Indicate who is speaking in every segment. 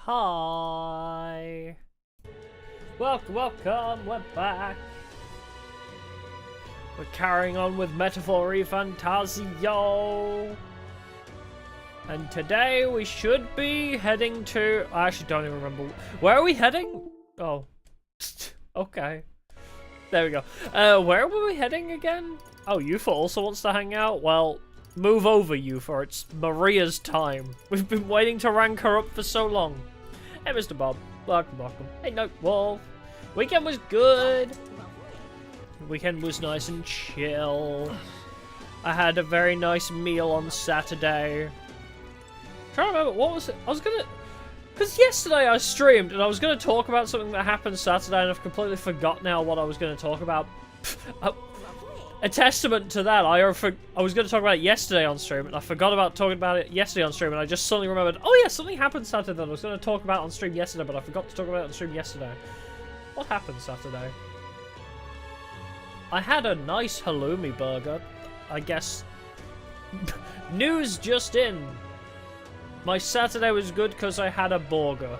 Speaker 1: Hi. Welcome, we're back. We're carrying on with Metaphori Fantasio. And today we should be heading to... I actually don't even remember. Where are we heading? Oh. Okay. There we go. Where were we heading again? Oh, Yufa also wants to hang out? Well, move over, Yufa. It's Maria's time. We've been waiting to rank her up for so long. Hey, Mr. Bob. Welcome. Hey, Note Wolf. Weekend was good. Weekend was nice and chill. I had a very nice meal on Saturday. I'm trying to remember, what was it? I was gonna... Because yesterday I streamed, and I was going to talk about something that happened Saturday, and I've completely forgot now what I was going to talk about. A testament to that, I was going to talk about it yesterday on stream, and I forgot about talking about it yesterday on stream, and I just suddenly remembered, oh yeah, something happened Saturday that I was going to talk about on stream yesterday, but I forgot to talk about it on stream yesterday. What happened Saturday? I had a nice halloumi burger, I guess. News just in. My Saturday was good because I had a burger.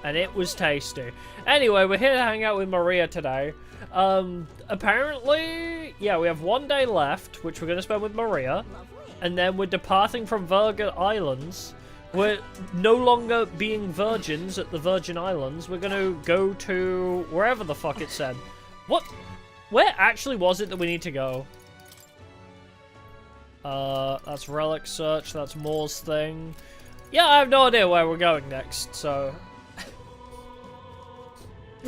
Speaker 1: And it was tasty. Anyway, we're here to hang out with Maria today. Apparently, yeah, we have 1 day left, which we're going to spend with Maria. And then we're departing from Virgin Islands. We're no longer being virgins at the Virgin Islands. We're going to go to wherever the fuck it said. What? Where actually was it that we need to go? That's Relic Search, that's Moore's thing. Yeah, I have no idea where we're going next, so...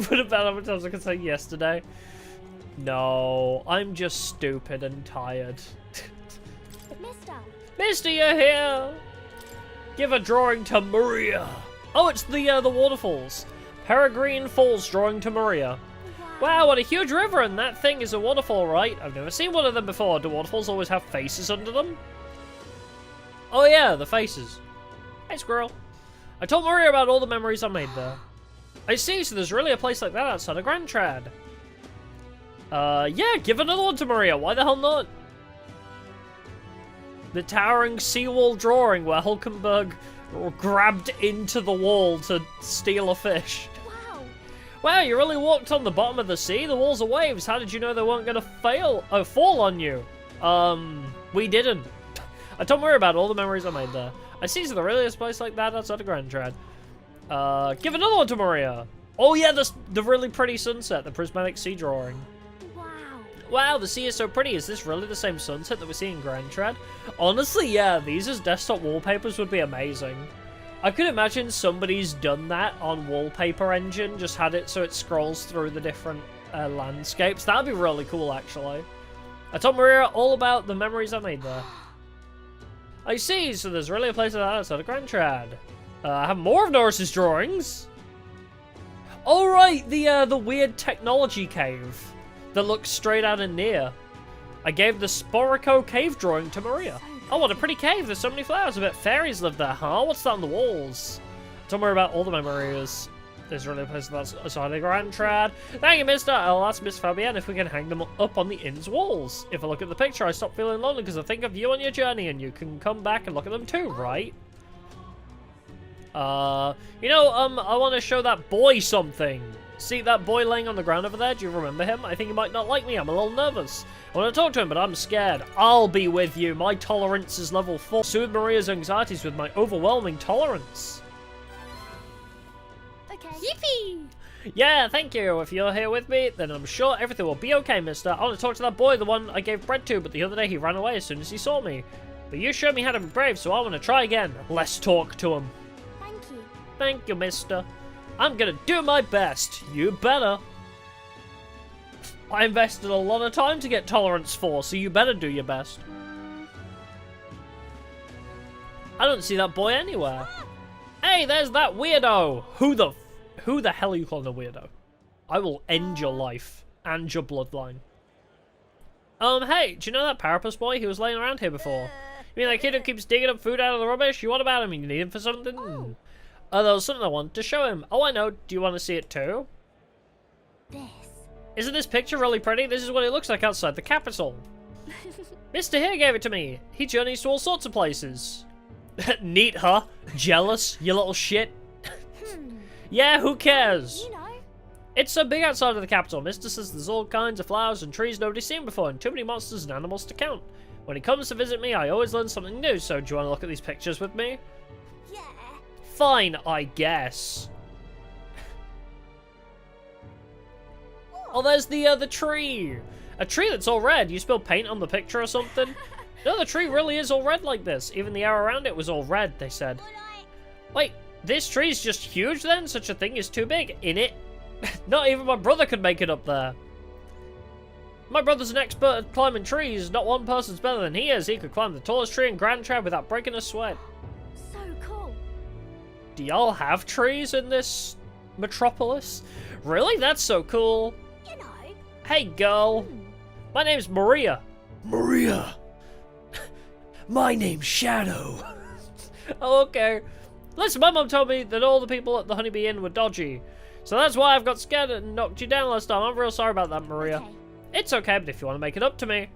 Speaker 1: What about how many times I could say yesterday? No, I'm just stupid and tired. Mister, you're here! Give a drawing to Maria! Oh, it's the waterfalls. Peregrine Falls drawing to Maria. Wow, what a huge river, and that thing is a waterfall, right? I've never seen one of them before. Do waterfalls always have faces under them? Oh yeah, the faces. Hey, squirrel. I told Maria about all the memories I made there. I see, so there's really a place like that outside of Grand Trad. Yeah, give another one to Maria. Why the hell not? The towering seawall drawing where Hulkenberg grabbed into the wall to steal a fish. Wow, you really walked on the bottom of the sea? The walls are waves. How did you know they weren't going to fall on you? We didn't. I told Maria about all the memories I made there. I see, so there really is a place like that outside of Grand Trad. Give another one to Maria. Oh yeah, the really pretty sunset, the prismatic sea drawing. Wow, the sea is so pretty. Is this really the same sunset that we see in Grand Trad? Honestly, yeah, these as desktop wallpapers would be amazing. I could imagine somebody's done that on Wallpaper Engine, just had it so it scrolls through the different landscapes. That'd be really cool, actually. I told Maria all about the memories I made there. I see, so there's really a place like that outside of Grand Trad. I have more of Norris's drawings. Oh right, the weird technology cave that looks straight out of Nier. I gave the Sporico cave drawing to Maria. Oh, what a pretty cave. There's so many flowers. I bet fairies live there, huh? What's that on the walls? Don't worry about all the memories. There's really a place that's outside of Grand Trad. Thank you, mister. I'll ask Miss Fabienne if we can hang them up on the inn's walls. If I look at the picture, I stop feeling lonely because I think of you on your journey, and you can come back and look at them too, right? I want to show that boy something. See that boy laying on the ground over there? Do you remember him? I think he might not like me. I'm a little nervous. I want to talk to him, but I'm scared. I'll be with you. My tolerance is level 4. Soothe Maria's anxieties with my overwhelming tolerance.
Speaker 2: Okay. Yippee!
Speaker 1: Yeah, thank you. If you're here with me, then I'm sure everything will be okay, mister. I want to talk to that boy, the one I gave bread to, but the other day he ran away as soon as he saw me. But you showed me how to be brave, so I want to try again. Let's talk to him.
Speaker 2: Thank you.
Speaker 1: Thank you, mister. I'm gonna do my best. You better. I invested a lot of time to get tolerance 4, so you better do your best. I don't see that boy anywhere. Hey, there's that weirdo. Who the hell are you calling a weirdo? I will end your life and your bloodline. Hey, do you know that Parapus boy? He was laying around here before. You mean that kid who keeps digging up food out of the rubbish? You what about him? You need him for something? Oh, there was something I wanted to show him. Oh, I know. Do you want to see it too?
Speaker 2: This.
Speaker 1: Isn't this picture really pretty? This is what it looks like outside the capital. Mr. Here gave it to me. He journeys to all sorts of places. Neat, huh? Jealous, you little shit. Yeah, who cares?
Speaker 2: You know.
Speaker 1: It's so big outside of the capital. Mr. says there's all kinds of flowers and trees nobody's seen before, and too many monsters and animals to count. When he comes to visit me, I always learn something new, so do you want to look at these pictures with me?
Speaker 2: Yeah.
Speaker 1: Fine, I guess. Oh, there's the tree! A tree that's all red. You spilled paint on the picture or something? No, the tree really is all red like this. Even the air around it was all red, they said. Wait, this tree's just huge then? Such a thing is too big, innit? Not even my brother could make it up there. My brother's an expert at climbing trees. Not one person's better than he is. He could climb the tallest tree in Grand Trap without breaking a sweat.
Speaker 2: So cool.
Speaker 1: Do y'all have trees in this metropolis? Really? That's so cool.
Speaker 2: You know.
Speaker 1: Hey, girl. My name's Maria. Maria. My name's Shadow. Oh, okay. Listen, my mom told me that all the people at the Honeybee Inn were dodgy. So that's why I've got scared and knocked you down last time. I'm real sorry about that, Maria.
Speaker 2: Okay.
Speaker 1: It's okay, but if you want to make it up to me.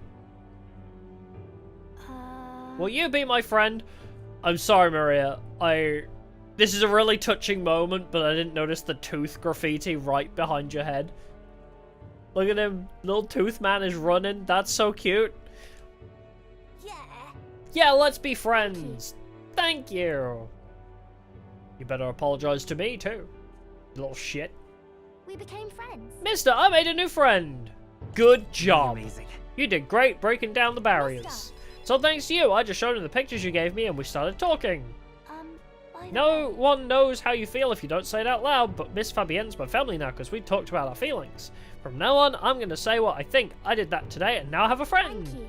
Speaker 1: Will you be my friend? I'm sorry, Maria. This is a really touching moment, but I didn't notice the tooth graffiti right behind your head. Look at him. Little tooth man is running. That's so cute.
Speaker 2: Yeah.
Speaker 1: Yeah, let's be friends. Thank you. You better apologize to me, too. Little shit.
Speaker 2: We became friends.
Speaker 1: Mister, I made a new friend. Good job.
Speaker 3: Amazing.
Speaker 1: You did great breaking down the barriers. It's all thanks to you. I just showed him the pictures you gave me and we started talking.
Speaker 2: By the
Speaker 1: No
Speaker 2: way,
Speaker 1: one knows how you feel if you don't say it out loud, but Miss Fabienne's my family now because we talked about our feelings. From now on, I'm going to say what I think. I did that today and now I have a friend.
Speaker 2: Thank you.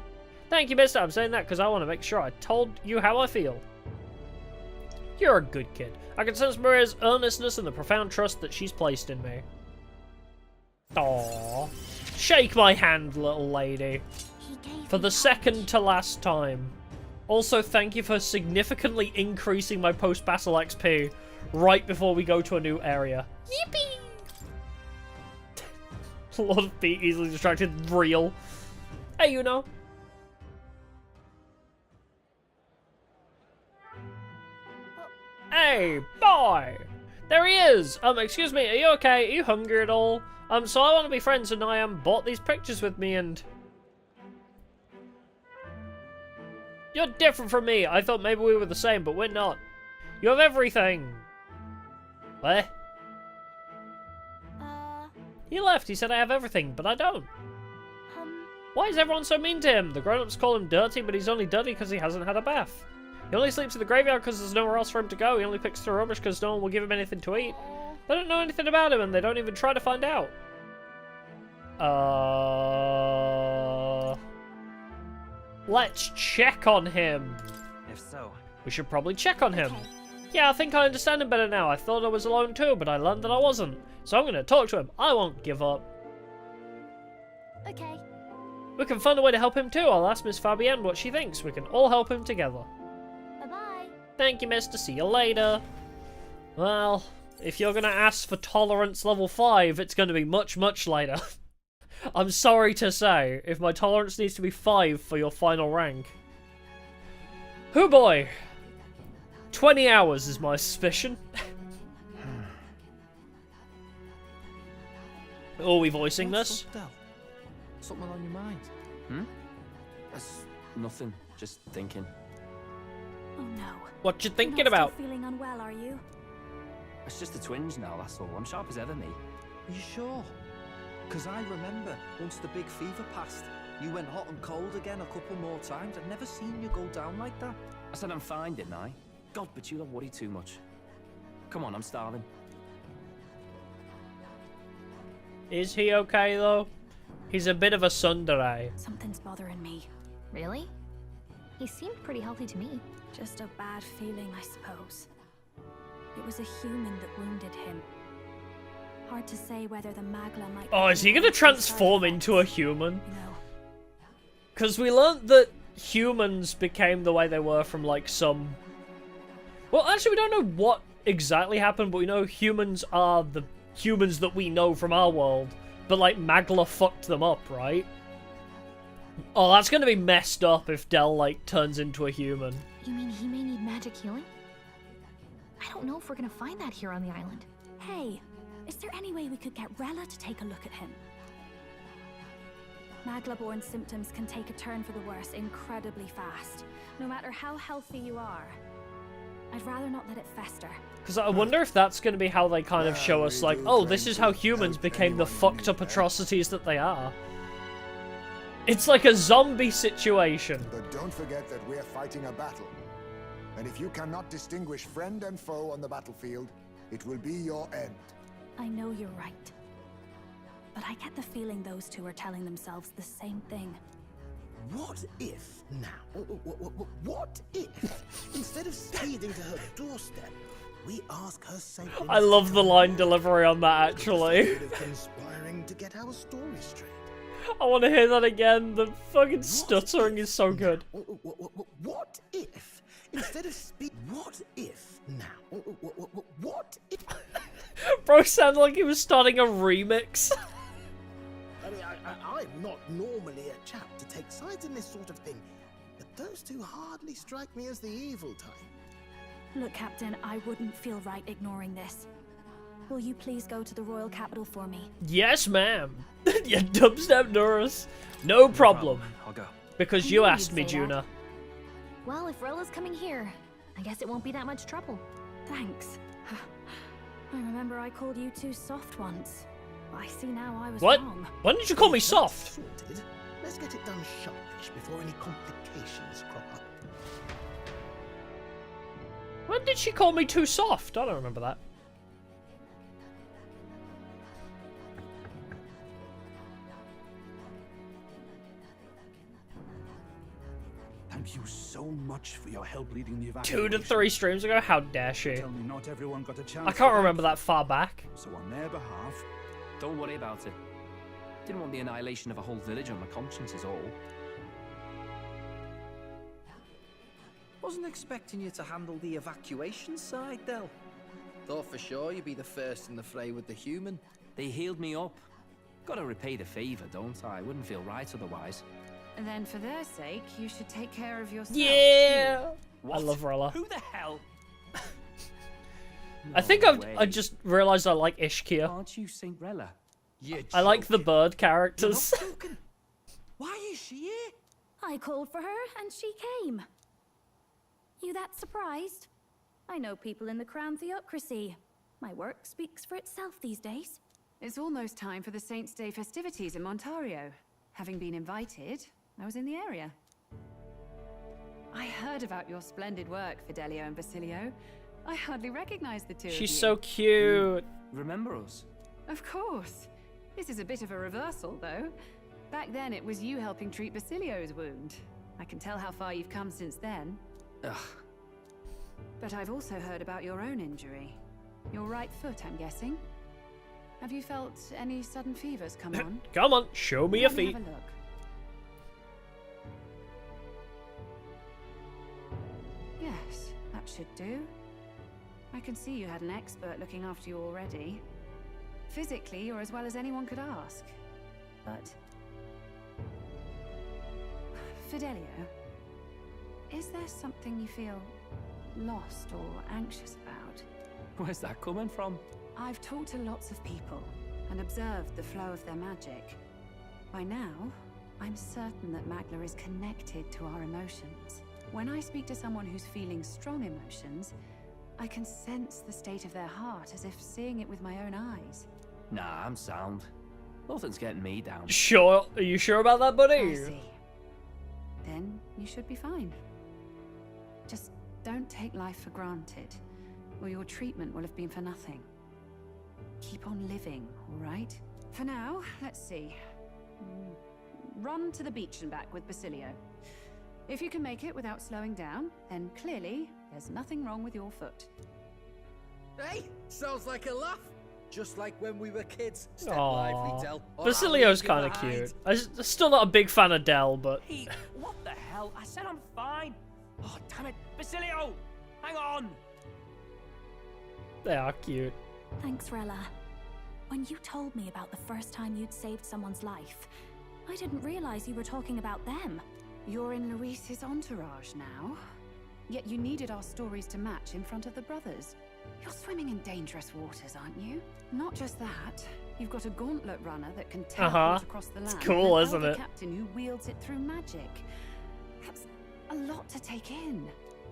Speaker 1: Thank you, mister. I'm saying that because I want to make sure I told you how I feel. You're a good kid. I can sense Maria's earnestness and the profound trust that she's placed in me. Aww. Shake my hand, little lady.
Speaker 2: He gave
Speaker 1: For
Speaker 2: me
Speaker 1: the
Speaker 2: that.
Speaker 1: second to last time. Also, thank you for significantly increasing my post-battle XP right before we go to a new area.
Speaker 2: Yippee!
Speaker 1: A lot of feet easily distracted. Real. Hey, you know. Hey, boy! There he is! Excuse me, are you okay? Are you hungry at all? So I want to be friends and I bought these pictures with me and... You're different from me. I thought maybe we were the same, but we're not. You have everything. What? He left. He said I have everything, but I don't. Why is everyone so mean to him? The grown-ups call him dirty, but he's only dirty because he hasn't had a bath. He only sleeps in the graveyard because there's nowhere else for him to go. He only picks through rubbish because no one will give him anything to eat. They don't know anything about him, and they don't even try to find out. Let's check on him.
Speaker 3: If so,
Speaker 1: We should probably check on him.
Speaker 2: Okay.
Speaker 1: Yeah, I think I understand him better now. I thought I was alone too, but I learned that I wasn't. So I'm going to talk to him. I won't give up.
Speaker 2: Okay.
Speaker 1: We can find a way to help him too. I'll ask Miss Fabienne what she thinks. We can all help him together.
Speaker 2: Bye-bye.
Speaker 1: Thank you, mister. See you later. Well, if you're going to ask for tolerance level 5, it's going to be much, much later. I'm sorry to say, if my tolerance needs to be 5 for your final rank. Hoo boy! 20 hours is my suspicion. Are we voicing this?
Speaker 3: What's up, Del? Something on your mind? That's nothing. Just thinking.
Speaker 2: Oh no.
Speaker 1: What you
Speaker 2: You're
Speaker 1: thinking
Speaker 2: not
Speaker 1: about?
Speaker 2: Still feeling unwell, are you?
Speaker 3: It's just the twinge now, that's all. I'm sharp as ever, me.
Speaker 4: Are you sure? Because I remember once the big fever passed, you went hot and cold again a couple more times. I've never seen you go down like that.
Speaker 3: I said I'm fine, didn't I? God, but you don't worry too much. Come on, I'm starving.
Speaker 1: Is he okay though? He's a bit of a tsundere.
Speaker 2: Something's bothering me.
Speaker 5: Really? He seemed pretty healthy to me.
Speaker 2: Just a bad feeling, I suppose. It was a human that wounded him. Hard to say whether the Magla might...
Speaker 1: Oh, is he gonna transform into a human?
Speaker 2: You know.
Speaker 1: Because we learnt that humans became the way they were from, like, some... Well, actually, we don't know what exactly happened, but we know humans are the humans that we know from our world. But, like, Magla fucked them up, right? Oh, that's gonna be messed up if Del, like, turns into a human.
Speaker 5: You mean he may need magic healing? I don't know if we're gonna find that here on the island.
Speaker 2: Hey, is there any way we could get Rella to take a look at him? Magla-borne symptoms can take a turn for the worse incredibly fast, no matter how healthy you are. I'd rather not let it fester.
Speaker 1: Because I wonder if that's going to be how they kind of show us, like, oh, this is how humans became the fucked up atrocities that they are. It's like a zombie situation.
Speaker 6: But don't forget that we're fighting a battle. And if you cannot distinguish friend and foe on the battlefield, it will be your end.
Speaker 2: I know you're right. But I get the feeling those two are telling themselves the same thing.
Speaker 7: What if now? What if instead of speeding to her doorstep, we ask her safely?
Speaker 1: I love the line delivery on that, actually.
Speaker 7: Conspiring to get our story straight.
Speaker 1: I want to hear that again. The fucking stuttering is so good.
Speaker 7: What if instead of speed? What if now? What if?
Speaker 1: Bro sounded like he was starting a remix.
Speaker 7: I mean, I'm not normally a chap to take sides in this sort of thing, but those two hardly strike me as the evil type.
Speaker 2: Look, Captain, I wouldn't feel right ignoring this. Will you please go to the royal capital for me?
Speaker 1: Yes, ma'am. You dubstep Norris. No problem.
Speaker 3: I'll go.
Speaker 1: Because
Speaker 5: I
Speaker 1: you
Speaker 5: knew
Speaker 1: asked
Speaker 5: you'd
Speaker 1: me,
Speaker 5: say that.
Speaker 1: Juna.
Speaker 5: Well, if Rella's coming here, I guess it won't be that much trouble.
Speaker 2: Thanks. I remember I called you too soft once. I see now I was
Speaker 1: What?
Speaker 2: wrong.
Speaker 1: When did you call me
Speaker 7: If that's
Speaker 1: soft?
Speaker 7: sorted, let's get it done sharpish before any complications crop up.
Speaker 1: When did she call me too soft? I don't remember that.
Speaker 8: Thank you so much for your help leading the evacuation.
Speaker 1: 2 to 3 streams ago? How dare she?
Speaker 8: Tell me not everyone got a chance.
Speaker 1: I can't remember that far back.
Speaker 8: So on their behalf,
Speaker 3: Don't worry about it. Didn't want the annihilation of a whole village on my conscience is all.
Speaker 4: Wasn't expecting you to handle the evacuation side, Del. Thought for sure you'd be the first in the fray with the human.
Speaker 3: They healed me up. Gotta repay the favor, don't I? Wouldn't feel right otherwise.
Speaker 9: And then for their sake, you should take care of yourself.
Speaker 1: Yeah!
Speaker 3: What?
Speaker 1: I love Rella.
Speaker 3: Who the hell?
Speaker 1: I think I just realised I like Ishkia.
Speaker 3: Aren't you Saint Rella?
Speaker 1: I like the bird characters.
Speaker 4: Why is she here?
Speaker 2: I called for her and she came. You that surprised? I know people in the Crown Theocracy. My work speaks for itself these days.
Speaker 9: It's almost time for the Saints' Day festivities in Montario. Having been invited, I was in the area. I heard about your splendid work, Fidelio and Basilio. I hardly recognize the two of you.
Speaker 1: She's so cute.
Speaker 3: Remember us?
Speaker 9: Of course. This is a bit of a reversal, though. Back then, it was you helping treat Basilio's wound. I can tell how far you've come since then.
Speaker 3: Ugh.
Speaker 9: But I've also heard about your own injury. Your right foot, I'm guessing. Have you felt any sudden fevers come on?
Speaker 1: Come on, show me your
Speaker 9: Let me
Speaker 1: feet.
Speaker 9: have a look. Yes, that should do. I can see you had an expert looking after you already. Physically, you're as well as anyone could ask. But... Fidelio, is there something you feel lost or anxious about?
Speaker 3: Where's that coming from?
Speaker 9: I've talked to lots of people and observed the flow of their magic. By now, I'm certain that Magla is connected to our emotions. When I speak to someone who's feeling strong emotions, I can sense the state of their heart as if seeing it with my own eyes.
Speaker 3: Nah, I'm sound. Nothing's getting me down.
Speaker 1: Sure? Are you sure about that,
Speaker 9: I
Speaker 1: buddy?
Speaker 9: see. Then you should be fine. Just don't take life for granted, or your treatment will have been for nothing. Keep on living, all right? For now, let's see. Run to the beach and back with Basilio. If you can make it without slowing down, then clearly there's nothing wrong with your foot.
Speaker 4: Hey, sounds like a laugh. Just like when we were kids. Step
Speaker 1: Aww.
Speaker 4: lively, Del. or I'll
Speaker 1: Basilio's
Speaker 4: leave you
Speaker 1: kind of
Speaker 4: behind.
Speaker 1: cute. I'm still not a big fan of Del, but
Speaker 3: Hey, what the hell? I said I'm fine. Oh, damn it. Basilio! Hang on!
Speaker 1: they are cute.
Speaker 2: Thanks, Rella. When you told me about the first time you'd saved someone's life, I didn't realize you were talking about them.
Speaker 9: You're in Luis's entourage now. Yet you needed our stories to match in front of the brothers. You're swimming in dangerous waters, aren't you? Not just that, you've got a gauntlet runner that can teleport across the land.
Speaker 1: It's cool,
Speaker 9: and an
Speaker 1: isn't
Speaker 9: elder
Speaker 1: it?
Speaker 9: captain who wields it through magic. That's a lot to take in.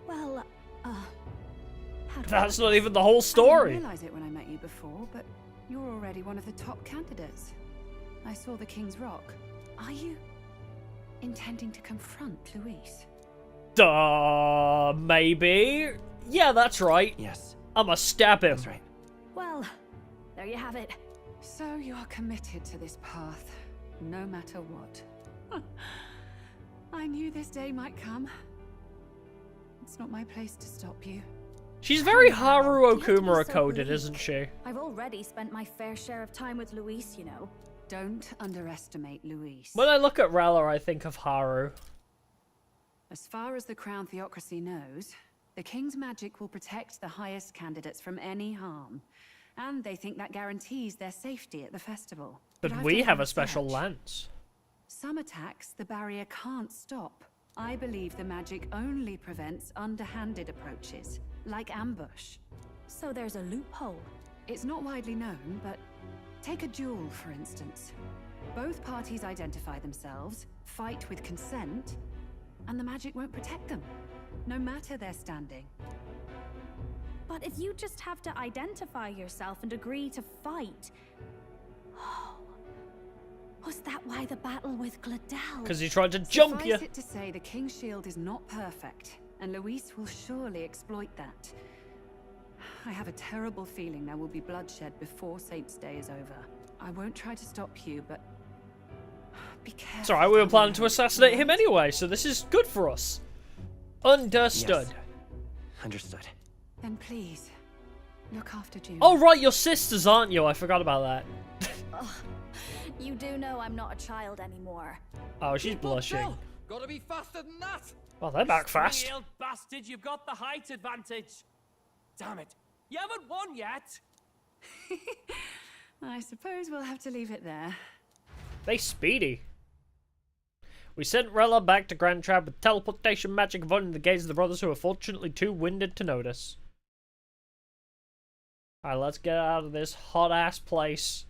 Speaker 2: Well, how do
Speaker 1: That's
Speaker 2: I...
Speaker 1: not even the whole
Speaker 9: I
Speaker 1: story.
Speaker 9: didn't realize it when I met you before, but you're already one of the top candidates. I saw the King's Rock. Are you intending to confront Luis?
Speaker 1: Duh, maybe. Yeah, that's right.
Speaker 3: Yes,
Speaker 1: I'ma stab him.
Speaker 3: that's right.
Speaker 2: Well, there you have it.
Speaker 9: So you are committed to this path, no matter what. I knew this day might come. It's not my place to stop you.
Speaker 1: She's very Haru
Speaker 2: You have to be
Speaker 1: Okumura
Speaker 2: so
Speaker 1: coded,
Speaker 2: bleak.
Speaker 1: isn't she?
Speaker 2: I've already spent my fair share of time with Luis, you know.
Speaker 9: Don't underestimate Luis.
Speaker 1: When I look at Rella, I think of Haru.
Speaker 9: As far as the Crown Theocracy knows, the King's magic will protect the highest candidates from any harm. And they think that guarantees their safety at the festival.
Speaker 1: But
Speaker 9: I've
Speaker 1: we
Speaker 9: done
Speaker 1: have
Speaker 9: my
Speaker 1: a special
Speaker 9: research.
Speaker 1: lance.
Speaker 9: Some attacks the barrier can't stop. I believe the magic only prevents underhanded approaches, like ambush.
Speaker 2: So there's a loophole.
Speaker 9: It's not widely known, but take a duel, for instance. Both parties identify themselves, fight with consent, and the magic won't protect them, no matter their standing.
Speaker 2: But if you just have to identify yourself and agree to fight... Oh, was that why the battle with Gladel?
Speaker 1: Because he tried to jump you.
Speaker 9: Suffice it to say, the King's Shield is not perfect, and Luis will surely exploit that. I have a terrible feeling there will be bloodshed before Saint's Day is over. I won't try to stop you, but be careful.
Speaker 1: It's alright, we were planning to assassinate him anyway, so this is good for us. Understood.
Speaker 3: Yes. Understood.
Speaker 9: Then please, look after June.
Speaker 1: Oh right, you're sisters, aren't you? I forgot about that.
Speaker 2: Ugh. You do know I'm not a child anymore.
Speaker 1: Oh, she's blushing.
Speaker 4: Gotta be faster than that.
Speaker 1: Oh, they're back fast.
Speaker 10: Stringy old bastard, you've got the height advantage. Damn it. You haven't won yet.
Speaker 9: I suppose we'll have to leave it there.
Speaker 1: They speedy. We sent Rella back to Grand Trab with teleportation magic avoiding the gaze of the brothers who were fortunately too winded to notice. Alright, let's get out of this hot-ass place.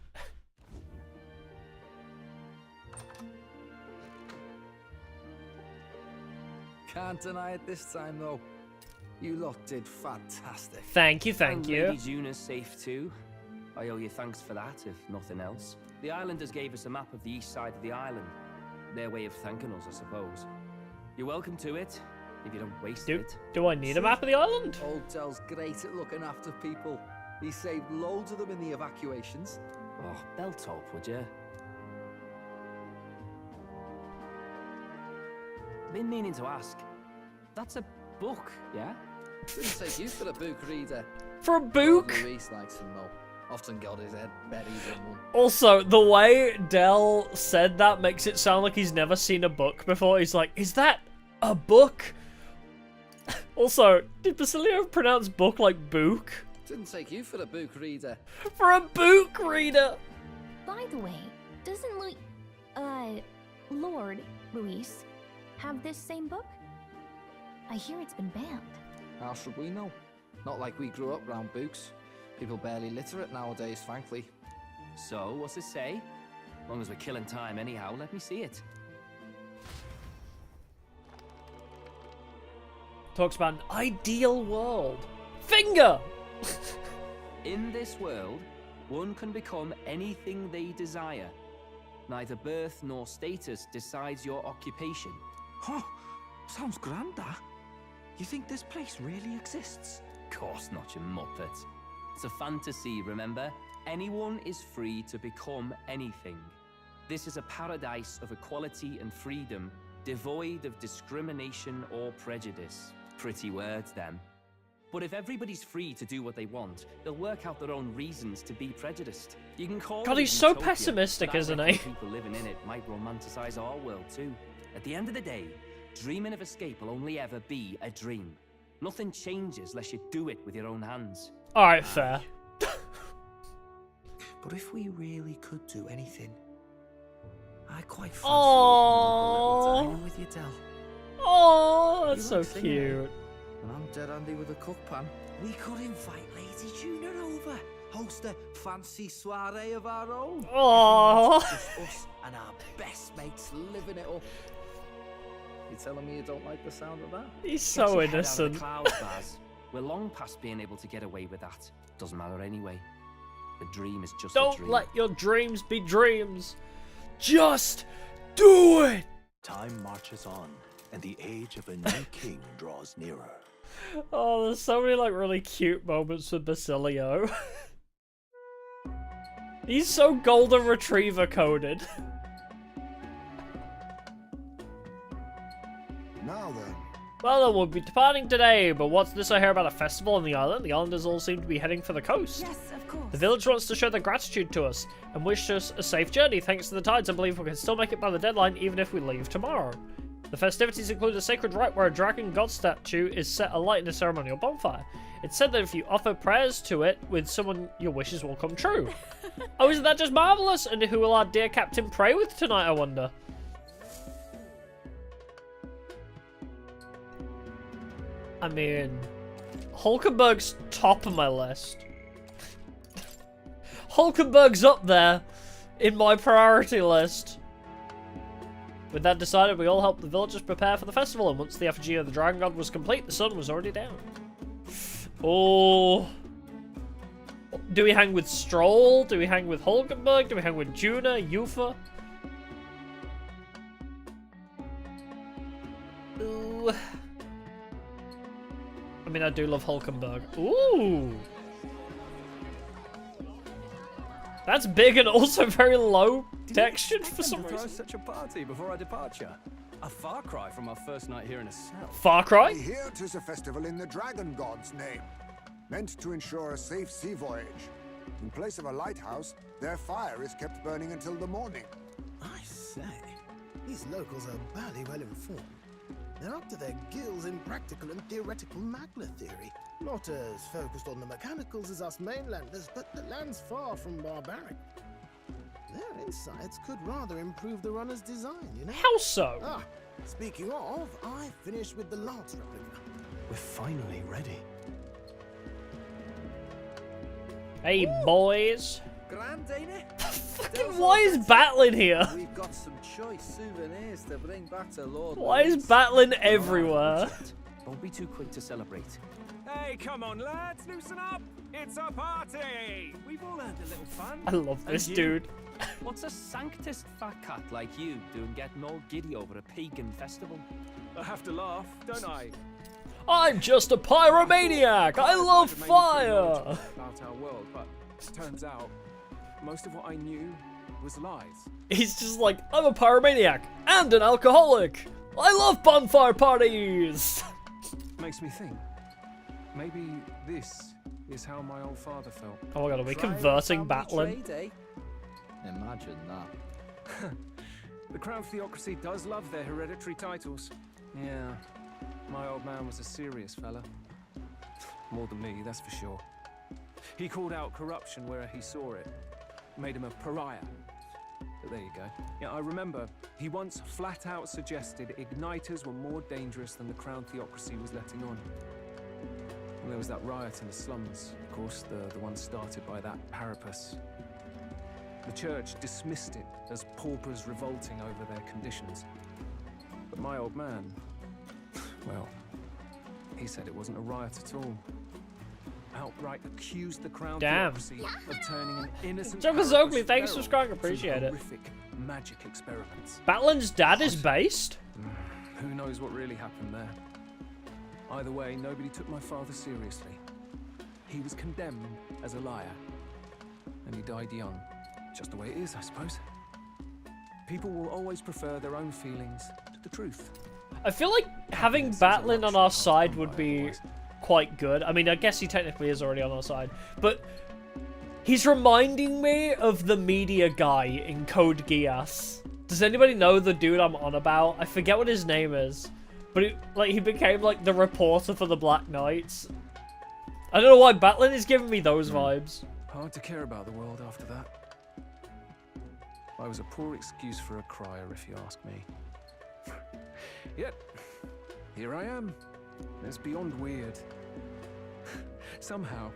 Speaker 4: Can't deny it this time, though. You lot did fantastic.
Speaker 1: Thank you,
Speaker 3: And
Speaker 1: thank you.
Speaker 3: Lady Juna's safe too. I owe you thanks for that, if nothing else. The islanders gave us a map of the east side of the island. Their way of thanking us, I suppose. You're welcome to it, if you don't waste it.
Speaker 1: Do I need a map of the island?
Speaker 4: Old Dell's great at looking after people. He saved loads of them in the evacuations.
Speaker 3: Oh, belt up, would you? Been meaning to ask. That's a book, yeah?
Speaker 4: Didn't take you for a book reader.
Speaker 1: For a book?
Speaker 4: Luis likes him, though. Often got his head buried in one.
Speaker 1: Also, the way Dell said that makes it sound like he's never seen a book before. He's like, is that a book? Also, did Basilio pronounce book like book?
Speaker 4: Didn't take you for a book reader.
Speaker 1: For a book reader!
Speaker 5: By the way, doesn't Lord Luis have this same book? I hear it's been banned.
Speaker 4: How should we know? Not like we grew up round books. People barely literate nowadays, frankly.
Speaker 3: So, what's it say? As long as we're killing time anyhow, let me see it.
Speaker 1: Talks about an ideal world. Finger!
Speaker 3: In this world, one can become anything they desire. Neither birth nor status decides your occupation.
Speaker 8: Huh. Sounds grand, that. You think this place really exists?
Speaker 3: Of course not, you muppet. It's a fantasy, remember? Anyone is free to become anything. This is a paradise of equality and freedom, devoid of discrimination or prejudice. Pretty words, them. But if everybody's free to do what they want, they'll work out their own reasons to be prejudiced. You can call
Speaker 1: God,
Speaker 3: it
Speaker 1: he's so
Speaker 3: utopia,
Speaker 1: pessimistic,
Speaker 3: but I
Speaker 1: isn't
Speaker 3: reckon
Speaker 1: he?
Speaker 3: People living in it might romanticize our world too. At the end of the day, dreaming of escape will only ever be a dream. Nothing changes unless you do it with your own hands.
Speaker 1: Alright, fair.
Speaker 7: But if we really could do anything, I quite fancy
Speaker 1: Aww.
Speaker 7: dining with you, Del.
Speaker 1: Oh, that's
Speaker 7: You
Speaker 1: so
Speaker 7: like singing, eh?
Speaker 1: cute.
Speaker 4: and I'm dead handy with a cook pan. We could invite Lady Juna over, host a fancy soiree of our own.
Speaker 1: Oh,
Speaker 4: Just us and our best mates living it up. You telling me you don't like the sound of that?
Speaker 1: he's
Speaker 3: Get
Speaker 1: so
Speaker 3: your head out of the
Speaker 1: innocent.
Speaker 3: clouds, Baz. We're long past being able to get away with that. Doesn't matter anyway. The dream is just a
Speaker 1: Don't
Speaker 3: dream.
Speaker 1: let your dreams be dreams. Just do it.
Speaker 8: Time marches on, and the age of a new king draws nearer.
Speaker 1: Oh, there's so many like really cute moments with Basilio. He's so golden retriever coded.
Speaker 6: Now then,
Speaker 1: Well, then we'll be departing today, but what's this I hear about a festival on the island? The islanders all seem to be heading for the coast.
Speaker 9: Yes, of course.
Speaker 1: The village wants to show their gratitude to us and wish us a safe journey. Thanks to the tides, I believe we can still make it by the deadline even if we leave tomorrow. The festivities include a sacred rite where a dragon god statue is set alight in a ceremonial bonfire. It's said that if you offer prayers to it with someone, your wishes will come true. Oh, isn't that just marvellous? And who will our dear captain pray with tonight, I wonder? I mean, Hulkenberg's top of my list. Hulkenberg's up there in my priority list. With that decided, we all helped the villagers prepare for the festival, and once the effigy of the dragon god was complete, the sun was already down. Oh. Do we hang with Stroll? Do we hang with Hulkenberg? Do we hang with Juna, Yufa? Ooh. I mean, I do love Hulkenberg. Ooh. That's big and also very low textured for some
Speaker 10: Throw
Speaker 1: reason.
Speaker 10: such a party before our departure. A far cry from our first night here in a cell.
Speaker 1: Far Cry?
Speaker 6: here 'tis a festival in the dragon god's name, meant to ensure a safe sea voyage. In place of a lighthouse, their fire is kept burning until the morning.
Speaker 7: I say, these locals are barely well informed. They're up to their gills in practical and theoretical magna theory. Not as focused on the mechanicals as us mainlanders, but the land's far from barbaric. Their insights could rather improve the runner's design, you know?
Speaker 1: How so?
Speaker 7: Ah, speaking of, I finished with the lance replica.
Speaker 8: We're finally ready.
Speaker 1: Hey, boys.
Speaker 4: Grand, ain't it?
Speaker 1: Fucking why is Batlin here?
Speaker 4: We've got some choice souvenirs to bring back to Lord
Speaker 1: Why is
Speaker 4: Louis.
Speaker 1: Batlin everywhere?
Speaker 3: Don't be too quick to celebrate.
Speaker 10: Hey, come on, lads, loosen up! It's a party! We've all had a little fun.
Speaker 1: I love this
Speaker 3: And
Speaker 1: dude.
Speaker 3: What's a sanctist fat cat like you doing getting all giddy over a pagan festival?
Speaker 10: I have to laugh, don't I?
Speaker 1: I'm just a pyromaniac. I love
Speaker 10: Maybe pretty
Speaker 1: fire.
Speaker 10: knowledgeable about our world, but turns out most of what I knew was lies.
Speaker 1: He's just like, I'm a pyromaniac and an alcoholic. I love bonfire parties.
Speaker 10: Makes me think. Maybe this is how my old father felt.
Speaker 1: Oh my god, are we
Speaker 4: Try
Speaker 1: converting
Speaker 4: family
Speaker 1: Batlin?
Speaker 4: trade, eh? Imagine that.
Speaker 10: The Crown Theocracy does love their hereditary titles. Yeah, my old man was a serious fella. More than me, that's for sure. He called out corruption where he saw it. Made him a pariah. But there you go. Yeah, I remember he once flat out suggested igniters were more dangerous than the Crown Theocracy was letting on. And there was that riot in the slums, of course, the one started by that Parapus. The church dismissed it as paupers revolting over their conditions. But my old man, well, he said it wasn't a riot at all. Outright accused the Crown
Speaker 1: Damn.
Speaker 10: Theocracy of turning an innocent
Speaker 1: Joker's
Speaker 10: Parapus
Speaker 1: Oakley, thanks for
Speaker 10: feral
Speaker 1: subscribing,
Speaker 10: through
Speaker 1: appreciate it.
Speaker 10: horrific magic experiments.
Speaker 1: Batlin's dad is based?
Speaker 10: Who knows what really happened there? Either way, nobody took my father seriously. He was condemned as a liar. And he died young. Just the way it is, I suppose. People will always prefer their own feelings to the truth.
Speaker 1: I feel like having Batlin on our side would be quite good. I mean, I guess he technically is already on our side. But he's reminding me of the media guy in Code Geass. Does anybody know the dude I'm on about? I forget what his name is. But he became like the reporter for the Black Knights. I don't know why Batlin is giving me those vibes.
Speaker 10: Hard to care about the world after that. I was a poor excuse for a crier, if you ask me. Yet, here I am, It's beyond weird. Somehow,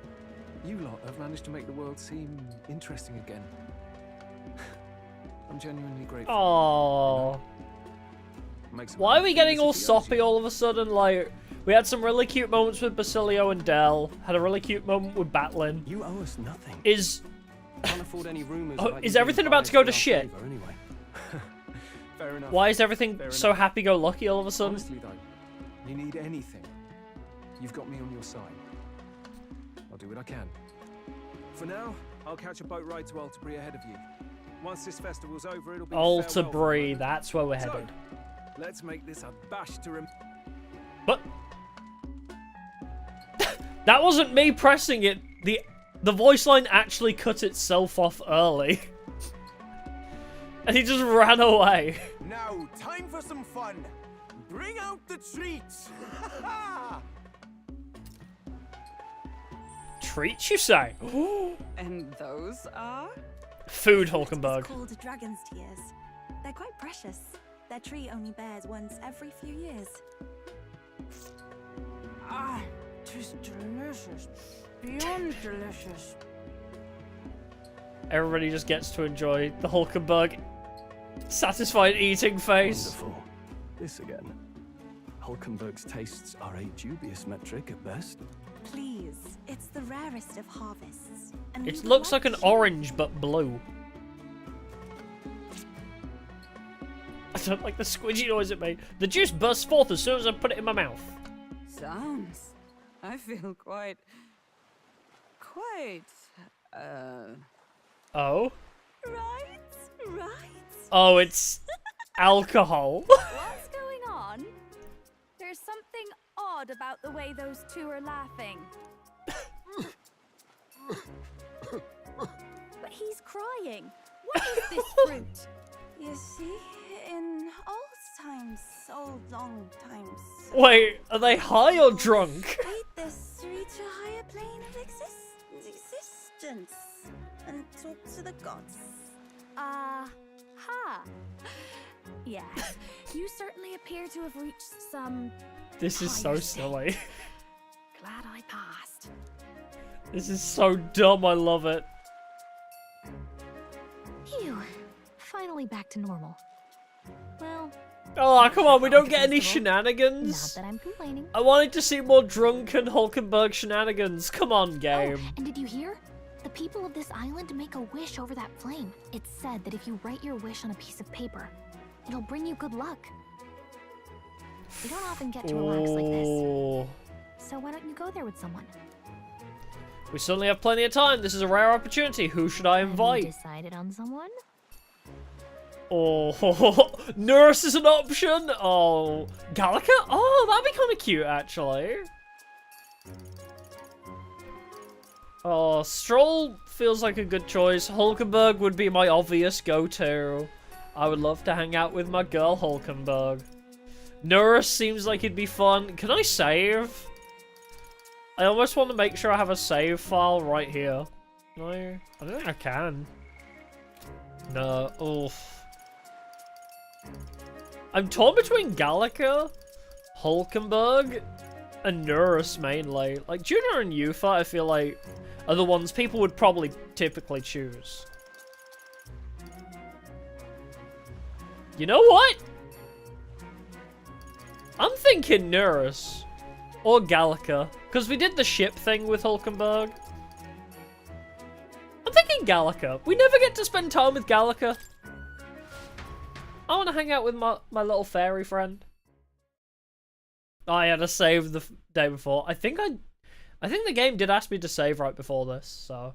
Speaker 10: you lot have managed to make the world seem interesting again. I'm genuinely grateful.
Speaker 1: Oh. Why are we getting all soppy all of a sudden? Like, we had some really cute moments with Basilio and Del. Had a really cute moment with Batlin.
Speaker 8: You owe us nothing.
Speaker 10: Can't afford any rumors.
Speaker 1: Is everything about to go to shit?
Speaker 10: Anyway. Fair enough.
Speaker 1: Why is everything so happy-go-lucky all of a sudden?
Speaker 10: Honestly, though, you need anything, you've got me on your side. I'll do what I can. For now, I'll catch a boat ride to Altabree ahead of you. Once this festival's over, it'll be
Speaker 1: Altabree, that's where we're headed.
Speaker 10: So, let's make this a bash to
Speaker 1: But that wasn't me pressing it. The voice line actually cut itself off early. And he just ran away.
Speaker 11: Now, time for some fun. Bring out the treats.
Speaker 1: Treats, you say?
Speaker 12: And those are?
Speaker 1: Food, Hulkenberg.
Speaker 13: It's called dragon's tears. They're quite precious. Their tree only bears once every few years.
Speaker 12: Ah, just delicious. Beyond delicious.
Speaker 1: Everybody just gets to enjoy the Hulkenberg satisfied eating face.
Speaker 8: Wonderful. This again. Hulkenberg's tastes are a dubious metric at best.
Speaker 13: Please, it's the rarest of harvests. And
Speaker 1: It looks like an orange, but blue. I don't like the squidgy noise it made. The juice bursts forth as soon as I put it in my mouth.
Speaker 12: Sounds. I feel quite.
Speaker 1: Oh?
Speaker 2: Right.
Speaker 1: Oh, it's alcohol.
Speaker 2: What's going on? There's something odd about the way those two are laughing. But he's crying. What is this fruit?
Speaker 13: You see, in old times, old long times.
Speaker 1: Wait, are they high or drunk?
Speaker 13: Wait, this reach a higher plane of existence and talk to the gods.
Speaker 2: Ha. Yes, you certainly appear to have reached some.
Speaker 1: This is so silly.
Speaker 2: Glad I passed.
Speaker 1: This is so dumb, I love it.
Speaker 5: Phew. Finally back to normal. Well...
Speaker 1: Oh, come on, we don't get any shenanigans.
Speaker 5: Not that I'm complaining.
Speaker 1: I wanted to see more drunken Hulkenberg shenanigans. Come on, game.
Speaker 5: Oh, and did you hear? The people of this island make a wish over that flame. It's said that if you write your wish on a piece of paper, it'll bring you good luck. We don't often get to relax like this. So why don't you go there with someone?
Speaker 1: We certainly have plenty of time. This is a rare opportunity. Who should I invite?
Speaker 5: Have you decided on someone?
Speaker 1: Oh, Nurse is an option. Oh, Gallica? Oh, that'd be kind of cute, actually. Oh, Stroll feels like a good choice. Hulkenberg would be my obvious go-to. I would love to hang out with my girl Hulkenberg. Nurse seems like it'd be fun. Can I save? I almost want to make sure I have a save file right here. No, I don't think I can. No, oof. I'm torn between Gallica, Hulkenberg, and Nurse mainly. Like, Junior and Yufa, I feel like, are the ones people would probably typically choose. You know what? I'm thinking Nurse. Or Gallica. Because we did the ship thing with Hulkenberg. I'm thinking Gallica. We never get to spend time with Gallica. I want to hang out with my little fairy friend. I had to save the day before. I think the game did ask me to save right before this, so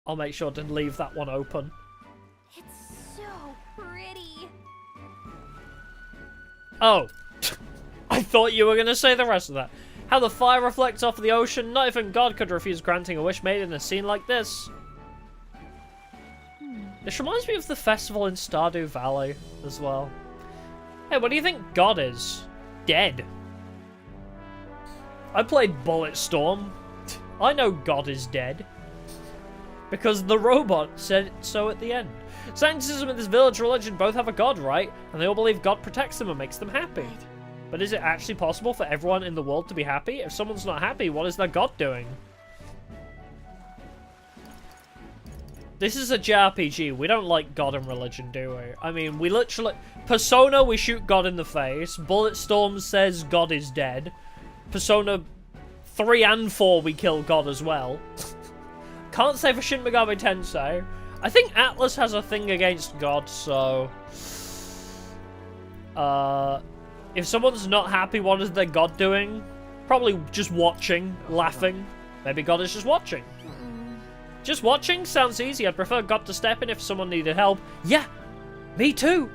Speaker 1: I'll make sure to leave that one open.
Speaker 2: It's so pretty.
Speaker 1: Oh, I thought you were going to say the rest of that. How the fire reflects off the ocean. Not even God could refuse granting a wish made in a scene like this. This reminds me of the festival in Stardew Valley as well. Hey, what do you think God is? Dead. I played Bulletstorm. I know God is dead. Because the robot said so at the end. Scientism and this village religion both have a god, right? And they all believe God protects them and makes them happy. But is it actually possible for everyone in the world to be happy? If someone's not happy, what is their god doing? This is a JRPG. We don't like God and religion, do we? I mean, we literally... Persona, we shoot God in the face. Bulletstorm says God is dead. Persona 3 and 4, we kill God as well. Can't say for Shin Megami Tensei. I think Atlas has a thing against God, so... if someone's not happy, what is their God doing? Probably just watching, laughing. Maybe God is just watching. Just watching sounds easy. I'd prefer God to step in if someone needed help. Yeah, me too.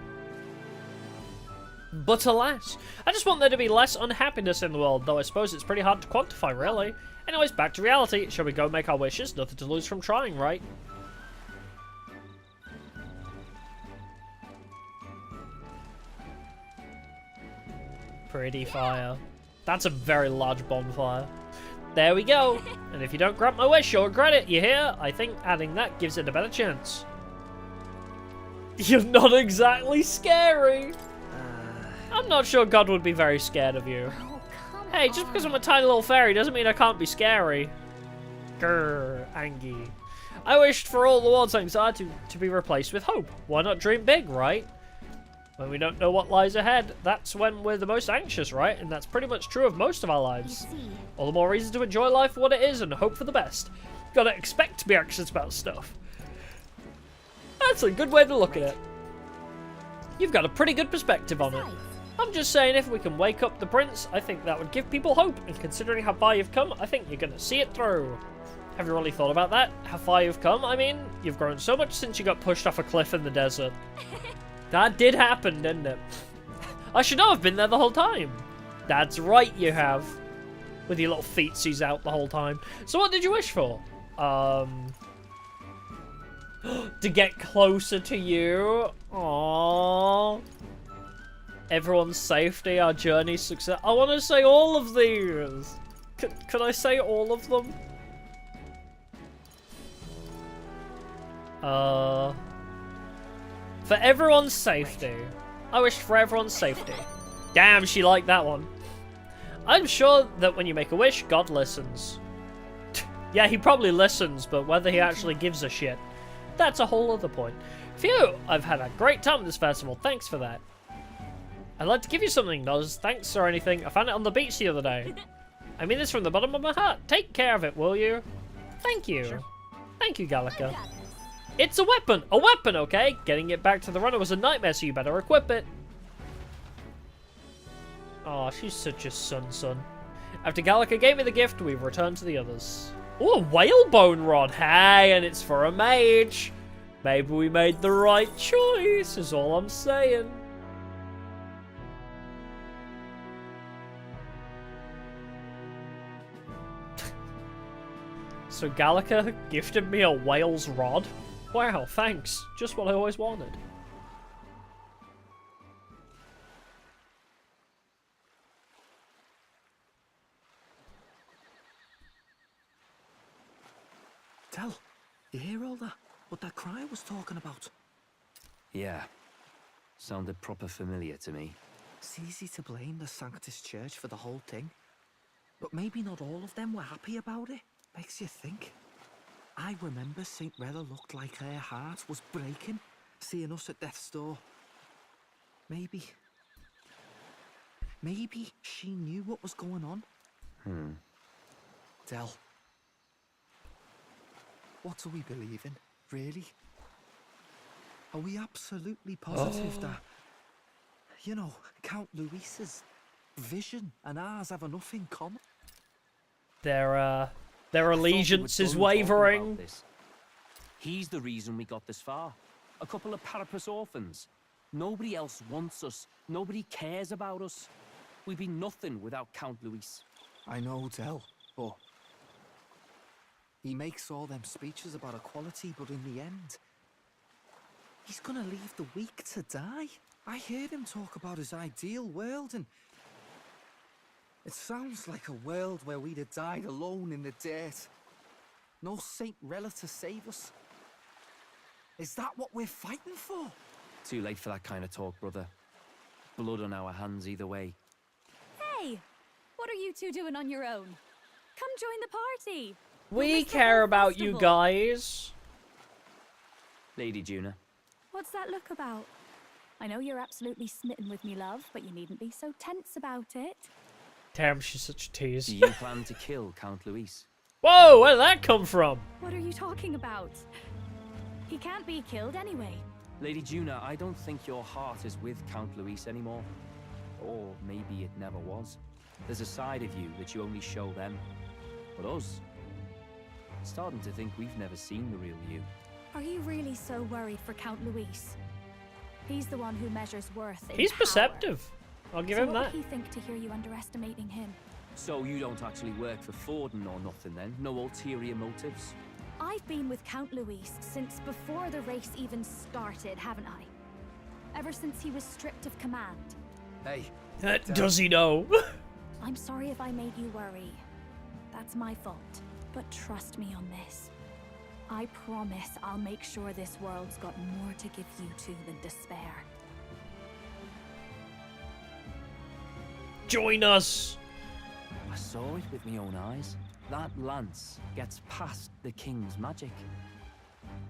Speaker 1: But alas, I just want there to be less unhappiness in the world, though I suppose it's pretty hard to quantify, really. Anyways, back to reality. Shall we go make our wishes? Nothing to lose from trying, right? Pretty fire. That's a very large bonfire. There we go. And if you don't grant my wish, you'll regret it, you hear? I think adding that gives it a better chance. You're not exactly scary. I'm not sure God would be very scared of you. Hey, just because I'm a tiny little fairy doesn't mean I can't be scary. Grrr, Angie. I wished for all the world's anxiety to be replaced with hope. Why not dream big, right? When we don't know what lies ahead, that's when we're the most anxious, right? And that's pretty much true of most of our lives. All the more reason to enjoy life for what it is and hope for the best. Gotta expect to be anxious about stuff. That's a good way to look at it. You've got a pretty good perspective on it. I'm just saying, if we can wake up the prince, I think that would give people hope. And considering how far you've come, I think you're gonna see it through. Have you really thought about that? How far you've come? I mean, you've grown so much since you got pushed off a cliff in the desert. That did happen, didn't it? I should know I've been there the whole time. That's right, you have. With your little feetsies out the whole time. So what did you wish for? To get closer to you. Aww. Everyone's safety, our journey's success. I want to say all of these. Can I say all of them? For everyone's safety. I wish for everyone's safety. Damn, she liked that one. I'm sure that when you make a wish, God listens. Yeah, he probably listens, but whether he actually gives a shit, that's a whole other point. Phew, I've had a great time at this festival. Thanks for that. I'd like to give you something, not as thanks or anything. I found it on the beach the other day. I mean this from the bottom of my heart. Take care of it, will you? Thank you. Sure. Thank you, Gallica. It's a weapon! A weapon, okay? Getting it back to the runner was a nightmare, so you better equip it. Oh, she's such a son. After Gallica gave me the gift, we've returned to the others. Oh, a whalebone rod! Hey, and it's for a mage! Maybe we made the right choice, is all I'm saying. So Gallica gifted me a whale's rod? Wow, thanks. Just what I always wanted.
Speaker 4: Tell, you hear all that? What that cry was talking about?
Speaker 3: Yeah. Sounded proper familiar to me.
Speaker 4: It's easy to blame the Sanctus Church for the whole thing. But maybe not all of them were happy about it. Makes you think. I remember St. Rella looked like her heart was breaking, seeing us at death's door. Maybe she knew what was going on. Del, what are we believing, really? Are we absolutely positive that, you know, Count Luis's vision and ours have enough in common?
Speaker 1: Their allegiance is wavering.
Speaker 3: He's the reason we got this far. A couple of Parapus orphans. Nobody else wants us. Nobody cares about us. We'd be nothing without Count Luis.
Speaker 4: I know, Del, but he makes all them speeches about equality, but in the end, he's gonna leave the weak to die. I heard him talk about his ideal world, and it sounds like a world where we'd have died alone in the dirt. No Saint Rella to save us. Is that what we're fighting for?
Speaker 3: Too late for that kind of talk, brother. Blood on our hands either way.
Speaker 2: Hey! What are you two doing on your own? Come join the party!
Speaker 1: We care about you guys.
Speaker 3: Lady Juna.
Speaker 2: What's that look about? I know you're absolutely smitten with me, love, but you needn't be so tense about it.
Speaker 1: Damn, she's such a tease.
Speaker 3: Do you plan to kill Count Luis?
Speaker 1: Whoa, where did that come from?
Speaker 2: What are you talking about? He can't be killed anyway.
Speaker 3: Lady Juna, I don't think your heart is with Count Luis anymore. Or maybe it never was. There's a side of you that you only show them. But us, starting to think we've never seen the real you.
Speaker 2: Are you really so worried for Count Luis? He's the one who measures worth in
Speaker 1: He's
Speaker 2: power.
Speaker 1: perceptive. I'll give him
Speaker 2: what
Speaker 1: that.
Speaker 2: would he think to hear you underestimating him?
Speaker 3: So you don't actually work for Forden or nothing then? No ulterior motives?
Speaker 2: I've been with Count Luis since before the race even started, haven't I? Ever since he was stripped of command.
Speaker 4: Hey.
Speaker 1: Does he know?
Speaker 2: I'm sorry if I made you worry. That's my fault. But trust me on this. I promise I'll make sure this world's got more to give you two than despair.
Speaker 1: Join us.
Speaker 3: I saw it with my own eyes. That lance gets past the king's magic.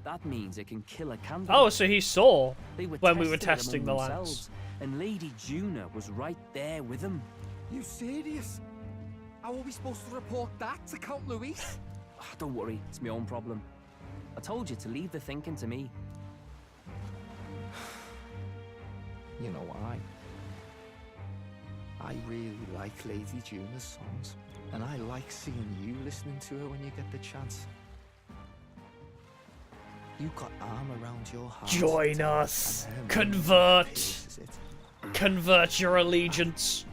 Speaker 3: That means it can kill a candle.
Speaker 1: Oh, so he saw
Speaker 3: They were
Speaker 1: when we were
Speaker 3: testing
Speaker 1: testing
Speaker 3: it
Speaker 1: the
Speaker 3: among
Speaker 1: lance.
Speaker 3: themselves, and Lady Juna was right there with him.
Speaker 4: You serious? How are we supposed to report that to Count Luis?
Speaker 3: Don't worry, it's my own problem. I told you to leave the thinking to me.
Speaker 4: You know, I really like Lady Juna's songs, and I like seeing you listening to her when you get the chance. You got arm around your heart.
Speaker 1: Join us.
Speaker 4: and her
Speaker 1: Convert.
Speaker 4: faces it.
Speaker 1: Convert your allegiance.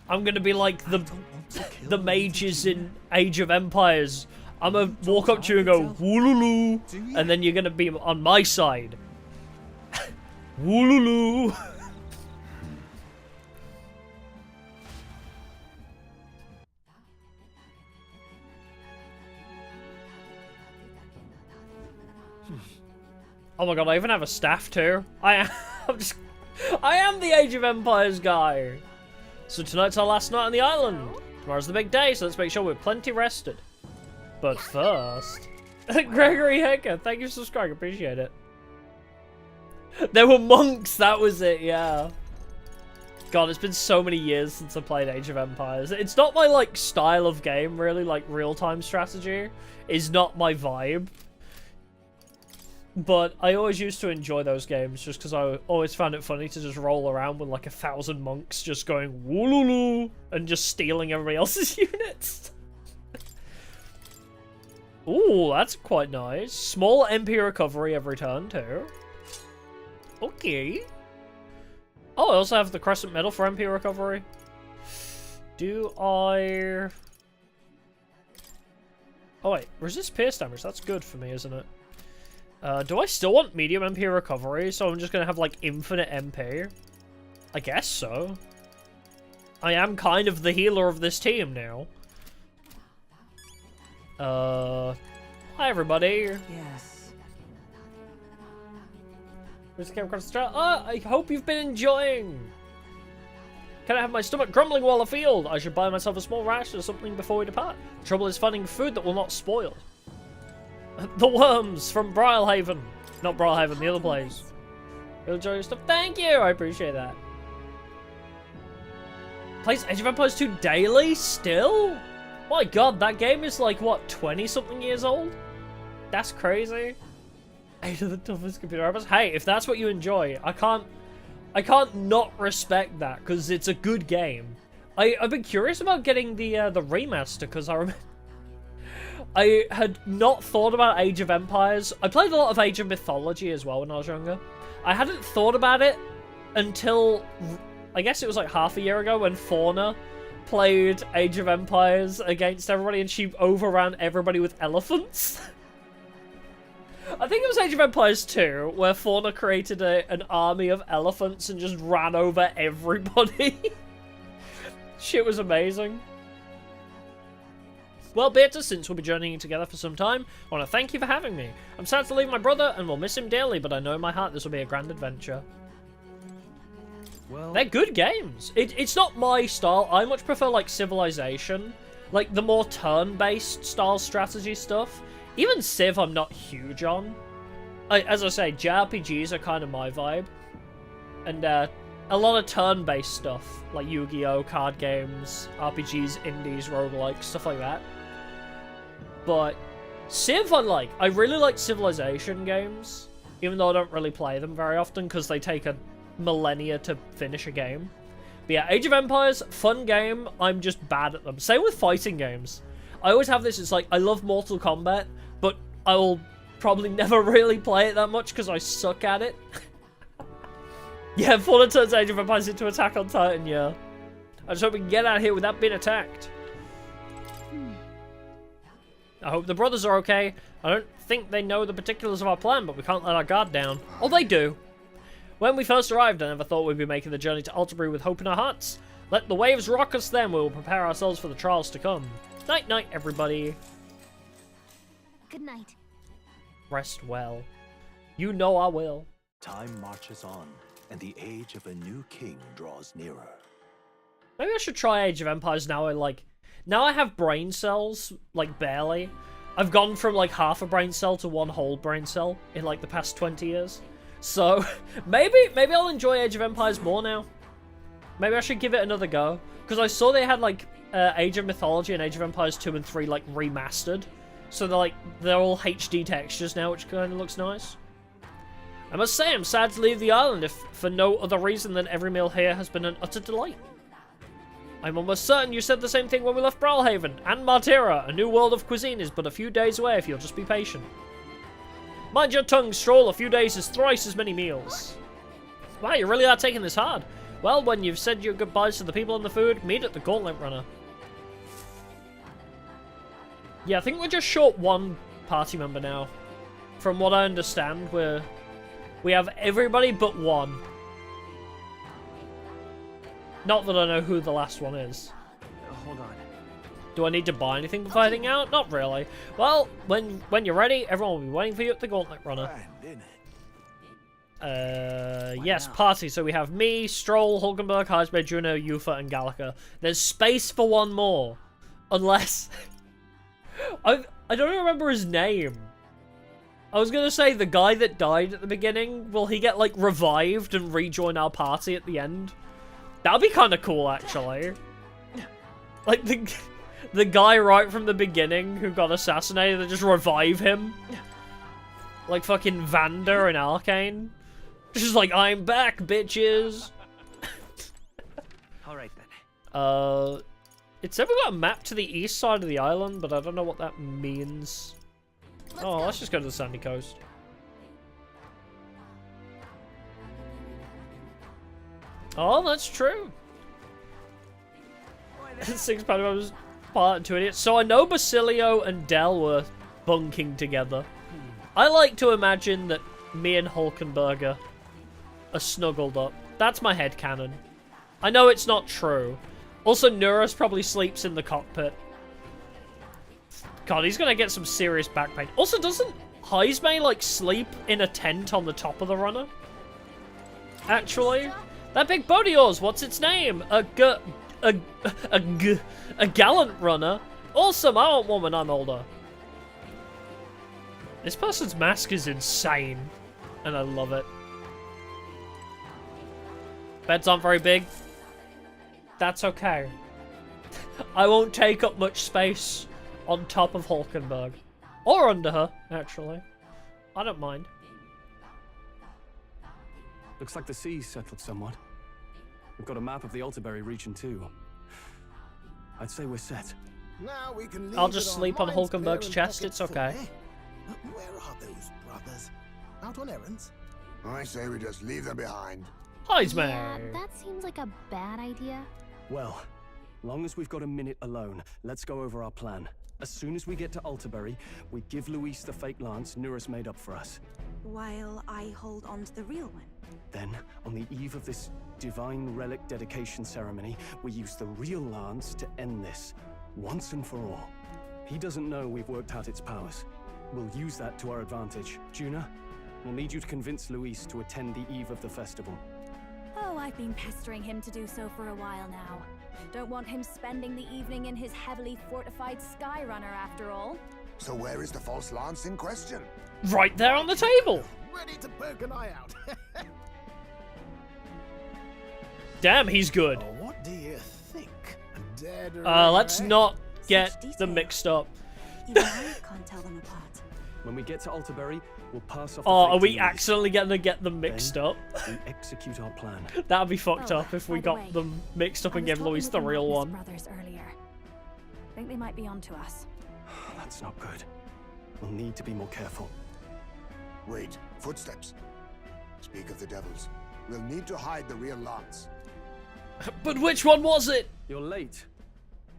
Speaker 1: I'm gonna be like the mages in Age of Empires. I'm gonna walk up to you and go, Woolulu, and then you're gonna be on my side. Woolulu. Oh my god, I even have a staff too. I am the Age of Empires guy. So tonight's our last night on the island. Tomorrow's the big day, so let's make sure we're plenty rested. But first, Gregory Hecker, thank you for subscribing, appreciate it. There were monks, that was it, yeah. God, it's been so many years since I played Age of Empires. It's not my, like, style of game, really, like, real-time strategy is not my vibe. But I always used to enjoy those games just because I always found it funny to just roll around with like 1,000 monks just going woolulu and just stealing everybody else's units. Ooh, that's quite nice. Small MP recovery every turn too. Okay. Oh, I also have the Crescent Medal for MP recovery. Do I... Oh wait, resist pierce damage. That's good for me, isn't it? Do I still want medium MP recovery, so I'm just gonna have, like, infinite MP? I guess so. I am kind of the healer of this team now. Hi everybody.
Speaker 12: Yes.
Speaker 1: Just came across the chat. I hope you've been enjoying. Can I have my stomach grumbling while afield? I should buy myself a small ration or something before we depart. The trouble is finding food that will not spoil. The worms from Briarhaven. Not Briarhaven, the other place. You'll enjoy your stuff. Thank you! I appreciate that. Plays Age of Empires 2 daily? Still? My god, that game is like, what, 20-something years old? That's crazy. 8 of the toughest computer rappers. Hey, if that's what you enjoy, I can't not respect that, because it's a good game. I've been curious about getting the remaster, because I remember... I had not thought about Age of Empires. I played a lot of Age of Mythology as well when I was younger. I hadn't thought about it until, I guess it was like half a year ago when Fauna played Age of Empires against everybody and she overran everybody with elephants. I think it was Age of Empires 2 where Fauna created an army of elephants and just ran over everybody. Shit was amazing. Well, Beata, since we'll be journeying together for some time, I want to thank you for having me. I'm sad to leave my brother and will miss him dearly, but I know in my heart this will be a grand adventure.
Speaker 8: Well,
Speaker 1: they're good games. It's not my style. I much prefer like Civilization, like the more turn-based style strategy stuff. Even Civ, I'm not huge on. As I say, JRPGs are kind of my vibe, and a lot of turn-based stuff like Yu-Gi-Oh, card games, RPGs, indies, roguelikes, stuff like that. But Civ, I really like Civilization games, even though I don't really play them very often because they take a millennia to finish a game. But yeah, Age of Empires, fun game, I'm just bad at them. Same with fighting games. I always have this, it's like, I love Mortal Kombat, but I will probably never really play it that much because I suck at it. Yeah, Fallen turns Age of Empires into Attack on Titan, yeah. I just hope we can get out of here without being attacked. I hope the brothers are okay. I don't think they know the particulars of our plan, but we can't let our guard down. Oh, they do. When we first arrived, I never thought we'd be making the journey to Altabury with hope in our hearts. Let the waves rock us then. We will prepare ourselves for the trials to come. Night-night, everybody.
Speaker 5: Good night.
Speaker 1: Rest well. You know I will.
Speaker 14: Time marches on, and the age of a new king draws nearer.
Speaker 1: Maybe I should try Age of Empires now. Now I have brain cells, like, barely. I've gone from, like, half a brain cell to one whole brain cell in, like, the past 20 years. So, maybe I'll enjoy Age of Empires more now. Maybe I should give it another go. Because I saw they had, like, Age of Mythology and Age of Empires 2 and 3, like, remastered. So they're all HD textures now, which kind of looks nice. I must say, I'm sad to leave the island, if for no other reason than every meal here has been an utter delight. I'm almost certain you said the same thing when we left Brawlhaven, and Martira. A new world of cuisine is but a few days away if you'll just be patient. Mind your tongue, Stroll. A few days is thrice as many meals. Wow, you really are taking this hard. Well, when you've said your goodbyes to the people and the food, meet at the Gauntlet Runner. Yeah, I think we're just short one party member now. From what I understand, we have everybody but one. Not that I know who the last one is.
Speaker 10: Hold on.
Speaker 1: Do I need to buy anything before heading out? Not really. Well, when you're ready, everyone will be waiting for you at the Gauntlet Runner. Yes, party. So we have me, Stroll, Hulkenberg, Heisberg, Juno, Yufa, and Gallica. There's space for one more. Unless... I don't remember his name. I was gonna say the guy that died at the beginning, will he get, like, revived and rejoin our party at the end? That'd be kind of cool, actually. Like, the guy right from the beginning who got assassinated, they just revive him. Like fucking Vander in Arcane. Just like, I'm back, bitches.
Speaker 10: Alright then.
Speaker 1: It said we got a map to the east side of the island, but I don't know what that means. Let's just go to the sandy coast. Oh, that's true. 6 members part 2 idiots. So I know Basilio and Del were bunking together. I like to imagine that me and Hulkenberger are snuggled up. That's my headcanon. I know it's not true. Also, Nuris probably sleeps in the cockpit. God, he's gonna get some serious back pain. Also, doesn't Heisme, like, sleep in a tent on the top of the runner? Actually? That big boat of yours, what's its name? A gallant runner? Awesome, I want one when I'm older. This person's mask is insane, and I love it. Beds aren't very big. That's okay. I won't take up much space on top of Hulkenberg. Or under her, actually. I don't mind.
Speaker 8: Looks like the sea's settled somewhat. We've got a map of the Altabury region too. I'd say we're set.
Speaker 7: Now we can
Speaker 1: I'll just sleep on Hulkenberg's chest, it's okay.
Speaker 7: Where are those brothers? Out on errands?
Speaker 6: I say we just leave them behind.
Speaker 1: Heisme!
Speaker 5: Yeah, that seems like a bad idea.
Speaker 8: Well, long as we've got a minute alone, let's go over our plan. As soon as we get to Altabury, we give Luis the fake lance Nuris made up for us.
Speaker 13: While I hold on to the real one.
Speaker 8: Then, on the eve of this divine relic dedication ceremony, we use the real lance to end this, once and for all. He doesn't know we've worked out its powers. We'll use that to our advantage. Juna, we'll need you to convince Luis to attend the eve of the festival.
Speaker 2: Oh, I've been pestering him to do so for a while now. Don't want him spending the evening in his heavily fortified Skyrunner after all.
Speaker 6: So where is the false lance in question?
Speaker 1: Right there on the table.
Speaker 7: Ready to poke an eye out.
Speaker 1: Damn, he's good.
Speaker 7: Oh, what do you think? Dead
Speaker 1: Let's not get them mixed up.
Speaker 13: Even I can't tell them apart.
Speaker 8: When we get to Altaberry, we'll pass off.
Speaker 1: Oh, are we accidentally gonna get them mixed up?
Speaker 8: We execute our plan.
Speaker 1: That'd be fucked up if we
Speaker 2: by the
Speaker 1: got
Speaker 2: way,
Speaker 1: them mixed up and gave
Speaker 2: talking
Speaker 1: Louis
Speaker 2: with
Speaker 1: the real
Speaker 2: Magnus
Speaker 1: one.
Speaker 2: Brothers earlier. Think they might be onto us.
Speaker 8: That's not good. We'll need to be more careful.
Speaker 6: Wait, footsteps. Speak of the devils. We'll need to hide the real lance.
Speaker 1: But which one was it?
Speaker 8: You're late.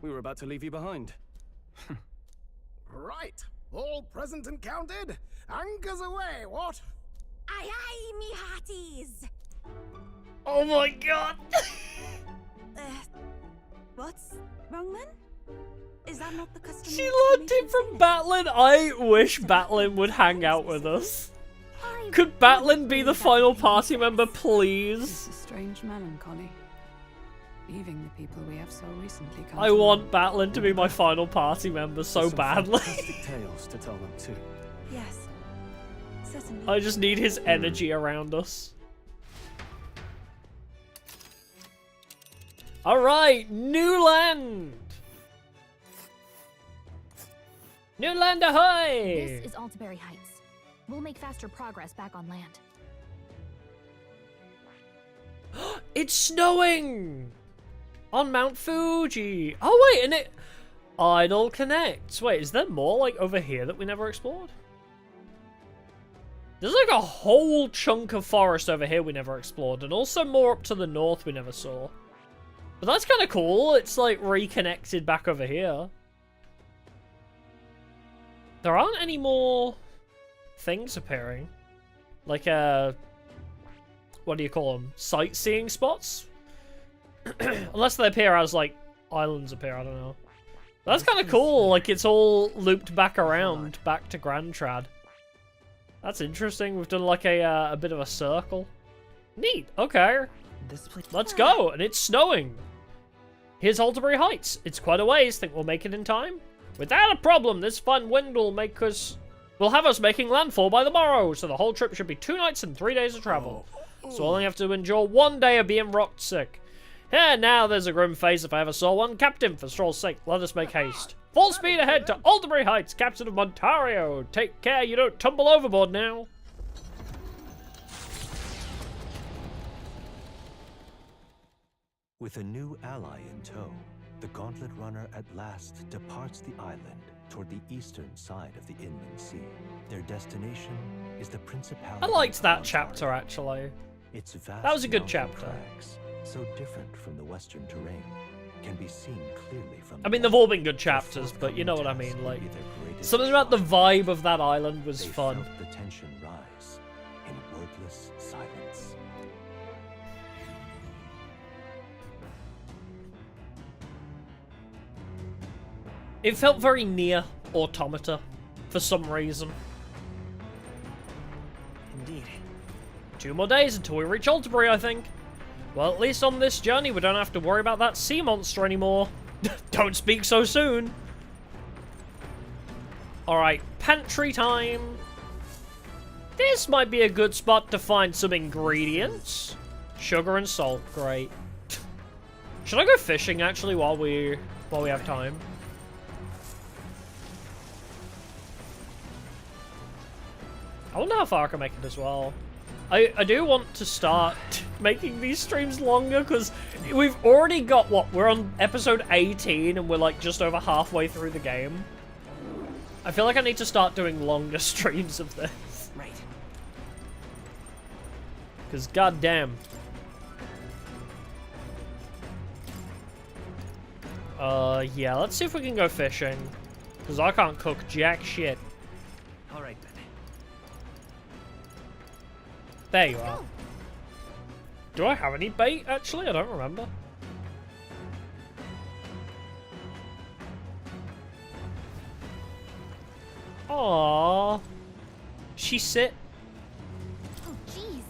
Speaker 8: We were about to leave you behind.
Speaker 7: Right. All present and counted? Anchors away, what?
Speaker 13: Aye aye, me hearties!
Speaker 1: Oh my god!
Speaker 13: What's wrong then? Is that not the custom?
Speaker 1: She learned it from Batlin. I wish Batlin would hang out with us. Could Batlin be the final party member, please?
Speaker 9: It's a strange melancholy. Leaving the people we have so recently come
Speaker 1: I
Speaker 9: to
Speaker 1: want Batlin to be my final party member so
Speaker 8: Some
Speaker 1: badly.
Speaker 8: fantastic tales to tell them too.
Speaker 13: Yes. Certainly.
Speaker 1: I just need his energy around us. Alright, new land! New land ahoy!
Speaker 5: This is Altaberry Heights. We'll make faster progress back on land.
Speaker 1: It's snowing! On Mount Fuji! Oh wait, and it... Idle connects. Wait, is there more like over here that we never explored? There's like a whole chunk of forest over here we never explored, and also more up to the north we never saw. But that's kind of cool. It's like reconnected back over here. There aren't any more things appearing. Like, what do you call them? Sightseeing spots? Unless they appear as, like, islands appear, I don't know. But that's kind of cool. Like, it's all looped back around, back to Grand Trad. That's interesting. We've done, like, a bit of a circle. Neat. Okay. Let's go. And it's snowing. Here's Altaberry Heights. It's quite a ways. Think we'll make it in time? Without a problem, this fun wind will make us... will have us making landfall by the morrow, so the whole trip should be 2 nights and 3 days of travel. So I'll only have to endure 1 day of being rocked sick. Yeah, now there's a grim face if I ever saw one. Captain, for Stroll's sake, let us make haste. Full speed ahead to Altaberry Heights, Captain of Montario. Take care you don't tumble overboard now.
Speaker 14: With a new ally in tow, the Gauntlet Runner at last departs the island toward the eastern side of the inland sea. Their destination is the Principality.
Speaker 1: I liked that chapter, actually.
Speaker 14: Its vast
Speaker 1: that was a good
Speaker 14: mountain
Speaker 1: chapter.
Speaker 14: crags, so different from the western terrain, can be seen clearly from.
Speaker 1: I mean, they've all been good chapters, but you know what I mean. Like, something about the vibe of that island was fun.
Speaker 14: Felt the tension rise in wordless silence.
Speaker 1: It felt very near Automata for some reason.
Speaker 10: Indeed.
Speaker 1: 2 more days until we reach Altaberry, I think. Well, at least on this journey, we don't have to worry about that sea monster anymore. Don't speak so soon. Alright, pantry time. This might be a good spot to find some ingredients. Sugar and salt, great. Should I go fishing, actually, while we have time? I wonder how far I can make it as well. I do want to start making these streams longer, because we've already got, what, we're on episode 18 and we're like just over halfway through the game. I feel like I need to start doing longer streams of this.
Speaker 10: Right.
Speaker 1: Because goddamn. Yeah, let's see if we can go fishing. Because I can't cook jack shit.
Speaker 10: Alright then.
Speaker 1: There you are. Do I have any bait, actually? I don't remember. Aww. She sit.
Speaker 5: Oh, jeez.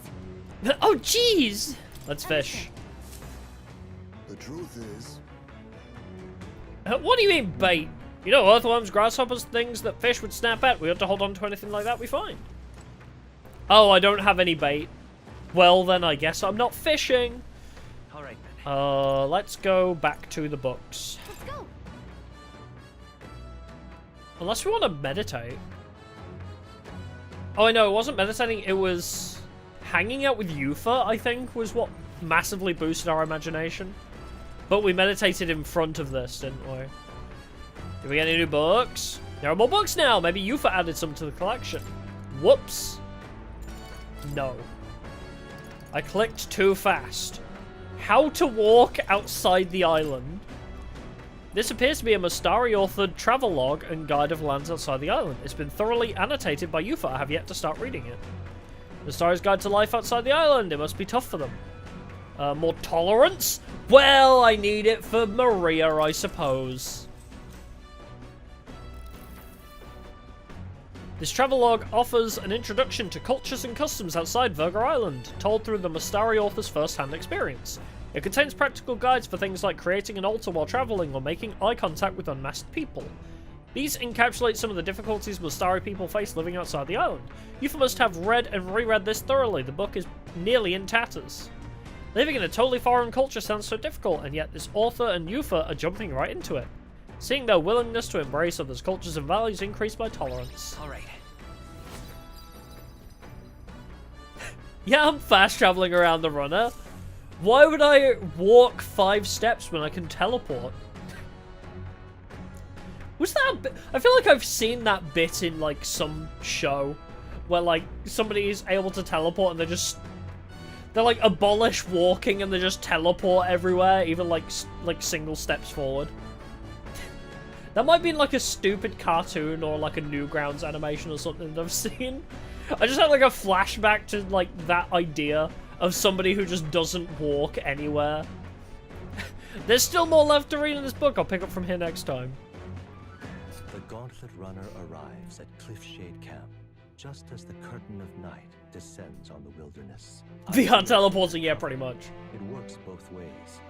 Speaker 1: Oh, jeez! Let's fish.
Speaker 6: The truth is...
Speaker 1: What do you mean, bait? You know, earthworms, grasshoppers, things that fish would snap at. We ought to hold on to anything like that we find. Oh, I don't have any bait. Well, then I guess I'm not fishing.
Speaker 3: Alright then.
Speaker 1: Let's go back to the books.
Speaker 5: Let's go.
Speaker 1: Unless we want to meditate. Oh, I know, it wasn't meditating, it was hanging out with Yufa, I think, was what massively boosted our imagination. But we meditated in front of this, didn't we? Did we get any new books? There are more books now! Maybe Yufa added some to the collection. Whoops. No. I clicked too fast. How to walk outside the island. This appears to be a Mustari-authored travelogue and guide of lands outside the island. It's been thoroughly annotated by Yufa. I have yet to start reading it. Mustari's guide to life outside the island. It must be tough for them. More tolerance? Well, I need it for Maria, I suppose. This travelogue offers an introduction to cultures and customs outside Virgo Island, told through the Mustari author's first-hand experience. It contains practical guides for things like creating an altar while traveling or making eye contact with unmasked people. These encapsulate some of the difficulties Mustari people face living outside the island. Yufa must have read and reread this thoroughly. The book is nearly in tatters. Living in a totally foreign culture sounds so difficult, and yet this author and Yufa are jumping right into it. Seeing their willingness to embrace others' cultures and values increased my tolerance.
Speaker 3: Alright.
Speaker 1: Yeah, I'm fast traveling around the runner. Why would I walk 5 steps when I can teleport? Was that a bit? I feel like I've seen that bit in like some show where like somebody is able to teleport and they're like abolish walking and they just teleport everywhere, even like single steps forward. That might be in like a stupid cartoon or like a Newgrounds animation or something that I've seen. I just had like a flashback to like that idea of somebody who just doesn't walk anywhere. There's still more left to read in this book. I'll pick up from here next time.
Speaker 14: The Gauntlet Runner arrives at Cliffshade Camp just as the curtain of night descends on the wilderness.
Speaker 1: VR teleporting, yeah, pretty much.
Speaker 14: It works both ways,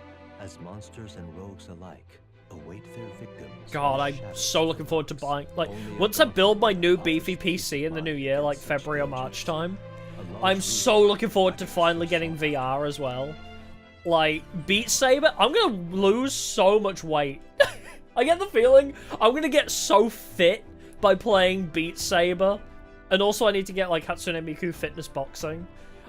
Speaker 14: as monsters and rogues alike await their victims.
Speaker 1: God, I'm so looking forward to buying. Like, once I build my new beefy PC in the new year, like February or March time, I'm so looking forward to finally getting VR as well. Like, Beat Saber, I'm gonna lose so much weight. I get the feeling I'm gonna get so fit by playing Beat Saber. And also I need to get, like, Hatsune Miku fitness boxing.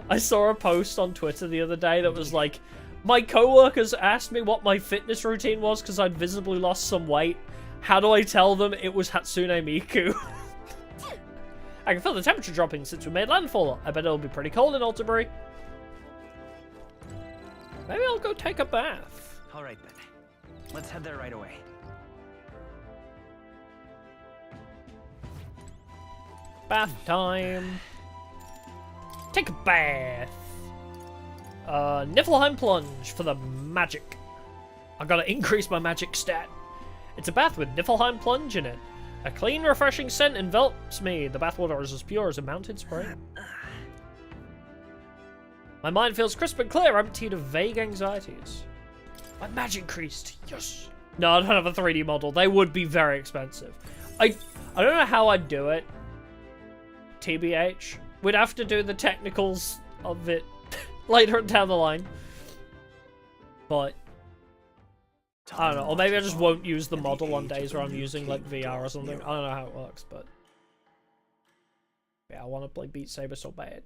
Speaker 1: I saw a post on Twitter the other day that was like, my co-workers asked me what my fitness routine was because I'd visibly lost some weight. How do I tell them it was Hatsune Miku? I can feel the temperature dropping since we made landfall. I bet it'll be pretty cold in Altabury. Maybe I'll go take a bath.
Speaker 3: Alright then. Let's head there right away.
Speaker 1: Bath time. Take a bath. Niflheim Plunge for the magic. I gotta increase my magic stat. It's a bath with Niflheim Plunge in it. A clean, refreshing scent envelops me. The bathwater is as pure as a mountain spring. My mind feels crisp and clear, emptied of vague anxieties. My magic increased. Yes. No, I don't have a 3D model. They would be very expensive. I don't know how I'd do it. TBH. We'd have to do the technicals of it later down the line. But I don't know. Or maybe I just won't use the model on days where I'm using like VR or something. I don't know how it works, but yeah, I want to play Beat Saber so bad.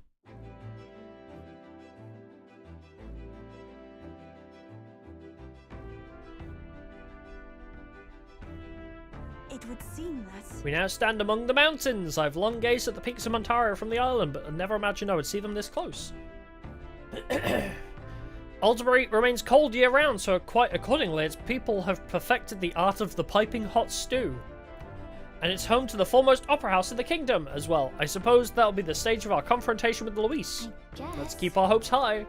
Speaker 13: It would seem that...
Speaker 1: We now stand among the mountains. I've long gazed at the peaks of Montario from the island, but I never imagined I would see them this close. Alderbury remains cold year-round, so quite accordingly, its people have perfected the art of the piping hot stew. And it's home to the foremost opera house in the kingdom as well. I suppose that'll be the stage of our confrontation with Luis. Let's keep our hopes high.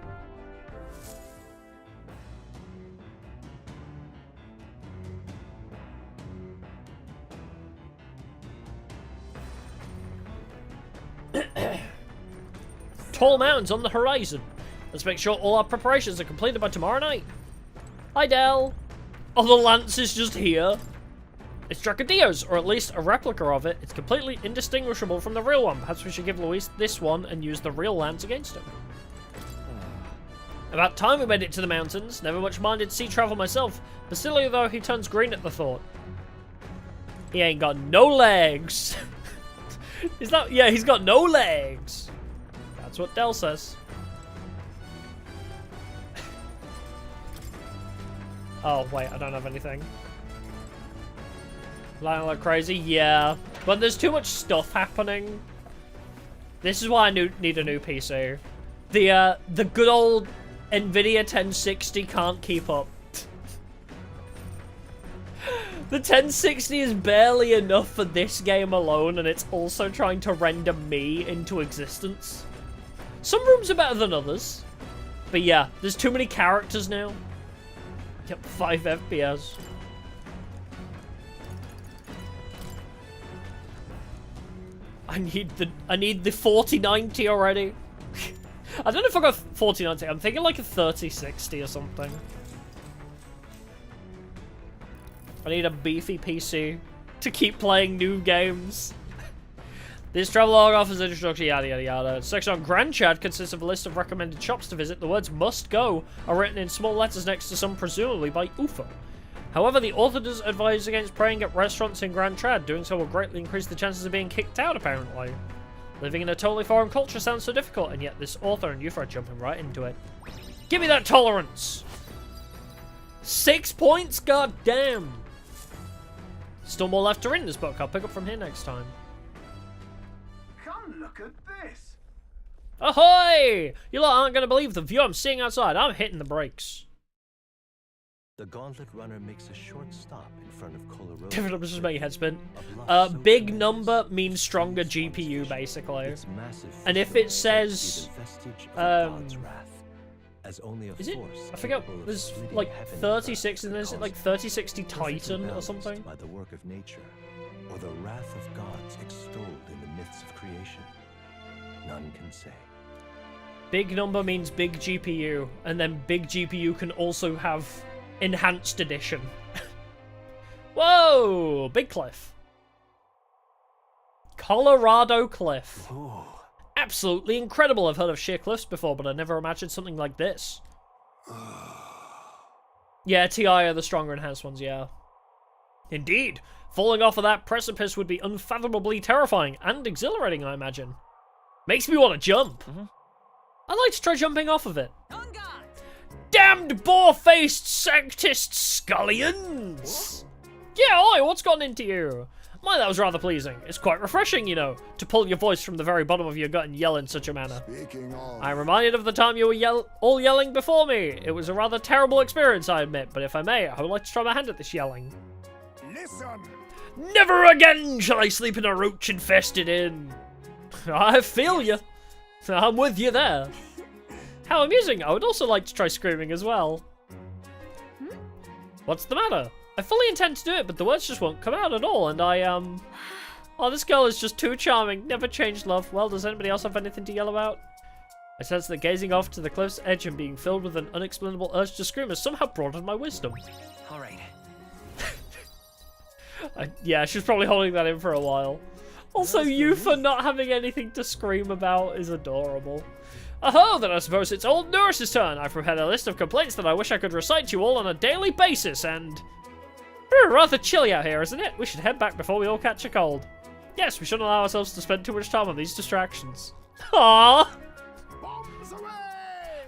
Speaker 1: Tall mountains on the horizon. Let's make sure all our preparations are completed by tomorrow night. Hi, Del. Oh, the lance is just here. It's Dracodio's, or at least a replica of it. It's completely indistinguishable from the real one. Perhaps we should give Luis this one and use the real lance against him. About time we made it to the mountains. Never much minded sea travel myself. Basilio, though, he turns green at the thought. He ain't got no legs. Is that... Yeah, he's got no legs. That's what Del says. Oh, wait, I don't have anything. Lying like crazy? Yeah. But there's too much stuff happening. This is why I need a new PC. The good old Nvidia 1060 can't keep up. The 1060 is barely enough for this game alone, and it's also trying to render me into existence. Some rooms are better than others. But yeah, there's too many characters now. Yep, 5 FPS. I need the 4090 already. I don't know if I got 4090. I'm thinking like a 3060 or something. I need a beefy PC to keep playing new games. This travelogue offers introduction, yada yada yada. Section on Grand Chad consists of a list of recommended shops to visit. The words "must go" are written in small letters next to some, presumably by UFO. However, the author does advise against praying at restaurants in Grand Chad. Doing so will greatly increase the chances of being kicked out, apparently. Living in a totally foreign culture sounds so difficult, and yet this author and UFO are jumping right into it. Give me that tolerance! 6 points? God damn! Still more left to read in this book. I'll pick up from here next time.
Speaker 11: Come look at this.
Speaker 1: Ahoy! You lot aren't going to believe the view I'm seeing outside. I'm hitting the brakes.
Speaker 14: The Gauntlet Runner makes a short stop in front of Colorado.
Speaker 1: Different just make your head spin. Big number means stronger GPU, basically. And if it says, is it? I forget. There's like 36, and is it like 3060 Titan or something?
Speaker 14: By the work of nature, or the wrath of gods extolled in the myths of creation, none can say.
Speaker 1: Big number means big GPU, and then big GPU can also have enhanced edition. Whoa! Big cliff. Colorado Cliff.
Speaker 14: Ooh.
Speaker 1: Absolutely incredible. I've heard of sheer cliffs before, but I never imagined something like this. Yeah, TI are the stronger enhanced ones, yeah. Indeed. Falling off of that precipice would be unfathomably terrifying and exhilarating, I imagine. Makes me want to jump. I'd like to try jumping off of it. Damned boar-faced sanctist scullions! Yeah, oi, what's gotten into you? My, that was rather pleasing. It's quite refreshing, you know, to pull your voice from the very bottom of your gut and yell in such a manner. I'm reminded of the time you were all yelling before me. It was a rather terrible experience, I admit, but if I may, I would like to try my hand at this yelling.
Speaker 6: Listen!
Speaker 1: Never again shall I sleep in a roach-infested inn. I feel you. I'm with you there. How amusing. I would also like to try screaming as well. What's the matter? I fully intend to do it, but the words just won't come out at all, and oh, this girl is just too charming. Never changed, love. Well, does anybody else have anything to yell about? I sense that gazing off to the cliff's edge and being filled with an unexplainable urge to scream has somehow broadened my wisdom.
Speaker 3: Alright.
Speaker 1: Yeah, she's probably holding that in for a while. Also, you for not having anything to scream about is adorable. Oh, then I suppose it's old Nurse's turn. I've prepared a list of complaints that I wish I could recite to you all on a daily basis, and... rather chilly out here, isn't it? We should head back before we all catch a cold. Yes, we shouldn't allow ourselves to spend too much time on these distractions. Aww!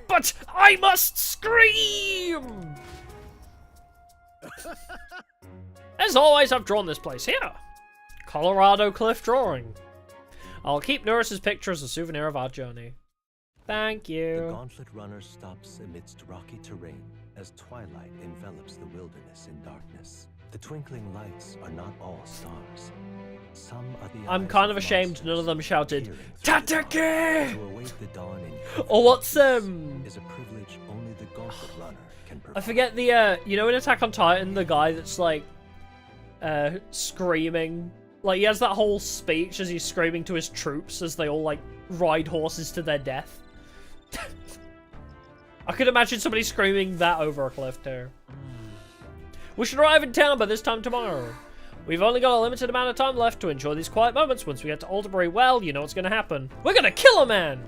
Speaker 1: But I must scream! As always, I've drawn this place here. Colorado Cliff drawing. I'll keep Nurse's picture as a souvenir of our journey. Thank you.
Speaker 14: The Gauntlet Runner stops amidst rocky terrain as twilight envelops the wilderness in darkness. The twinkling lights are not all stars. Some are the
Speaker 1: I'm kind of ashamed none of them shouted, Tatake!
Speaker 14: To await the dawn in
Speaker 1: or what's,
Speaker 14: is a privilege only the Gauntlet Runner can provide.
Speaker 1: I forget the, you know in Attack on Titan, the guy that's like, screaming. Like, he has that whole speech as he's screaming to his troops as they all, like, ride horses to their death. I could imagine somebody screaming that over a cliff too. We should arrive in town by this time tomorrow. We've only got a limited amount of time left to enjoy these quiet moments. Once we get to Alderbury, well, you know what's gonna happen. We're gonna kill a man!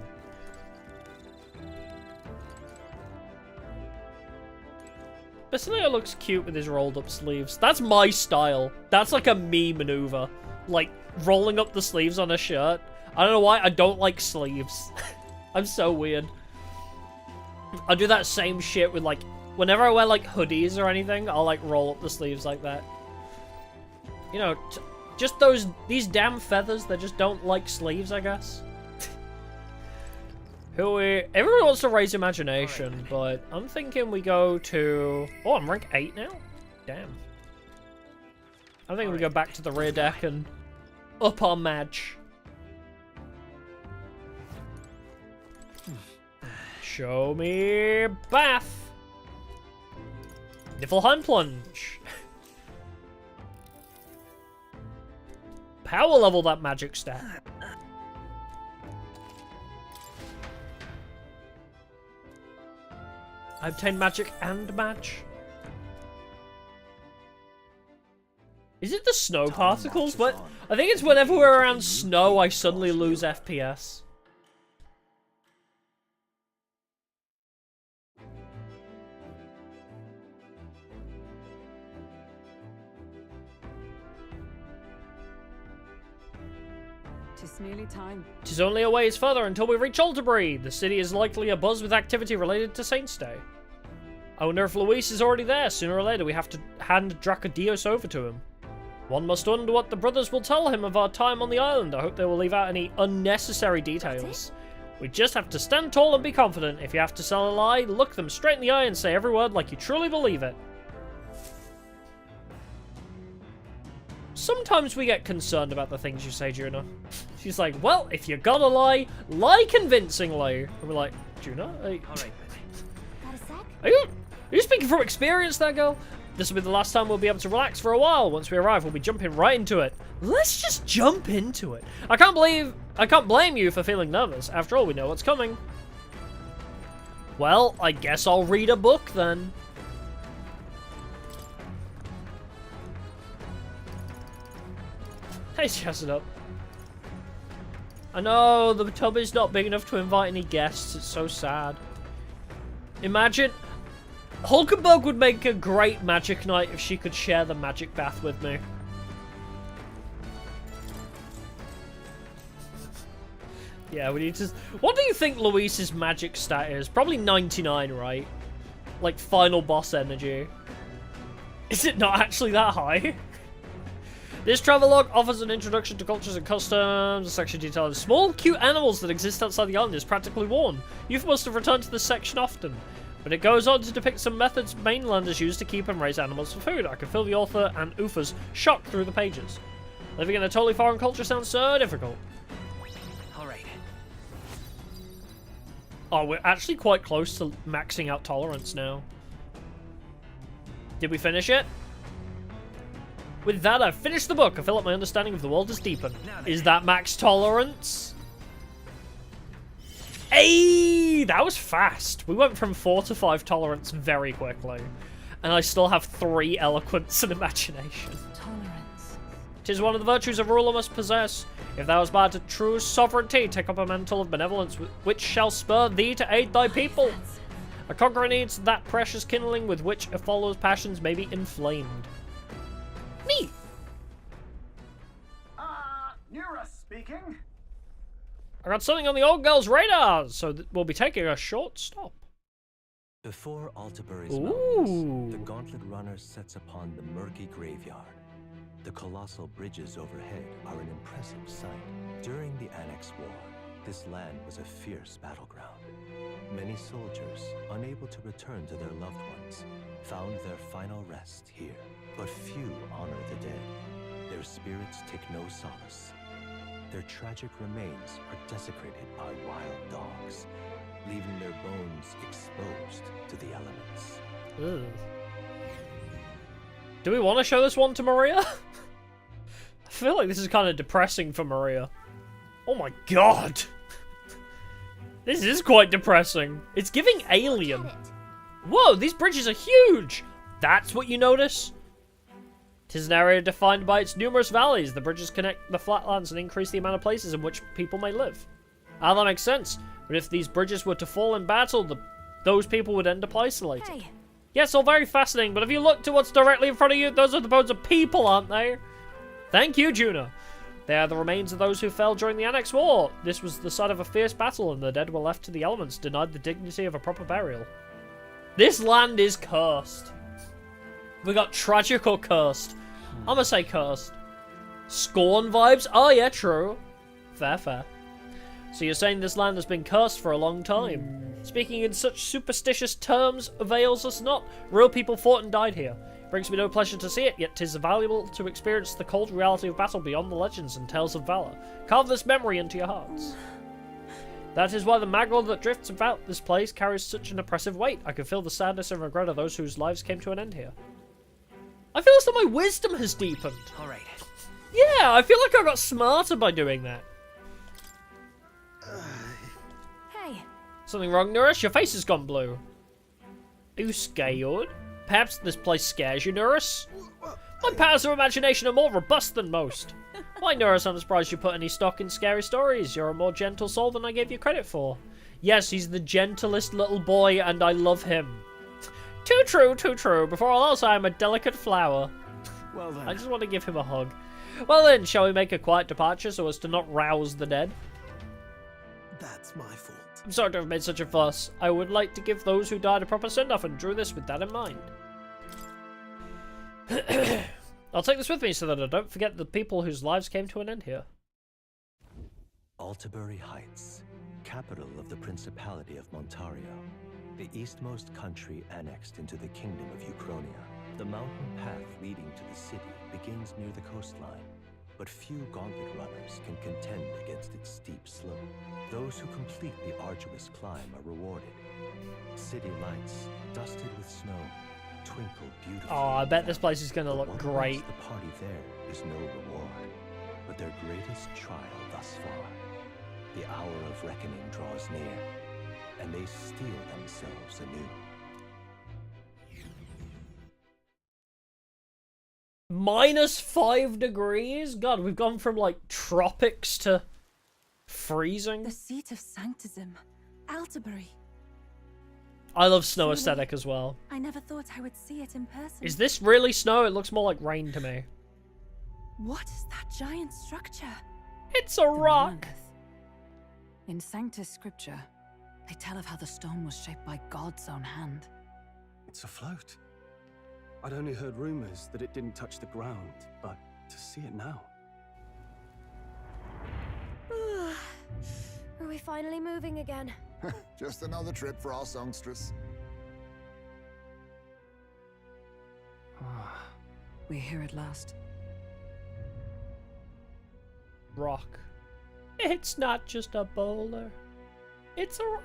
Speaker 1: Basilio looks cute with his rolled up sleeves. That's my style. That's like a me maneuver. Like, rolling up the sleeves on a shirt. I don't know why, I don't like sleeves. I'm so weird. I do that same shit with, like, whenever I wear, like, hoodies or anything, I'll, like, roll up the sleeves like that. You know, just these damn feathers that just don't like sleeves, I guess. Everyone wants to raise imagination, but I'm thinking we go to... Oh, I'm rank 8 now? Damn. I think we go back to the rear deck and up our match. Show me bath. Niflheim plunge. Power level that magic stat. I obtain magic and match. Is it the snow particles? But I think it's whenever we're around snow, I suddenly lose FPS.
Speaker 9: It's nearly time.
Speaker 1: 'Tis only a ways further until we reach Alderbury. The city is likely abuzz with activity related to Saint's Day. I wonder if Luis is already there. Sooner or later, we have to hand Dracodios over to him. One must wonder what the brothers will tell him of our time on the island. I hope they will leave out any unnecessary details. We just have to stand tall and be confident. If you have to tell a lie, look them straight in the eye and say every word like you truly believe it. Sometimes we get concerned about the things you say, Juna. She's like, well, if you're gonna lie, lie convincingly. And we're like, Juna? Are you speaking from experience there, girl? This will be the last time we'll be able to relax for a while. Once we arrive, we'll be jumping right into it. Let's just jump into it. I can't blame you for feeling nervous. After all, we know what's coming. Well, I guess I'll read a book then. Hey, Chestnut. I know, the tub is not big enough to invite any guests. It's so sad. Imagine... Hulkenberg would make a great magic knight if she could share the magic bath with me. Yeah, we need to... What do you think Luis's magic stat is? Probably 99, right? Like, final boss energy. Is it not actually that high? This travelogue offers an introduction to cultures and customs. A section detailing small, cute animals that exist outside the island is practically worn. You must have returned to this section often. But it goes on to depict some methods mainlanders use to keep and raise animals for food. I can feel the author and Ufa's shock through the pages. Living in a totally foreign culture sounds so difficult.
Speaker 3: Alright.
Speaker 1: Oh, we're actually quite close to maxing out tolerance now. Did we finish it? With that, I've finished the book. I feel like my understanding of the world has deepened. Is that max tolerance? Hey, that was fast. We went from 4 to 5 tolerance very quickly. And I still have 3 eloquence and imagination.
Speaker 2: Tolerance.
Speaker 1: 'Tis one of the virtues a ruler must possess. If thou aspire to true sovereignty, take up a mantle of benevolence which shall spur thee to aid thy people. A conqueror needs that precious kindling with which a follower's passions may be inflamed. Neat.
Speaker 11: Nura speaking.
Speaker 1: I got something on the old girl's radar, so we'll be taking a short stop.
Speaker 14: Before Altabury's mountains, the Gauntlet Runner sets upon the murky graveyard. The colossal bridges overhead are an impressive sight. During the Annex War, this land was a fierce battleground. Many soldiers, unable to return to their loved ones, found their final rest here. But few honor the dead. Their spirits take no solace. Their tragic remains are desecrated by wild dogs, leaving their bones exposed to the elements.
Speaker 1: Ugh. Do we want to show this one to Maria? I feel like this is kind of depressing for Maria. Oh my god! This is quite depressing. It's giving Alien. Whoa, these bridges are huge! That's what you notice? 'Tis an area defined by its numerous valleys. The bridges connect the flatlands and increase the amount of places in which people may live. Ah, that makes sense. But if these bridges were to fall in battle, those people would end up isolated.
Speaker 2: Hey.
Speaker 1: Yes, all very fascinating, but if you look to what's directly in front of you, those are the bones of people, aren't they? Thank you, Juno. They are the remains of those who fell during the Annex War. This was the site of a fierce battle, and the dead were left to the elements, denied the dignity of a proper burial. This land is cursed. We got tragic or cursed. I'm gonna say cursed. Scorn vibes? Oh yeah, true. Fair, fair. So you're saying this land has been cursed for a long time. Speaking in such superstitious terms avails us not. Real people fought and died here. Brings me no pleasure to see it, yet 'tis valuable to experience the cold reality of battle beyond the legends and tales of valor. Carve this memory into your hearts. That is why the magma that drifts about this place carries such an oppressive weight. I can feel the sadness and regret of those whose lives came to an end here. I feel as though my wisdom has deepened.
Speaker 10: Alright.
Speaker 1: Yeah, I feel like I got smarter by doing that.
Speaker 2: Hey.
Speaker 1: Something wrong, Nourish? Your face has gone blue. Are you scared? Perhaps this place scares you, Nourish? My powers of imagination are more robust than most. Why, Nourish, I'm surprised you put any stock in scary stories. You're a more gentle soul than I gave you credit for. Yes, he's the gentlest little boy, and I love him. Too true, too true. Before all else, I am a delicate flower.
Speaker 8: Well then.
Speaker 1: I just want to give him a hug. Well then, shall we make a quiet departure so as to not rouse the dead?
Speaker 7: That's my fault.
Speaker 1: I'm sorry to have made such a fuss. I would like to give those who died a proper send-off and drew this with that in mind. I'll take this with me so that I don't forget the people whose lives came to an end here.
Speaker 14: Altabury Heights, capital of the Principality of Montario, the eastmost country annexed into the Kingdom of Uchronia. The mountain path leading to the city begins near the coastline, but few gauntlet runners can contend against its steep slope. Those who complete the arduous climb are rewarded. City lights, dusted with snow, twinkle beautifully.
Speaker 1: Oh, I bet this place is going to look
Speaker 14: What
Speaker 1: great.
Speaker 14: awaits the party there is no reward, but their greatest trial thus far. The hour of reckoning draws near, and they steel themselves anew.
Speaker 1: -5 degrees? God, we've gone from, like, tropics to freezing.
Speaker 2: The seat of sanctism, Altabury.
Speaker 1: I love snow
Speaker 2: Truly,
Speaker 1: aesthetic as well.
Speaker 2: I never thought I would see it in person.
Speaker 1: Is this really snow? It looks more like rain to me.
Speaker 2: What is that giant structure?
Speaker 1: It's a rock.
Speaker 9: In Sanctus Scripture, they tell of how the stone was shaped by God's own hand.
Speaker 8: It's afloat. I'd only heard rumors that it didn't touch the ground, but to see it now.
Speaker 15: Are we finally moving again?
Speaker 6: Just another trip for our songstress.
Speaker 9: We're here at last.
Speaker 1: Rock. It's not just a boulder. It's a rock.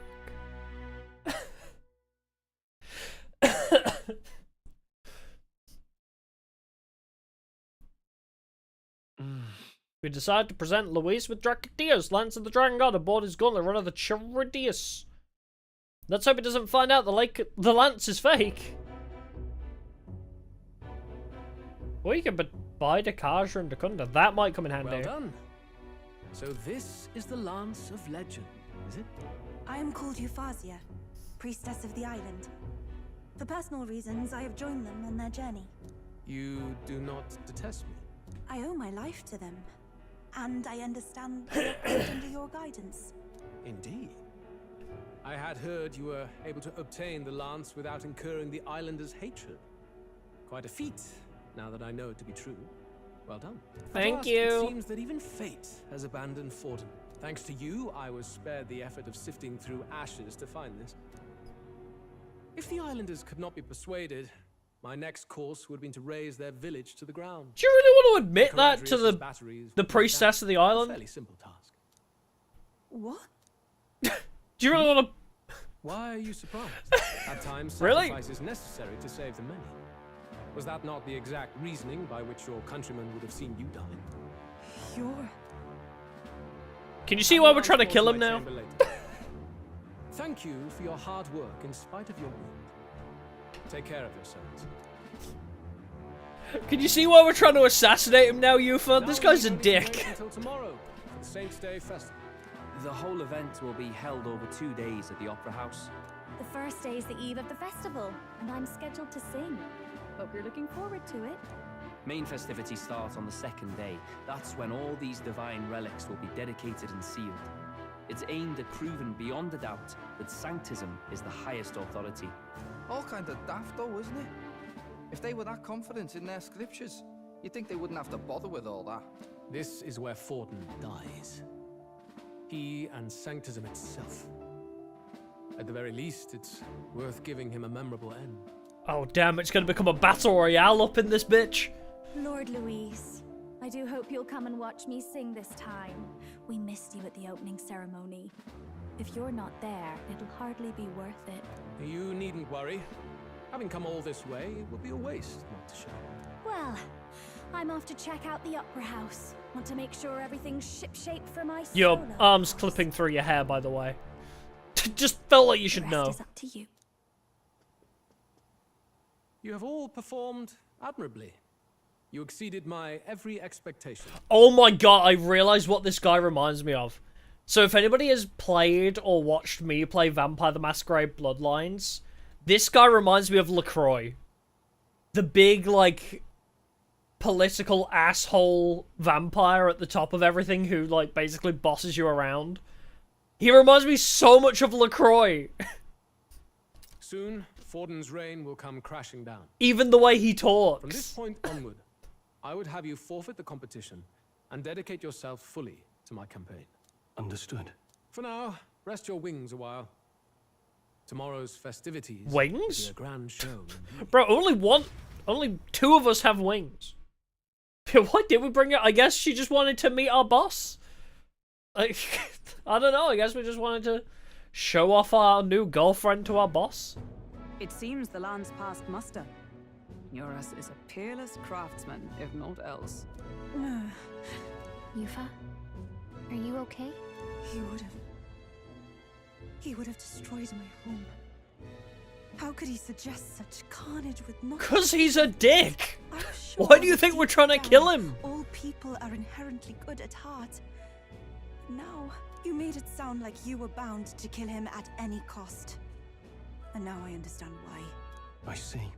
Speaker 1: We decide to present Luis with Dracodeus, Lance of the Dragon God, aboard his gauntlet runner, the Charidius. Let's hope he doesn't find out the lance is fake. Or you can buy Dakaja and Dakunda. That might come in handy.
Speaker 10: Well done. So this is the Lance of Legend, is it?
Speaker 13: I am called Euphausia, priestess of the island. For personal reasons, I have joined them on their journey.
Speaker 10: You do not detest me.
Speaker 13: I owe my life to them, and I understand they operate under your guidance.
Speaker 10: Indeed. I had heard you were able to obtain the lance without incurring the islanders' hatred. Quite a feat, now that I know it to be true. Well done.
Speaker 1: Thank
Speaker 10: At last,
Speaker 1: you.
Speaker 10: It seems that even fate has abandoned Fortin. Thanks to you, I was spared the effort of sifting through ashes to find this. If the islanders could not be persuaded, my next course would have been to raise their village to the ground.
Speaker 1: Do you really want to admit that to
Speaker 10: Caradrius's batteries
Speaker 1: the
Speaker 10: would be
Speaker 1: priestess of the island?
Speaker 10: a fairly simple task.
Speaker 13: What?
Speaker 1: Do you really want to...
Speaker 10: Why are you surprised? At times,
Speaker 1: Really?
Speaker 10: sacrifice is necessary to save the many. Was that not the exact reasoning by which your countrymen would have seen you die?
Speaker 13: You're...
Speaker 1: Can you see why we're trying to kill him now?
Speaker 10: Thank you for your hard work in spite of your wound. Take care of yourselves.
Speaker 1: Can you see why we're trying to assassinate him now, Yufa? This guy's a dick.
Speaker 10: Until tomorrow, for the Saints' Day Festival.
Speaker 3: The whole event will be held over 2 days at the Opera House.
Speaker 2: The first day is the eve of the festival, and I'm scheduled to sing. Hope you're looking forward to it.
Speaker 3: Main festivities start on the second day. That's when all these divine relics will be dedicated and sealed. It's aimed at proving beyond a doubt that Sanctism is the highest authority.
Speaker 4: All kind of daft though, isn't it? If they were that confident in their scriptures, you'd think they wouldn't have to bother with all that.
Speaker 10: This is where Forden dies. He and Sanctism itself. At the very least, it's worth giving him a memorable end.
Speaker 1: Oh damn, it's gonna become a battle royale up in this bitch.
Speaker 2: Lord Louise, I do hope you'll come and watch me sing this time. We missed you at the opening ceremony. If you're not there, it'll hardly be worth it.
Speaker 10: You needn't worry. Having come all this way, it would be a waste not to show.
Speaker 2: Well, I'm off to check out the Opera House. Want to make sure everything's shipshape for my
Speaker 1: Your
Speaker 2: solo.
Speaker 1: arm's clipping through your hair, by the way. Just felt like you should
Speaker 2: The rest
Speaker 1: know.
Speaker 2: is up to you.
Speaker 10: You have all performed admirably. You exceeded my every expectation.
Speaker 1: Oh my god, I realized what this guy reminds me of. So if anybody has played or watched me play Vampire the Masquerade Bloodlines, this guy reminds me of LaCroix. The big, like, political asshole vampire at the top of everything who, like, basically bosses you around. He reminds me so much of LaCroix.
Speaker 10: Soon, Forden's reign will come crashing down.
Speaker 1: Even the way he talks.
Speaker 10: From this point onward, I would have you forfeit the competition and dedicate yourself fully to my campaign.
Speaker 8: Understood.
Speaker 10: For now, rest your wings a while. Tomorrow's festivities
Speaker 1: Wings?
Speaker 10: will be a grand show.
Speaker 1: Bro, only two of us have wings. Why did we bring it? I guess she just wanted to meet our boss. Like, I don't know. I guess we just wanted to show off our new girlfriend to our boss.
Speaker 12: It seems the land's past muster. Eurus is a peerless craftsman, if not else.
Speaker 5: Yufa, are you okay?
Speaker 13: He would have destroyed my home. How could he suggest such carnage with nothing?
Speaker 1: 'Cause he's a dick.
Speaker 13: I was sure
Speaker 1: Why do you
Speaker 13: that
Speaker 1: think we're
Speaker 13: deep
Speaker 1: trying to
Speaker 13: down,
Speaker 1: kill him?
Speaker 13: All people are inherently good at heart. Now, you made it sound like you were bound to kill him at any cost. And now I understand why.
Speaker 8: I see.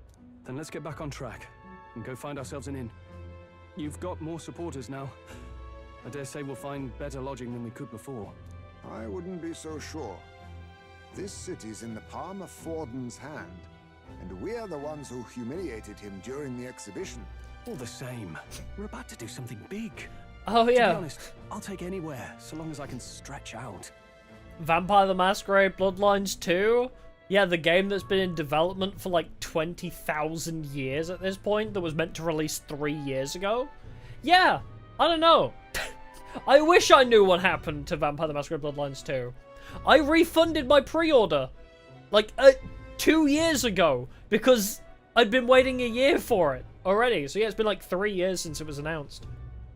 Speaker 8: Then let's get back on track and go find ourselves an inn. You've got more supporters now. I dare say we'll find better lodging than we could before.
Speaker 6: I wouldn't be so sure. This city's in the palm of Forden's hand, and we're the ones who humiliated him during the exhibition.
Speaker 8: All the same, we're about to do something big.
Speaker 1: Oh yeah.
Speaker 8: To be honest, I'll take anywhere, so long as I can stretch out.
Speaker 1: Vampire the Masquerade Bloodlines 2? Yeah, the game that's been in development for like 20,000 years at this point, that was meant to release 3 years ago? Yeah, I don't know. I wish I knew what happened to Vampire the Masquerade Bloodlines 2. I refunded my pre-order like 2 years ago because I'd been waiting a year for it already. So yeah, it's been like 3 years since it was announced.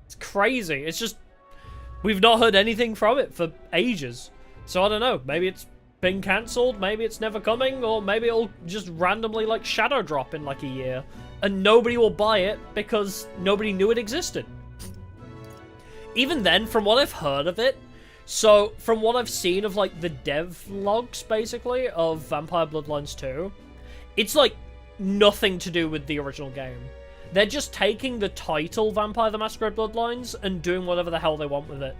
Speaker 1: It's crazy. It's just, we've not heard anything from it for ages. So I don't know, maybe it's been cancelled, maybe it's never coming, or maybe it'll just randomly like shadow drop in like a year and nobody will buy it because nobody knew it existed. Even then, from what I've heard of it, so from what I've seen of like the dev logs basically of Vampire Bloodlines 2, it's like nothing to do with the original game. They're just taking the title Vampire the Masquerade Bloodlines and doing whatever the hell they want with it.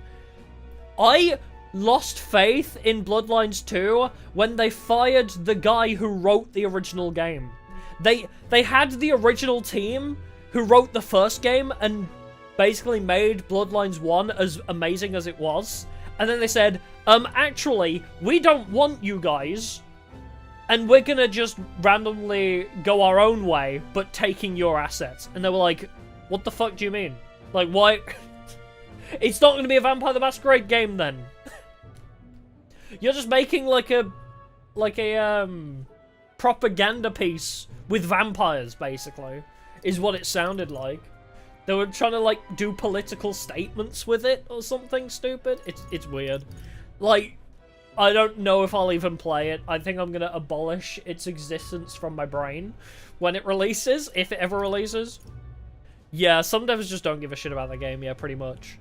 Speaker 1: I lost faith in Bloodlines 2 when they fired the guy who wrote the original game. They had the original team who wrote the first game and basically made Bloodlines 1 as amazing as it was. And then they said, actually, we don't want you guys, and we're gonna just randomly go our own way, but taking your assets. And they were like, what the fuck do you mean? Like, why? It's not gonna be a Vampire the Masquerade game then. You're just making like a propaganda piece with vampires, basically, is what it sounded like. They were trying to, like, do political statements with it or something stupid. It's weird. Like, I don't know if I'll even play it. I think I'm gonna abolish its existence from my brain when it releases, if it ever releases. Yeah, some devs just don't give a shit about the game, yeah, pretty much.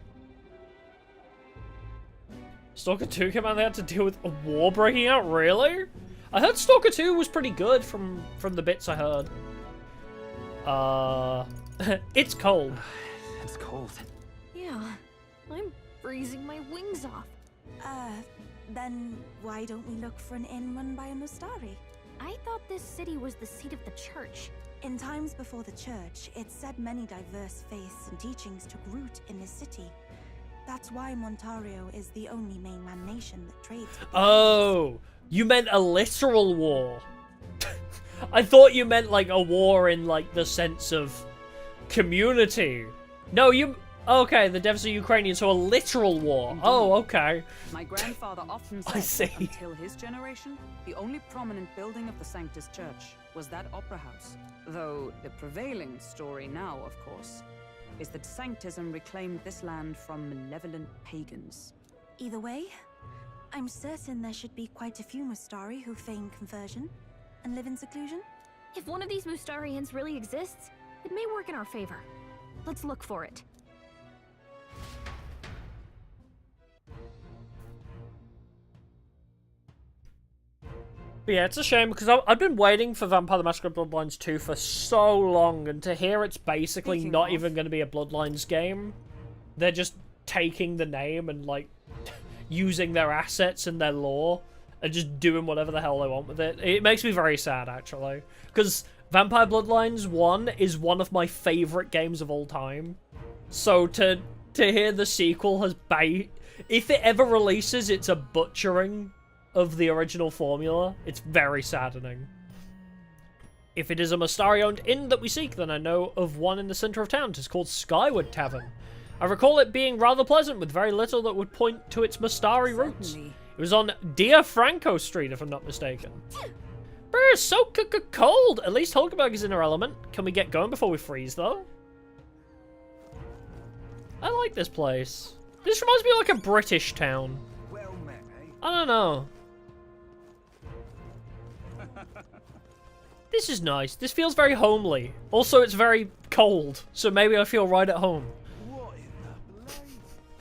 Speaker 1: Stalker 2 came out, they had to deal with a war breaking out, really? I heard Stalker 2 was pretty good from the bits I heard. It's cold.
Speaker 10: It's cold.
Speaker 5: Yeah, I'm freezing my wings off.
Speaker 13: Then why don't we look for an inn run by a Mustari?
Speaker 5: I thought this city was the seat of the church.
Speaker 13: In times before the church, it's said many diverse faiths and teachings took root in this city. That's why Montario is the only mainland nation that trades with the
Speaker 1: Oh, you meant a literal war. I thought you meant like a war in like the sense of community. No, you... Okay, the devs are Ukrainian, so a literal war.
Speaker 12: Indeed.
Speaker 1: Oh, okay.
Speaker 12: My grandfather often
Speaker 1: I
Speaker 12: said
Speaker 1: see.
Speaker 12: that until his generation, the only prominent building of the Sanctus Church was that opera house. Though the prevailing story now, of course, is that Sanctism reclaimed this land from malevolent pagans.
Speaker 13: Either way, I'm certain there should be quite a few Mustari who feign conversion and live in seclusion.
Speaker 5: If one of these Mustarians really exists, it may work in our favor. Let's look for it.
Speaker 1: But yeah, it's a shame because I've been waiting for Vampire the Masquerade Bloodlines 2 for so long, and to hear it's basically
Speaker 12: Speaking
Speaker 1: not
Speaker 12: of-
Speaker 1: even going to be a Bloodlines game. They're just taking the name and, like, using their assets and their lore and just doing whatever the hell they want with it. It makes me very sad, actually. Because Vampire Bloodlines 1 is one of my favorite games of all time. So to hear the sequel has if it ever releases, it's a butchering of the original formula. It's very saddening. If it is a Mustari-owned inn that we seek, then I know of one in the center of town. It is called Skyward Tavern. I recall it being rather pleasant, with very little that would point to its Mustari roots.
Speaker 12: Certainly.
Speaker 1: It was on Dia Franco Street, if I'm not mistaken. Brr, it's so cold. At least Hulkenberg is in her element. Can we get going before we freeze, though? I like this place. This reminds me of like a British town.
Speaker 11: Well met, eh?
Speaker 1: I don't know. This is nice. This feels very homely. Also, it's very cold, so maybe I feel right at home.
Speaker 11: What in the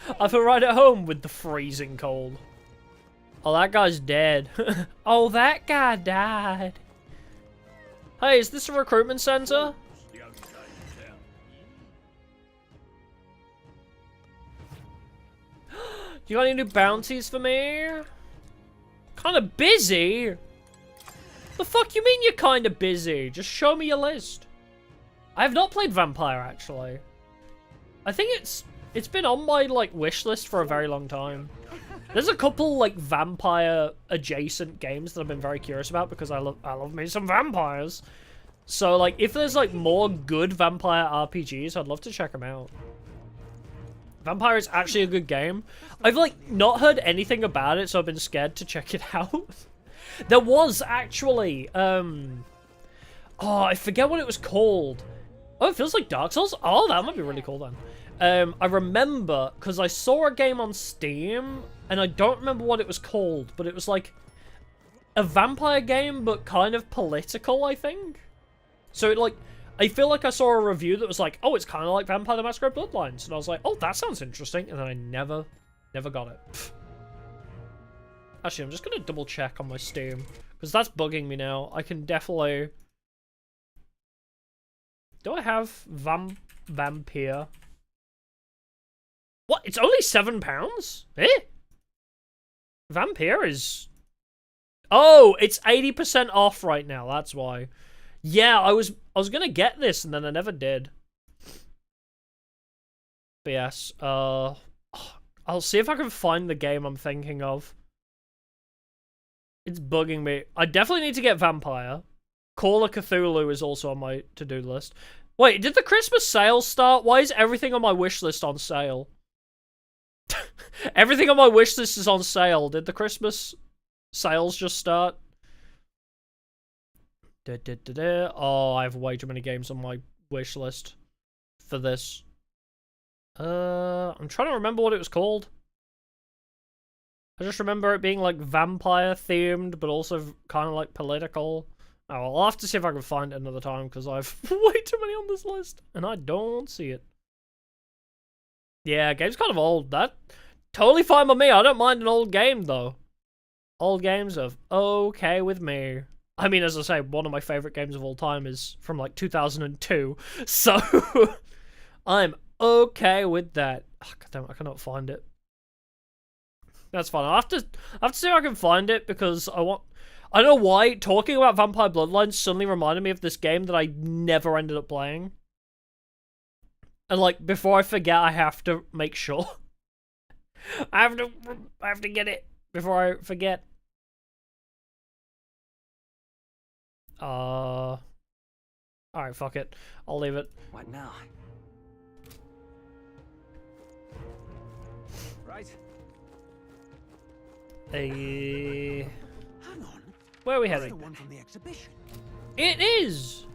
Speaker 11: blade?
Speaker 1: I feel right at home with the freezing cold. Oh, that guy's dead. Oh, that guy died. Hey, is this a recruitment center? You got any new bounties for me? Kinda busy? The fuck you mean you're kinda busy? Just show me your list. I have not played Vampire, actually. I think it's been on my, like, wish list for a very long time. There's a couple, like, vampire-adjacent games that I've been very curious about because I love me some vampires. So, like, if there's, like, more good vampire RPGs, I'd love to check them out. Vampire is actually a good game. I've, like, not heard anything about it, so I've been scared to check it out. There was, actually, oh, I forget what it was called. Oh, it feels like Dark Souls? Oh, that might be really cool, then. I remember, because I saw a game on Steam, and I don't remember what it was called, but it was, like, a vampire game, but kind of political, I think. So, it, like, I feel like I saw a review that was like, oh, it's kind of like Vampire the Masquerade Bloodlines. And I was like, oh, that sounds interesting. And then I never got it. Actually, I'm just going to double check on my Steam. Because that's bugging me now. I can definitely... Do I have Vampire? What? It's only £7? Eh? Vampire is... Oh, it's 80% off right now. That's why. Yeah, I was gonna get this and then I never did. But yes, I'll see if I can find the game I'm thinking of. It's bugging me. I definitely need to get Vampire. Call of Cthulhu is also on my to-do list. Wait, did the Christmas sale start? Why is everything on my wish list on sale? Everything on my wish list is on sale. Did the Christmas sales just start? Oh, I have way too many games on my wish list for this. I'm trying to remember what it was called. I just remember it being like vampire themed, but also kind of like political. Oh, well, I'll have to see if I can find it another time because I've way too many on this list and I don't see it. Yeah, game's kind of old. That totally fine by me. I don't mind an old game though. Old games are okay with me. I mean, as I say, one of my favorite games of all time is from like 2002, so I'm okay with that. Oh, God damn it, I cannot find it. That's fine. I have to see if I can find it because I don't know why talking about Vampire Bloodlines suddenly reminded me of this game that I never ended up playing. And like before I forget, I have to make sure. I have to get it before I forget. Alright, fuck it. I'll leave it.
Speaker 3: What now? Right.
Speaker 1: Hang
Speaker 11: on.
Speaker 1: Where are we
Speaker 11: That's
Speaker 1: heading?
Speaker 11: the one from the exhibition.
Speaker 1: It is!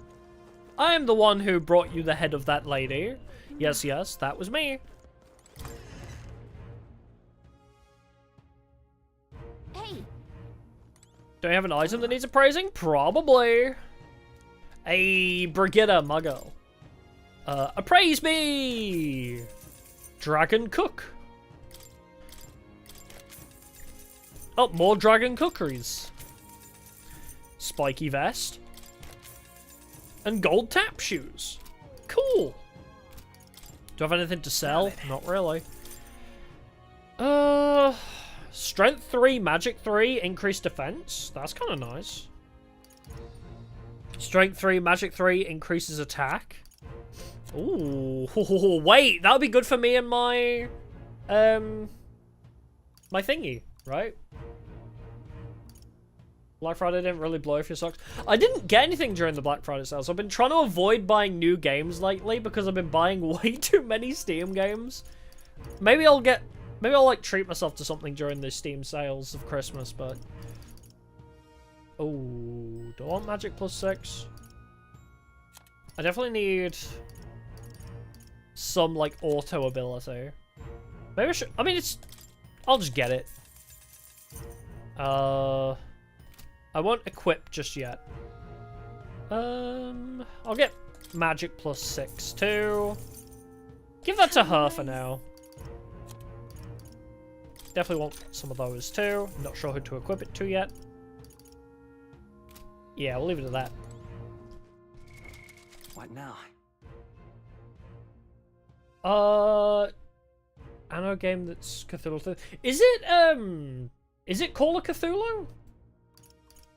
Speaker 1: I am the one who brought you the head of that lady. Yes, yes, that was me.
Speaker 5: Hey!
Speaker 1: Do I have an item that needs appraising? Probably. Hey, Brigitta, muggo. Appraise me! Dragon cook. Oh, more dragon cookeries. Spiky vest. And gold tap shoes. Cool. Do I have anything to sell? Not really. Strength 3, Magic 3, increased defense. That's kind of nice. Strength 3, Magic 3, increases attack. Ooh, wait, that would be good for me and my, my thingy, right? Black Friday didn't really blow off your socks. I didn't get anything during the Black Friday sales. I've been trying to avoid buying new games lately because I've been buying way too many Steam games. Maybe I'll like treat myself to something during the Steam sales of Christmas, but... Oh, do I want Magic +6? I definitely need some, like, auto ability. Maybe I should... I mean, I'll just get it. I won't equip just yet. I'll get Magic +6 too. Give that to her for now. Definitely want some of those too. Not sure who to equip it to yet. Yeah, we'll leave it at that.
Speaker 3: What now?
Speaker 1: Anno game that's Cthulhu. Is it Call of Cthulhu?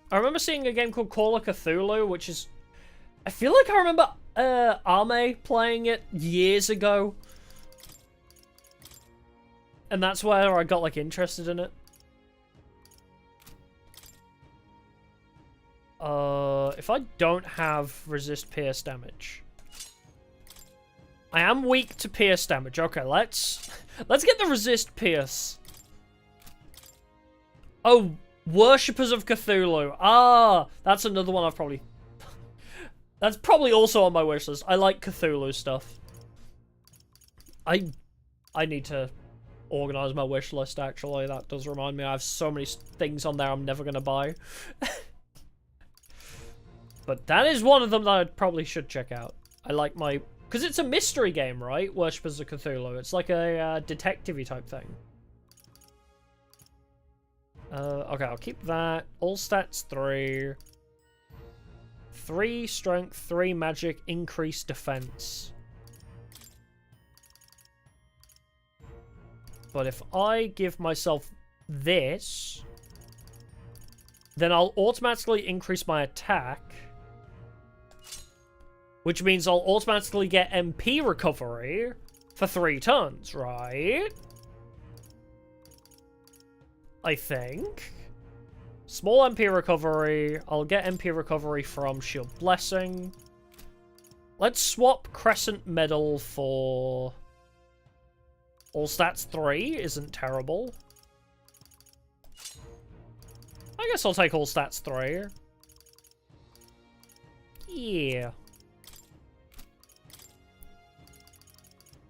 Speaker 1: I remember seeing a game called Call of Cthulhu, which is... I feel like I remember Ame playing it years ago. And that's where I got, like, interested in it. If I don't have resist pierce damage... I am weak to pierce damage. Okay, let's get the resist pierce. Oh, Worshippers of Cthulhu. Ah, that's another one I've probably... That's probably also on my wish list. I like Cthulhu stuff. I need to organize my wish list, actually. That does remind me. I have so many things on there I'm never going to buy. But that is one of them that I probably should check out. I like my... Because it's a mystery game, right? Worshippers of Cthulhu. It's like a detective-y type thing. Okay, I'll keep that. All stats 3. 3 strength, 3 magic, increased defense. But if I give myself this, then I'll automatically increase my attack. Which means I'll automatically get MP recovery for 3 turns, right? I think. Small MP recovery. I'll get MP recovery from Shield Blessing. Let's swap Crescent Medal for... All stats 3 isn't terrible. I guess I'll take all stats 3. Yeah.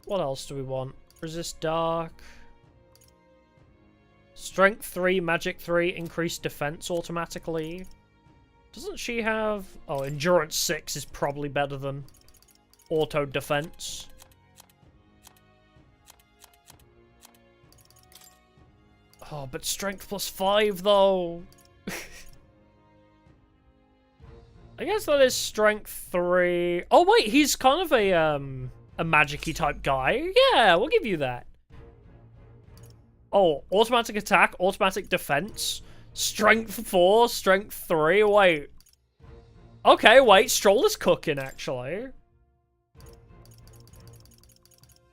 Speaker 1: What else do we want? Resist Dark. Strength 3, Magic 3, increased defense automatically. Doesn't she have... Oh, Endurance 6 is probably better than auto defense. Oh, but Strength plus 5 though. I guess that is Strength 3. Oh wait, he's kind of a magic-y type guy. Yeah, we'll give you that. Oh, automatic attack, automatic defense, Strength 4, Strength 3, wait. Okay, wait, Stroll is cooking, actually.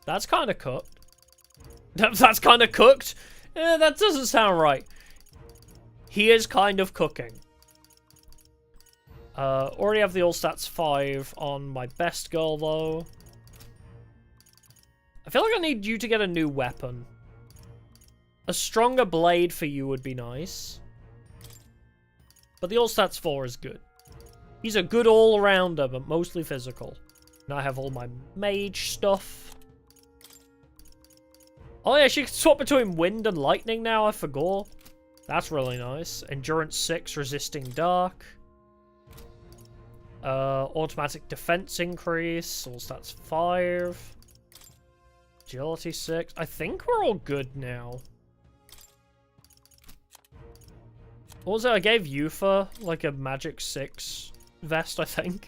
Speaker 1: That's kind of cooked. That's kind of cooked? That doesn't sound right. He is kind of cooking. Already have the all stats 5 on my best girl, though. I feel like I need you to get a new weapon. A stronger blade for you would be nice. But the all stats 4 is good. He's a good all-rounder, but mostly physical. And I have all my mage stuff. Oh yeah, she can swap between wind and lightning now, I forgot. That's really nice. Endurance 6, resisting dark. Automatic defense increase, all stats 5. Agility 6. I think we're all good now. Also, I gave Yufa like a Magic 6 vest, I think.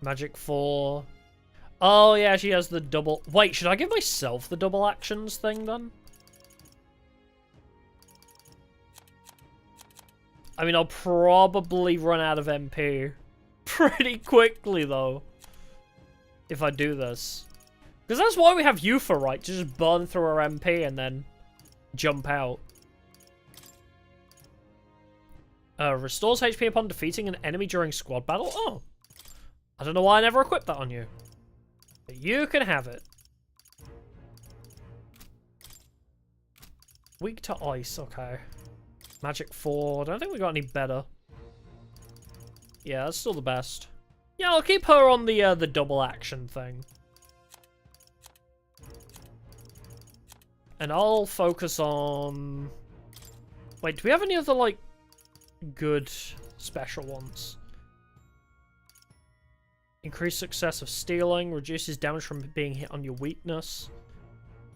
Speaker 1: Magic 4. Oh yeah, she has the double... Wait, should I give myself the double actions thing then? I mean, I'll probably run out of MP pretty quickly, though, if I do this. Because that's why we have Yufa, right? To just burn through our MP and then jump out. Restores HP upon defeating an enemy during squad battle? Oh. I don't know why I never equipped that on you. But you can have it. Weak to ice, okay. Magic 4. I don't think we got any better. Yeah, that's still the best. Yeah, I'll keep her on the double action thing. And I'll focus on... Wait, do we have any other, like, good special ones? Increased success of stealing. Reduces damage from being hit on your weakness.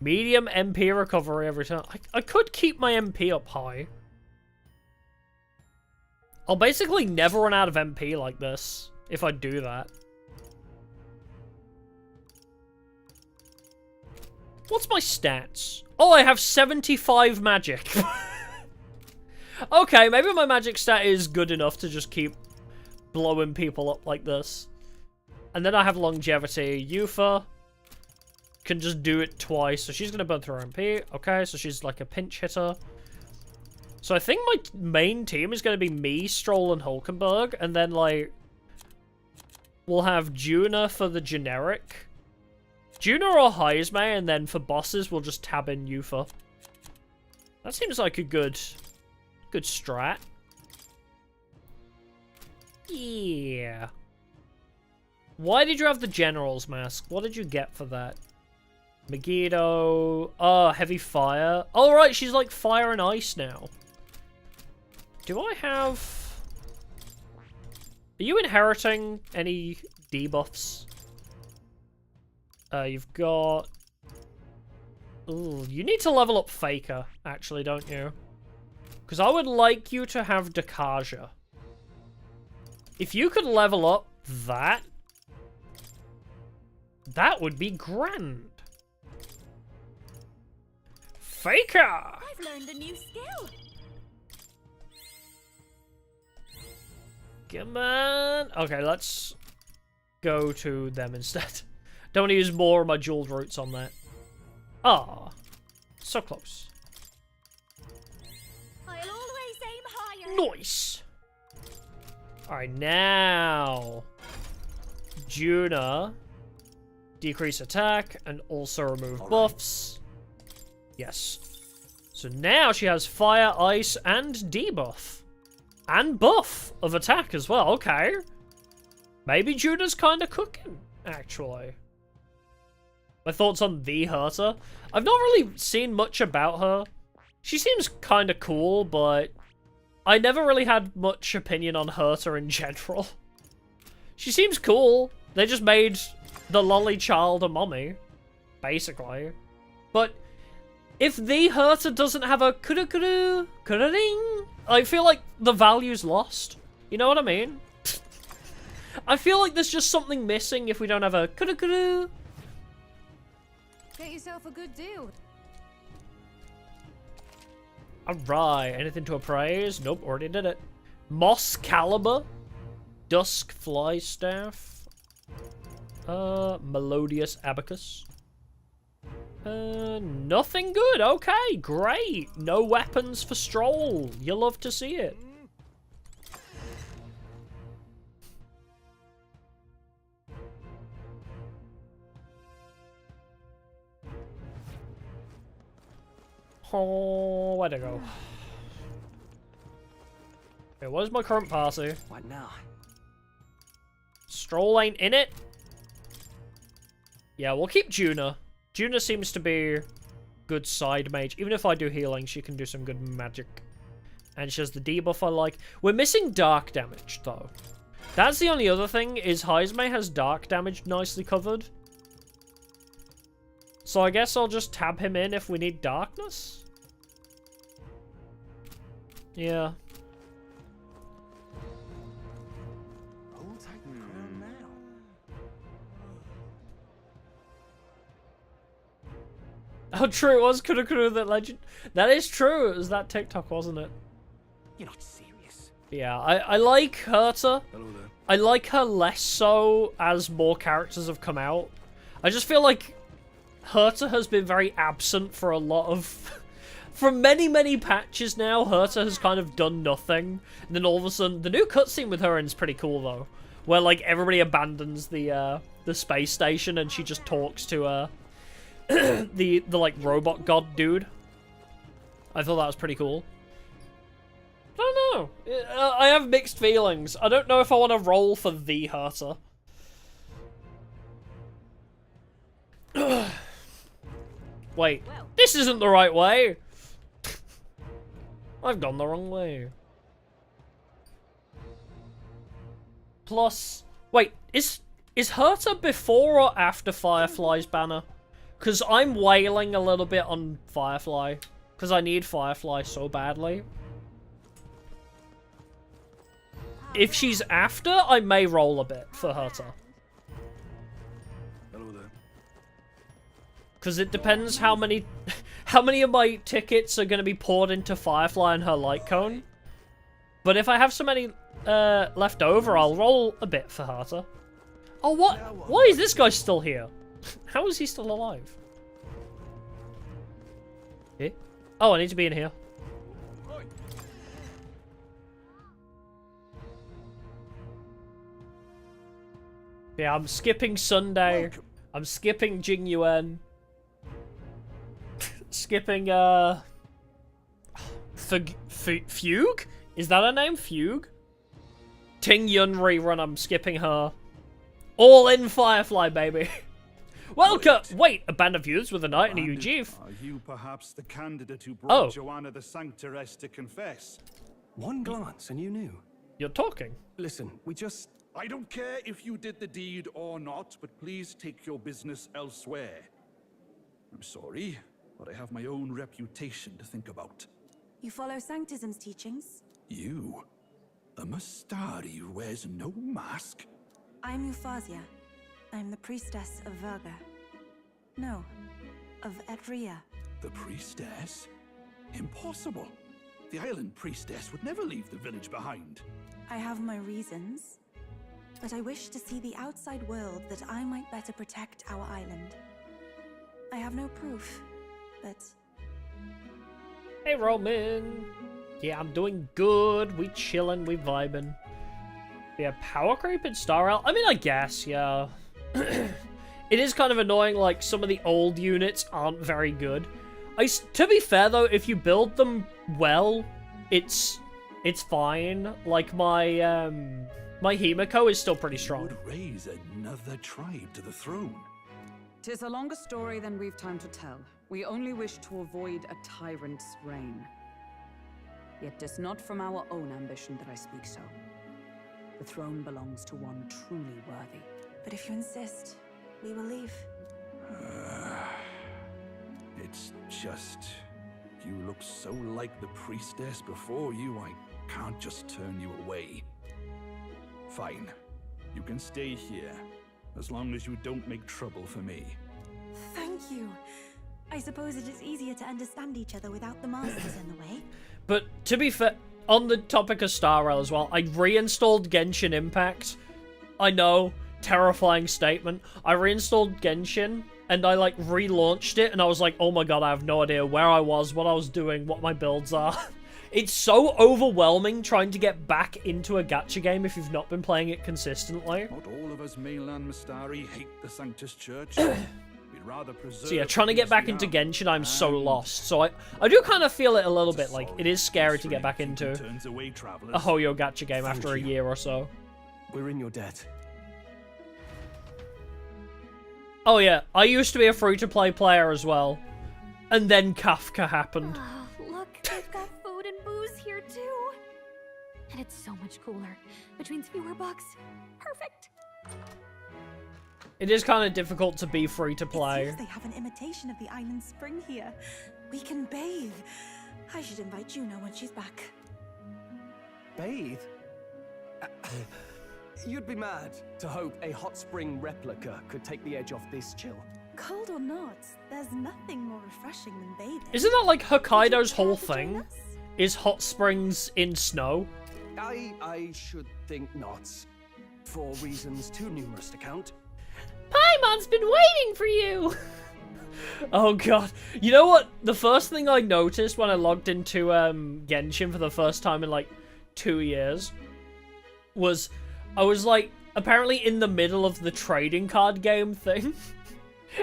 Speaker 1: Medium MP recovery every time. I could keep my MP up high. I'll basically never run out of MP like this, if I do that. What's my stats? Oh, I have 75 magic. Okay, maybe my magic stat is good enough to just keep blowing people up like this. And then I have longevity. Yufa can just do it twice, so she's going to burn through her MP. Okay, so she's like a pinch hitter. So I think my main team is going to be me, Stroll, and Hulkenberg. And then, like, we'll have Juna for the generic. Juna or Heisme, and then for bosses, we'll just tab in Yufa. That seems like a good strat. Yeah. Why did you have the General's mask? What did you get for that? Megiddo. Oh, heavy fire. Oh, right, she's like fire and ice now. Do I have... Are you inheriting any debuffs? You've got... Ooh, you need to level up Faker, actually, don't you? Because I would like you to have Dakaja. If you could level up that, that would be grand. Faker!
Speaker 2: I've learned a new skill.
Speaker 1: Come on. Okay, let's go to them instead. Don't want to use more of my jeweled roots on that. Ah, so close.
Speaker 2: I'll always aim higher.
Speaker 1: Nice. All right, now Juna, decrease attack and also remove buffs. Yes. So now she has fire, ice, and debuff. And buff of attack as well. Okay. Maybe Juna's kind of cooking, actually. My thoughts on the Herta? I've not really seen much about her. She seems kind of cool, but I never really had much opinion on Herta in general. She seems cool. They just made the lolly child a mommy, basically. But if the Herta doesn't have a kudu-kudu, kudu-ding, I feel like the value's lost. You know what I mean? I feel like there's just something missing if we don't have a kudu-kudu.
Speaker 15: Get yourself a good deal.
Speaker 1: Alright, anything to appraise? Nope, already did it. Moss Caliber. Dusk Fly Staff. Melodious Abacus. Nothing good. Okay, great. No weapons for Stroll. You love to see it. Oh, where'd it go? Okay, where's my current party?
Speaker 3: What now?
Speaker 1: Stroll ain't in it? Yeah, we'll keep Juna. Juna seems to be good side mage. Even if I do healing, she can do some good magic. And she has the debuff I like. We're missing dark damage, though. That's the only other thing, is Heismay has dark damage nicely covered. So I guess I'll just tab him in if we need darkness. Yeah. Oh, true, it was Kuru that legend. That is true, it was that TikTok, wasn't it?
Speaker 11: You're not serious.
Speaker 1: Yeah, I like Herta.
Speaker 11: Hello there.
Speaker 1: I like her less so as more characters have come out. I just feel like Herta has been very absent for a lot of... For many, many patches now, Herta has kind of done nothing. And then all of a sudden, the new cutscene with her is pretty cool, though. Where, like, everybody abandons the space station and she just talks to, the like, robot god dude. I thought that was pretty cool. I don't know. I have mixed feelings. I don't know if I want to roll for the Herta. Wait, this isn't the right way. I've gone the wrong way. Plus, wait, is Herta before or after Firefly's banner? Because I'm wailing a little bit on Firefly. Because I need Firefly so badly. If she's after, I may roll a bit for Herta.
Speaker 11: Hello there.
Speaker 1: Because it depends how many of my tickets are going to be poured into Firefly and her light cone. But if I have so many left over, I'll roll a bit for Herta. Oh, what? Why is this guy still here? How is he still alive? Eh? Oh, I need to be in here. Yeah, I'm skipping Sunday. I'm skipping Jing Yuan. Skipping, Fugue? Is that her name? Fugue? Ting Yun rerun, I'm skipping her. All in Firefly, baby. Welcome! Wait, a band of youths with a knight and a UG.
Speaker 16: Are you perhaps the candidate who brought
Speaker 1: Oh.
Speaker 16: Joanna the Sanctoress to confess?
Speaker 8: One glance and you knew.
Speaker 1: You're talking.
Speaker 8: Listen, we just...
Speaker 16: I don't care if you did the deed or not, but please take your business elsewhere. I'm sorry, but I have my own reputation to think about.
Speaker 13: You follow Sanctism's teachings?
Speaker 16: You? A Mustari who wears no mask?
Speaker 13: I'm Euphausia. I'm the priestess of Verga. No, of Edria.
Speaker 16: The priestess? Impossible. The island priestess would never leave the village behind.
Speaker 13: I have my reasons, but I wish to see the outside world that I might better protect our island. I have no proof, but...
Speaker 1: Hey, Roman. Yeah, I'm doing good. We chillin', we vibing. Yeah, power creep in Star Rail? I mean, I guess, yeah. It is kind of annoying, like, some of the old units aren't very good. To be fair, though, if you build them well, it's fine. Like, my Himiko is still pretty strong.
Speaker 16: Would raise another tribe to the throne.
Speaker 12: 'Tis a longer story than we've time to tell. We only wish to avoid a tyrant's reign. Yet 'tis not from our own ambition that I speak so. The throne belongs to one truly worthy.
Speaker 13: But if you insist, we will leave.
Speaker 16: It's just... You look so like the priestess before you, I can't just turn you away. Fine. You can stay here, as long as you don't make trouble for me.
Speaker 13: Thank you. I suppose it is easier to understand each other without the masters in the way.
Speaker 1: But to be fair, on the topic of Star Rail as well, I reinstalled Genshin Impact. I know, terrifying statement. I reinstalled Genshin, and I, like, relaunched it, and I was like, oh my god, I have no idea where I was, what I was doing, what my builds are. It's so overwhelming trying to get back into a gacha game if you've not been playing it consistently.
Speaker 16: Not all of us mainland Mistari hate the Sanctus Church. We'd rather preserve...
Speaker 1: So yeah, trying to get back into Genshin, I'm so lost. So I do kind of feel it a little bit, like, it is scary to get back into a Hoyo gacha game after a year or so.
Speaker 8: We're in your debt.
Speaker 1: Oh yeah, I used to be a free-to-play player as well. And then Kafka happened.
Speaker 5: Oh, look, they've got food and booze here too. And it's so much cooler, which means fewer bugs. Perfect.
Speaker 1: It is kind of difficult to be free-to-play.
Speaker 13: It seems they have an imitation of the island spring here. We can bathe. I should invite Juno when she's back.
Speaker 8: Bathe? You'd be mad to hope a hot spring replica could take the edge off this chill.
Speaker 13: Cold or not, there's nothing more refreshing than bathing.
Speaker 1: Isn't that like Hokkaido's whole thing? Is hot springs in snow?
Speaker 8: I should think not. For reasons too numerous to count.
Speaker 1: Paimon's been waiting for you! Oh god. You know what? The first thing I noticed when I logged into Genshin for the first time in like 2 years was I was like apparently in the middle of the trading card game thing.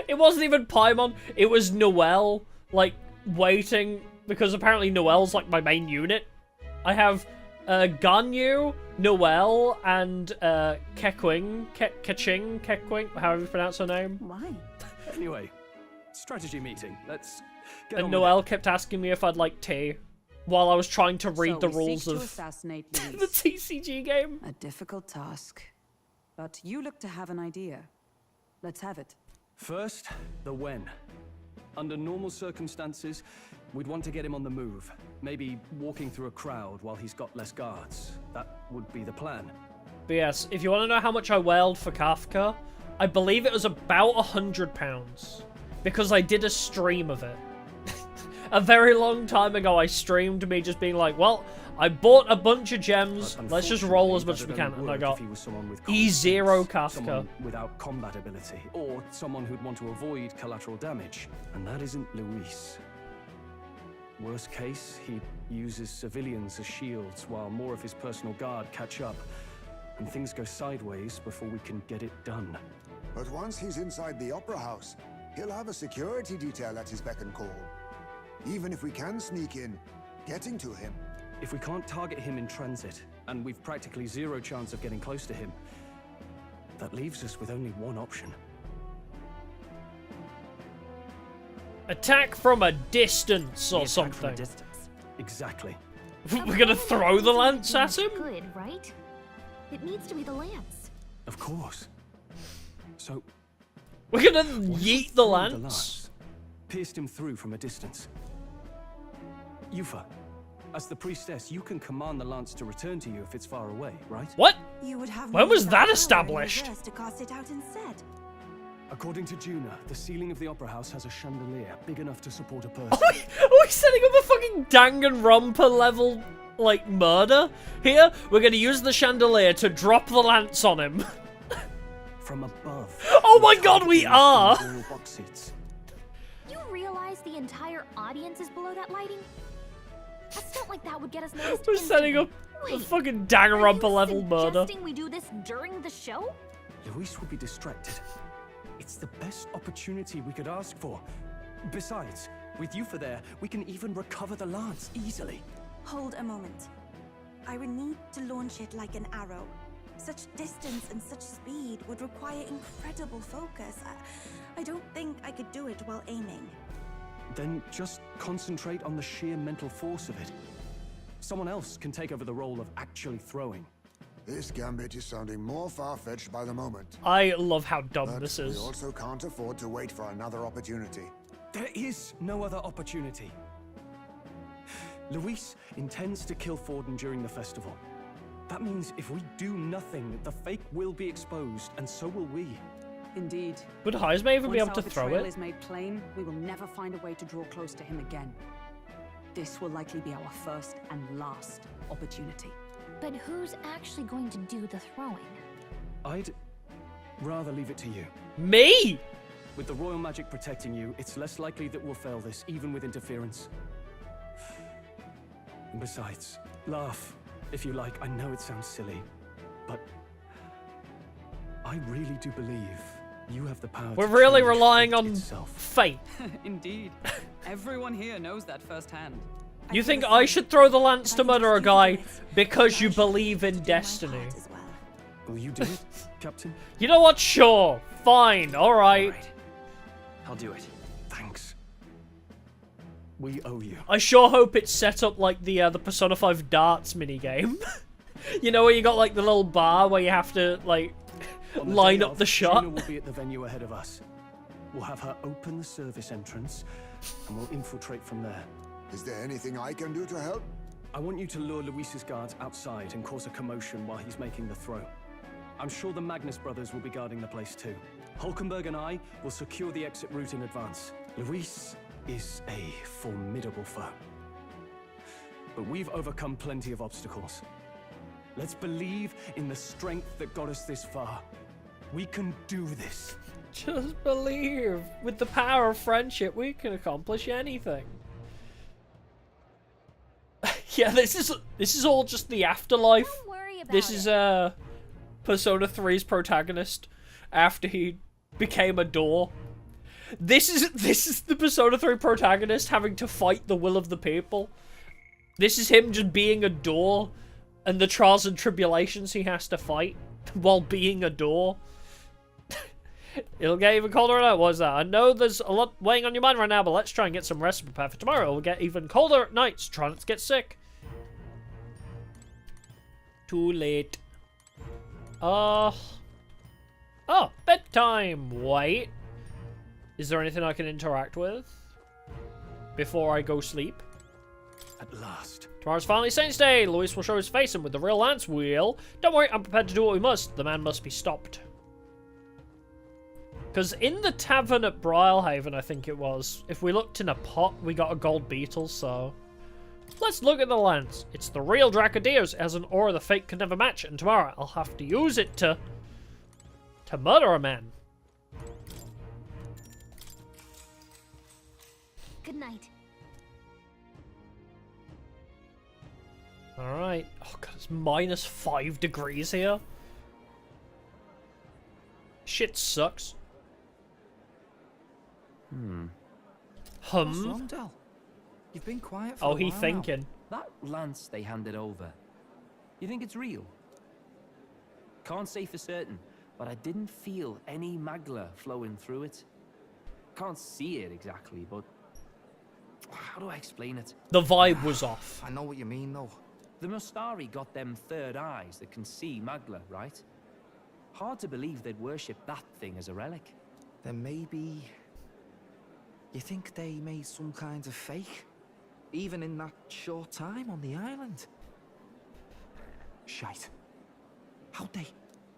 Speaker 1: It wasn't even Paimon, it was Noelle, like, waiting, because apparently Noelle's like my main unit. I have Ganyu, Noelle, and Keqing, however you pronounce her name.
Speaker 13: Why?
Speaker 8: Anyway, strategy meeting. Let's get
Speaker 1: And
Speaker 8: on
Speaker 1: Noelle
Speaker 8: with it.
Speaker 1: kept asking me if I'd like tea, while I was trying to read the
Speaker 12: So we
Speaker 1: rules
Speaker 12: seek to
Speaker 1: of
Speaker 12: assassinate
Speaker 1: the
Speaker 12: Luis.
Speaker 1: TCG game.
Speaker 12: A difficult task. But you look to have an idea. Let's have it.
Speaker 8: First, the when. Under normal circumstances, we'd want to get him on the move. Maybe walking through a crowd while he's got less guards. That would be the plan.
Speaker 1: But yes, if you want to know how much I wailed for Kafka, I believe it was about £100. Because I did a stream of it. A very long time ago, I streamed me just being like, well, I bought a bunch of gems, let's just roll as much as we can. And I got E0 Kafka.
Speaker 8: Someone without combat ability, or someone who'd want to avoid collateral damage. And that isn't Luis. Worst case, he uses civilians as shields while more of his personal guard catch up. And things go sideways before we can get it done.
Speaker 6: But once he's inside the Opera House, he'll have a security detail at his beck and call. Even if we can sneak in, getting to him.
Speaker 8: If we can't target him in transit, and we've practically zero chance of getting close to him, that leaves us with only one option.
Speaker 1: Attack from a distance or something.
Speaker 8: Exactly.
Speaker 1: We're gonna throw the lance at him?
Speaker 5: Good, right? It needs to be the lance.
Speaker 8: Of course. So...
Speaker 1: We're gonna yeet the lance?
Speaker 8: Pierced him through from a distance. Yufa, as the priestess, you can command the lance to return to you if it's far away, right?
Speaker 1: What?
Speaker 13: You would have
Speaker 1: When was
Speaker 13: more
Speaker 1: that
Speaker 13: power in
Speaker 1: established?
Speaker 13: reverse to cast it out instead.
Speaker 8: According to Juna, the ceiling of the Opera House has a chandelier big enough to support a person.
Speaker 1: Are we setting up a fucking Danganronpa level, like, murder here? We're gonna use the chandelier to drop the lance on him.
Speaker 8: From above.
Speaker 1: Oh my god, we are!
Speaker 8: Box seats.
Speaker 5: You realize the entire audience is below that lighting? A stunt like that would get us noticed.
Speaker 1: We're setting up a
Speaker 5: Wait,
Speaker 1: fucking Danganronpa level murder.
Speaker 5: suggesting we do this during the show?
Speaker 8: Luis would be distracted. It's the best opportunity we could ask for. Besides, with Yufa there, we can even recover the lance easily.
Speaker 13: Hold a moment. I would need to launch it like an arrow. Such distance and such speed would require incredible focus. I don't think I could do it while aiming.
Speaker 8: Then just concentrate on the sheer mental force of it. Someone else can take over the role of actually throwing.
Speaker 6: This gambit is sounding more far-fetched by the moment.
Speaker 1: I love how dumb
Speaker 6: But
Speaker 1: this is.
Speaker 6: we also can't afford to wait for another opportunity.
Speaker 8: There is no other opportunity. Luis intends to kill Forden during the festival. That means if we do nothing, the fake will be exposed, and so will we.
Speaker 12: Indeed.
Speaker 1: Would Heisman even be able
Speaker 12: Once
Speaker 1: to
Speaker 12: our
Speaker 1: throw
Speaker 12: betrayal
Speaker 1: it?
Speaker 12: is made plain, we will never find a way to draw close to him again. This will likely be our first and last opportunity.
Speaker 5: But who's actually going to do the throwing?
Speaker 8: I'd rather leave it to you.
Speaker 1: Me?
Speaker 8: With the royal magic protecting you, it's less likely that we'll fail this, even with interference. And besides, laugh, if you like. I know it sounds silly, but I really do believe you have the power
Speaker 1: We're
Speaker 8: to
Speaker 1: really
Speaker 8: change
Speaker 1: relying
Speaker 8: fate
Speaker 1: on
Speaker 8: itself.
Speaker 1: fate.
Speaker 12: Indeed. Everyone here knows that firsthand.
Speaker 1: You think I should throw the lance to murder a guy because you believe in destiny?
Speaker 8: Will you do it, Captain?
Speaker 1: You know what? Sure. Fine. Alright.
Speaker 8: I'll do it. Thanks. We owe you.
Speaker 1: I sure hope it's set up like the Persona 5 darts minigame. You know where you got like the little bar where you have to like
Speaker 8: On the
Speaker 1: line
Speaker 8: day
Speaker 1: up
Speaker 8: of,
Speaker 1: the shot?
Speaker 8: Gina will be at the venue ahead of us. We'll have her open the service entrance, and we'll infiltrate from there.
Speaker 6: Is there anything I can do to help?
Speaker 8: I want you to lure Luis's guards outside and cause a commotion while he's making the throw. I'm sure the Magnus brothers will be guarding the place too. Hulkenberg and I will secure the exit route in advance. Luis is a formidable foe. But we've overcome plenty of obstacles. Let's believe in the strength that got us this far. We can do this.
Speaker 1: Just believe. With the power of friendship, we can accomplish anything. Yeah, this is all just the afterlife.
Speaker 5: Don't worry about
Speaker 1: This is Persona 3's protagonist after he became a door. This is the Persona 3 protagonist having to fight the will of the people. This is him just being a door and the trials and tribulations he has to fight while being a door. It'll get even colder at night. What is that? I know there's a lot weighing on your mind right now, but let's try and get some rest and prepare for tomorrow. It'll get even colder at night, so try not to get sick. Too late. Oh, bedtime. Wait. Is there anything I can interact with before I go sleep?
Speaker 8: At last.
Speaker 1: Tomorrow's finally Saints Day. Luis will show his face, and with the real lance wheel. Don't worry, I'm prepared to do what we must. The man must be stopped. Because in the tavern at Briarhaven, I think it was, if we looked in a pot, we got a gold beetle, so... Let's look at the lance. It's the real Dracodeer's. It has an aura the fate can never match, and tomorrow I'll have to use it to murder a man.
Speaker 5: Good night.
Speaker 1: Alright. Oh god, it's -5 degrees here. Shit sucks.
Speaker 4: What's wrong, Del? You've been quiet for a
Speaker 1: Oh,
Speaker 4: while
Speaker 1: he
Speaker 4: now.
Speaker 1: thinking.
Speaker 3: That lance they handed over, you think it's real? Can't say for certain, but I didn't feel any magla flowing through it. Can't see it exactly, but how do I explain it?
Speaker 1: The vibe was off.
Speaker 4: I know what you mean, though.
Speaker 3: The Mustari got them third eyes that can see magla, right? Hard to believe they'd worship that thing as a relic.
Speaker 4: Then maybe... You think they made some kind of fake? Even in that short time on the island? Shite. How'd they...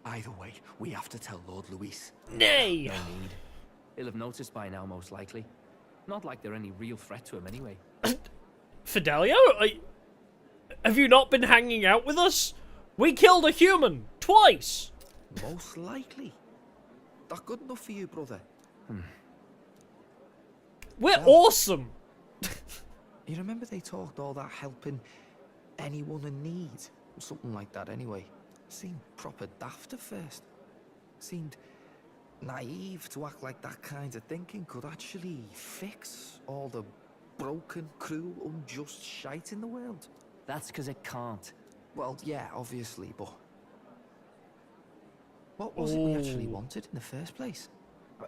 Speaker 4: Either way, we have to tell Lord Luis.
Speaker 1: Nay!
Speaker 3: No need. He'll have noticed by now, most likely. Not like they're any real threat to him anyway.
Speaker 1: Fidelio? Have you not been hanging out with us? We killed a human! Twice!
Speaker 4: Most likely. That good enough for you, brother?
Speaker 1: We're awesome!
Speaker 4: You remember they talked all that helping anyone in need? Something like that anyway. Seemed proper daft at first. Seemed naive to act like that kind of thinking could actually fix all the broken, cruel, unjust shite in the world.
Speaker 3: That's because it can't.
Speaker 4: Well, yeah, obviously, but What was it we actually wanted in the first place?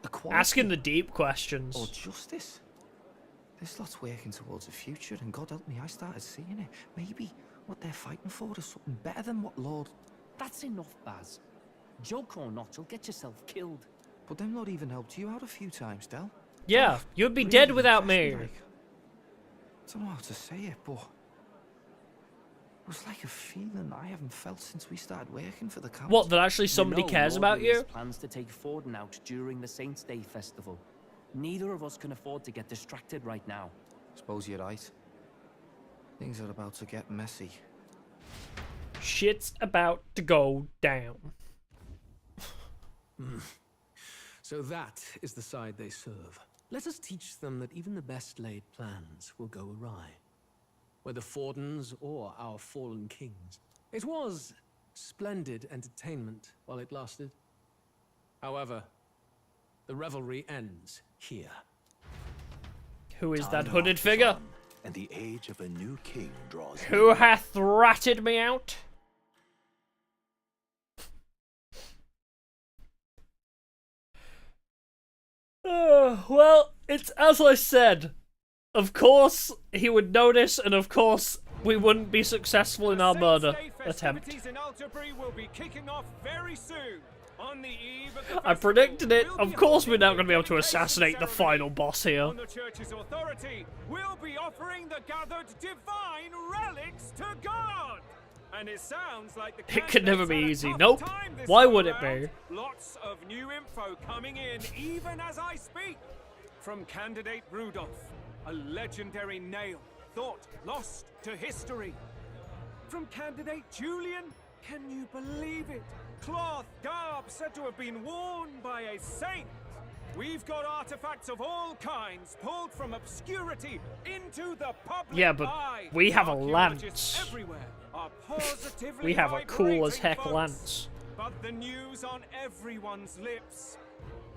Speaker 4: Equality?
Speaker 1: Asking the deep questions.
Speaker 4: Or justice? This lot's working towards a future, and God help me, I started seeing it. Maybe what they're fighting for is something better than what Lord...
Speaker 3: That's enough, Baz. Joke or not, you'll get yourself killed.
Speaker 4: But them not even helped you out a few times, Del.
Speaker 1: Yeah, you'd be dead without me.
Speaker 4: I don't know how to say it, but... It was like a feeling I haven't felt since we started working for the council.
Speaker 1: What, that actually somebody cares about you?
Speaker 3: Plans to take Forden out during the Saints' Day festival. Neither of us can afford to get distracted right now.
Speaker 4: Suppose you're right. Things are about to get messy.
Speaker 1: Shit's about to go down.
Speaker 10: So that is the side they serve. Let us teach them that even the best laid plans will go awry. Whether Fordens or our fallen kings. It was splendid entertainment while it lasted. However, the revelry ends here.
Speaker 1: Who is that hooded figure?
Speaker 14: And the age of a new king draws.
Speaker 1: Who hath ratted me out? Well, it's as I said. Of course, he would notice, and of course, we wouldn't be successful in our murder attempt.
Speaker 11: In Alderbury will be kicking off very soon. On the eve of the
Speaker 1: I predicted it. Of course, we're not going to be able to assassinate the final boss here.
Speaker 11: On the church's authority, we'll be offering the gathered divine relics to God. And it sounds like the
Speaker 1: It could never be
Speaker 11: candidates
Speaker 1: easy.
Speaker 11: had a tough
Speaker 1: Nope.
Speaker 11: time this
Speaker 1: Why
Speaker 11: go
Speaker 1: would it
Speaker 11: around.
Speaker 1: be?
Speaker 11: Lots of new info coming in, even as I speak. From candidate Rudolph, a legendary nail, thought lost to history. From candidate Julian, can you believe it? Cloth garb said to have been worn by a saint. We've got artifacts of all kinds pulled from obscurity into the public
Speaker 1: Yeah, but
Speaker 11: eye.
Speaker 1: we have a
Speaker 11: Archaeologists
Speaker 1: lance.
Speaker 11: everywhere are positively
Speaker 1: We have a cool as
Speaker 11: vibrating,
Speaker 1: heck
Speaker 11: folks.
Speaker 1: lance.
Speaker 11: But the news on everyone's lips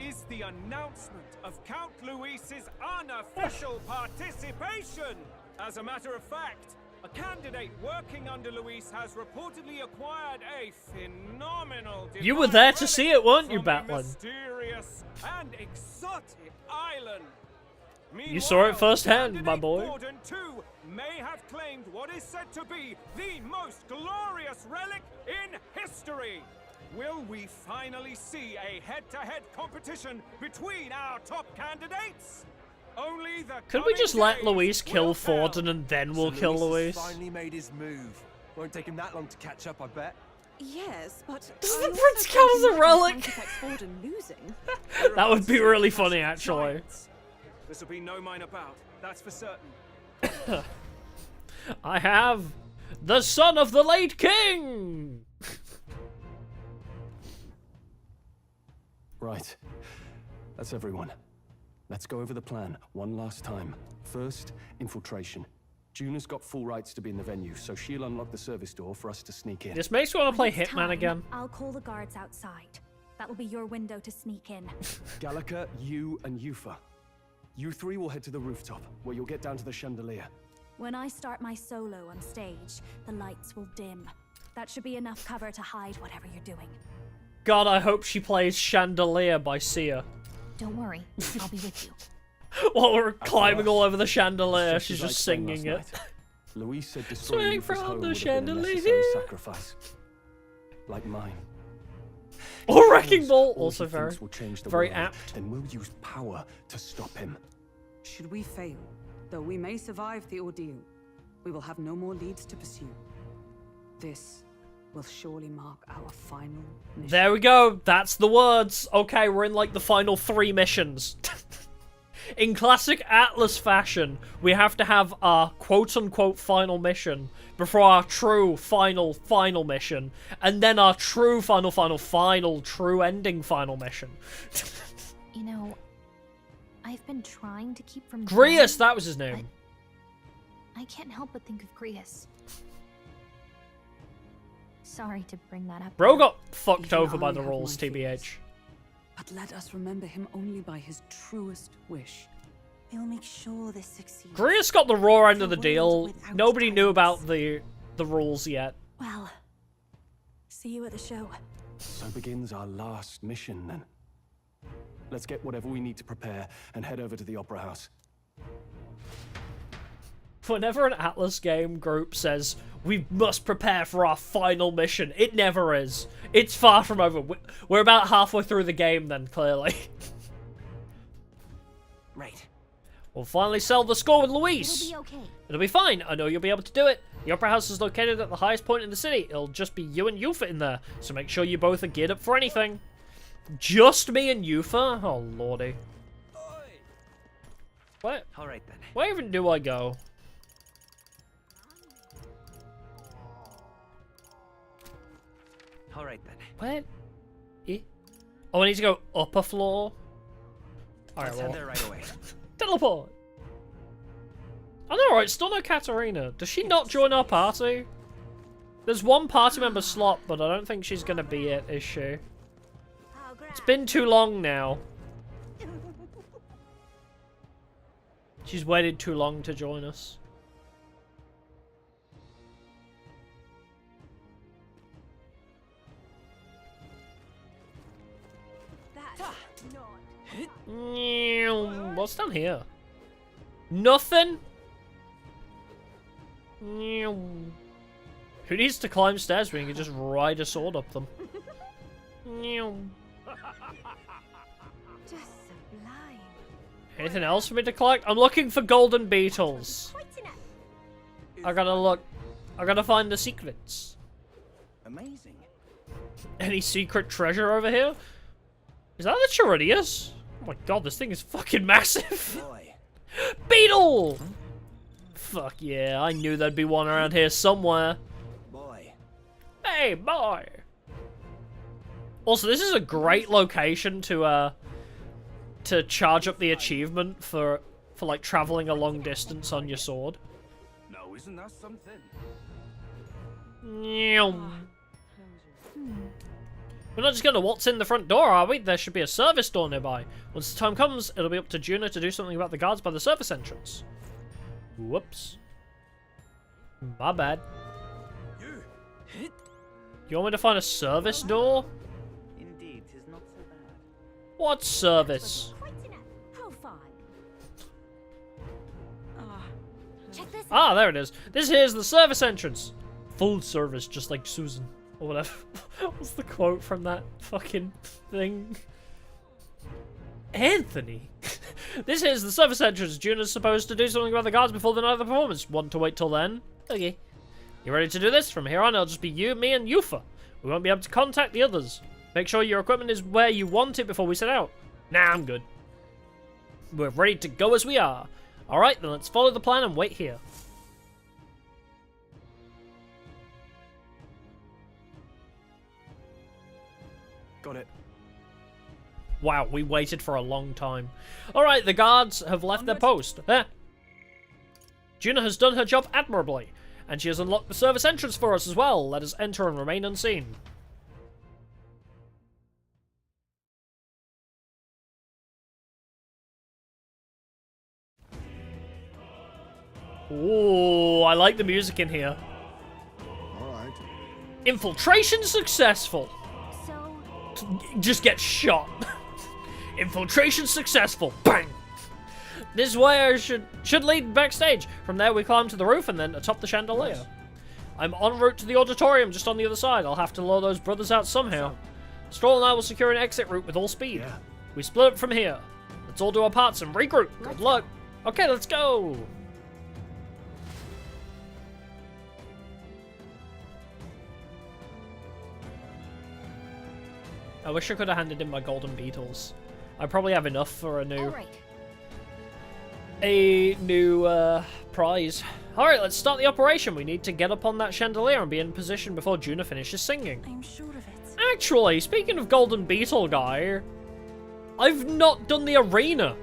Speaker 11: is the announcement of Count Luis's unofficial participation. As a matter of fact, a candidate working under Luis has reportedly acquired a phenomenal
Speaker 1: You were there to
Speaker 11: relic
Speaker 1: see it, weren't you,
Speaker 11: from a
Speaker 1: Batlin?
Speaker 11: mysterious and exotic island.
Speaker 1: You saw it firsthand, my
Speaker 11: Candidate
Speaker 1: boy.
Speaker 11: Forden, too, may have claimed what is said to be the most glorious relic in history. Will we finally see a head-to-head competition between our top candidates? Only the
Speaker 1: Could we just let
Speaker 11: days
Speaker 1: Luis kill
Speaker 11: will tell.
Speaker 1: Forden and then we'll kill Luis?
Speaker 17: Finally made his move. Won't take him that long to catch up, I bet.
Speaker 13: Yes, but
Speaker 1: Does
Speaker 13: I
Speaker 1: the
Speaker 13: also
Speaker 1: prince count as a
Speaker 13: don't
Speaker 1: relic?
Speaker 13: affect Forden losing.
Speaker 1: That would be really funny, actually.
Speaker 11: This will be no minor bout, that's for certain.
Speaker 1: I have the son of the late king!
Speaker 8: Right. That's everyone. Let's go over the plan one last time. First, infiltration. Juna's got full rights to be in the venue, so she'll unlock the service door for us to sneak in.
Speaker 1: This makes me want to play
Speaker 2: When it's
Speaker 1: Hitman
Speaker 2: time,
Speaker 1: again.
Speaker 2: I'll call the guards outside. That will be your window to sneak in.
Speaker 8: Gallica, you, and Yufa. You three will head to the rooftop, where you'll get down to the chandelier.
Speaker 2: When I start my solo on stage, the lights will dim. That should be enough cover to hide whatever you're doing.
Speaker 1: God, I hope she plays Chandelier by Sia.
Speaker 5: Don't worry, I'll be with you.
Speaker 1: While we're climbing all over the chandelier,
Speaker 8: Just
Speaker 1: she's
Speaker 8: as I
Speaker 1: just
Speaker 8: explained
Speaker 1: singing
Speaker 8: last
Speaker 1: it.
Speaker 8: night, Luis said destroying
Speaker 1: Swing
Speaker 8: Yufa's
Speaker 1: from
Speaker 8: home
Speaker 1: the
Speaker 8: would have been a
Speaker 1: chandelier.
Speaker 8: necessary sacrifice. Like mine.
Speaker 1: Or Wrecking Ball,
Speaker 8: All
Speaker 1: also
Speaker 8: he
Speaker 1: very,
Speaker 8: thinks will change the
Speaker 1: very
Speaker 8: world,
Speaker 1: apt.
Speaker 8: Then we'll use power to stop him.
Speaker 12: Should we fail, though we may survive the ordeal, we will have no more leads to pursue. This will surely mark our final mission.
Speaker 1: There we go, that's the words. Okay, we're in like the final 3 missions. In classic Atlas fashion, we have to have our quote-unquote final mission before our true final mission, and then our true final true ending final mission.
Speaker 5: You know, I've been trying to keep from
Speaker 1: Grius,
Speaker 5: dying,
Speaker 1: that was his name.
Speaker 5: but I can't help but think of Grius. Sorry to bring that up.
Speaker 1: Bro got fucked
Speaker 12: Even
Speaker 1: over by
Speaker 12: I
Speaker 1: the
Speaker 12: have
Speaker 1: rules,
Speaker 12: my
Speaker 1: TBH.
Speaker 12: But let us remember him only by his truest wish.
Speaker 13: We'll make sure this succeeds.
Speaker 1: Grius got the raw end of the
Speaker 13: The
Speaker 1: deal.
Speaker 13: world without
Speaker 1: Nobody knew
Speaker 13: tyrants.
Speaker 1: about the rules yet.
Speaker 2: Well, see you at the show.
Speaker 8: So begins our last mission, then. Let's get whatever we need to prepare and head over to the Opera House.
Speaker 1: Whenever an Atlas game group says, we must prepare for our final mission, it never is. It's far from over. We're about halfway through the game then, clearly.
Speaker 3: Right.
Speaker 1: We'll finally sell the score with Luis.
Speaker 5: It'll be okay.
Speaker 1: It'll be fine. I know you'll be able to do it. The Opera House is located at the highest point in the city. It'll just be you and Yufa in there, so make sure you both are geared up for anything. Just me and Yufa? Oh, lordy. What?
Speaker 3: Alright then.
Speaker 1: Where even do I go?
Speaker 3: Alright then.
Speaker 1: Where? Oh, I need to go up a floor? Alright,
Speaker 3: Let's
Speaker 1: well.
Speaker 3: head there right away.
Speaker 1: Teleport! I know, right? Still no Katarina. Does she not join our party? There's one party member slot, but I don't think she's gonna be it, is she? It's been too long now. She's waited too long to join us. What's down here? Nothing? Who needs to climb stairs when you can just ride a sword up them?
Speaker 13: Just sublime.
Speaker 1: Anything else for me to collect? I'm looking for golden beetles. I gotta look. I gotta find the secrets.
Speaker 3: Amazing.
Speaker 1: Any secret treasure over here? Is that the Charidius? Oh my god, this thing is fucking massive.
Speaker 3: Boy.
Speaker 1: Beetle! Fuck yeah, I knew there'd be one around here somewhere.
Speaker 3: Boy.
Speaker 1: Hey, boy! Also, this is a great location to charge up the achievement for like traveling a long distance on your sword.
Speaker 11: Now, isn't that something?
Speaker 1: We're not just gonna waltz in the front door, are we? There should be a service door nearby. Once the time comes, it'll be up to Juno to do something about the guards by the service entrance. Whoops. My bad. You want me to find a service door?
Speaker 3: Indeed, 'tis not so bad.
Speaker 1: What service?
Speaker 2: How far?
Speaker 13: Check this
Speaker 1: Ah, there it is. This here's the service entrance. Full service, just like Susan. Or whatever. What's the quote from that fucking thing? Anthony! This is the service entrance. Juno's supposed to do something about the guards before the night of the performance. Want to wait till then? Okay. You ready to do this? From here on, it'll just be you, me, and Yufa. We won't be able to contact the others. Make sure your equipment is where you want it before we set out. Nah, I'm good. We're ready to go as we are. Alright, then let's follow the plan and wait here.
Speaker 8: Got it.
Speaker 1: Wow, we waited for a long time. Alright, the guards have left their post. There. Juno has done her job admirably, and she has unlocked the service entrance for us as well. Let us enter and remain unseen. Ooh, I like the music in here.
Speaker 6: Alright.
Speaker 1: Infiltration successful. Just get shot. Infiltration successful. Bang! This way should lead backstage. From there we climb to the roof and then atop the chandelier. Nice. I'm en route to the auditorium just on the other side. I'll have to lure those brothers out somehow. Stroll and I will secure an exit route with all speed. Yeah. We split up from here. Let's all do our parts and regroup. Good luck. Okay, let's go. I wish I could have handed in my golden beetles. I probably have enough for a new prize. Alright, let's start the operation. We need to get up on that chandelier and be in position before Juno finishes singing.
Speaker 13: I'm sure of it.
Speaker 1: Actually, speaking of golden beetle guy, I've not done the arena.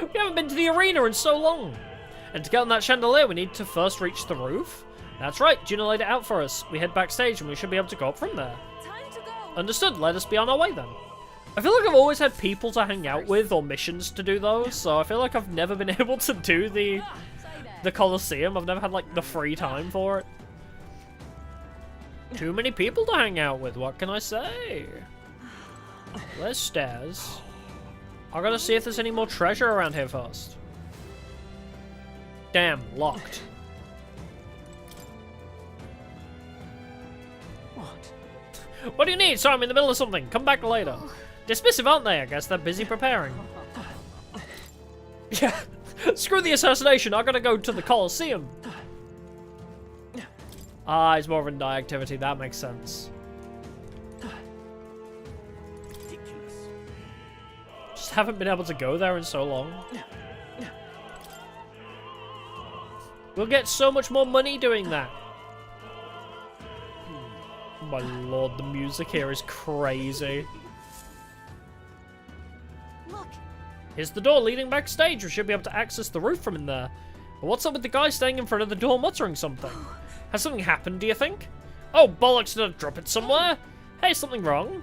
Speaker 1: We haven't been to the arena in so long. And to get on that chandelier, we need to first reach the roof. That's right, Juno laid it out for us. We head backstage and we should be able to go up from there. Understood, let us be on our way then. I feel like I've always had people to hang out with or missions to do those, so I feel like I've never been able to do the Colosseum. I've never had like the free time for it. Too many people to hang out with, what can I say? There's stairs. I gotta see if there's any more treasure around here first. Damn, locked. What do you need? Sorry, I'm in the middle of something. Come back later. Dismissive, aren't they? I guess they're busy preparing. Yeah. Screw the assassination. I gotta go to the Colosseum. Ah, it's more of a night activity. That makes sense.
Speaker 10: Ridiculous.
Speaker 1: Just haven't been able to go there in so long. We'll get so much more money doing that. My lord, the music here is crazy.
Speaker 5: Look.
Speaker 1: Here's the door leading backstage. We should be able to access the roof from in there. But what's up with the guy staying in front of the door muttering something? Has something happened, do you think? Oh, bollocks, did I drop it somewhere? Hey, something wrong?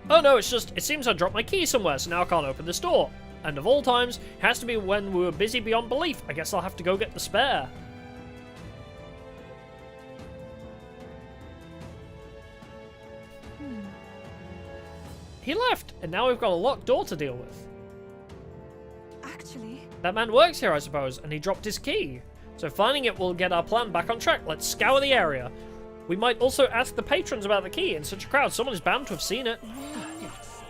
Speaker 1: Oh no, it's just, it seems I dropped my key somewhere, so now I can't open this door. And of all times, it has to be when we were busy beyond belief. I guess I'll have to go get the spare. He left, and now we've got a locked door to deal with.
Speaker 13: Actually...
Speaker 1: That man works here, I suppose, and he dropped his key. So finding it will get our plan back on track. Let's scour the area. We might also ask the patrons about the key. In such a crowd, someone is bound to have seen it.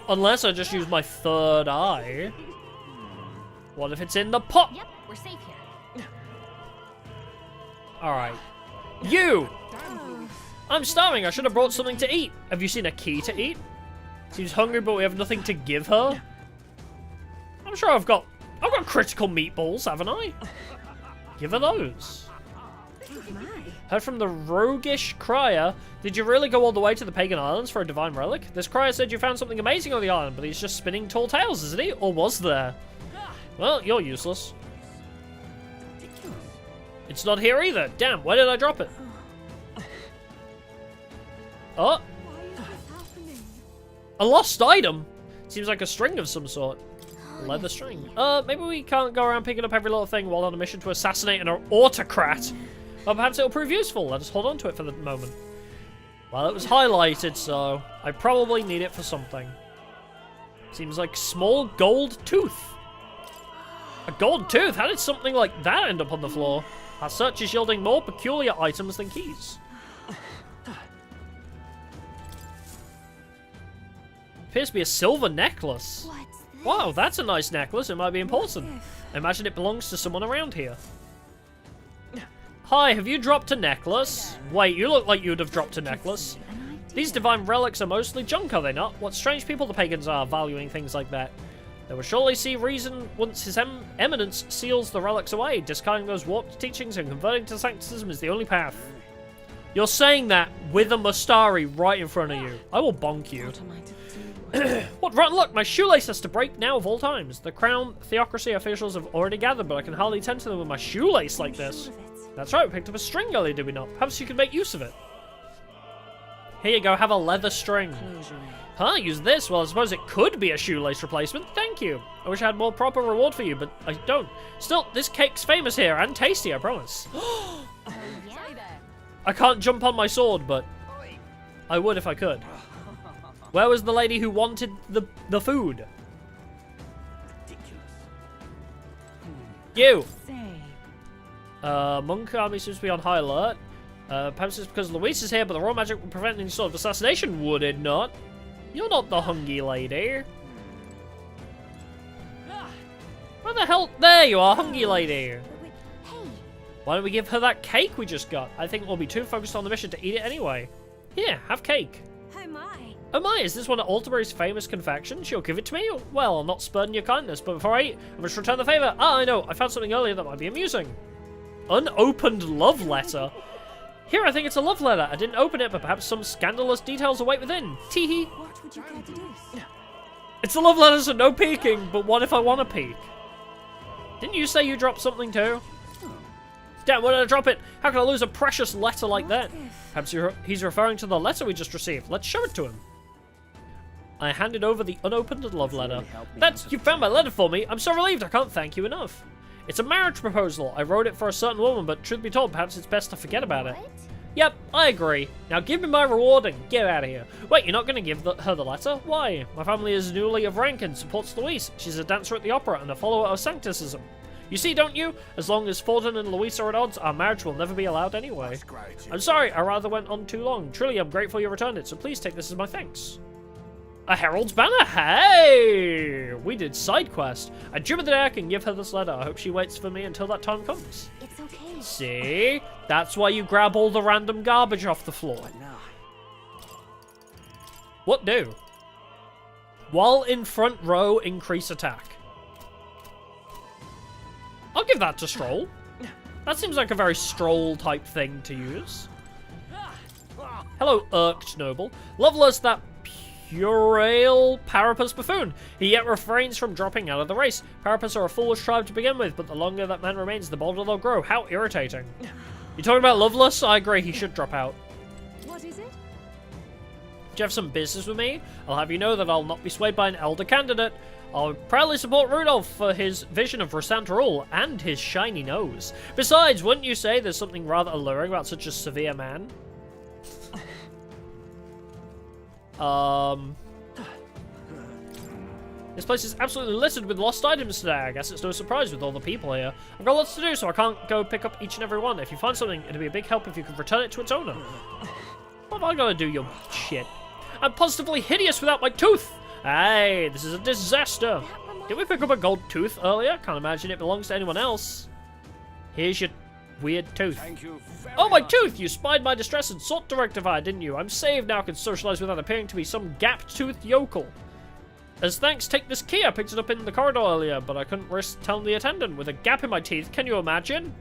Speaker 1: Unless I just use my third eye. What if it's in the pot?
Speaker 5: Yep, we're safe here.
Speaker 1: Alright. You! I'm starving. I should have brought something to eat. Have you seen a key to eat? Seems hungry, but we have nothing to give her. I'm sure I've got critical meatballs, haven't I? Give her those. Heard from the roguish crier. Did you really go all the way to the pagan islands for a divine relic? This crier said you found something amazing on the island, but he's just spinning tall tales, isn't he? Or was there? Well, you're useless. It's not here either. Damn, where did I drop it? Oh. A lost item? Seems like a string of some sort. Leather string. Maybe we can't go around picking up every little thing while on a mission to assassinate an autocrat. Or perhaps it'll prove useful. Let us hold on to it for the moment. Well, it was highlighted, so I probably need it for something. Seems like small gold tooth. A gold tooth? How did something like that end up on the floor? Our search is yielding more peculiar items than keys. Appears to be a silver necklace. Wow, that's a nice necklace. It might be important. I imagine it belongs to someone around here. Hi, have you dropped a necklace? Wait, you look like you'd have dropped a necklace. These divine relics are mostly junk, are they not? What strange people the pagans are, valuing things like that. They will surely see reason once his eminence seals the relics away. Discarding those warped teachings and converting to sanctism is the only path. You're saying that with a Mustari right in front of you. I will bonk you. What rotten luck! My shoelace has to break now of all times. The crown theocracy officials have already gathered, but I can hardly tend to them with my shoelace like this. That's right, we picked up a string earlier, did we not? Perhaps you could make use of it. Here you go, have a leather string. Huh, use this? Well, I suppose it could be a shoelace replacement. Thank you. I wish I had more proper reward for you, but I don't. Still, this cake's famous here, and tasty, I promise. I can't jump on my sword, but I would if I could. Where was the lady who wanted the food? You! Monk army seems to be on high alert. Perhaps it's because Luis is here, but the raw magic would prevent any sort of assassination, would it not? You're not the hungry lady. Where the hell? There you are, hungry lady. Why don't we give her that cake we just got? I think we'll be too focused on the mission to eat it anyway. Here, have cake.
Speaker 2: Oh my.
Speaker 1: Oh my, is this one of Altabury's famous confections? She'll give it to me? Well, I'm not spurning your kindness, but before I eat, I must return the favour. Ah, I know, I found something earlier that might be amusing. Unopened love letter. Here, I think it's a love letter. I didn't open it, but perhaps some scandalous details await within. Teehee.
Speaker 13: What would you care to do?
Speaker 1: It's a love letter, so no peeking, but what if I want to peek? Didn't you say you dropped something too? Damn, where did I drop it? How can I lose a precious letter like that? Perhaps he's referring to the letter we just received. Let's show it to him. I handed over the unopened love letter. You found my letter for me. I'm so relieved. I can't thank you enough. It's a marriage proposal. I wrote it for a certain woman, but truth be told, perhaps it's best to forget about it. Yep, I agree. Now give me my reward and get out of here. Wait, you're not going to give her the letter? Why? My family is newly of rank and supports Louise. She's a dancer at the opera and a follower of Sancticism. You see, don't you? As long as Forden and Louise are at odds, our marriage will never be allowed anyway. I'm sorry, I rather went on too long. Truly, I'm grateful you returned it, so please take this as my thanks. A Herald's Banner? Hey! We did side quest. I dream of the day I can give her this letter. I hope she waits for me until that time comes.
Speaker 5: It's okay.
Speaker 1: See? That's why you grab all the random garbage off the floor. What do? While in front row, increase attack. I'll give that to Stroll. That seems like a very Stroll type thing to use. Hello, irked noble. Loveless, that puerile Parapus buffoon. He yet refrains from dropping out of the race. Parapus are a foolish tribe to begin with, but the longer that man remains, the bolder they'll grow. How irritating. You talking about Loveless? I agree, he should drop out.
Speaker 5: What is it?
Speaker 1: Do you have some business with me? I'll have you know that I'll not be swayed by an elder candidate. I'll proudly support Rudolph for his vision of Rosant rule and his shiny nose. Besides, wouldn't you say there's something rather alluring about such a severe man? This place is absolutely littered with lost items today. I guess it's no surprise with all the people here. I've got lots to do, so I can't go pick up each and every one. If you find something, it'd be a big help if you could return it to its owner. What have I got to do, you shit? I'm positively hideous without my tooth! Hey, this is a disaster. Did we pick up a gold tooth earlier? Can't imagine it belongs to anyone else. Here's your weird tooth. Oh, my tooth! You spied my distress and sought to rectify, didn't you? I'm saved now, can socialize without appearing to be some gap-toothed yokel. As thanks, take this key. I picked it up in the corridor earlier, but I couldn't risk telling the attendant. With a gap in my teeth, can you imagine?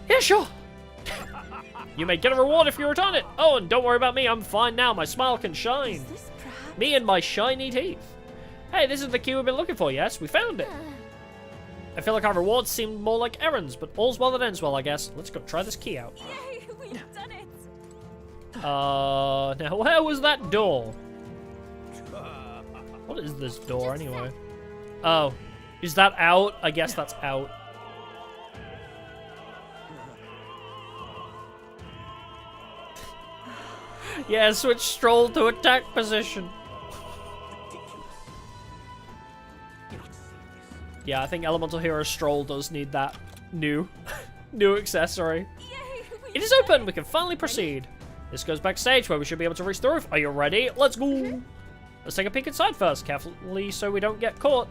Speaker 1: Yeah, sure. You may get a reward if you return it. Oh, and don't worry about me. I'm fine now. My smile can shine. Me and my shiny teeth. Hey, this is the key we've been looking for, yes? We found it. I feel like our rewards seem more like errands, but all's well that ends well, I guess. Let's go try this key out.
Speaker 2: Yay, we've done it.
Speaker 1: Now where was that door? What is this door anyway? Oh, is that out? I guess that's out. Yeah, switch Stroll to attack position. Yeah, I think Elemental Hero Stroll does need that new accessory. It is open! We can finally proceed. This goes backstage where we should be able to reach the roof. Are you ready? Let's go! Let's take a peek inside first, carefully so we don't get caught.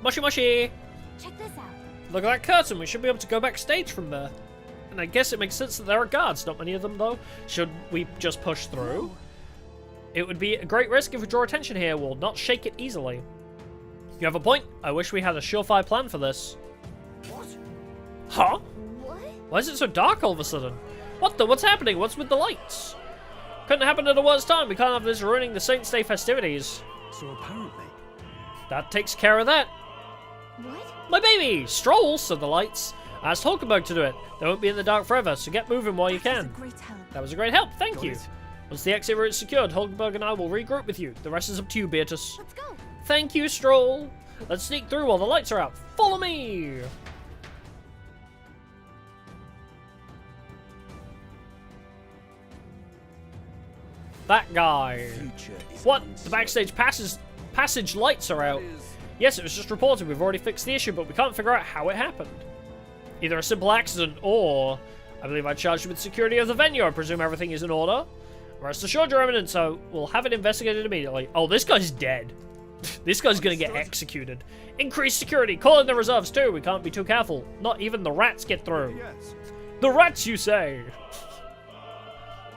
Speaker 1: Mushy mushy!
Speaker 5: Check this out.
Speaker 1: Look at that curtain, we should be able to go backstage from there. And I guess it makes sense that there are guards, not many of them though. Should we just push through? It would be a great risk if we draw attention here, we'll not shake it easily. You have a point, I wish we had a surefire plan for this.
Speaker 6: What?
Speaker 1: Huh?
Speaker 5: What?
Speaker 1: Why is it so dark all of a sudden? What the? What's happening? What's with the lights? Couldn't happen at a worse time, we can't have this ruining the Saints' Day festivities.
Speaker 8: So apparently...
Speaker 1: That takes care of that.
Speaker 5: What?
Speaker 1: My baby! Stroll, said the lights. I asked Hulkenberg to do it. They won't be in the dark forever, so get moving while you can.
Speaker 13: Great help.
Speaker 1: That was a great help, thank
Speaker 8: Got
Speaker 1: you.
Speaker 8: it.
Speaker 1: Once the exit route is secured, Hulkenberg and I will regroup with you. The rest is up to you, Beatrice.
Speaker 5: Let's go.
Speaker 1: Thank you, Stroll. Let's sneak through while the lights are out. Follow me! That guy. What? The backstage passage lights are out. Yes, it was just reported. We've already fixed the issue, but we can't figure out how it happened. Either a simple accident or... I believe I charged you with security of the venue. I presume everything is in order. Rest assured, Your Eminence, so we'll have it investigated immediately. Oh, this guy's dead. This guy's gonna get executed. Increased security. Call in the reserves, too. We can't be too careful. Not even the rats get through.
Speaker 16: Yes.
Speaker 1: The rats, you say?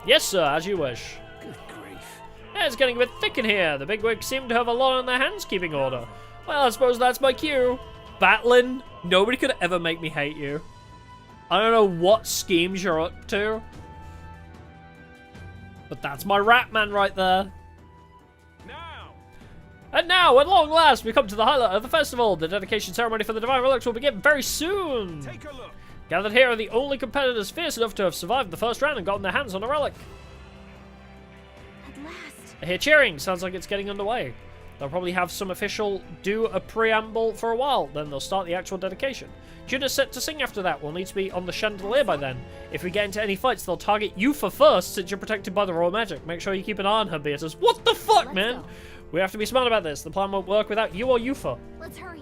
Speaker 1: Yes, sir, as you wish.
Speaker 16: Good grief.
Speaker 1: Yeah, it's getting a bit thick in here. The bigwigs seem to have a lot on their hands keeping order. Well, I suppose that's my cue. Batlin, nobody could ever make me hate you. I don't know what schemes you're up to. But that's my rat man right there. And now, at long last, we come to the highlight of the festival. The dedication ceremony for the Divine Relics will begin very soon.
Speaker 11: Take a look.
Speaker 1: Gathered here are the only competitors fierce enough to have survived the first round and gotten their hands on a relic.
Speaker 5: At last.
Speaker 1: I hear cheering. Sounds like it's getting underway. They'll probably have some official do a preamble for a while, then they'll start the actual dedication. Juna's set to sing after that. We'll need to be on the chandelier by then. If we get into any fights, they'll target Yufa first, since you're protected by the royal magic. Make sure you keep an eye on her, Beatrice. What the fuck, man? We have to be smart about this. The plan won't work without you or Yufa.
Speaker 5: Let's hurry.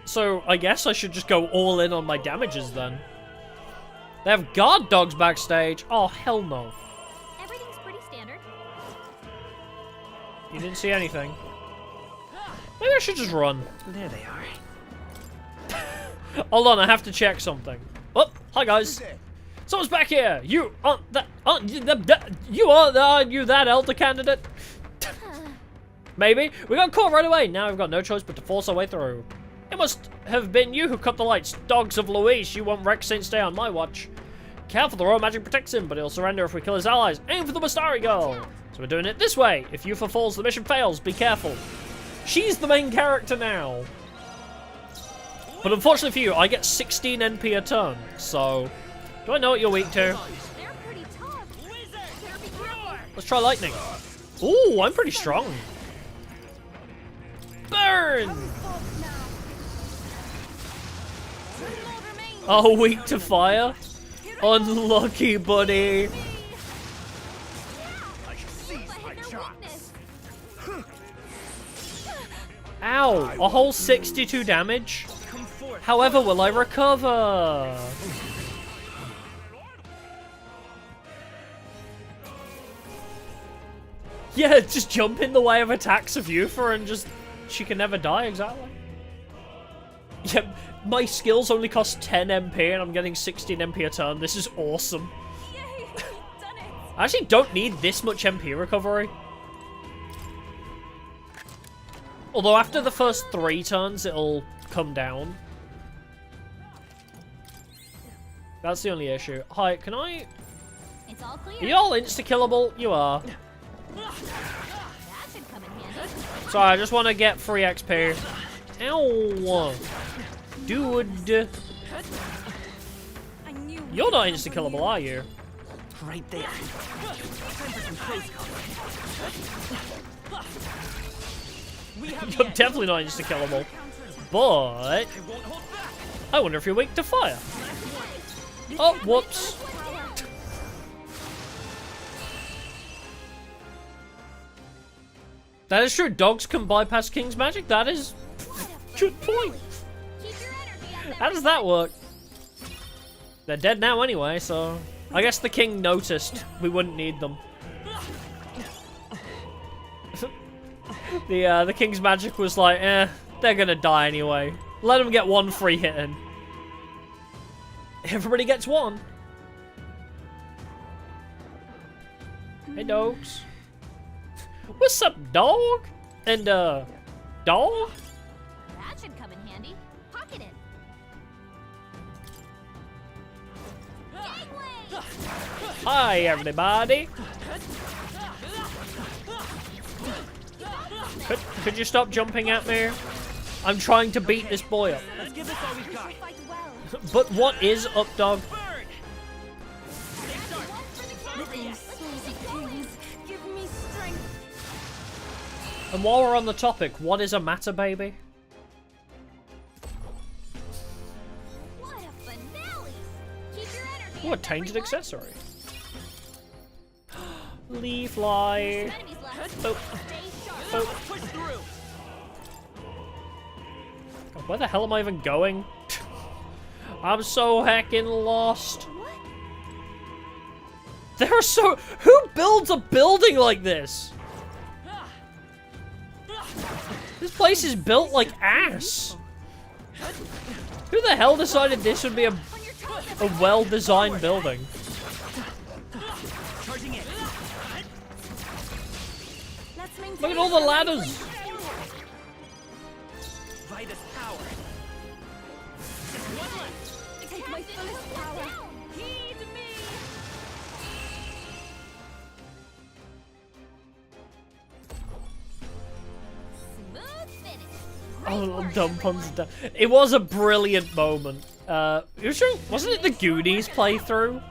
Speaker 1: So, I guess I should just go all in on my damages then. They have guard dogs backstage. Oh, hell no.
Speaker 5: Everything's pretty standard.
Speaker 1: You didn't see anything. Maybe I should just run.
Speaker 4: There they are.
Speaker 1: Hold on, I have to check something. Oh, hi guys. Someone's back here. You aren't that. Aren't you that elder candidate? Maybe. We got caught right away. Now we've got no choice but to force our way through. It must have been you who cut the lights. Dogs of Luis, you won't wreck Saint Stay on my watch. Careful, the royal magic protects him, but he'll surrender if we kill his allies. Aim for the Mastari girl. So we're doing it this way. If Yufa falls, the mission fails. Be careful. She's the main character now. But unfortunately for you, I get 16 NP a turn. So, do I know what you're weak to? Let's try lightning. Ooh, I'm pretty strong. Burn! Oh, weak to fire? Unlucky, buddy. Ow, a whole 62 damage. However, will I recover? Yeah, just jump in the way of attacks of Yufa and just... She can never die, exactly. Yep, my skills only cost 10 MP and I'm getting 16 MP a turn. This is awesome. I actually don't need this much MP recovery. Although after the first 3 turns, it'll come down. That's the only issue. Hi, can I...
Speaker 5: It's all clear.
Speaker 1: Are you all insta-killable? You are. Sorry, I just want to get free XP. Ow! Dude. You're not insta-killable, are you?
Speaker 4: Right there.
Speaker 1: You're definitely not insta-killable. But... I wonder if you're weak to fire. Oh, whoops. That is true. Dogs can bypass King's magic. That is... Good point. How does that work? They're dead now anyway, so... I guess the king noticed we wouldn't need them. The king's magic was like, they're gonna die anyway. Let them get one free hit in. Everybody gets one. Hey, dogs. What's up, dog? And, dog?
Speaker 5: That should come in handy. Pocket it.
Speaker 1: Hi, everybody. Could you stop jumping at me? I'm trying to beat this boy up.
Speaker 11: Let's give this all we've got.
Speaker 1: But what is up, dog? And while we're on the topic, what is a matter, baby?
Speaker 5: What a finale! Keep your energy.
Speaker 1: Oh, a tainted accessory. Leaf fly. Oh. Oh. God, where the hell am I even going? I'm so heckin' lost. There are so... Who builds a building like this? This place is built like ass. Who the hell decided this would be a well-designed building? Look at all the ladders.
Speaker 11: Vitus power.
Speaker 13: Take my fullest power.
Speaker 5: Heed me. Smooth finish.
Speaker 1: Oh, dumb puns. It was a brilliant moment. Wasn't it the Goonies playthrough?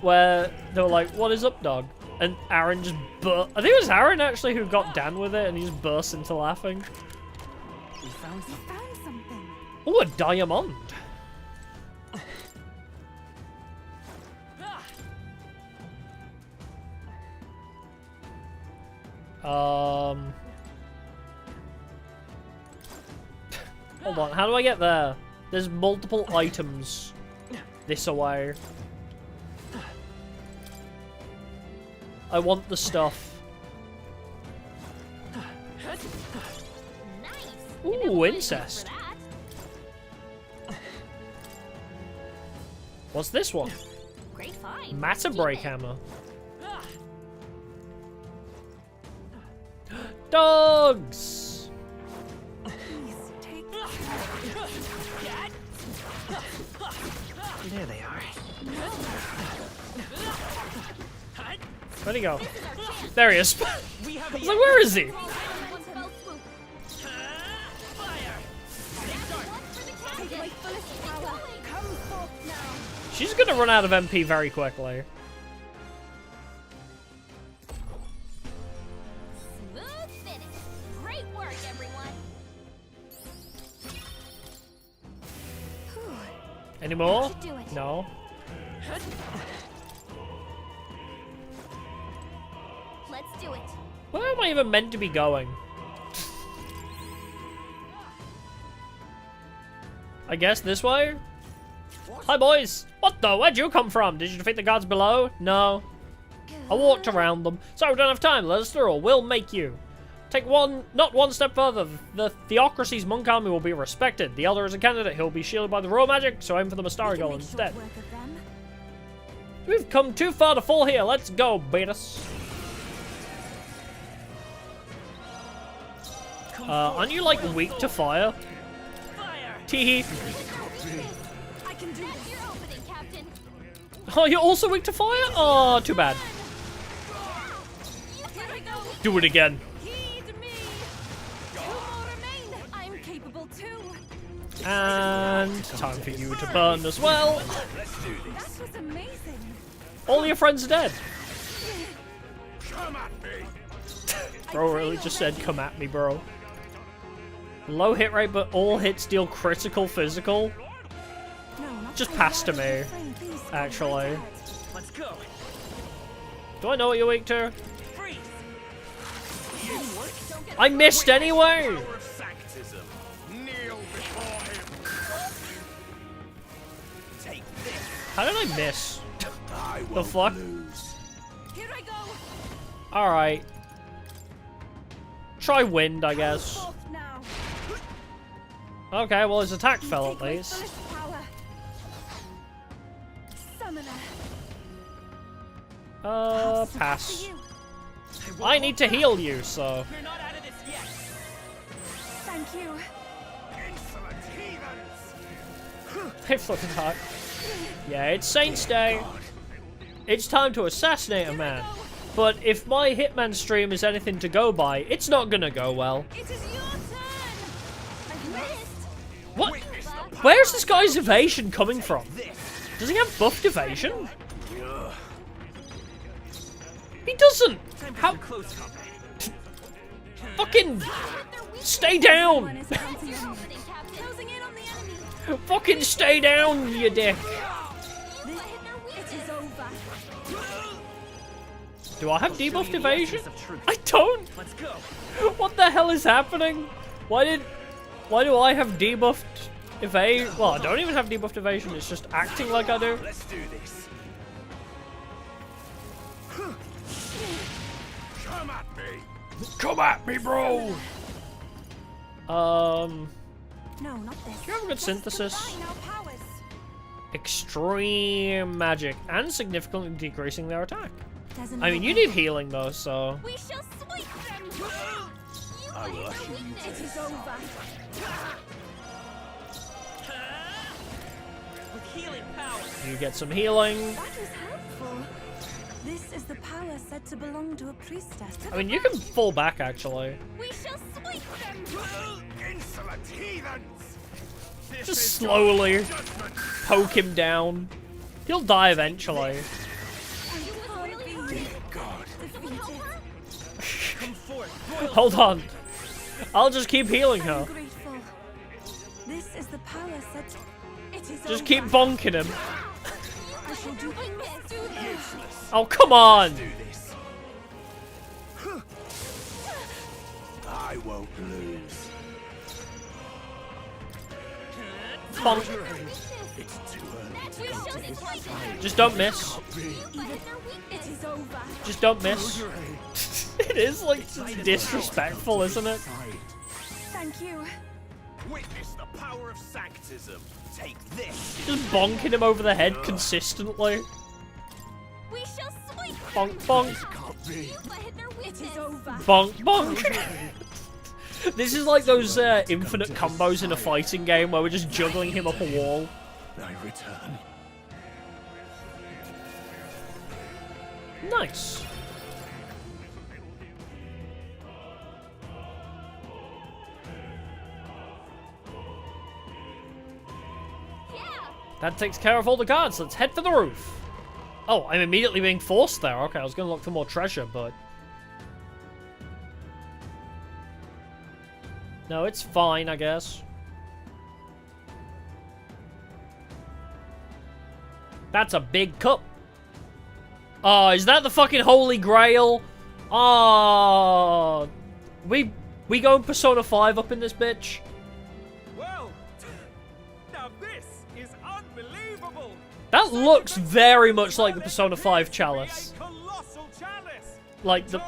Speaker 1: Where they were like, what is up, dog? And Aaron just I think it was Aaron actually who got Dan with it, and he just burst into laughing.
Speaker 12: We found
Speaker 13: something.
Speaker 1: Oh, a diamond. Hold on, how do I get there? There's multiple items this away. I want the stuff. Ooh, incest. What's this one?
Speaker 2: Great find.
Speaker 1: Matter break hammer. Dogs!
Speaker 4: There they are.
Speaker 1: Where'd he go? There he is. I was like, where is he? She's gonna run out of MP very quickly.
Speaker 2: Smooth finish. Great work, everyone.
Speaker 1: Any more?
Speaker 2: That should do it.
Speaker 1: No.
Speaker 2: Let's do it.
Speaker 1: Where am I even meant to be going? I guess this way? Hi, boys! What the? Where'd you come from? Did you defeat the gods below? No. I walked around them. Sorry, we don't have time. Let us through or we'll make you. Take not one step further. The Theocracy's monk army will be respected. The Elder is a candidate. He'll be shielded by the raw magic, so aim for the Mastari goal instead. We've come too far to fall here. Let's go, Beatus. Aren't you, like, weak to fire? Teehee.
Speaker 2: I can do this. Your opening, Captain.
Speaker 1: Oh, you're also weak to fire? Oh, too bad. Do it again.
Speaker 2: I'm capable too.
Speaker 1: And time for you to burn as well.
Speaker 13: That was amazing.
Speaker 1: All your friends are dead.
Speaker 11: Come at me.
Speaker 1: Bro really just said, come at me, bro. Low hit rate, but all hits deal critical physical. Just pass to me, actually.
Speaker 11: Let's go.
Speaker 1: Do I know what you're weak to? I missed anyway! How did I miss? The fuck?
Speaker 2: Here I go.
Speaker 1: Alright. Try wind, I guess. Okay, well his attack fell at least. Pass. I need to heal you, so.
Speaker 11: You're not out of this yet.
Speaker 13: Thank you.
Speaker 1: They fucking hot. Yeah, it's Saints Day. It's time to assassinate a man. But if my Hitman stream is anything to go by, it's not gonna go well.
Speaker 2: It is your turn. I missed.
Speaker 1: What? Where's this guy's evasion coming from? Does he have buffed evasion? He doesn't! How? Fucking stay down! Fucking stay down, you dick! Do I have debuffed evasion? I don't! What the hell is happening? Why do I have debuffed evasion? Well, I don't even have debuffed evasion, it's just acting like I do.
Speaker 11: Let's do this. Come at me.
Speaker 1: Come at me, bro!
Speaker 13: No, not this.
Speaker 1: Do you have a good synthesis? Extreme magic and significantly decreasing their attack. I mean, you need healing though, so.
Speaker 2: We shall sweep them.
Speaker 11: I will usher you to
Speaker 2: It is over.
Speaker 11: with healing power.
Speaker 1: You get some healing.
Speaker 13: That was helpful. This is the power said to belong to a priestess.
Speaker 1: I mean, you can fall back actually.
Speaker 2: We shall sweep them.
Speaker 11: Insolent heathens.
Speaker 1: Just slowly poke him down. He'll die eventually. Hold on. I'll just keep healing her.
Speaker 13: Grateful. This is the palace that it is.
Speaker 1: Just keep bonking him.
Speaker 13: I shall do
Speaker 1: Oh, come on.
Speaker 16: I won't lose.
Speaker 1: Bonk.
Speaker 16: It's too early.
Speaker 1: Just don't miss.
Speaker 13: It is over.
Speaker 1: Just don't miss. It is like disrespectful, isn't it?
Speaker 13: Thank you.
Speaker 11: Witness the power of sanctism. Take this.
Speaker 1: Just bonking him over the head consistently.
Speaker 13: We shall sweep.
Speaker 1: Bonk, bonk.
Speaker 13: It is over.
Speaker 1: Bonk, bonk. This is like those infinite combos in a fighting game where we're just juggling him up a wall.
Speaker 16: I return.
Speaker 1: Nice. That takes care of all the guards. Let's head for the roof. Oh, I'm immediately being forced there. Okay, I was going to look for more treasure, but... No, it's fine, I guess. That's a big cup. Oh, is that the fucking Holy Grail? Oh, we going Persona 5 up in this bitch?
Speaker 11: Well, now this is unbelievable.
Speaker 1: That looks very much like the Persona 5 chalice.
Speaker 11: Colossal chalice.
Speaker 1: Like the...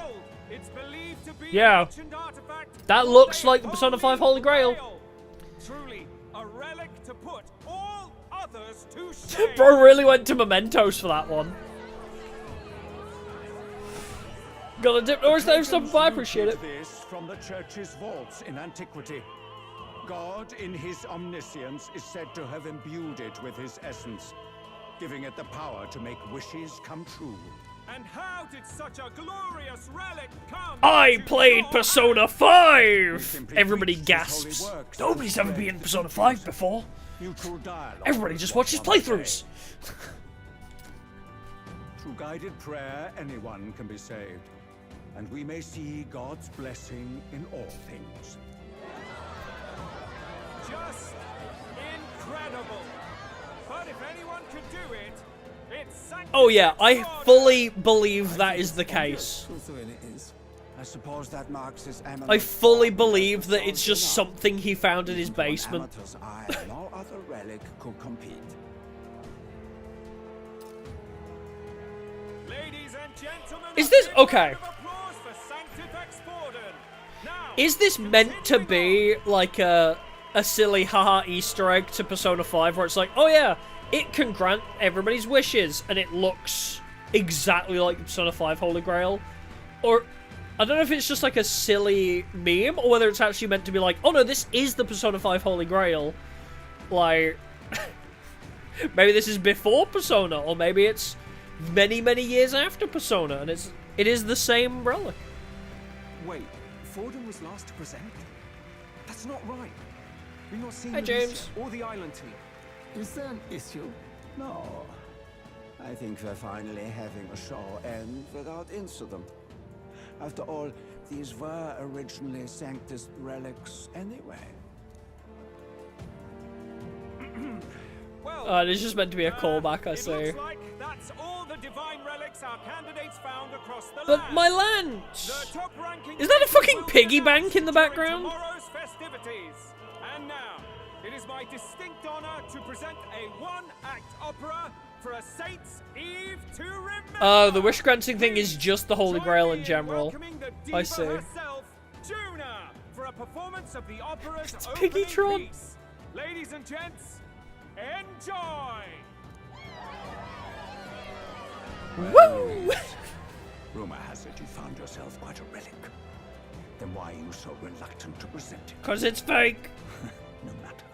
Speaker 11: It's believed to be
Speaker 1: Yeah.
Speaker 11: an ancient artifact.
Speaker 1: That looks like the Persona 5 Holy Grail.
Speaker 11: Truly, a relic to put all others to shame.
Speaker 1: Bro really went to mementos for that one. Got a dip Norris there stuff, but I appreciate it.
Speaker 18: This from the church's vaults in antiquity. God, in his omniscience, is said to have imbued it with his essence, giving it the power to make wishes come true.
Speaker 11: And how did such a glorious relic come?
Speaker 1: I played Persona 5! Everybody gasps. Nobody's ever been in Persona 5 before. Everybody just watches playthroughs.
Speaker 18: Through guided prayer, anyone can be saved. And we may see God's blessing in all things.
Speaker 11: Just incredible. But if anyone could do it, it's
Speaker 1: Oh yeah, I fully believe that is the case.
Speaker 19: I suppose that marks his
Speaker 1: I fully believe that it's just something he found in his basement.
Speaker 19: amateur's eye, no other relic could compete.
Speaker 11: Ladies and gentlemen,
Speaker 1: Is this okay?
Speaker 11: applause for Sanctifex Borden. Now,
Speaker 1: Is this meant to be like a silly haha Easter egg to Persona 5 where it's like, oh yeah, it can grant everybody's wishes and it looks exactly like the Persona 5 Holy Grail? Or I don't know if it's just like a silly meme or whether it's actually meant to be like, oh no, this is the Persona 5 Holy Grail. Like, maybe this is before Persona, or maybe it's many, many years after Persona, and it is the same relic.
Speaker 18: Wait, Forden was last to present? That's not right. We've not seen
Speaker 1: Hi,
Speaker 18: the
Speaker 1: James.
Speaker 18: Lucia or the island team.
Speaker 19: Is there an issue? No. I think we're finally having a show end without incident. After all, these were originally Sanctus relics anyway.
Speaker 11: well,
Speaker 1: It's just meant to be a callback, I
Speaker 11: it
Speaker 1: say.
Speaker 11: looks like that's all the divine relics our candidates found across the
Speaker 1: But
Speaker 11: land.
Speaker 1: my land!
Speaker 11: The top-ranking
Speaker 1: Is that a fucking
Speaker 11: will be
Speaker 1: piggy
Speaker 11: announced
Speaker 1: bank in the
Speaker 11: during
Speaker 1: background?
Speaker 11: Tomorrow's festivities. And now, it is my distinct honor to present a one-act opera for a Saints' Eve to remember.
Speaker 1: Oh, the wish granting thing is just the Holy Grail in general.
Speaker 11: Welcoming the
Speaker 1: I
Speaker 11: diva
Speaker 1: see.
Speaker 11: herself, Juna, for a performance of the opera's
Speaker 1: It's
Speaker 11: opening
Speaker 1: Piggytron.
Speaker 11: piece. Ladies and gents, enjoy.
Speaker 1: Woo!
Speaker 18: Rumor has it you found yourself quite a relic. Then why are you so reluctant to present it?
Speaker 1: Cause it's fake.
Speaker 18: No matter.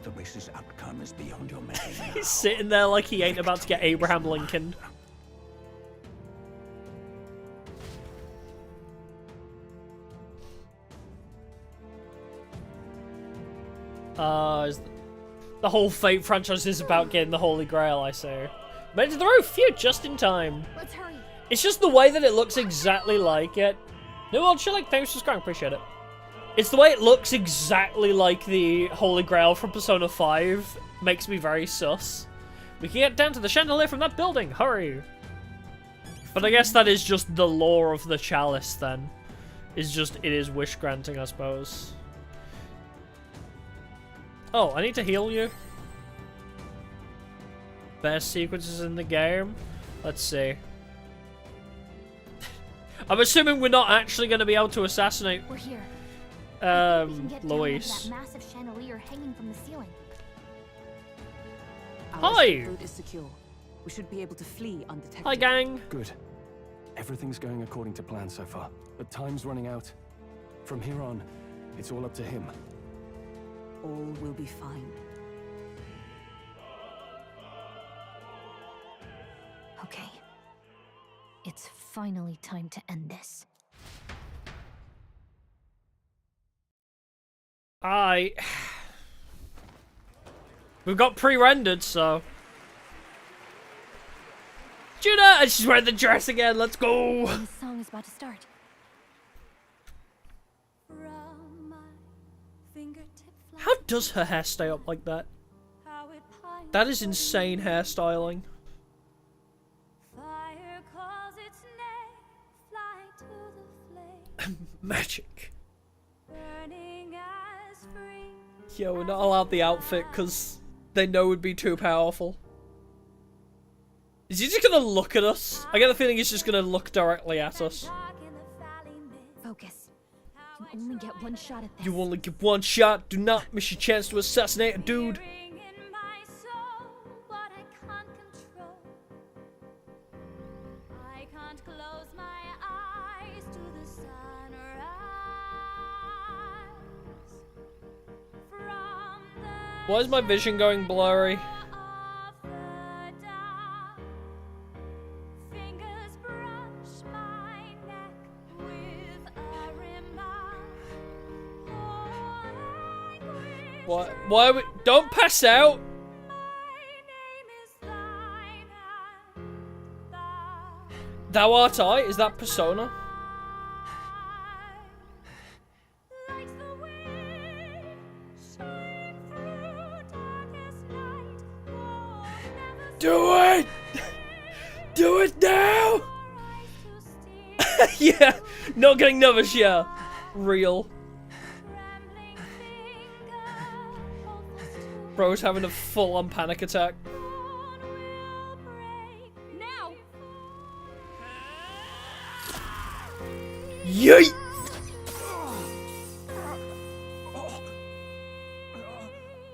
Speaker 18: The race's outcome is beyond your measure now.
Speaker 1: He's sitting there like he ain't about to get Abraham Lincoln. The whole Fate franchise is about getting the Holy Grail, I say. Made it to the roof! Phew, just in time.
Speaker 5: Let's hurry.
Speaker 1: It's just the way that it looks exactly like it. New World Chilling, thanks for subscribing, appreciate it. It's the way it looks exactly like the Holy Grail from Persona 5. Makes me very sus. We can get down to the chandelier from that building, hurry! But I guess that is just the lore of the chalice then. It is wish granting, I suppose. Oh, I need to heal you. Best sequences in the game? Let's see. I'm assuming we're not actually going to be able to assassinate
Speaker 5: We're here.
Speaker 1: Luis.
Speaker 5: That massive chandelier hanging from the ceiling.
Speaker 1: Hi!
Speaker 12: Route is secure. We should be able to flee undetected.
Speaker 1: Hi, gang.
Speaker 8: Good. Everything's going according to plan so far, but time's running out. From here on, it's all up to him.
Speaker 12: All will be fine.
Speaker 5: Okay. It's finally time to end this.
Speaker 1: We've got pre-rendered, so... Judah! And she's wearing the dress again, let's go!
Speaker 5: The song is about to start.
Speaker 1: How does her hair stay up like that? That is insane hairstyling. Magic. Yo, we're not allowed the outfit because they know it'd be too powerful. Is he just gonna look at us? I get the feeling he's just gonna look directly at us.
Speaker 5: Focus. You only get one shot at this.
Speaker 1: You only get one shot. Do not miss your chance to assassinate a dude. Why is my vision going blurry? What? Why are we— Don't pass out! Thou art I? Is that Persona? Do it! Do it now! Yeah, not getting nervous, yeah. Real. Bro's having a full-on panic attack.
Speaker 2: Now.
Speaker 1: Yeet!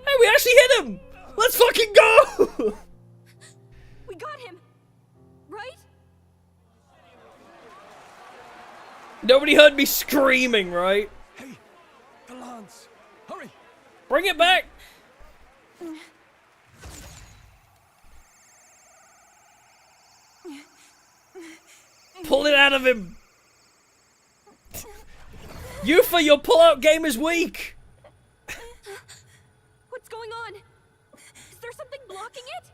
Speaker 1: Hey, we actually hit him! Let's fucking go!
Speaker 2: We got him. Right?
Speaker 1: Nobody heard me screaming, right?
Speaker 8: Hey, the lance! Hurry!
Speaker 1: Bring it back! Pull it out of him! Yufa, your pull-out game is weak!
Speaker 2: What's going on? Is there something blocking it?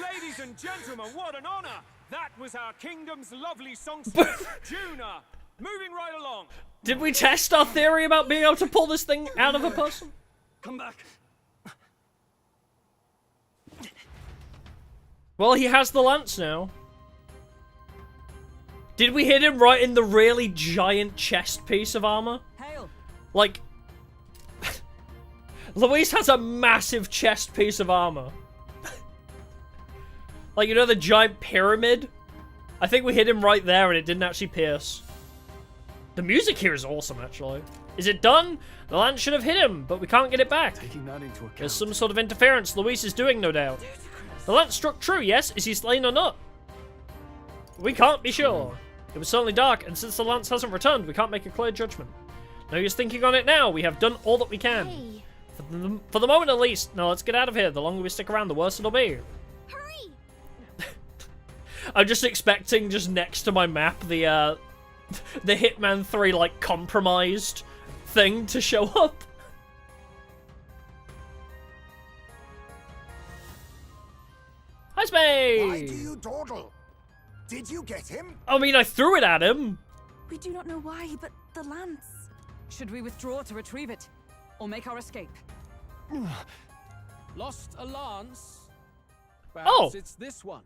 Speaker 11: Ladies and gentlemen, what an honor! That was our kingdom's lovely songstress, Juna. Moving right along.
Speaker 1: Did we test our theory about being able to pull this thing out of a person?
Speaker 8: Come back.
Speaker 1: Well, he has the lance now. Did we hit him right in the really giant chest piece of armor?
Speaker 12: Hail.
Speaker 1: Like, Luis has a massive chest piece of armor. Like, you know the giant pyramid? I think we hit him right there and it didn't actually pierce. The music here is awesome, actually. Is it done? The lance should have hit him, but we can't get it back.
Speaker 8: Taking that into account.
Speaker 1: There's some sort of interference Luis is doing, no doubt. The lance struck true, yes? Is he slain or not? We can't be sure. It was certainly dark, and since the lance hasn't returned, we can't make a clear judgment. No use thinking on it now. We have done all that we can.
Speaker 5: Hey.
Speaker 1: For the moment, at least. Now let's get out of here. The longer we stick around, the worse it'll be.
Speaker 5: Hurry!
Speaker 1: I'm just expecting, just next to my map, the Hitman 3, like, compromised thing to show up. Hi, Spade!
Speaker 6: Why do you dawdle? Did you get him?
Speaker 1: I mean, I threw it at him.
Speaker 13: We do not know why, but the lance...
Speaker 12: Should we withdraw to retrieve it? Or make our escape?
Speaker 10: Lost a lance?
Speaker 1: Oh.
Speaker 10: Perhaps it's this one.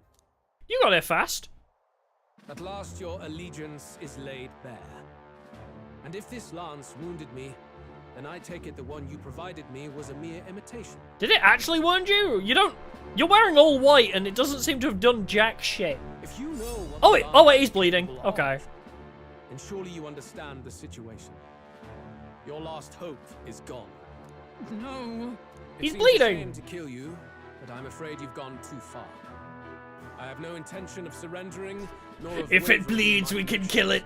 Speaker 1: You got there fast.
Speaker 10: At last your allegiance is laid bare. And if this lance wounded me, then I take it the one you provided me was a mere imitation.
Speaker 1: Did it actually wound you? You're wearing all white and it doesn't seem to have done jack shit.
Speaker 10: If you know what
Speaker 1: Oh wait, he's bleeding. Okay.
Speaker 10: And surely you understand the situation. Your last hope is gone.
Speaker 12: No.
Speaker 1: He's
Speaker 10: It seems
Speaker 1: bleeding.
Speaker 10: a shame to kill you, but I'm afraid you've gone too far. I have no intention of surrendering, nor of
Speaker 1: If it
Speaker 10: wavering
Speaker 1: bleeds,
Speaker 10: in my
Speaker 1: we can kill it.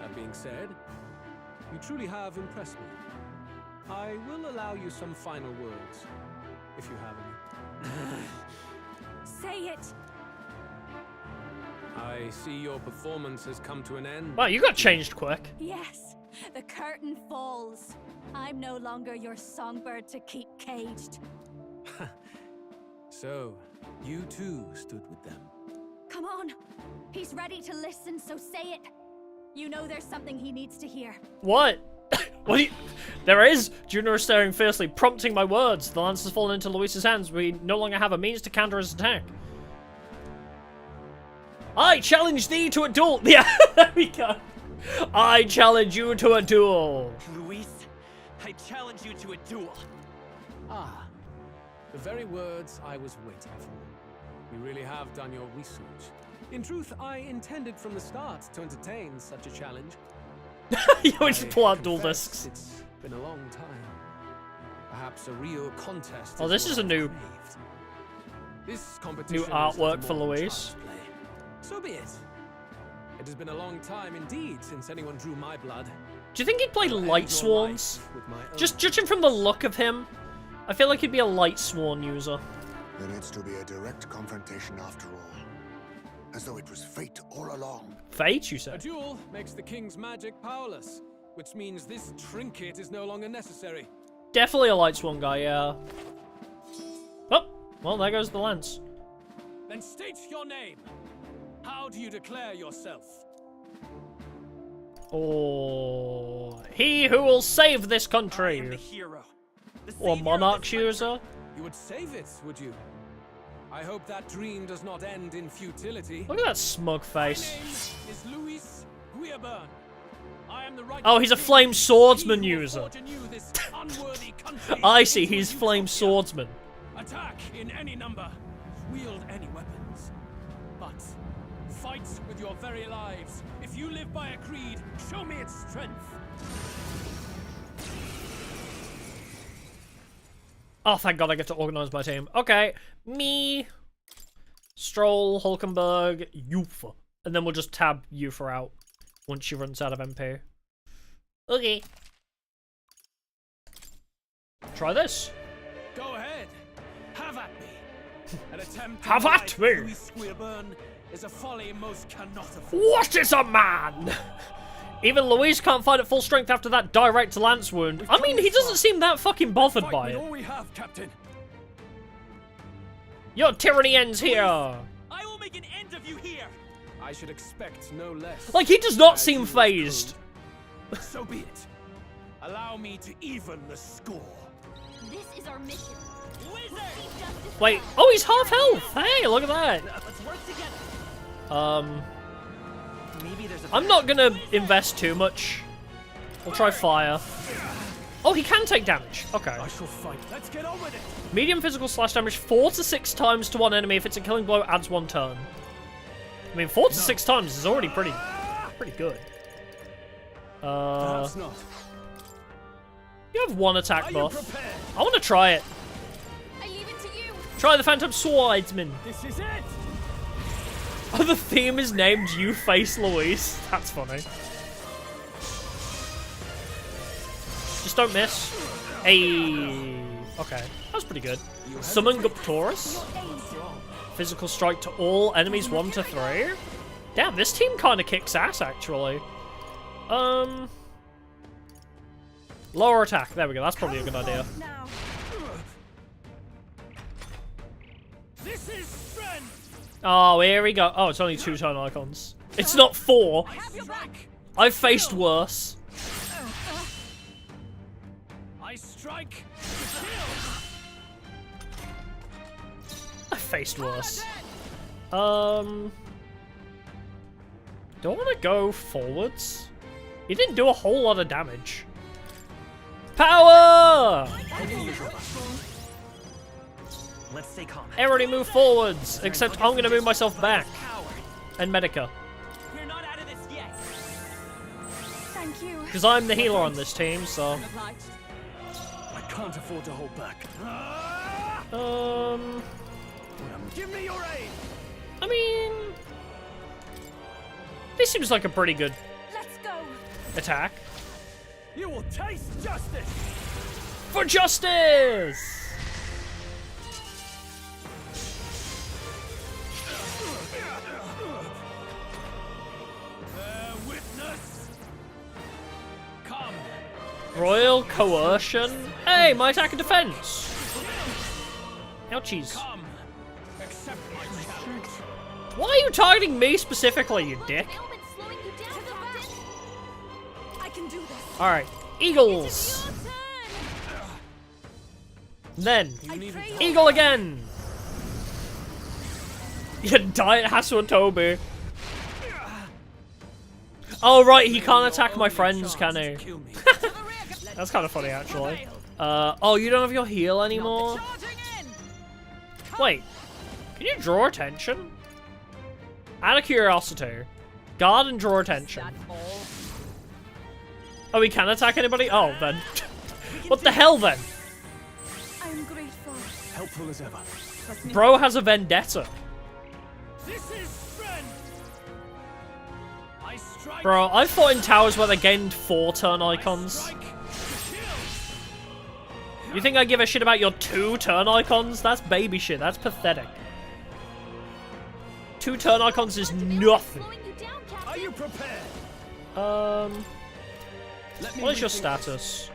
Speaker 10: That being said, you truly have impressed me. I will allow you some final words, if you have any.
Speaker 2: Say it!
Speaker 10: I see your performance has come to an end.
Speaker 1: Wow, you got changed quick.
Speaker 2: Yes, the curtain falls. I'm no longer your songbird to keep caged.
Speaker 10: So, you too stood with them.
Speaker 2: Come on, he's ready to listen, so say it. You know there's something he needs to hear.
Speaker 1: What? What do you... There is! Junior is staring fiercely, prompting my words. The lance has fallen into Luis's hands. We no longer have a means to counter his attack. I challenge thee to a duel! Yeah, there we go. I challenge you to a duel.
Speaker 20: Luis, I challenge you to a duel.
Speaker 10: Ah, the very words I was waiting for. You really have done your research. In truth, I intended from the start to entertain such a challenge.
Speaker 1: You always pull out dual
Speaker 10: confess
Speaker 1: discs.
Speaker 10: It's been a long time. Perhaps a real contest.
Speaker 1: Oh, this is a new...
Speaker 10: This competition
Speaker 1: New artwork
Speaker 10: is
Speaker 1: for
Speaker 10: more
Speaker 1: Luis.
Speaker 10: child's play. So be it. It has been a long time indeed since anyone drew my blood.
Speaker 1: Do you think he'd play
Speaker 10: I'll end
Speaker 1: Light
Speaker 10: your
Speaker 1: Swans?
Speaker 10: life with my own.
Speaker 1: Just judging from the look of him, I feel like he'd be a Light Swan user.
Speaker 6: There needs to be a direct confrontation after all. As though it was fate all along.
Speaker 1: Fate, you
Speaker 10: A
Speaker 1: said?
Speaker 10: duel makes the king's magic powerless, which means this trinket is no longer necessary.
Speaker 1: Definitely a Light Swan guy, yeah. Oh, well, there goes the lance.
Speaker 10: Then state your name. How do you declare yourself?
Speaker 1: Oh, he who will save this country.
Speaker 20: I am the hero. The
Speaker 1: Or
Speaker 20: savior
Speaker 1: monarch
Speaker 20: of this country.
Speaker 1: user.
Speaker 10: You would save it, would you? I hope that dream does not end in futility.
Speaker 1: Look at that smug
Speaker 10: My
Speaker 1: face.
Speaker 10: name is Luis Guiaburn. I am the right
Speaker 1: Oh, he's a flame swordsman user.
Speaker 10: this unworthy country
Speaker 1: I see,
Speaker 10: into
Speaker 1: he's
Speaker 10: a
Speaker 1: flame
Speaker 10: utopia.
Speaker 1: swordsman.
Speaker 10: Attack in any number. Wield any weapons. But fight with your very lives. If you live by a creed, show me its strength.
Speaker 1: Oh, thank God I get to organize my team. Okay, me, Stroll, Hulkenberg, Yufa. And then we'll just tab Yufa out once she runs out of MP. Okay. Try this.
Speaker 10: Go ahead. Have at me. An attempt to
Speaker 1: Have at
Speaker 10: fight
Speaker 1: me.
Speaker 10: Luis Guiaburn is a folly most cannot afford.
Speaker 1: What is a man? Even Luis can't fight at full strength after that direct lance wound. I mean, he doesn't seem that fucking bothered by
Speaker 10: Fight
Speaker 1: it.
Speaker 10: with all we have, Captain.
Speaker 1: Your tyranny ends here.
Speaker 20: I will make an end of you here.
Speaker 10: I should expect no less.
Speaker 1: Like, he does not seem phased.
Speaker 10: So be it. Allow me to even the score.
Speaker 2: This is our mission.
Speaker 20: Wizard!
Speaker 1: Wait, oh, he's half health. Hey, look at that.
Speaker 20: Let's work together. Maybe there's a
Speaker 1: I'm not gonna invest too much. We'll try fire. Oh, he can take damage. Okay.
Speaker 10: I shall fight. Let's get on with it.
Speaker 1: Medium physical slash damage 4 to 6 times to one enemy. If it's a killing blow, adds 1 turn. I mean, 4 to 6 times is already pretty good.
Speaker 10: Perhaps not.
Speaker 1: You have 1 attack
Speaker 10: Are you
Speaker 1: buff.
Speaker 10: prepared?
Speaker 1: I want to try it.
Speaker 2: I leave it to you.
Speaker 1: Try the Phantom Swordsman.
Speaker 10: This is it.
Speaker 1: Oh, the theme is named You Face Luis. That's funny. Just don't miss. Hey. Okay, that's pretty good. Summon Guptorus. Physical strike to all enemies 1 to 3. Damn, this team kind of kicks ass, actually. Lower attack. There we go. That's probably a good idea.
Speaker 13: Now.
Speaker 10: This is strength.
Speaker 1: Oh, here we go. Oh, it's only 2 turn icons. It's not 4.
Speaker 10: I strike
Speaker 1: I've faced worse.
Speaker 11: I strike.
Speaker 1: I faced worse. Do I want to go forwards? He didn't do a whole lot of damage. Power!
Speaker 3: Let's stay calm.
Speaker 1: Everybody move forwards, except I'm gonna move myself back. And Medica.
Speaker 3: We're not out of this yet.
Speaker 13: Thank you.
Speaker 1: Because I'm the healer on this team, so...
Speaker 8: I can't afford to hold back.
Speaker 11: Give me your aid.
Speaker 1: I mean... This seems like a pretty good
Speaker 13: Let's go.
Speaker 1: attack.
Speaker 11: You will taste justice.
Speaker 1: For justice!
Speaker 11: Witness. Come.
Speaker 1: Royal coercion? Hey, my attack and defense! Ouchies.
Speaker 11: Come. Accept my challenge.
Speaker 1: Why are you targeting me specifically, you dick?
Speaker 13: I can do this.
Speaker 1: Alright, Eagles! Then, Eagle again! You diet Hasuatobi. Oh right, he can't attack my friends, can he? That's kind of funny, actually. Oh, you don't have your heal anymore? Wait, can you draw attention? Out of curiosity, guard and draw attention. Oh, he can attack anybody? Oh, then. What the hell, then?
Speaker 13: I'm grateful.
Speaker 8: Helpful as ever.
Speaker 1: Bro has a vendetta.
Speaker 11: This is strength. I strike.
Speaker 1: Bro, I've fought in towers where they gained 4 turn icons. You think I give a shit about your 2 turn icons? That's baby shit. That's pathetic. 2 turn icons is nothing.
Speaker 11: Are you prepared?
Speaker 1: What is your status?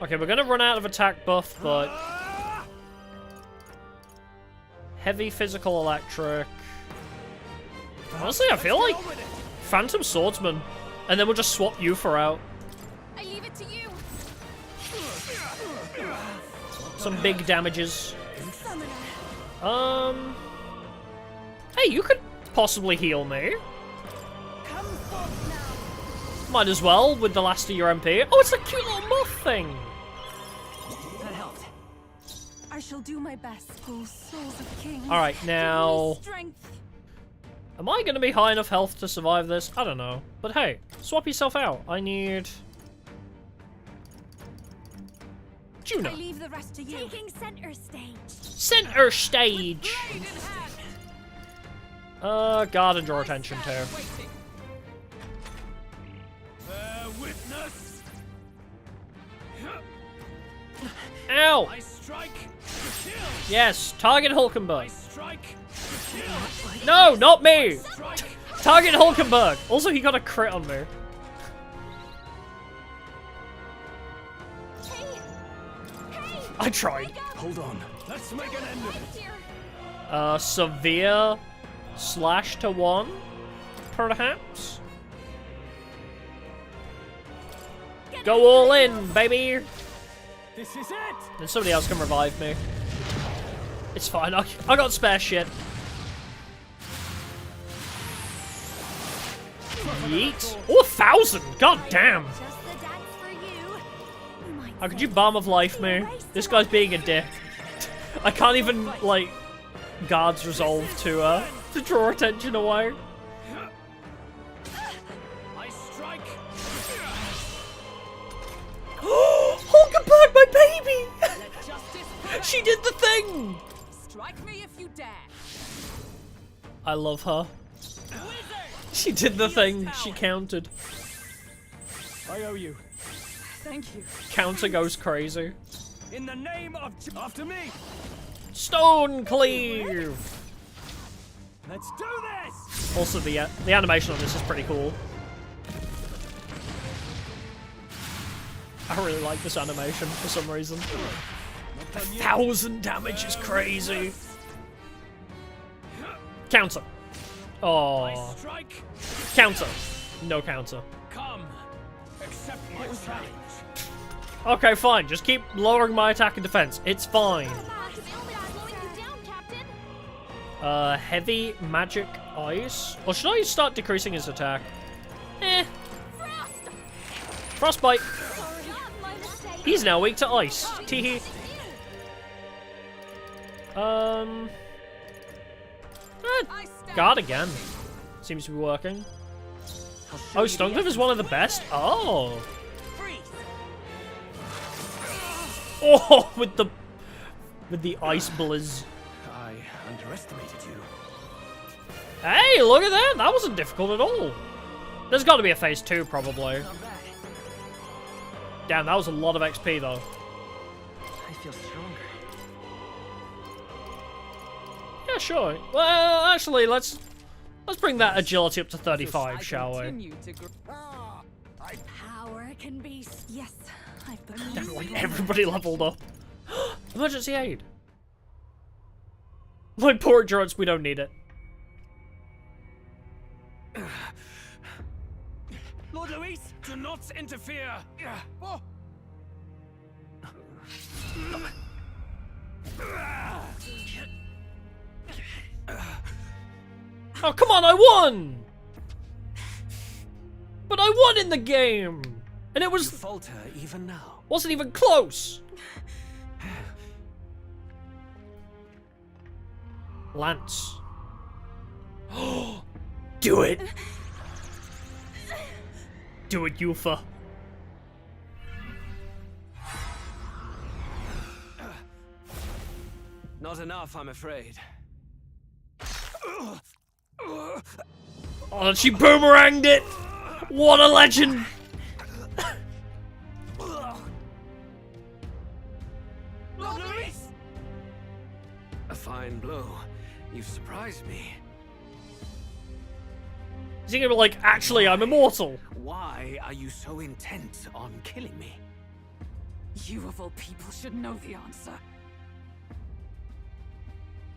Speaker 1: Okay, we're gonna run out of attack buff, but... Heavy physical electric. Honestly, I feel like Phantom Swordsman. And then we'll just swap Yufa out.
Speaker 13: I leave it to you.
Speaker 1: Some big damages. Hey, you could possibly heal me. Might as well, with the last of your MP. Oh, it's a cute little moth thing!
Speaker 3: That helped.
Speaker 13: I shall do my best, O souls of kings.
Speaker 1: Alright, now...
Speaker 13: Give me strength.
Speaker 1: Am I going to be high enough health to survive this? I don't know. But hey, swap yourself out. I need... Juno.
Speaker 13: I leave the rest to you. Taking center stage.
Speaker 1: Center stage! Guard and draw attention too.
Speaker 11: Witness.
Speaker 1: Ow!
Speaker 11: I strike.
Speaker 1: Yes, target Hulkenberg.
Speaker 11: Strike.
Speaker 1: No, not me! Target Hulkenberg! Also, he got a crit on me. I tried.
Speaker 8: Hold on.
Speaker 11: Let's make an end of it.
Speaker 1: Severe slash to 1, perhaps? Go all in, baby!
Speaker 11: This is it.
Speaker 1: Then somebody else can revive me. It's fine, I got spare shit. Yeet. Oh, 1,000! God damn! How could you Balm of Life me? This guy's being a dick. I can't even, like, guards resolve to draw attention away.
Speaker 11: I strike.
Speaker 1: Hulkenberg, my baby! She did the thing!
Speaker 9: Strike me if you dare.
Speaker 1: I love her. She did the thing. She countered.
Speaker 11: I owe you.
Speaker 9: Thank you.
Speaker 1: Counter goes crazy.
Speaker 11: In the name of after me.
Speaker 1: Stone Cleave!
Speaker 11: Let's do this.
Speaker 1: Also, the animation on this is pretty cool. I really like this animation for some reason. 1,000 damage is crazy. Counter. Oh.
Speaker 11: Strike.
Speaker 1: Counter. No counter.
Speaker 11: Come.
Speaker 1: Okay, fine. Just keep lowering my attack and defense. It's fine. Heavy magic ice. Or should I start decreasing his attack? Eh. Frostbite. He's now weak to ice. Teehee. Guard again. Seems to be working. Oh, Stonecliff is one of the best? Oh. Oh, with the ice blizz.
Speaker 8: I underestimated you.
Speaker 1: Hey, look at that! That wasn't difficult at all. There's got to be a phase 2, probably. Damn, that was a lot of XP, though.
Speaker 8: I feel stronger.
Speaker 1: Yeah, sure. Well, actually, let's bring that agility up to 35, shall we?
Speaker 2: Power can be. Yes, I've been.
Speaker 1: Damn, like everybody leveled up. Emergency aid. My poor endurance, we don't need it.
Speaker 10: Lord Luis, do not interfere. Oh.
Speaker 1: Oh, come on, I won! But I won in the game! And it was...
Speaker 8: You falter even now.
Speaker 1: Wasn't even close! Lance. Do it! Do it, Yufa.
Speaker 10: Not enough, I'm afraid.
Speaker 1: Oh, she boomeranged it! What a legend!
Speaker 10: Lord Luis! A fine blow. You've surprised me.
Speaker 1: Is he gonna be like, actually, I'm immortal?
Speaker 10: Why are you so intent on killing me?
Speaker 9: You of all people should know the answer.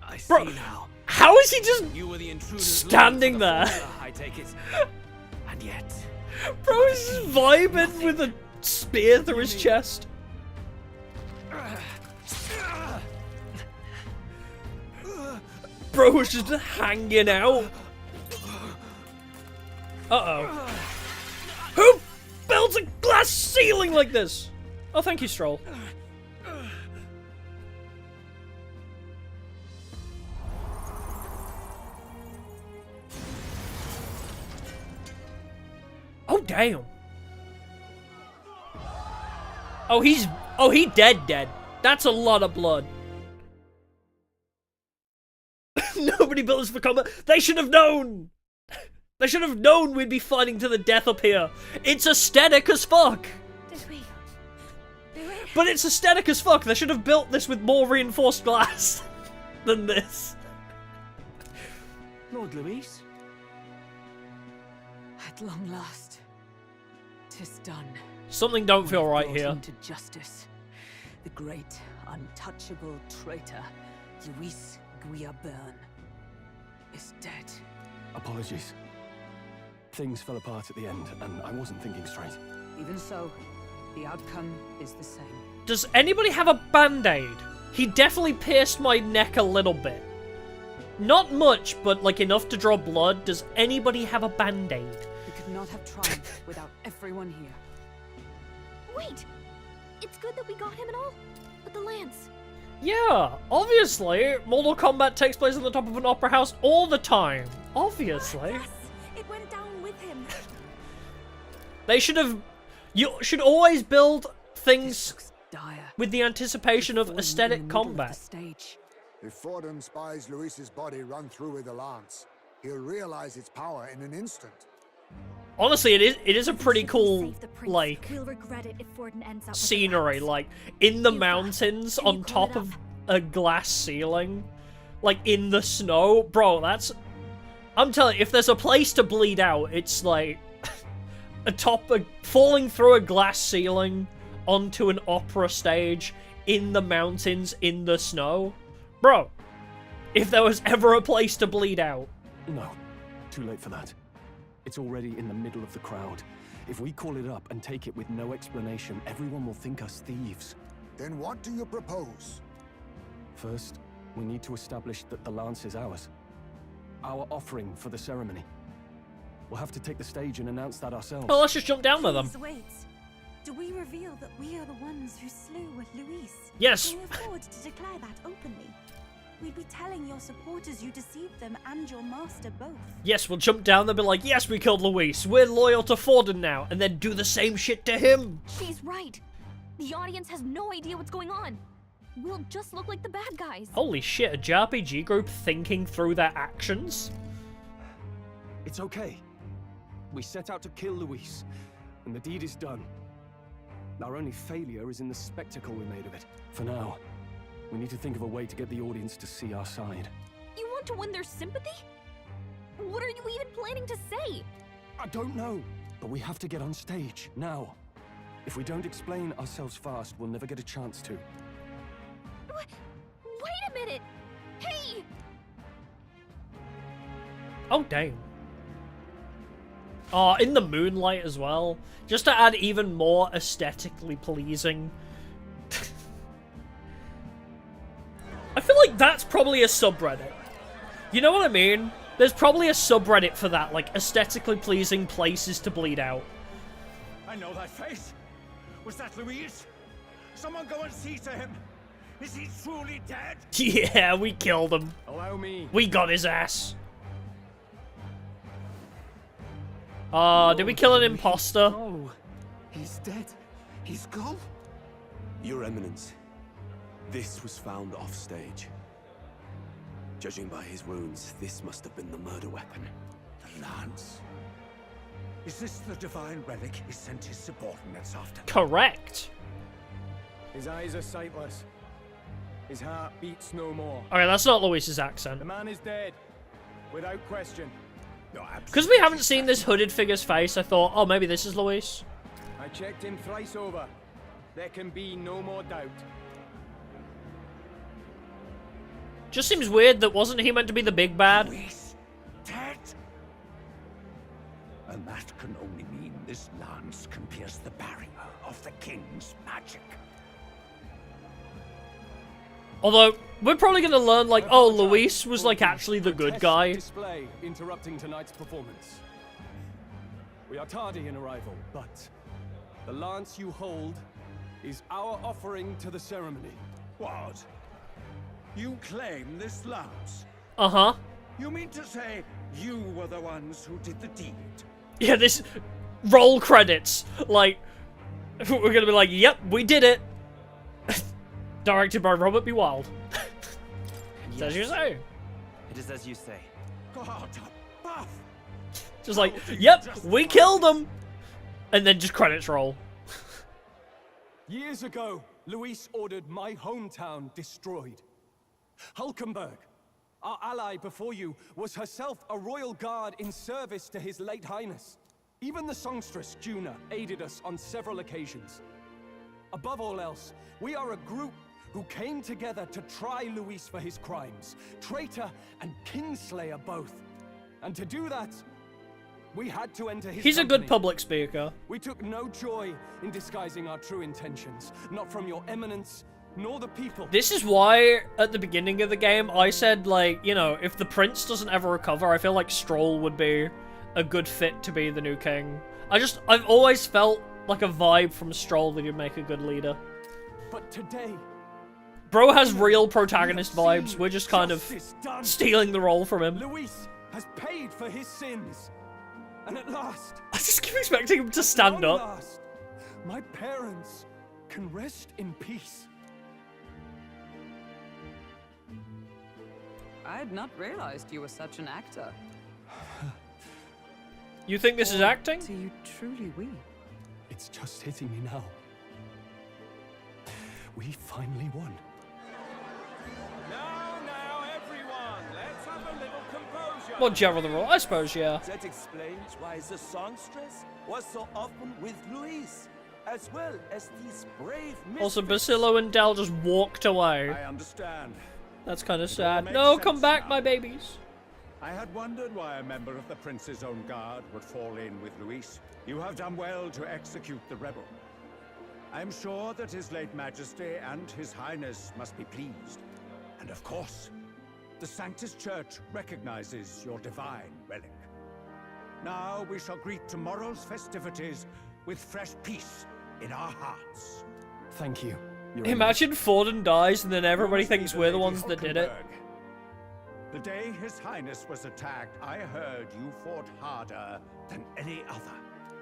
Speaker 10: I see
Speaker 1: Bro,
Speaker 10: now.
Speaker 1: how is he just
Speaker 10: You were the intruders
Speaker 1: standing there?
Speaker 10: I take it. And yet.
Speaker 1: Bro, he's just vibing with a spear through his chest. Bro was just hanging out. Uh-oh. Who builds a glass ceiling like this? Oh, thank you, Stroll. Oh, damn. Oh, he dead. That's a lot of blood. Nobody built this for combat. They should have known. They should have known we'd be fighting to the death up here. It's aesthetic as fuck.
Speaker 2: Did we do it?
Speaker 1: But it's aesthetic as fuck. They should have built this with more reinforced glass than this.
Speaker 10: Lord Luis?
Speaker 9: At long last, 'tis done.
Speaker 1: Something don't feel right
Speaker 9: Brought
Speaker 1: here.
Speaker 9: him to justice. The great, untouchable traitor, Luis Guillaburn, is dead.
Speaker 8: Apologies. Things fell apart at the end, and I wasn't thinking straight.
Speaker 9: Even so, the outcome is the same.
Speaker 1: Does anybody have a band-aid? He definitely pierced my neck a little bit. Not much, but like enough to draw blood. Does anybody have a band-aid?
Speaker 9: We could not have triumphed without everyone here.
Speaker 5: Wait! It's good that we got him and all, but the lance.
Speaker 1: Yeah, obviously. Mortal Kombat takes place on the top of an opera house all the time. Obviously.
Speaker 2: Yes, it went down with him.
Speaker 1: They should have... You should always build things
Speaker 9: dire.
Speaker 1: with the anticipation of aesthetic combat.
Speaker 6: If Fordham spies Luis's body run through with a lance, he'll realize its power in an instant.
Speaker 1: Honestly, it is a pretty cool, like,
Speaker 2: We'll regret it if Forden ends up with
Speaker 1: scenery, like, in the mountains on top of a glass ceiling, like, in the snow. Bro, that's... I'm telling you, if there's a place to bleed out, it's, like, falling through a glass ceiling onto an opera stage in the mountains in the snow. Bro, if there was ever a place to bleed out.
Speaker 8: No, too late for that. It's already in the middle of the crowd. If we call it up and take it with no explanation, everyone will think us thieves.
Speaker 6: Then what do you propose?
Speaker 8: First, we need to establish that the lance is ours. Our offering for the ceremony. We'll have to take the stage and announce that ourselves.
Speaker 1: Well, let's just jump down with them.
Speaker 13: Please wait. Do we reveal that we are the ones who slew Luis?
Speaker 1: Yes.
Speaker 13: Can we afford to declare that openly? We'd be telling your supporters you deceived them and your master both.
Speaker 1: Yes, we'll jump down. They'll be like, yes, we killed Luis. We're loyal to Forden now. And then do the same shit to him.
Speaker 5: She's right. The audience has no idea what's going on. We'll just look like the bad guys.
Speaker 1: Holy shit, a JRPG group thinking through their actions?
Speaker 8: It's okay. We set out to kill Luis, and the deed is done. Our only failure is in the spectacle we made of it. For now, we need to think of a way to get the audience to see our side.
Speaker 5: You want to win their sympathy? What are you even planning to say?
Speaker 8: I don't know, but we have to get on stage, now. If we don't explain ourselves fast, we'll never get a chance to.
Speaker 5: Wait a minute! Hey!
Speaker 1: Oh, damn. Oh, in the moonlight as well. Just to add even more aesthetically pleasing. I feel like that's probably a subreddit. You know what I mean? There's probably a subreddit for that, like aesthetically pleasing places to bleed out.
Speaker 18: I know that face. Was that Luis? Someone go and see to him. Is he truly dead?
Speaker 1: Yeah, we killed him.
Speaker 10: Allow me.
Speaker 1: We got his ass. Did we kill an imposter?
Speaker 4: Oh, he's dead. He's gone.
Speaker 21: Your Eminence, this was found off stage. Judging by his wounds, this must have been the murder weapon.
Speaker 18: The lance. Is this the divine relic he sent his subordinates after?
Speaker 1: Correct.
Speaker 10: His eyes are sightless. His heart beats no more.
Speaker 1: Okay, that's not Luis's accent.
Speaker 10: The man is dead, without question.
Speaker 1: Because we haven't seen this hooded figure's face, I thought, oh, maybe this is Luis.
Speaker 10: I checked him thrice over. There can be no more doubt.
Speaker 1: Just seems weird that wasn't he meant to be the big bad?
Speaker 18: Luis, dead? And that can only mean this lance can pierce the barrier of the king's magic.
Speaker 1: Although, we're probably going to learn, like, oh, Luis was, like, actually the good guy.
Speaker 8: Display interrupting tonight's performance. We are tardy in arrival, but the lance you hold is our offering to the ceremony.
Speaker 18: What? You claim this lance?
Speaker 1: Uh-huh.
Speaker 18: You mean to say you were the ones who did the deed?
Speaker 1: Yeah, this... Roll credits. Like, we're going to be like, yep, we did it. Directed by Robert B. Wild. It's as you say.
Speaker 22: It is as you say.
Speaker 18: God, buff.
Speaker 1: Just like, yep, we killed him. And then just credits roll.
Speaker 8: Years ago, Luis ordered my hometown destroyed. Hulkenberg, our ally before you, was herself a royal guard in service to his late highness. Even the songstress, Juna, aided us on several occasions. Above all else, we are a group who came together to try Luis for his crimes. Traitor and Kingslayer both. And to do that, we had to enter his
Speaker 1: He's
Speaker 8: company.
Speaker 1: a good public speaker.
Speaker 8: We took no joy in disguising our true intentions. Not from your eminence, nor the people.
Speaker 1: This is why, at the beginning of the game, I said, like, you know, if the prince doesn't ever recover, I feel like Stroll would be a good fit to be the new king. I've always felt like a vibe from Stroll that he'd make a good leader.
Speaker 8: But today...
Speaker 1: Bro has real protagonist vibes. We're just kind of stealing the role from him.
Speaker 8: Luis has paid for his sins. And at last...
Speaker 1: I just keep expecting him to stand up.
Speaker 8: Last, my parents can rest in peace.
Speaker 12: I had not realized you were such an actor.
Speaker 1: You think this is acting?
Speaker 12: Do you truly weep?
Speaker 8: It's just hitting me now. We finally won.
Speaker 11: Now, everyone, let's have a little composure.
Speaker 1: Well, Gerald the role, I suppose, yeah.
Speaker 22: That explains why the songstress was so often with Luis, as well as these brave
Speaker 1: Also,
Speaker 22: misfits.
Speaker 1: Basilio and Del just walked away.
Speaker 18: I understand.
Speaker 1: That's kind of
Speaker 18: It all
Speaker 1: sad.
Speaker 18: makes
Speaker 1: No,
Speaker 18: sense
Speaker 1: come back,
Speaker 18: now.
Speaker 1: my babies.
Speaker 18: I had wondered why a member of the Prince's own guard would fall in with Luis. You have done well to execute the rebel. I'm sure that His late Majesty and His Highness must be pleased. And of course, the Sanctus Church recognizes your divine relic. Now we shall greet tomorrow's festivities with fresh peace in our hearts.
Speaker 8: Thank you.
Speaker 1: Imagine Forden dies and then everybody thinks we're the ones that did it.
Speaker 18: The day His Highness was attacked, I heard you fought harder than any other.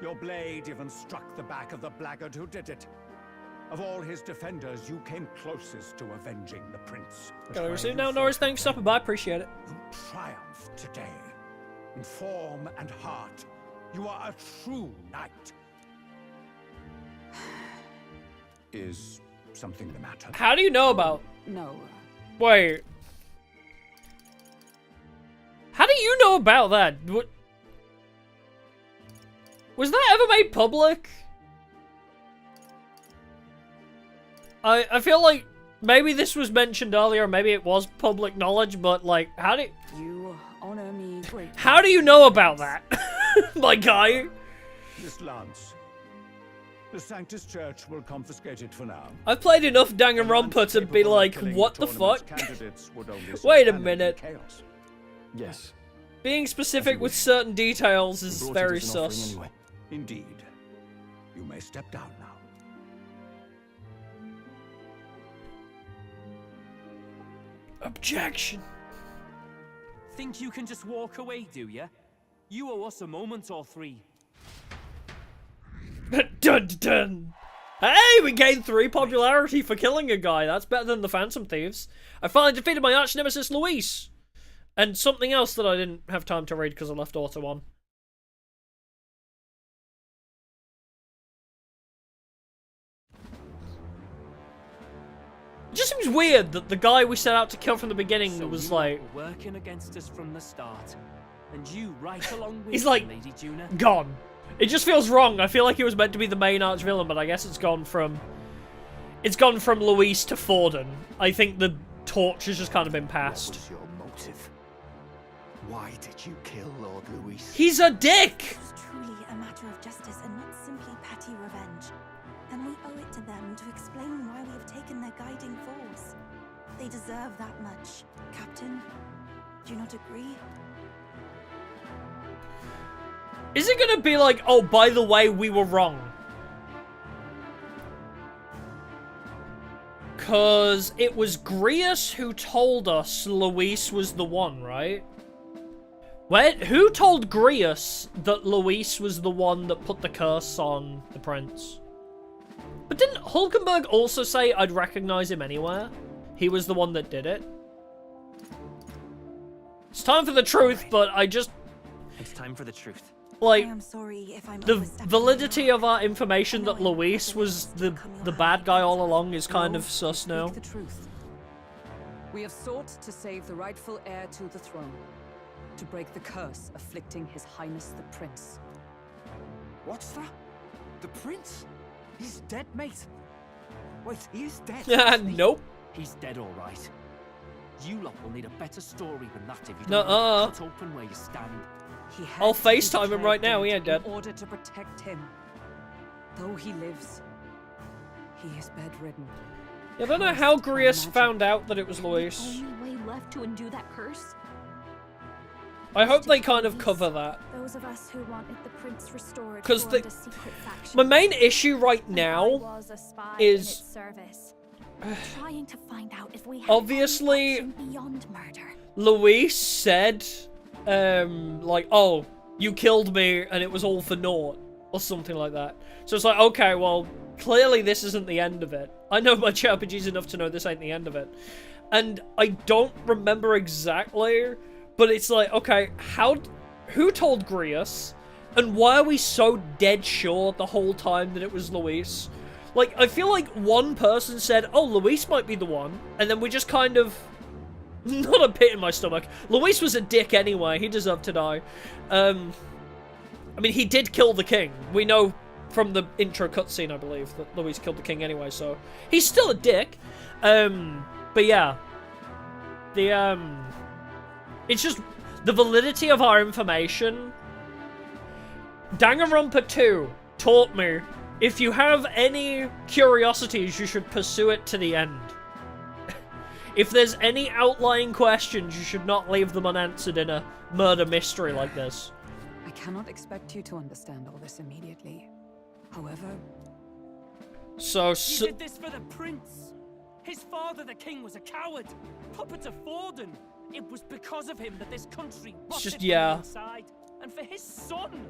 Speaker 18: Your blade even struck the back of the blackguard who did it. Of all his defenders, you came closest to avenging the prince.
Speaker 1: Gotta receive now, Norris. Thanks for stopping by. Appreciate it.
Speaker 18: You triumphed today. In form and heart, you are a true knight. Is something the matter?
Speaker 1: How do you know about?
Speaker 12: No.
Speaker 1: Wait. How do you know about that? What? Was that ever made public? I feel like maybe this was mentioned earlier, maybe it was public knowledge, but like, how do
Speaker 12: you honor me greatly?
Speaker 1: How do you know about that, my guy?
Speaker 18: This lance. The Sanctus Church will confiscate it for now.
Speaker 1: I've played enough Danganronpa to be like, what the fuck? Wait a minute.
Speaker 8: Yes.
Speaker 1: Being specific with certain details is very sus.
Speaker 18: Anyway. Indeed. You may step down now.
Speaker 1: Objection.
Speaker 3: Think you can just walk away, do ya? You owe us a moment or three.
Speaker 1: Dun dun. Hey, we gained 3 popularity for killing a guy. That's better than the Phantom Thieves. I finally defeated my arch nemesis Luis. And something else that I didn't have time to read because I left auto on. It just seems weird that the guy we set out to kill from the beginning was like...
Speaker 3: working against us from the start. And you right along with
Speaker 1: he's like,
Speaker 3: Lady Juna.
Speaker 1: Gone. It just feels wrong. I feel like he was meant to be the main arch villain, but I guess it's gone from... It's gone from Luis to Forden. I think the torch has just kind of been passed.
Speaker 4: What was your motive? Why did you kill Lord Luis?
Speaker 1: He's a dick!
Speaker 13: It was truly a matter of justice and not simply petty revenge. And we owe it to them to explain why we have taken their guiding force. They deserve that much. Captain, do you not agree?
Speaker 1: Is it gonna be like, oh, by the way, we were wrong? Cause it was Grius who told us Luis was the one, right? Who told Grius that Luis was the one that put the curse on the prince? But didn't Hulkenberg also say I'd recognize him anywhere? He was the one that did it? It's time for the truth, but I just...
Speaker 3: It's time for the truth.
Speaker 1: Like,
Speaker 13: I am sorry if I'm
Speaker 1: the validity of our information that Luis was the bad guy all along is kind of sus now.
Speaker 12: The truth. We have sought to save the rightful heir to the throne. To break the curse afflicting His Highness the Prince.
Speaker 4: What's that? The prince? He's dead, mate. Wait, he is dead?
Speaker 1: Nope.
Speaker 3: He's dead, all right. You lot will need a better story than that if you
Speaker 1: Nuh-uh.
Speaker 3: don't cut open where you stand.
Speaker 1: I'll FaceTime him right now, he ain't dead.
Speaker 12: In order to protect him. Though he lives, he is bedridden.
Speaker 1: Yeah, I don't know how Grius found out that it was Luis.
Speaker 5: The only way left to undo that curse?
Speaker 1: I hope they kind of cover that.
Speaker 2: Those of us who wanted the prince restored
Speaker 1: Because
Speaker 2: formed a secret faction.
Speaker 1: my main issue right now
Speaker 2: was a spy
Speaker 1: is...
Speaker 2: in its service. Trying to find out if we had
Speaker 1: obviously,
Speaker 2: any action beyond murder.
Speaker 1: Luis said, like, oh, you killed me and it was all for naught, or something like that. So it's like, okay, well, clearly this isn't the end of it. I know my JRPGs enough to know this ain't the end of it. And I don't remember exactly, but it's like, okay, who told Grius? And why are we so dead sure the whole time that it was Luis? Like, I feel like one person said, oh, Luis might be the one, and then we just kind of... Not a pit in my stomach. Luis was a dick anyway, he deserved to die. I mean, he did kill the king. We know from the intro cutscene, I believe, that Luis killed the king anyway, so... He's still a dick. But yeah. It's just... the validity of our information. Danganronpa 2 taught me, if you have any curiosities, you should pursue it to the end. If there's any outlying questions, you should not leave them unanswered in a murder mystery like this.
Speaker 12: I cannot expect you to understand all this immediately. However...
Speaker 1: He
Speaker 3: did this for the prince! His father, the king, was a coward! Puppet of Forden! It was because of him that this country rotted from the inside! And for his son!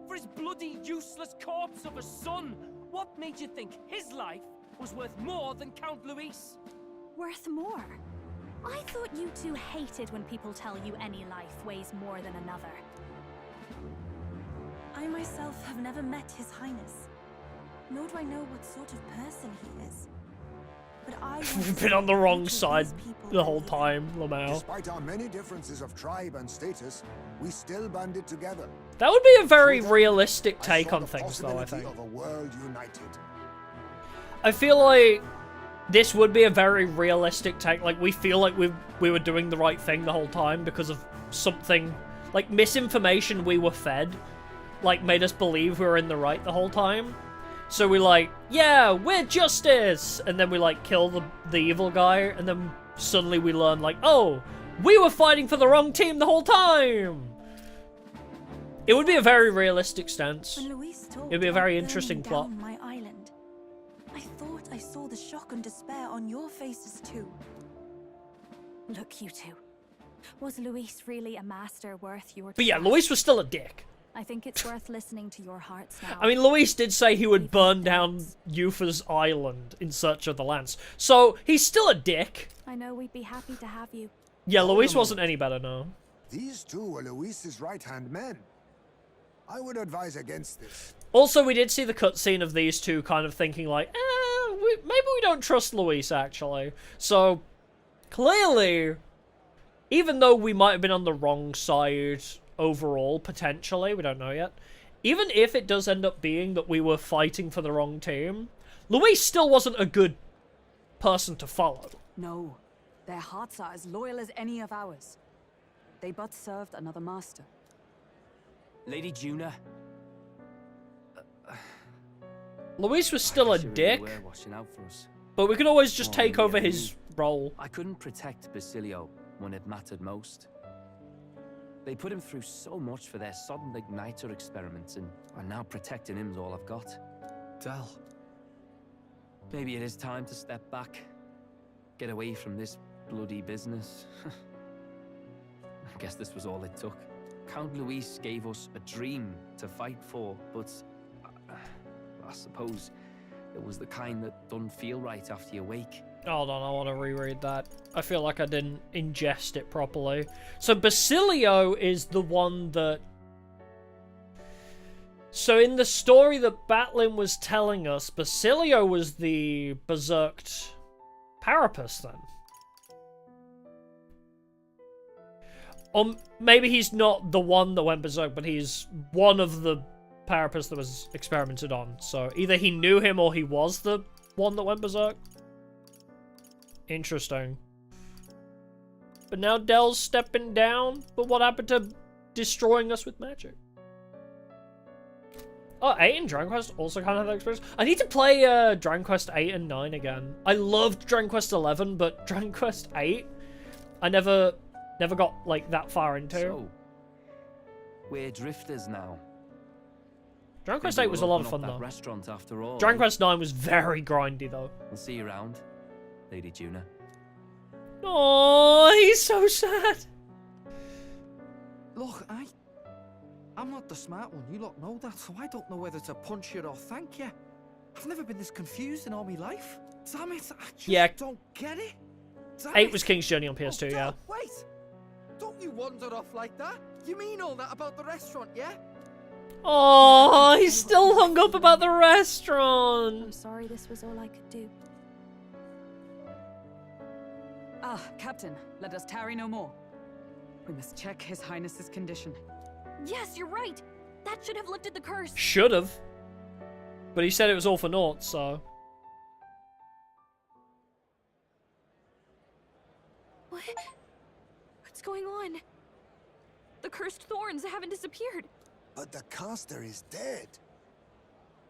Speaker 3: For his bloody, useless corpse of a son! What made you think his life was worth more than Count Luis?
Speaker 2: Worth more? I thought you two hated when people tell you any life weighs more than another.
Speaker 13: I myself have never met His Highness, nor do I know what sort of person he is. But I
Speaker 1: We've been on the wrong side the whole time, Lamau.
Speaker 6: Despite our many differences of tribe and status, we still banded together.
Speaker 1: That would be a very realistic take on things, though, I think.
Speaker 6: Of a world united.
Speaker 1: I feel like this would be a very realistic take. Like, we feel like we were doing the right thing the whole time because of something, like, misinformation we were fed, like, made us believe we were in the right the whole time. So we like, yeah, we're justice! And then we, like, kill the evil guy, and then suddenly we learn, like, oh, we were fighting for the wrong team the whole time! It would be a very realistic stance. It'd be a very interesting plot.
Speaker 13: My island. I thought I saw the shock and despair on your faces too.
Speaker 2: Look, you two. Was Luis really a master worth your
Speaker 1: But yeah,
Speaker 2: trust?
Speaker 1: Luis was still a dick.
Speaker 2: I think it's worth listening to your hearts now.
Speaker 1: I mean, Luis did say he would burn down Yufa's island in search of the lance. So, he's still a dick.
Speaker 2: I know we'd be happy to have you.
Speaker 1: Yeah, Luis wasn't any better, no.
Speaker 6: These two were Luis's right-hand men. I would advise against this.
Speaker 1: Also, we did see the cutscene of these two kind of thinking like, maybe we don't trust Luis, actually. So, clearly, even though we might have been on the wrong side overall, potentially, we don't know yet, even if it does end up being that we were fighting for the wrong team, Luis still wasn't a good person to follow.
Speaker 12: No, their hearts are as loyal as any of ours. They but served another master.
Speaker 3: Lady Juna.
Speaker 1: Luis was still a dick,
Speaker 3: Really were watching out for us.
Speaker 1: but we could always just take over his role.
Speaker 3: I couldn't protect Basilio when it mattered most. They put him through so much for their sudden igniter experiments, and now protecting him's all I've got.
Speaker 4: Del.
Speaker 3: Maybe it is time to step back. Get away from this bloody business. I guess this was all it took. Count Luis gave us a dream to fight for, but I suppose it was the kind that doesn't feel right after you wake.
Speaker 1: Hold on, I want to reread that. I feel like I didn't ingest it properly. So Basilio is the one that... So in the story that Batlin was telling us, Basilio was the berserked Parapus then. Or maybe he's not the one that went berserk, but he's one of the Parapus that was experimented on. So either he knew him or he was the one that went berserk. Interesting. But now Del's stepping down. But what happened to destroying us with magic? Oh, 8 and Dragon Quest also kind of have that experience. I need to play Dragon Quest 8 and 9 again. I loved Dragon Quest 11, but Dragon Quest 8, I never got like that far into.
Speaker 3: So, we're drifters now.
Speaker 1: Dragon Quest 8 was a lot of fun though.
Speaker 3: Restaurant after all.
Speaker 1: Dragon Quest 9 was very grindy though.
Speaker 3: We'll see you around, Lady Juna.
Speaker 1: Oh, he's so sad.
Speaker 4: Look, I'm not the smart one, you lot know that, so I don't know whether to punch you or thank you. I've never been this confused in all my life. Damn it, I just don't get it. Damn
Speaker 1: 8 was King's Journey on PS2, yeah.
Speaker 4: Wait! Don't you wander off like that? You mean all that about the restaurant, yeah?
Speaker 1: Oh, he's still hung up about the restaurant.
Speaker 2: I'm sorry this was all I could do.
Speaker 12: Ah, Captain, let us tarry no more. We must check His Highness's condition.
Speaker 2: Yes, you're right. That should have lifted the curse.
Speaker 1: Should have. But he said it was all for naught, so...
Speaker 2: What? What's going on?
Speaker 7: The cursed thorns haven't disappeared.
Speaker 6: But the caster is dead.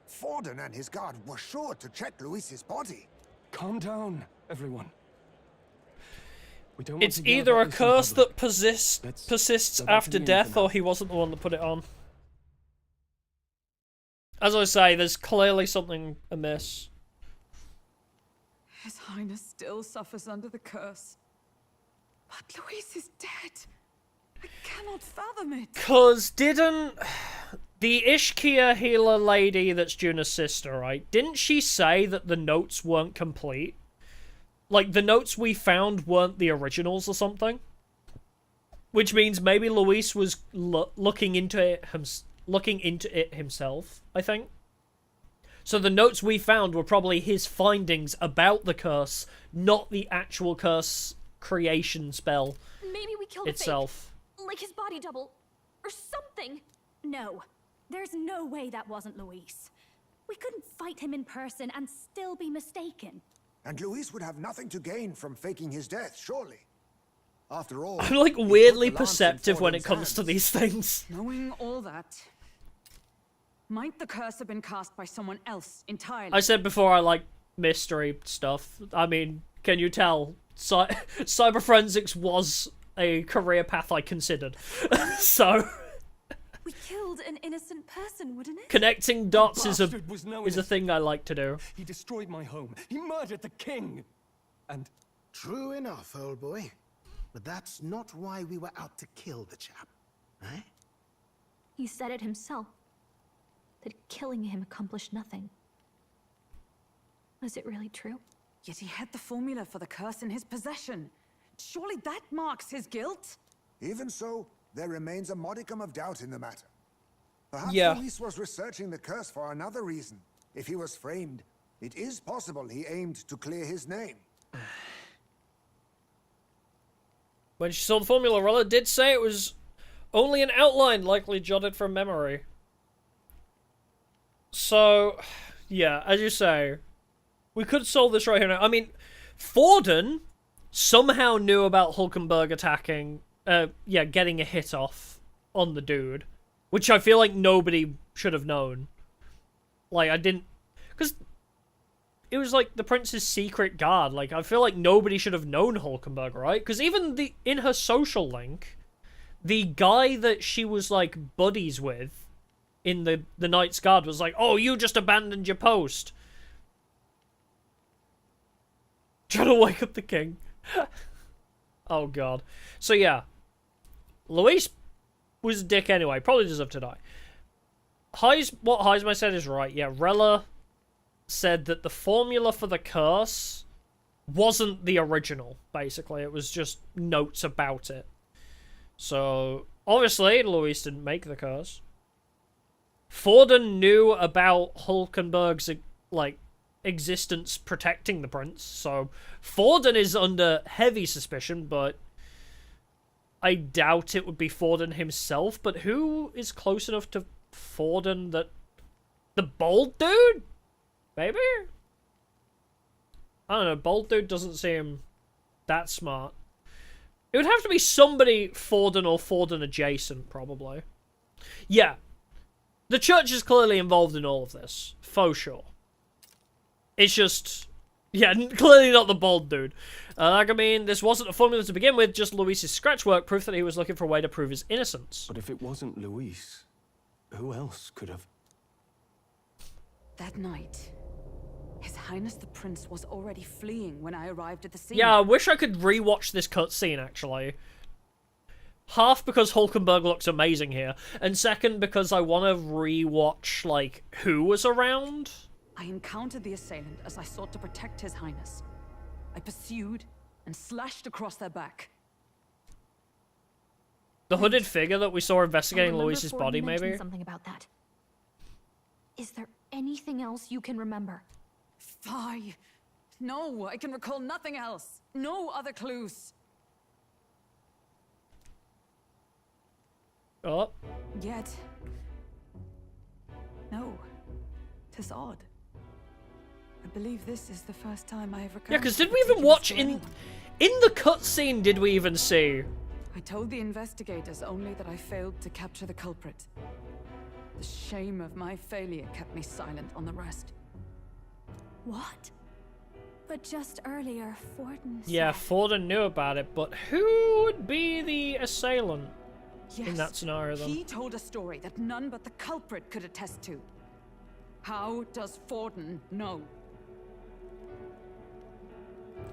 Speaker 6: Forden and his guard were sure to check Luis's body.
Speaker 8: Calm down, everyone. We don't want
Speaker 1: It's
Speaker 8: to hear
Speaker 1: either a
Speaker 8: about this in
Speaker 1: curse
Speaker 8: public.
Speaker 1: that persists
Speaker 8: go back to
Speaker 1: after
Speaker 8: the inn
Speaker 1: death,
Speaker 8: for now.
Speaker 1: or he wasn't the one that put it on. As I say, there's clearly something amiss.
Speaker 12: His Highness still suffers under the curse. But Luis is dead. I cannot fathom it.
Speaker 1: 'Cause didn't the Ishkia healer lady that's Juna's sister, right? Didn't she say that the notes weren't complete? Like, the notes we found weren't the originals or something? Which means maybe Luis was looking into it himself, I think. So the notes we found were probably his findings about the curse, not the actual curse creation spell
Speaker 7: Maybe we killed
Speaker 1: itself.
Speaker 7: a fake. Like his body double. Or something.
Speaker 2: No. There's no way that wasn't Luis. We couldn't fight him in person and still be mistaken.
Speaker 6: And Luis would have nothing to gain from faking his death, surely. After all,
Speaker 1: I'm like
Speaker 6: he put
Speaker 1: weirdly
Speaker 6: the lance in
Speaker 1: perceptive when it
Speaker 6: Forden's
Speaker 1: comes to
Speaker 6: hands.
Speaker 1: these things.
Speaker 12: Knowing all that, might the curse have been cast by someone else entirely?
Speaker 1: I said before I like mystery stuff. I mean, can you tell? Cyber forensics was a career path I considered. So
Speaker 13: We killed an innocent person, wouldn't it?
Speaker 1: connecting dots is
Speaker 8: Bastard was no
Speaker 1: a
Speaker 8: innocent.
Speaker 1: thing I like to do.
Speaker 8: He destroyed my home. He murdered the king. And
Speaker 15: True enough, old boy. But that's not why we were out to kill the chap, eh?
Speaker 5: He said it himself. That killing him accomplished nothing. Was it really true?
Speaker 12: Yet he had the formula for the curse in his possession. Surely that marks his guilt?
Speaker 6: Even so, there remains a modicum of doubt in the matter. Perhaps
Speaker 1: Yeah.
Speaker 6: Luis was researching the curse for another reason. If he was framed, it is possible he aimed to clear his name.
Speaker 1: When she saw the formula, Rella did say it was only an outline, likely jotted from memory. So, yeah, as you say, we could solve this right here now. I mean, Forden somehow knew about Hulkenberg attacking, getting a hit off on the dude, which I feel like nobody should have known. Like, I didn't, because it was like the prince's secret guard. Like, I feel like nobody should have known Hulkenberg, right? Because even in her social link, the guy that she was like buddies with in the Knight's Guard was like, "Oh, you just abandoned your post." Trying to wake up the king. Oh god. So yeah, Luis was a dick anyway. Probably deserved to die. What Heisman said is right. Yeah, Rella said that the formula for the curse wasn't the original, basically. It was just notes about it. So, obviously, Luis didn't make the curse. Forden knew about Hulkenberg's, like, existence protecting the prince, so Forden is under heavy suspicion, but I doubt it would be Forden himself. But who is close enough to Forden that... The bald dude? Maybe? I don't know, bald dude doesn't seem that smart. It would have to be somebody Forden or Forden adjacent, probably. Yeah. The church is clearly involved in all of this, for sure. It's just... Yeah, clearly not the bald dude. Like, I mean, this wasn't a formula to begin with, just Luis's scratch work, proof that he was looking for a way to prove his innocence.
Speaker 8: But if it wasn't Luis, who else could have...
Speaker 12: That night, His Highness the Prince was already fleeing when I arrived at the scene.
Speaker 1: Yeah, I wish I could rewatch this cutscene, actually. Half because Hulkenberg looks amazing here, and second because I want to rewatch, like, who was around.
Speaker 12: I encountered the assailant as I sought to protect His Highness. I pursued and slashed across their back.
Speaker 1: The hooded figure that we saw investigating Luis's
Speaker 5: Forden
Speaker 1: body,
Speaker 5: mentioned
Speaker 1: maybe?
Speaker 5: something about that. Is there anything else you can remember?
Speaker 12: Fie! No, I can recall nothing else. No other clues.
Speaker 1: Oh.
Speaker 12: Yet... No. 'Tis odd. I believe this is the first time I have recovered.
Speaker 1: Yeah, because did we even watch in the cutscene? Did we even see
Speaker 12: I told the investigators only that I failed to capture the culprit. The shame of my failure kept me silent on the rest.
Speaker 2: What? But just earlier, Forden
Speaker 1: Yeah,
Speaker 2: said...
Speaker 1: Forden knew about it, but who would be the assailant in that scenario then?
Speaker 12: He told a story that none but the culprit could attest to. How does Forden know?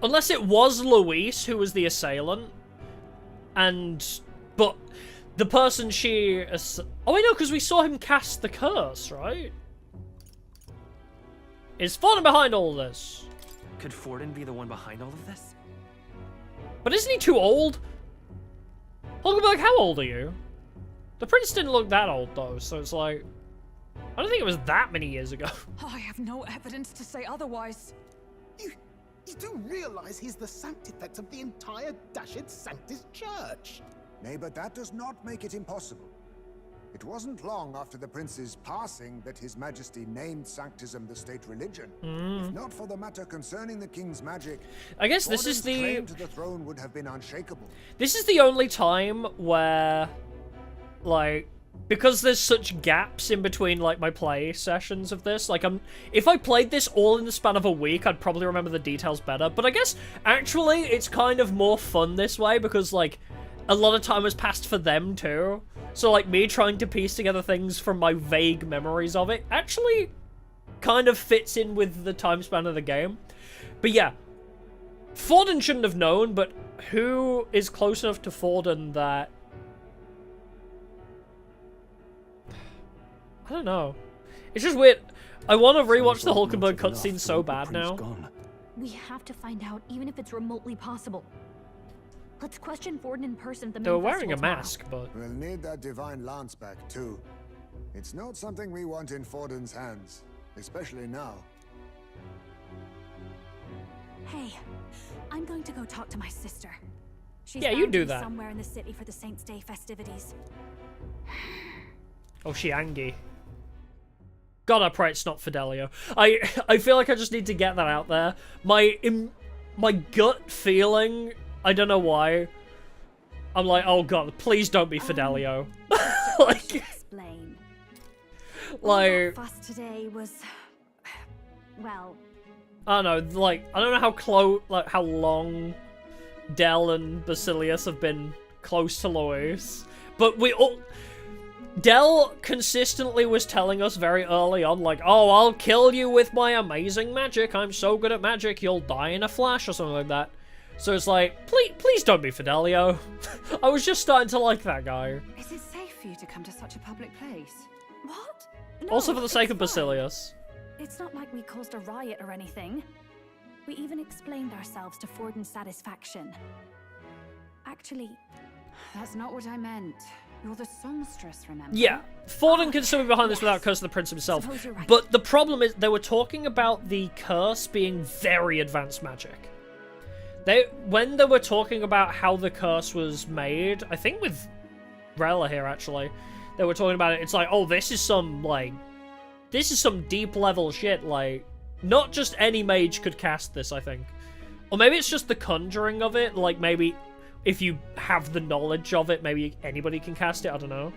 Speaker 1: Unless it was Louise who was the assailant, but the person she... Oh, I know, because we saw him cast the curse, right? Is Forden behind all this?
Speaker 14: Could Forden be the one behind all of this?
Speaker 1: But isn't he too old? Hulkenberg, how old are you? The prince didn't look that old, though, so it's like... I don't think it was that many years ago.
Speaker 12: I have no evidence to say otherwise.
Speaker 15: You do realize he's the sanctifex of the entire dashed Sanctus Church?
Speaker 6: Nay, but that does not make it impossible. It wasn't long after the prince's passing that His Majesty named Sanctism the state religion. If not for the matter concerning the king's magic,
Speaker 1: I guess this is the...
Speaker 6: claim to the throne would have been unshakable.
Speaker 1: This is the only time where, like, because there's such gaps in between, like, my play sessions of this, like, if I played this all in the span of a week, I'd probably remember the details better. But I guess, actually, it's kind of more fun this way because, like, a lot of time has passed for them, too. So, like, me trying to piece together things from my vague memories of it actually kind of fits in with the time span of the game. But yeah, Forden shouldn't have known, but who is close enough to Forden that... I don't know. It's just weird. I want to rewatch the Hulkenberg cutscene so bad now.
Speaker 5: We have to find out, even if it's remotely possible. Let's question Forden in person at the main
Speaker 1: They were wearing a
Speaker 5: festival tomorrow.
Speaker 1: mask, but...
Speaker 6: We'll need that divine lance back, too. It's not something we want in Forden's hands, especially now.
Speaker 2: Hey, I'm going to go talk to my sister. She's
Speaker 1: Yeah, you
Speaker 2: bound to
Speaker 1: do
Speaker 2: be
Speaker 1: that.
Speaker 2: somewhere in the city for the Saints' Day festivities.
Speaker 1: Oh, she Angie. God, I pray it's not Fidelio. I feel like I just need to get that out there. My gut feeling, I don't know why, I'm like, oh god, please don't be Fidelio. Like,
Speaker 2: Explain.
Speaker 1: like,
Speaker 2: Fuss today was, well,
Speaker 1: I don't know, like, I don't know how long Del and Basilius have been close to Louise, but Del consistently was telling us very early on, like, oh, I'll kill you with my amazing magic, I'm so good at magic, you'll die in a flash, or something like that. So it's like, please don't be Fidelio. I was just starting to like that guy.
Speaker 9: Is it safe for you to come to such a public place?
Speaker 2: what? No,
Speaker 1: Also for the sake of
Speaker 2: it's fine.
Speaker 1: Basilius.
Speaker 2: It's not like we caused a riot or anything. We even explained ourselves to Forden's satisfaction. Actually,
Speaker 9: That's not what I meant. You're the songstress, remember?
Speaker 1: Yeah, Forden can still be behind this without cursing the prince himself.
Speaker 2: Suppose you're right.
Speaker 1: But the problem is, they were talking about the curse being very advanced magic. When they were talking about how the curse was made, I think with Rella here, actually, they were talking about it, it's like, oh, this is some deep level shit, like, not just any mage could cast this, I think. Or maybe it's just the conjuring of it, like, maybe if you have the knowledge of it, maybe anybody can cast it, I don't know.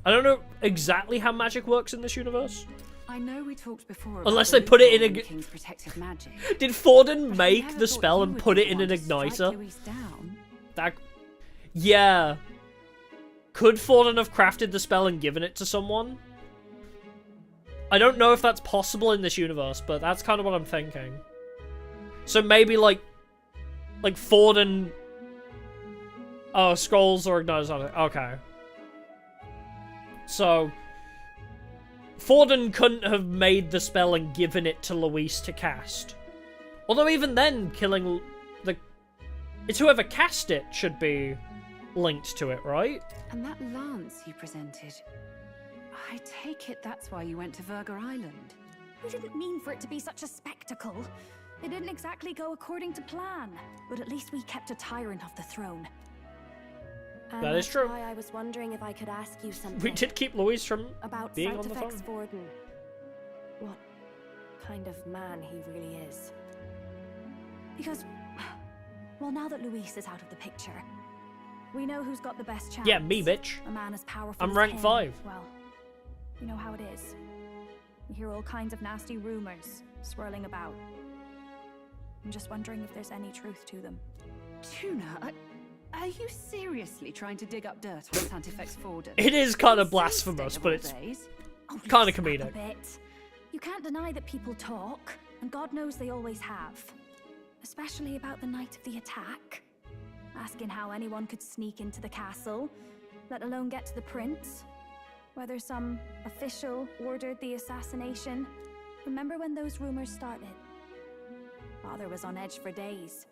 Speaker 1: I don't know exactly how magic works in this universe.
Speaker 9: I know we talked before.
Speaker 1: Unless they put it in a...
Speaker 9: King's protective magic.
Speaker 1: Did Forden make the spell and put it in an igniter? That... Yeah. Could Forden have crafted the spell and given it to someone? I don't know if that's possible in this universe, but that's kind of what I'm thinking. So maybe, like Forden... Oh, scrolls or igniters on it. Okay. So, Forden couldn't have made the spell and given it to Louise to cast. Although even then, killing the... It's whoever cast it should be linked to it, right?
Speaker 9: And that lance you presented, I take it that's why you went to Verger Island.
Speaker 2: we didn't mean for it to be such a spectacle. It didn't exactly go according to plan, but at least we kept a tyrant off the throne.
Speaker 13: And
Speaker 1: That is
Speaker 13: that's
Speaker 1: true.
Speaker 13: why I was wondering if I could ask you something.
Speaker 1: We did keep Louise from
Speaker 13: about
Speaker 1: being on the phone.
Speaker 13: Sanctifex Forden. What kind of man he really
Speaker 2: Because, well, now that Luis is out of the picture, We know who's got the best chance.
Speaker 1: Yeah, me, bitch.
Speaker 2: A man as powerful
Speaker 1: I'm
Speaker 2: as
Speaker 1: rank
Speaker 2: him.
Speaker 1: 5.
Speaker 2: Well, you know how it is. You hear all kinds of nasty rumors swirling about. I'm just wondering if there's any truth to them.
Speaker 9: Tuna, are you seriously trying to dig up dirt on Santifex Forden?
Speaker 1: It is kind of blasphemous, but it's kind of comedic.
Speaker 2: A bit. You can't deny that people talk, and God knows they always have. Especially about the night of the attack. Asking how anyone could sneak into the castle, let alone get to the prince. Whether some official ordered the assassination. Remember when those rumors started? Father was on edge for days.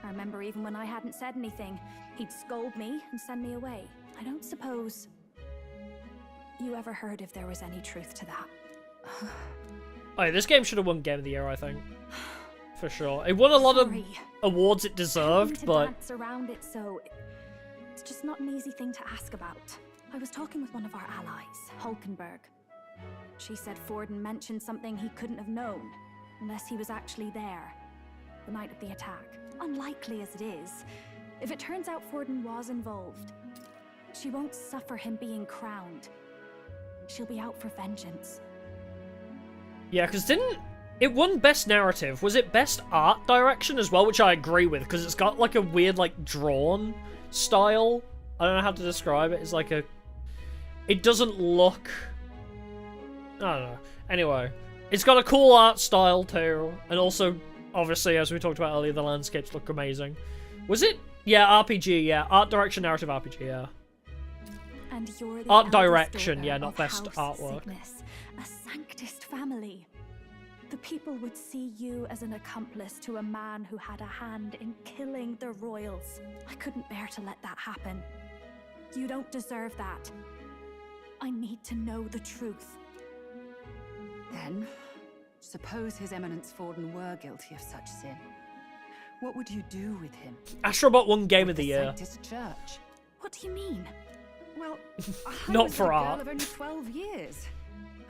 Speaker 2: I remember even when I hadn't said anything, he'd scold me and send me away. I don't suppose you ever heard if there was any truth to that.
Speaker 1: Oh, yeah, this game should have won Game of the Year, I think. For sure. It won a lot of awards it deserved, but...
Speaker 2: dance around it, so it's just not an easy thing to ask about. I was talking with one of our allies, Hulkenberg. She said Forden mentioned something he couldn't have known, unless he was actually there, the night of the attack. Unlikely as it is, if it turns out Forden was involved, she won't suffer him being crowned. She'll be out for vengeance.
Speaker 1: Yeah, because it won Best Narrative. Was it Best Art Direction as well, which I agree with, because it's got like a weird, like, drawn style. I don't know how to describe it. It's like a... It doesn't look... I don't know. Anyway, it's got a cool art style too, and also, obviously, as we talked about earlier, the landscapes look amazing. Was it? Yeah, RPG, yeah. Art Direction, Narrative RPG, yeah.
Speaker 2: And you're the
Speaker 1: Art
Speaker 2: eldest
Speaker 1: Direction,
Speaker 2: daughter
Speaker 1: yeah, not
Speaker 2: of
Speaker 1: Best
Speaker 2: House
Speaker 1: Artwork.
Speaker 2: Cygnus, a Sanctist family. The people would see you as an accomplice to a man who had a hand in killing the royals. I couldn't bear to let that happen. You don't deserve that. I need to know the truth.
Speaker 9: Then, suppose His Eminence Forden were guilty of such sin. What would you do with him?
Speaker 1: Astrobot won Game of the Year.
Speaker 9: Sanctus Church.
Speaker 2: What do you mean?
Speaker 9: Well, I
Speaker 1: Not
Speaker 9: was
Speaker 1: for
Speaker 9: a girl
Speaker 1: art.
Speaker 9: of only 12 years.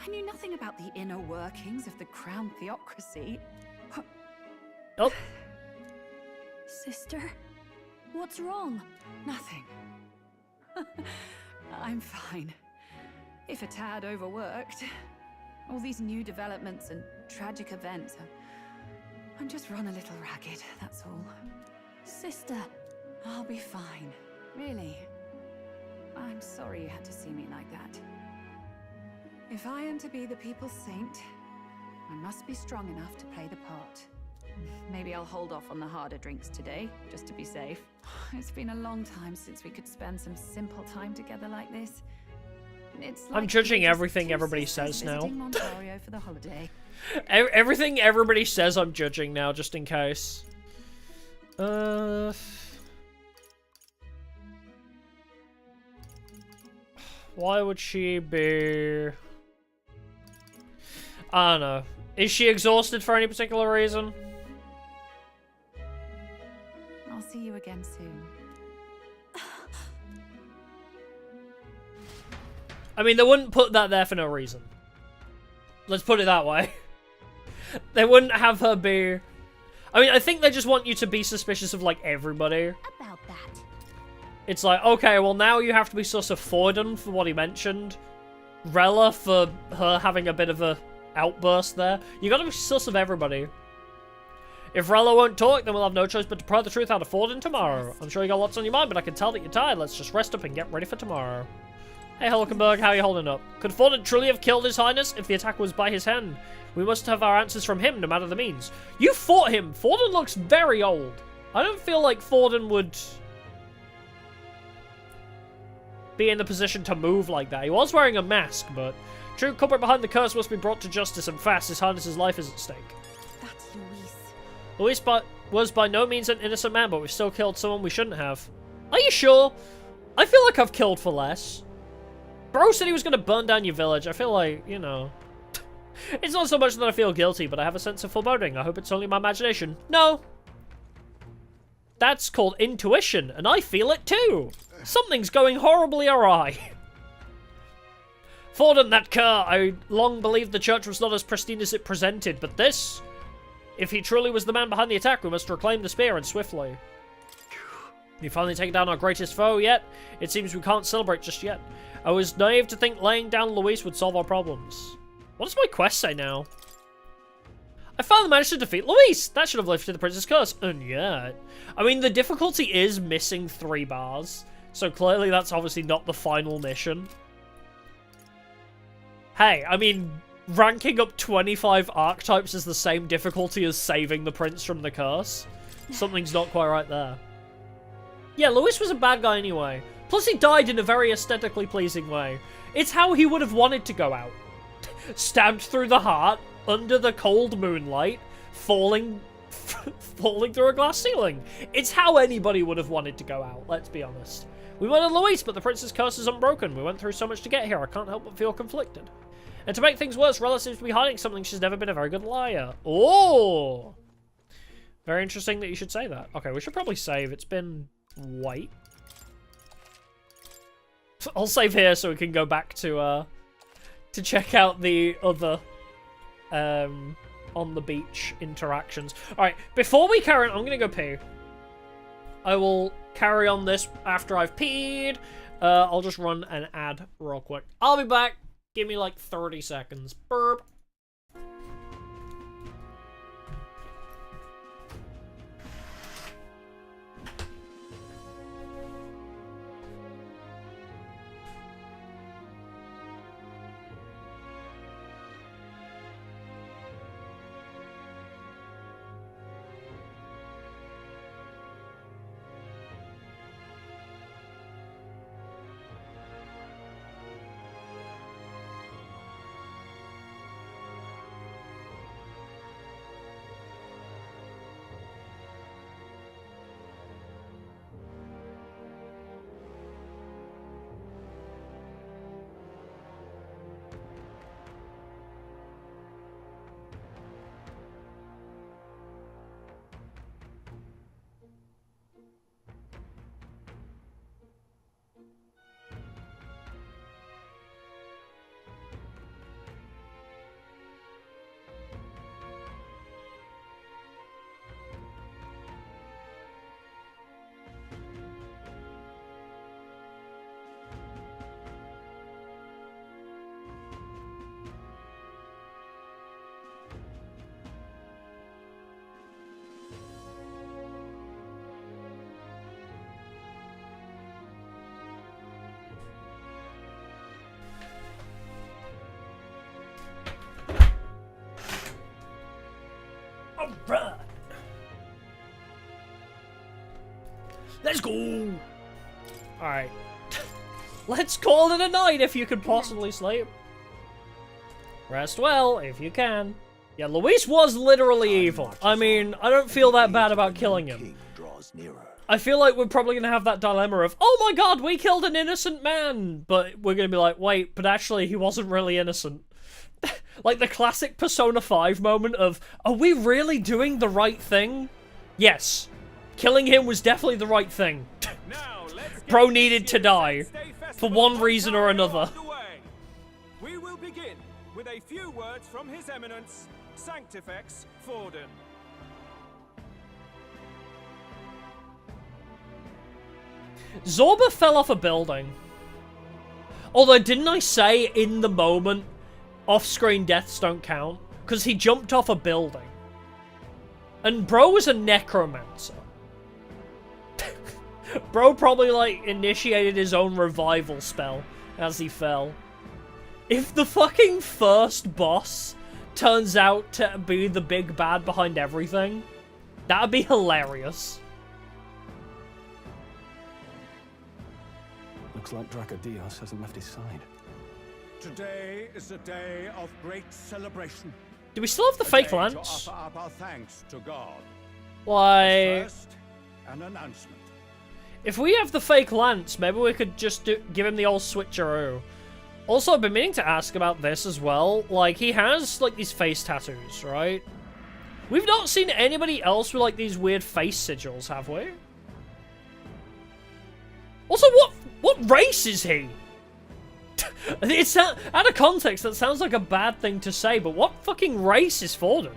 Speaker 9: I knew nothing about the inner workings of the crown theocracy.
Speaker 1: Oh.
Speaker 2: Sister, what's wrong?
Speaker 9: Nothing. I'm fine. If a tad overworked. All these new developments and tragic events. I'm just run a little ragged, that's all.
Speaker 2: Sister.
Speaker 9: I'll be fine. Really. I'm sorry you had to see me like that. If I am to be the people's saint, I must be strong enough to play the part. Maybe I'll hold off on the harder drinks today, just to be safe. It's been a long time since we could spend some simple time together like this. It's like
Speaker 1: I'm judging
Speaker 9: we're just
Speaker 1: everything
Speaker 9: two
Speaker 1: everybody
Speaker 9: sisters
Speaker 1: says now.
Speaker 9: visiting Montario for the holiday.
Speaker 1: Everything everybody says I'm judging now, just in case. Why would she be... I don't know. Is she exhausted for any particular reason?
Speaker 9: I'll see you again soon.
Speaker 1: I mean, they wouldn't put that there for no reason. Let's put it that way. They wouldn't have her be... I mean, I think they just want you to be suspicious of, like, everybody.
Speaker 5: About that.
Speaker 1: It's like, okay, well, now you have to be sus of Forden for what he mentioned. Rella for her having a bit of a outburst there. You gotta be sus of everybody. If Rella won't talk, then we'll have no choice but to pry the truth out of Forden tomorrow. I'm sure you got lots on your mind, but I can tell that you're tired. Let's just rest up and get ready for tomorrow. Hey, Hulkenberg, how are you holding up? Could Forden truly have killed His Highness if the attack was by his hand? We must have our answers from him, no matter the means. You fought him! Forden looks very old. I don't feel like Forden would be in the position to move like that. He was wearing a mask, but... True culprit behind the curse must be brought to justice and fast. His Highness's life is at stake.
Speaker 2: That's Luis.
Speaker 1: Luis was by no means an innocent man, but we still killed someone we shouldn't have. Are you sure? I feel like I've killed for less. Bro said he was going to burn down your village. I feel like, you know... It's not so much that I feel guilty, but I have a sense of foreboding. I hope it's only my imagination. No. That's called intuition, and I feel it too. Something's going horribly awry. Forden, that cur! I long believed the church was not as pristine as it presented, but this... If he truly was the man behind the attack, we must reclaim the spear, and swiftly. We finally taken down our greatest foe yet? It seems we can't celebrate just yet. I was naive to think laying down Luis would solve our problems. What does my quest say now? I finally managed to defeat Luis! That should have lifted the Prince's curse. And yet... I mean, the difficulty is missing 3 bars. So clearly that's obviously not the final mission. Hey, I mean, ranking up 25 archetypes is the same difficulty as saving the Prince from the curse. Something's not quite right there. Yeah, Luis was a bad guy anyway. Plus he died in a very aesthetically pleasing way. It's how he would have wanted to go out. Stabbed through the heart, under the cold moonlight, falling through a glass ceiling. It's how anybody would have wanted to go out, let's be honest. We wanted Luis, but the Prince's curse is unbroken. We went through so much to get here, I can't help but feel conflicted. And to make things worse, Rella seems to be hiding something. She's never been a very good liar. Oh! Very interesting that you should say that. Okay, we should probably save. It's been... Wait. I'll save here so we can go back to check out the other on the beach interactions. Alright, before we carry on, I'm gonna go pee. I will carry on this after I've peed. I'll just run an ad real quick. I'll be back. Give me like 30 seconds. Burp. Alright. Let's go! Alright. Let's call it a night if you can possibly sleep. Rest well if you can. Yeah, Luis was literally evil. I mean, I don't feel that bad about killing him. I feel like we're probably gonna have that dilemma of, oh my god, we killed an innocent man! But we're gonna be like, wait, but actually he wasn't really innocent. Like the classic Persona 5 moment of, are we really doing the right thing? Yes. Killing him was definitely the right thing. Bro needed to die. For one reason or another.
Speaker 11: We will begin with a few words from His Eminence, Sanctifex Forden.
Speaker 1: Zorba fell off a building. Although, didn't I say in the moment, off-screen deaths don't count? Because he jumped off a building. And bro was a necromancer. Bro probably, like, initiated his own revival spell as he fell. If the fucking first boss turns out to be the big bad behind everything, that'd be hilarious.
Speaker 8: Looks like Dracodios hasn't left his side.
Speaker 18: Today is a day of great celebration.
Speaker 1: Do we still have the fake lance?
Speaker 18: To offer up our thanks to God.
Speaker 1: Why?
Speaker 18: First, an announcement.
Speaker 1: If we have the fake lance, maybe we could just give him the old switcheroo. Also, I've been meaning to ask about this as well. Like, he has, like, these face tattoos, right? We've not seen anybody else with, like, these weird face sigils, have we? Also, what race is he? It's out of context, that sounds like a bad thing to say, but what fucking race is Forden?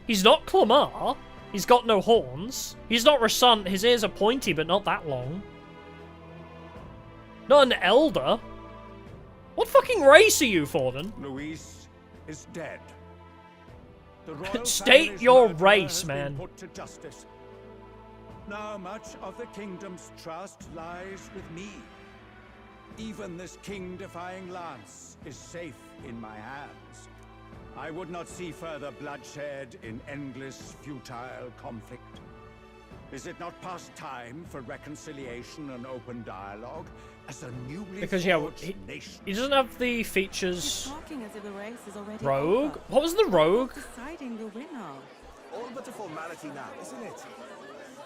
Speaker 1: He's not Clamar. He's got no horns. He's not Rasant. His ears are pointy, but not that long. Not an elder. What fucking race are you, Forden?
Speaker 18: Luis is dead. The royal
Speaker 1: State
Speaker 18: family's
Speaker 1: your
Speaker 18: murderer
Speaker 1: race,
Speaker 18: has
Speaker 1: man.
Speaker 18: been put to justice. Now much of the kingdom's trust lies with me. Even this king-defying lance is safe in my hands. I would not see further bloodshed in endless, futile conflict. Is it not past time for reconciliation and open dialogue as a newly
Speaker 1: Because, yeah,
Speaker 18: forged nation?
Speaker 1: he doesn't have the features...
Speaker 16: Talking as if the race is already
Speaker 1: Rogue?
Speaker 16: over.
Speaker 1: What was the rogue?
Speaker 16: Deciding the winner.
Speaker 17: All but a formality now, isn't it?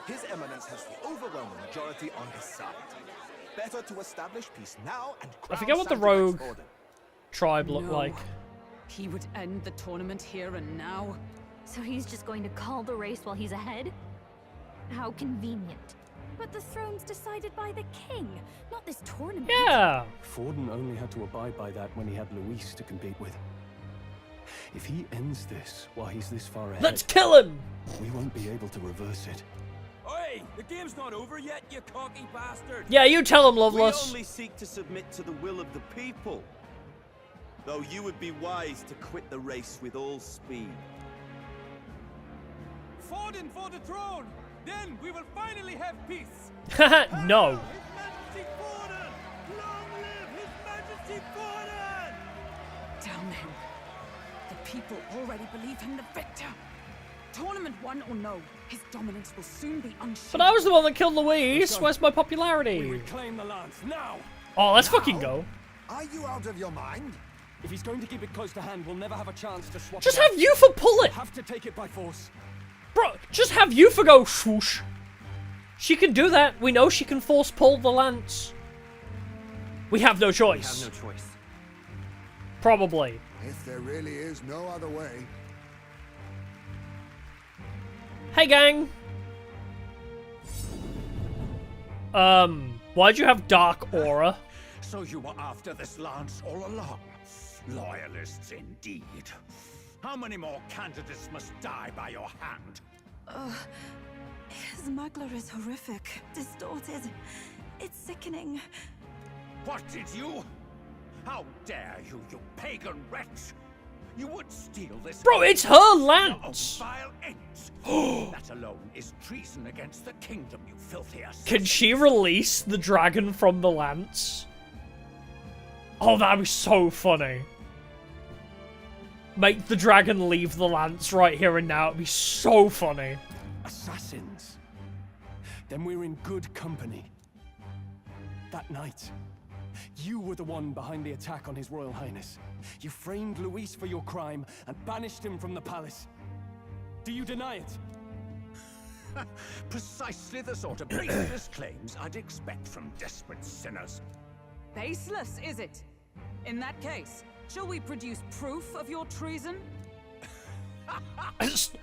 Speaker 17: His Eminence has the overwhelming majority on his side. Better to establish peace now and
Speaker 1: I forget what the rogue tribe looked
Speaker 12: No.
Speaker 1: like.
Speaker 12: He would end the tournament here and now.
Speaker 7: So he's just going to call the race while he's ahead? How convenient.
Speaker 2: But the throne's decided by the king, not this tournament.
Speaker 1: Yeah.
Speaker 8: Forden only had to abide by that when he had Luis to compete with. If he ends this while he's this far ahead,
Speaker 1: Let's kill him!
Speaker 8: We won't be able to reverse it.
Speaker 22: Oi! The game's not over yet, you cocky bastard!
Speaker 1: Yeah, you tell him, Loveless.
Speaker 22: We only seek to submit to the will of the people. Though you would be wise to quit the race with all speed.
Speaker 11: Forden for the throne! Then we will finally have peace!
Speaker 1: No.
Speaker 12: Damn him. The people already believe him the victor. Tournament won or no, his dominance will soon be unshaken.
Speaker 1: But I was the one that killed Luis. Where's my popularity?
Speaker 10: Reclaim the lance now.
Speaker 1: Oh, let's fucking go.
Speaker 6: Are you out of your mind?
Speaker 8: If he's going to keep it close to hand, we'll never have a chance to swap
Speaker 1: Just
Speaker 8: it out.
Speaker 1: have Yufa pull it.
Speaker 8: Have to take it by force.
Speaker 1: Bro, just have Yufa go swoosh. She can do that. We know she can force pull the lance. We have no choice.
Speaker 14: We have no choice.
Speaker 1: Probably.
Speaker 6: If there really is no other way.
Speaker 1: Hey, gang. Why'd you have dark aura?
Speaker 18: So you were after this lance all along. Loyalists indeed. How many more candidates must die by your hand?
Speaker 13: His smuggler is horrific, distorted. It's sickening.
Speaker 18: What did you? How dare you, you pagan wretch! You would steal this.
Speaker 1: Bro, it's her lance!
Speaker 18: Your own vile ends. That alone is treason against the kingdom, you filthy assassin.
Speaker 1: Can she release the dragon from the lance? Oh, that'd be so funny. Make the dragon leave the lance right here and now. It'd be so funny.
Speaker 8: Assassins. Then we're in good company. That night, you were the one behind the attack on His Royal Highness. You framed Luis for your crime and banished him from the palace. Do you deny it?
Speaker 18: Precisely the sort of baseless claims I'd expect from desperate sinners.
Speaker 12: Baseless, is it? In that case, shall we produce proof of your treason?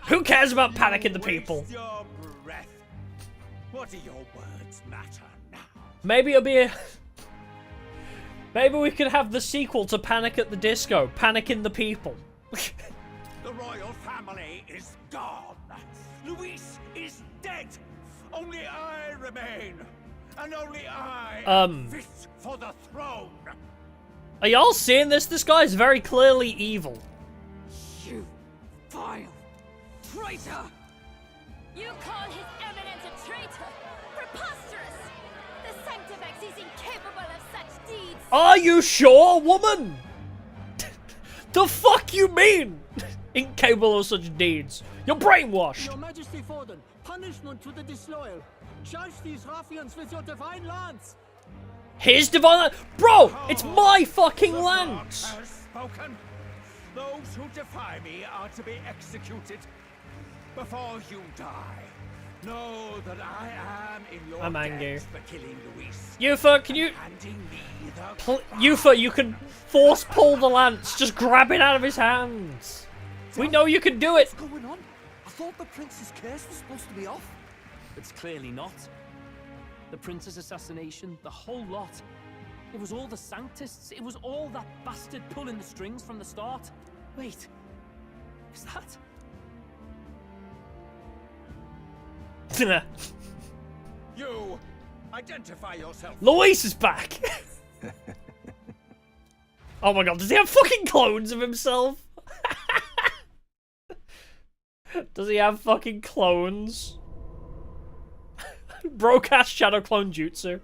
Speaker 1: Who cares about panicking the people?
Speaker 18: Waste your breath. What do your words matter now?
Speaker 1: Maybe it'll be a... Maybe we could have the sequel to Panic at the Disco. Panicking the people.
Speaker 18: The royal family is gone. Luis is dead. Only I remain. And only I am fit for the throne.
Speaker 1: Are y'all seeing this? This guy's very clearly evil.
Speaker 12: You vile traitor!
Speaker 7: You call His Eminence a traitor? Preposterous! The Sanctivex is incapable of such deeds!
Speaker 1: Are you sure, woman? The fuck you mean? Incapable of such deeds. You're brainwashed.
Speaker 23: Your Majesty Forden, punishment to the disloyal. Judge these ruffians with your divine lance.
Speaker 1: His divine... Bro, it's my fucking
Speaker 18: The
Speaker 1: lance.
Speaker 18: Lord has spoken. Those who defy me are to be executed. Before you die, know that I am in your
Speaker 1: I'm angry.
Speaker 18: debt for killing Luis.
Speaker 1: Yufa, can you...
Speaker 18: Handing me the
Speaker 1: Yufa, you can force pull the lance. Just grab it out of his hands. We know you can do it.
Speaker 22: What's going on? I thought the prince's curse was supposed to be off.
Speaker 3: It's clearly not. The prince's assassination, the whole lot. It was all the Sanctists. It was all that bastard pulling the strings from the start. Wait, is that...
Speaker 18: You identify yourself.
Speaker 1: Luis is back! Oh my god, does he have fucking clones of himself? Does he have fucking clones? Bro cast shadow clone jutsu.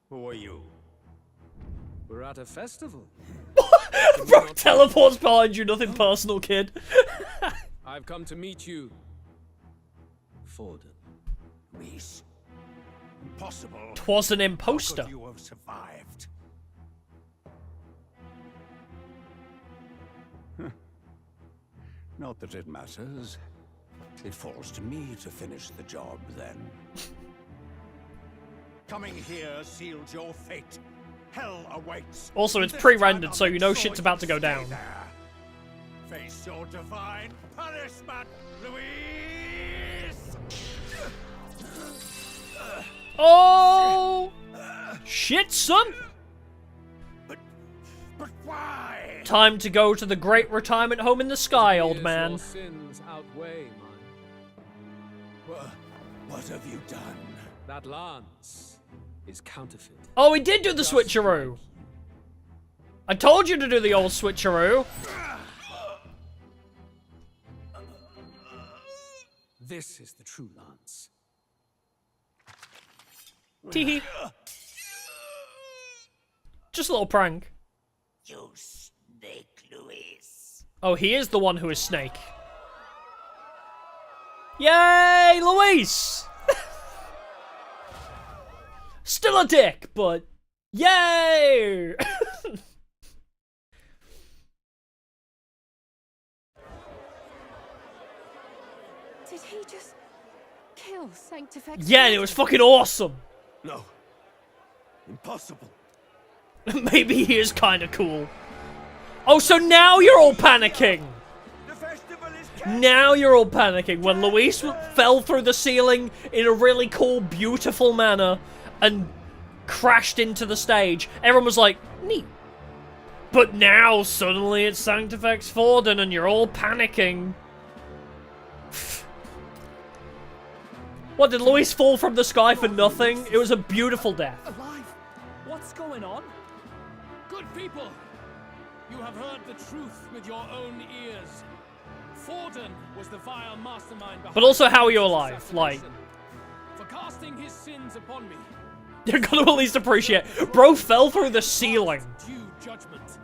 Speaker 18: Who are you?
Speaker 10: We're at a festival.
Speaker 1: Bro teleports behind you, nothing personal, kid.
Speaker 10: I've come to meet you, Forden.
Speaker 18: Reese. Impossible.
Speaker 1: 'Twas an imposter.
Speaker 18: How could you have survived? Not that it matters. It falls to me to finish the job, then. Coming here sealed your fate. Hell awaits.
Speaker 1: Also, it's
Speaker 18: This
Speaker 1: pre-rendered,
Speaker 18: time
Speaker 1: so you know
Speaker 18: I'll
Speaker 1: shit's
Speaker 18: make
Speaker 1: about to
Speaker 18: sure
Speaker 1: go
Speaker 18: you
Speaker 1: down.
Speaker 18: stay there. Face your divine punishment, Louise!
Speaker 1: Oh! Shit, son!
Speaker 18: But why?
Speaker 1: Time to go to the great retirement home in the sky, old man.
Speaker 10: Your sins outweigh mine.
Speaker 18: What have you done?
Speaker 10: That lance is counterfeit.
Speaker 1: Oh, he did do the switcheroo. I told you to do the old switcheroo.
Speaker 10: This is the true lance.
Speaker 1: Teehee. Just a little prank.
Speaker 18: You snake, Louise.
Speaker 1: Oh, he is the one who is Snake. Yay, Luis! Still a dick, but yay!
Speaker 7: Did he just kill Sanctifex?
Speaker 1: Yeah, and it was fucking awesome.
Speaker 17: No. Impossible.
Speaker 1: Maybe he is kind of cool. Oh, so now you're all panicking. Now you're all panicking when Luis fell through the ceiling in a really cool, beautiful manner and crashed into the stage. Everyone was like, neat. But now, suddenly, it's Sanctifex Forden and you're all panicking. What, did Luis fall from the sky for nothing? It was a beautiful death.
Speaker 10: Alive? What's going on? Good people, you have heard the truth with your own ears. Forden was the vile mastermind behind.
Speaker 1: But also, how are you alive? Like,
Speaker 10: for casting his sins upon me.
Speaker 1: you're gonna at least appreciate. Bro fell through the ceiling.
Speaker 10: Due judgment.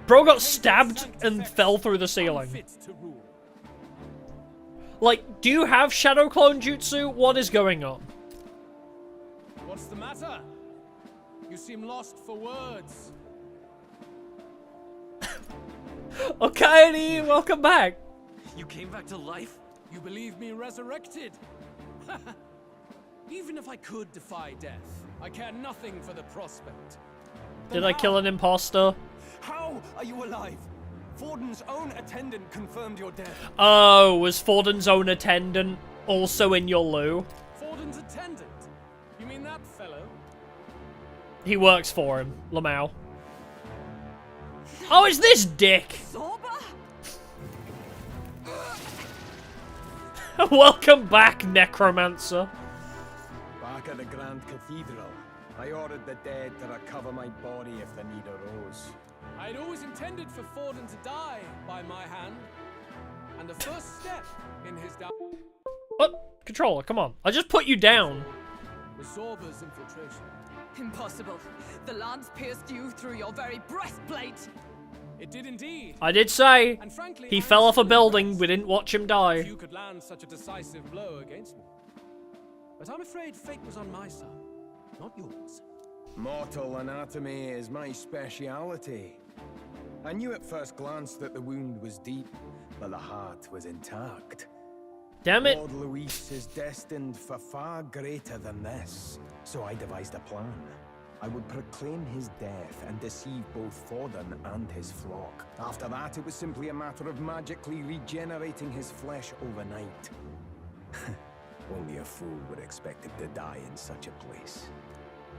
Speaker 1: Bro got stabbed and fell through the ceiling.
Speaker 10: Fit to rule.
Speaker 1: Like, do you have Shadow Clone Jutsu? What is going on?
Speaker 10: What's the matter? You seem lost for words.
Speaker 1: Okay, welcome back.
Speaker 14: You came back to life?
Speaker 10: You believe me resurrected? Even if I could defy death, I care nothing for the prospect.
Speaker 1: Did I kill an imposter?
Speaker 17: How are you alive? Forden's own attendant confirmed your death.
Speaker 1: Oh, was Forden's own attendant also in your loo?
Speaker 10: Forden's attendant? You mean that fellow?
Speaker 1: He works for him, Lamau. Oh, it's this dick! Welcome back, Necromancer.
Speaker 8: Back at the Grand Cathedral, I ordered the dead to recover my body if the need arose.
Speaker 10: I'd always intended for Forden to die by my hand. And the first step in his
Speaker 1: What? Controller, come on. I just put you down.
Speaker 10: was Zorba's infiltration.
Speaker 12: Impossible. The lance pierced you through your very breastplate.
Speaker 10: It did indeed.
Speaker 1: I did say.
Speaker 10: And frankly,
Speaker 1: He
Speaker 10: I'm
Speaker 1: fell off a
Speaker 10: still
Speaker 1: building.
Speaker 10: impressed
Speaker 1: We didn't watch him die.
Speaker 10: You could land such a decisive blow against me. But I'm afraid fate was on my side, not yours.
Speaker 8: Mortal anatomy is my speciality. I knew at first glance that the wound was deep, but the heart was intact.
Speaker 1: Damn it.
Speaker 8: Lord Luis is destined for far greater than this, so I devised a plan. I would proclaim his death and deceive both Forden and his flock. After that, it was simply a matter of magically regenerating his flesh overnight. Only a fool would expect him to die in such a place.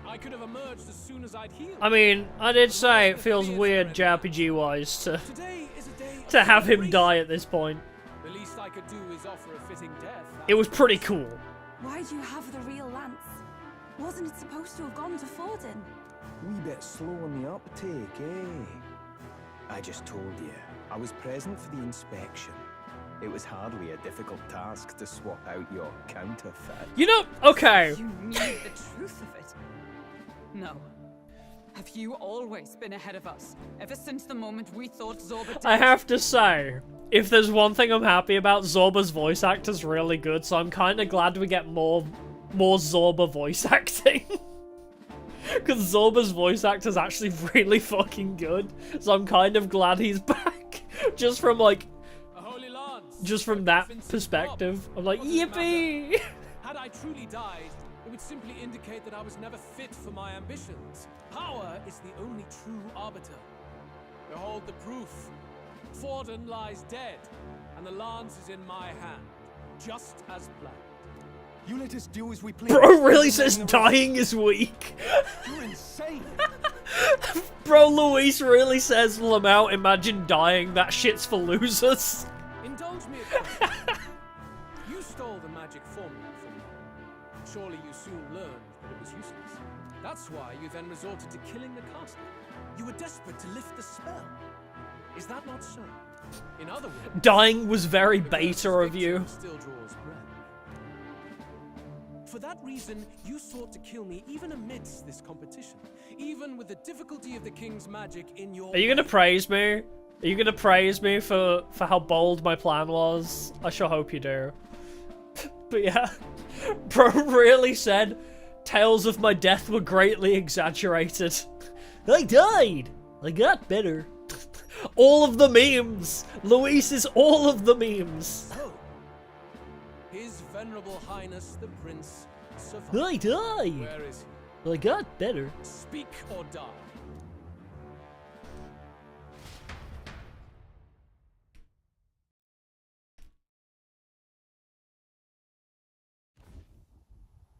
Speaker 10: I could have emerged as soon as I'd healed.
Speaker 1: I mean, I did say it feels weird JRPG-wise to have him die at this point.
Speaker 10: The
Speaker 11: least I could do is offer a fitting death.
Speaker 1: It was pretty cool.
Speaker 2: Why'd you have the real lance? Wasn't it supposed to have gone to Forden?
Speaker 19: Wee bit slow on the uptake, eh? I just told you, I was present for the inspection. It was hardly a difficult task to swap out your counterfeit.
Speaker 1: You know, okay.
Speaker 12: You knew the truth of it. No. Have you always been ahead of us? Ever since the moment we thought Zorba did?
Speaker 1: I have to say, if there's one thing I'm happy about, Zorba's voice actor's really good, so I'm kind of glad we get more Zorba voice acting. Because Zorba's voice actor's actually really fucking good, so I'm kind of glad he's back. Just from, like, just from that perspective. I'm like, yippee!
Speaker 11: Had I truly died, it would simply indicate that I was never fit for my ambitions. Power is the only true arbiter. Behold the proof. Forden lies dead, and the lance is in my hand, just as planned.
Speaker 19: You let us do as we please.
Speaker 1: Bro really says dying is weak.
Speaker 19: You're insane.
Speaker 1: Bro, Luis really says, Lamau, imagine dying. That shit's for losers.
Speaker 11: Indulge me a question. You stole the magic formula from me. Surely you soon learned that it was useless. That's why you then resorted to killing the caster. You were desperate to lift the spell. Is that not so? In other words,
Speaker 1: Dying was very beta of you.
Speaker 11: Still draws breath. For that reason, you sought to kill me even amidst this competition, even with the difficulty of the king's magic in your.
Speaker 1: Are you gonna praise me? Are you gonna praise me for how bold my plan was? I sure hope you do. But yeah, bro really said, tales of my death were greatly exaggerated. I died. I got better. All of the memes. Luis is all of the memes.
Speaker 11: So, His Venerable Highness the Prince survived.
Speaker 1: I died.
Speaker 11: Where is
Speaker 1: he? I got better.
Speaker 11: Speak or die.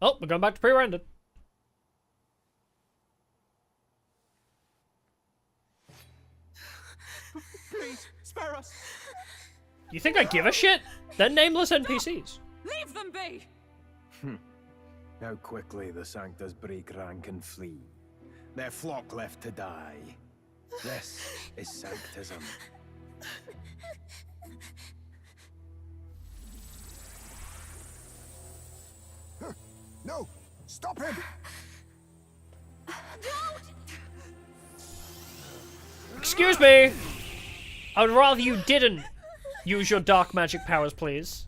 Speaker 1: Oh, we're going back to pre-rendered.
Speaker 11: Please, spare us.
Speaker 1: You think I give a shit? They're nameless NPCs.
Speaker 12: Leave them be!
Speaker 19: How quickly the Sanctus break rank and flee. Their flock left to die. This is Sanctism.
Speaker 6: No! Stop him!
Speaker 1: Excuse me! I would rather you didn't use your dark magic powers, please.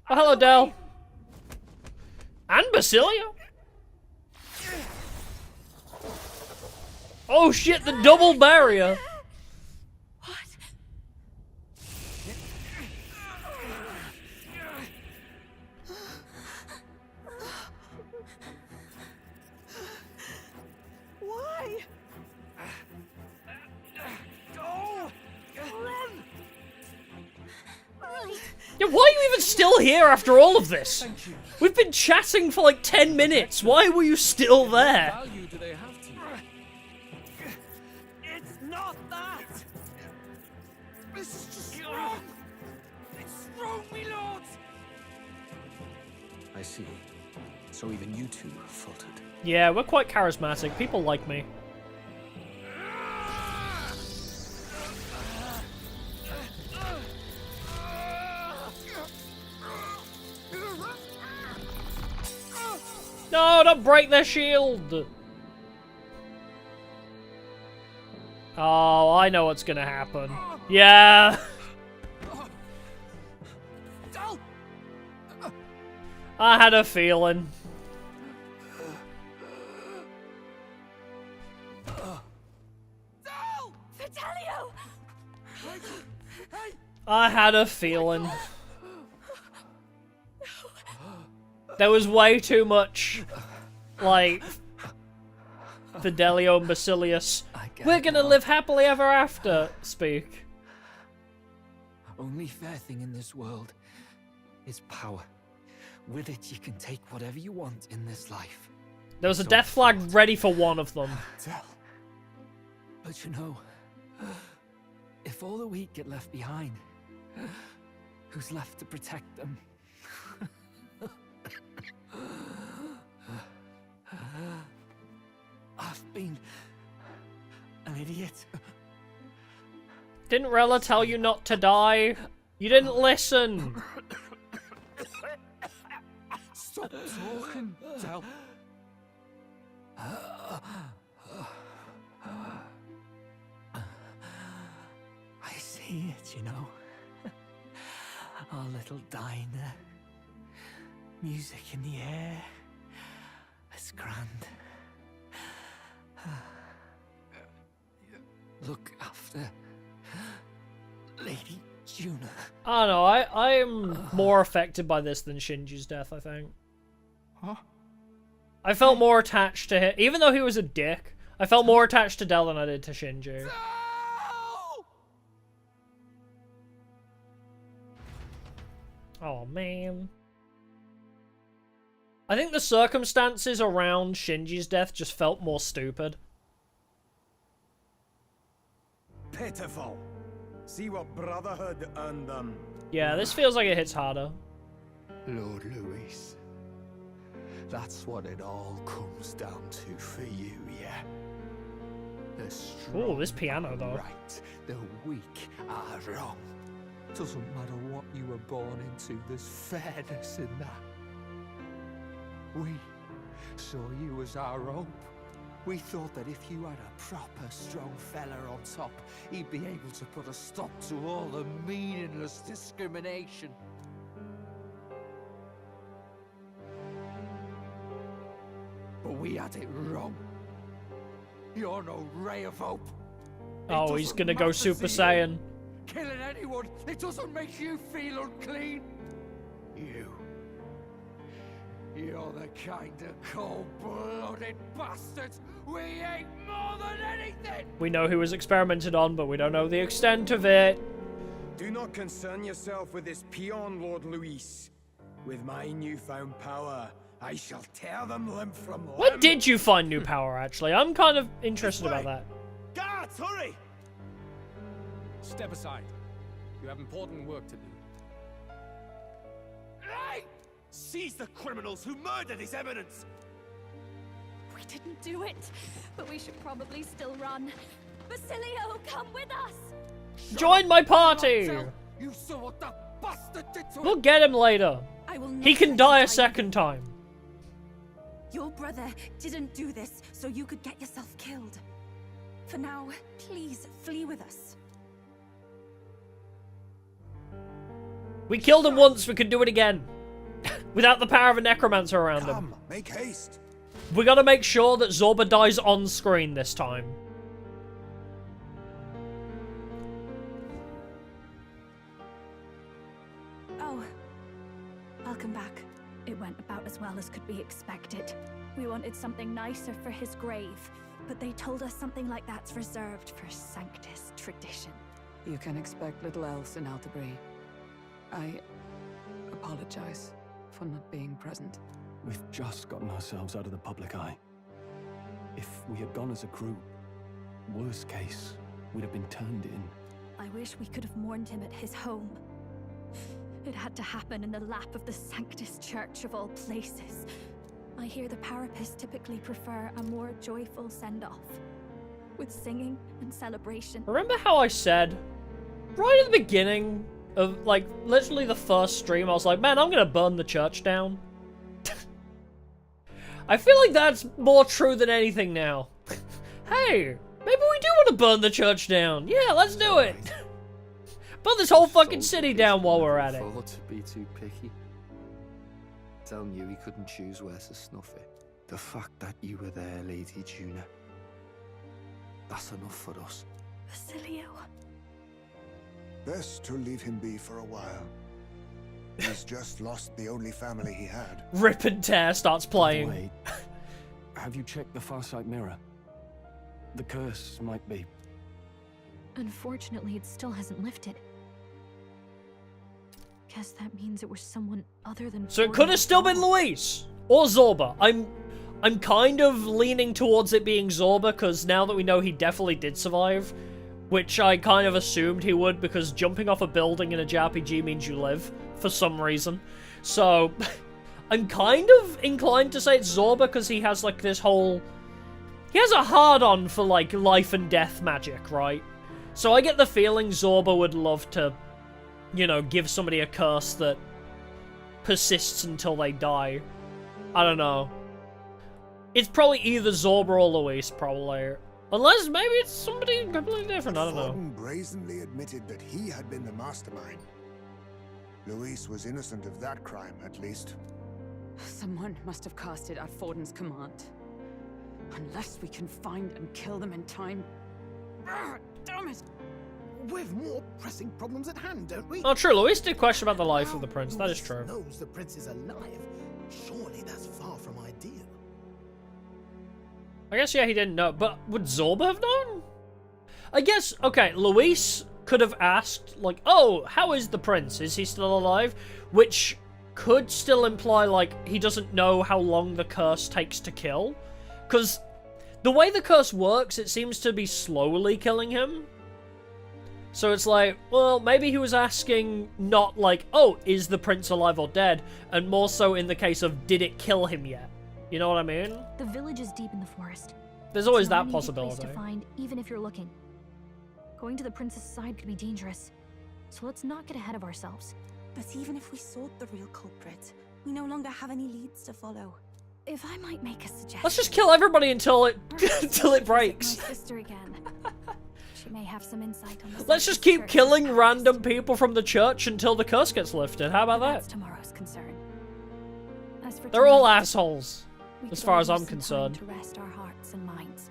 Speaker 1: Oh, hello, Del. And Basilia. Oh shit, the double barrier.
Speaker 23: Why?
Speaker 11: Go! Run!
Speaker 1: Yeah, why are you even still here after all of this? We've been chatting for like 10 minutes. Why were you still there?
Speaker 11: What value do they have to you?
Speaker 23: It's not that!
Speaker 11: This is just wrong! It's wrong, me lords!
Speaker 19: I see. So even you two have faltered.
Speaker 1: Yeah, we're quite charismatic. People like me. No, don't break their shield! Oh, I know what's gonna happen. Yeah! I had a feeling.
Speaker 7: Fidelio!
Speaker 1: I had a feeling. There was way too much, like, Fidelio and Basilius. We're gonna live happily ever after. Speak.
Speaker 4: Only fair thing in this world is power. With it, you can take whatever you want in this life.
Speaker 1: There was a death flag ready for one of them.
Speaker 4: But you know, If all the weak get left behind, who's left to protect them? I've been an idiot.
Speaker 1: Didn't Rella tell you not to die? You didn't listen.
Speaker 4: Stop talking, Del. I see it, you know. Our little diner. Music in the air. It's grand. Look after Lady Juna.
Speaker 1: I don't know, I'm more affected by this than Shinji's death, I think.
Speaker 4: Huh?
Speaker 1: I felt more attached to him. Even though he was a dick, I felt more attached to Del than I did to Shinji. Oh, man. I think the circumstances around Shinji's death just felt more stupid.
Speaker 18: Pitiful. See what Brotherhood earned them.
Speaker 1: Yeah, this feels like it hits harder.
Speaker 4: Lord Louis. That's what it all comes down to for you, yeah? The strong
Speaker 1: Ooh, this piano, though.
Speaker 4: Right, the weak are wrong. Doesn't matter what you were born into, there's fairness in that. We saw you as our hope. We thought that if you had a proper strong fella on top, he'd be able to put a stop to all the meaningless discrimination. But we had it wrong. You're no ray of hope.
Speaker 1: Oh, he's gonna go Super Saiyan.
Speaker 4: Killing anyone, it doesn't make you feel unclean. You're the kind of cold-blooded bastards we hate more than anything!
Speaker 1: We know he was experimented on, but we don't know the extent of it.
Speaker 18: Do not concern yourself with this peon, Lord Luis. With my newfound power, I shall tear them limb from limb.
Speaker 1: When did you find new power, actually? I'm kind of interested about that.
Speaker 18: Guards, hurry!
Speaker 10: Step aside. You have important work to do.
Speaker 17: Hey! Seize the criminals who murdered his eminence!
Speaker 2: We didn't do it, but we should probably still run. Basilio, come with us!
Speaker 1: Join my party!
Speaker 4: You saw what that bastard did to
Speaker 1: We'll get him later. He can die a second time.
Speaker 13: Your brother didn't do this so you could get yourself killed. For now, please flee with us.
Speaker 1: We killed him once, we could do it again. Without the power of a necromancer around him.
Speaker 6: Make haste.
Speaker 1: We gotta make sure that Zorba dies on screen this time.
Speaker 2: Oh, welcome back. It went about as well as could be expected. We wanted something nicer for his grave, but they told us something like that's reserved for Sanctus tradition.
Speaker 9: You can expect little else in Altabri. I apologize for not being present.
Speaker 8: We've just gotten ourselves out of the public eye. If we had gone as a group, worst case, we'd have been turned in.
Speaker 2: I wish we could have mourned him at his home. It had to happen in the lap of the Sanctus Church of all places. I hear the Parapists typically prefer a more joyful send-off, with singing and celebration.
Speaker 1: Remember how I said, right at the beginning of, like, literally the first stream, I was like, man, I'm gonna burn the church down. I feel like that's more true than anything now. Hey, maybe we do want to burn the church down. Yeah, let's do it. Burn this whole fucking city down while we're at it.
Speaker 4: Thought to be too picky. Telling you he couldn't choose where to snuff it. The fact that you were there, Lady Juna. That's enough for us.
Speaker 2: Basilio.
Speaker 6: Best to leave him be for a while. He's just lost the only family he had.
Speaker 1: Rip and Tear starts playing.
Speaker 8: By the way, have you checked the Farsight mirror? The curse might be...
Speaker 5: Unfortunately, it still hasn't lifted. Guess that means it was someone other than...
Speaker 1: So it could have still been Luis or Zorba. I'm kind of leaning towards it being Zorba, because now that we know he definitely did survive, which I kind of assumed he would because jumping off a building in a JRPG means you live for some reason. So I'm kind of inclined to say it's Zorba because he has like this whole... He has a hard-on for like life and death magic, right? So I get the feeling Zorba would love to, you know, give somebody a curse that persists until they die. I don't know. It's probably either Zorba or Luis, probably. Unless maybe it's somebody completely different, I don't know.
Speaker 6: Thornton brazenly admitted that he had been the mastermind. Luis was innocent of that crime, at least.
Speaker 12: Someone must have cast it at Forden's command. Unless we can find and kill them in time. Damn it!
Speaker 17: We've more pressing problems at hand, don't we?
Speaker 1: Oh, true. Luis did question about the life of the prince. That is true.
Speaker 17: Knows the prince is alive. Surely that's far from ideal.
Speaker 1: I guess, yeah, he didn't know. But would Zorba have known? I guess, okay, Luis could have asked, like, oh, how is the prince? Is he still alive? Which could still imply, like, he doesn't know how long the curse takes to kill. Because the way the curse works, it seems to be slowly killing him. So it's like, well, maybe he was asking not like, oh, is the prince alive or dead? And more so in the case of, did it kill him yet? You know what I mean?
Speaker 5: The village is deep in the forest.
Speaker 1: There's always
Speaker 5: It's not
Speaker 1: that
Speaker 5: an easy
Speaker 1: possibility.
Speaker 5: place to find, even if you're looking. Going to the prince's side could be dangerous. So let's not get ahead of ourselves.
Speaker 13: But even if we sought the real culprit, we no longer have any leads to follow.
Speaker 2: If I might make a suggestion...
Speaker 1: Let's just kill everybody until it until it breaks.
Speaker 2: My sister again. She may have some insight on the...
Speaker 1: Let's just keep killing random people from the church until the curse gets lifted. How about
Speaker 2: That's
Speaker 1: that?
Speaker 2: tomorrow's concern. As for
Speaker 1: They're all
Speaker 2: tonight,
Speaker 1: assholes,
Speaker 2: we
Speaker 1: as
Speaker 2: could
Speaker 1: far
Speaker 2: all
Speaker 1: as
Speaker 2: use
Speaker 1: I'm
Speaker 2: some time
Speaker 1: concerned.
Speaker 2: to rest our hearts and minds.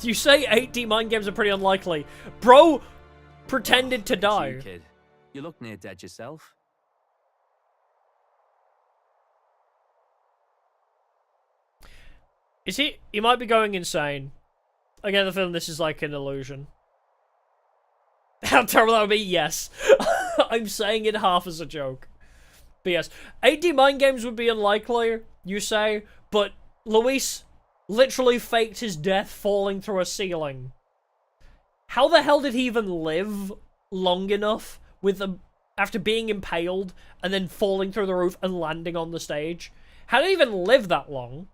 Speaker 1: You say 8D mind games are pretty unlikely. Bro pretended to die.
Speaker 3: You, kid. You look near dead yourself.
Speaker 1: Is he? He might be going insane. I get the feeling this is like an illusion. How terrible that would be? Yes. I'm saying it half as a joke. But yes, 8D mind games would be unlikely, you say, but Luis literally faked his death falling through a ceiling. How the hell did he even live long enough with after being impaled and then falling through the roof and landing on the stage? How did he even live that long?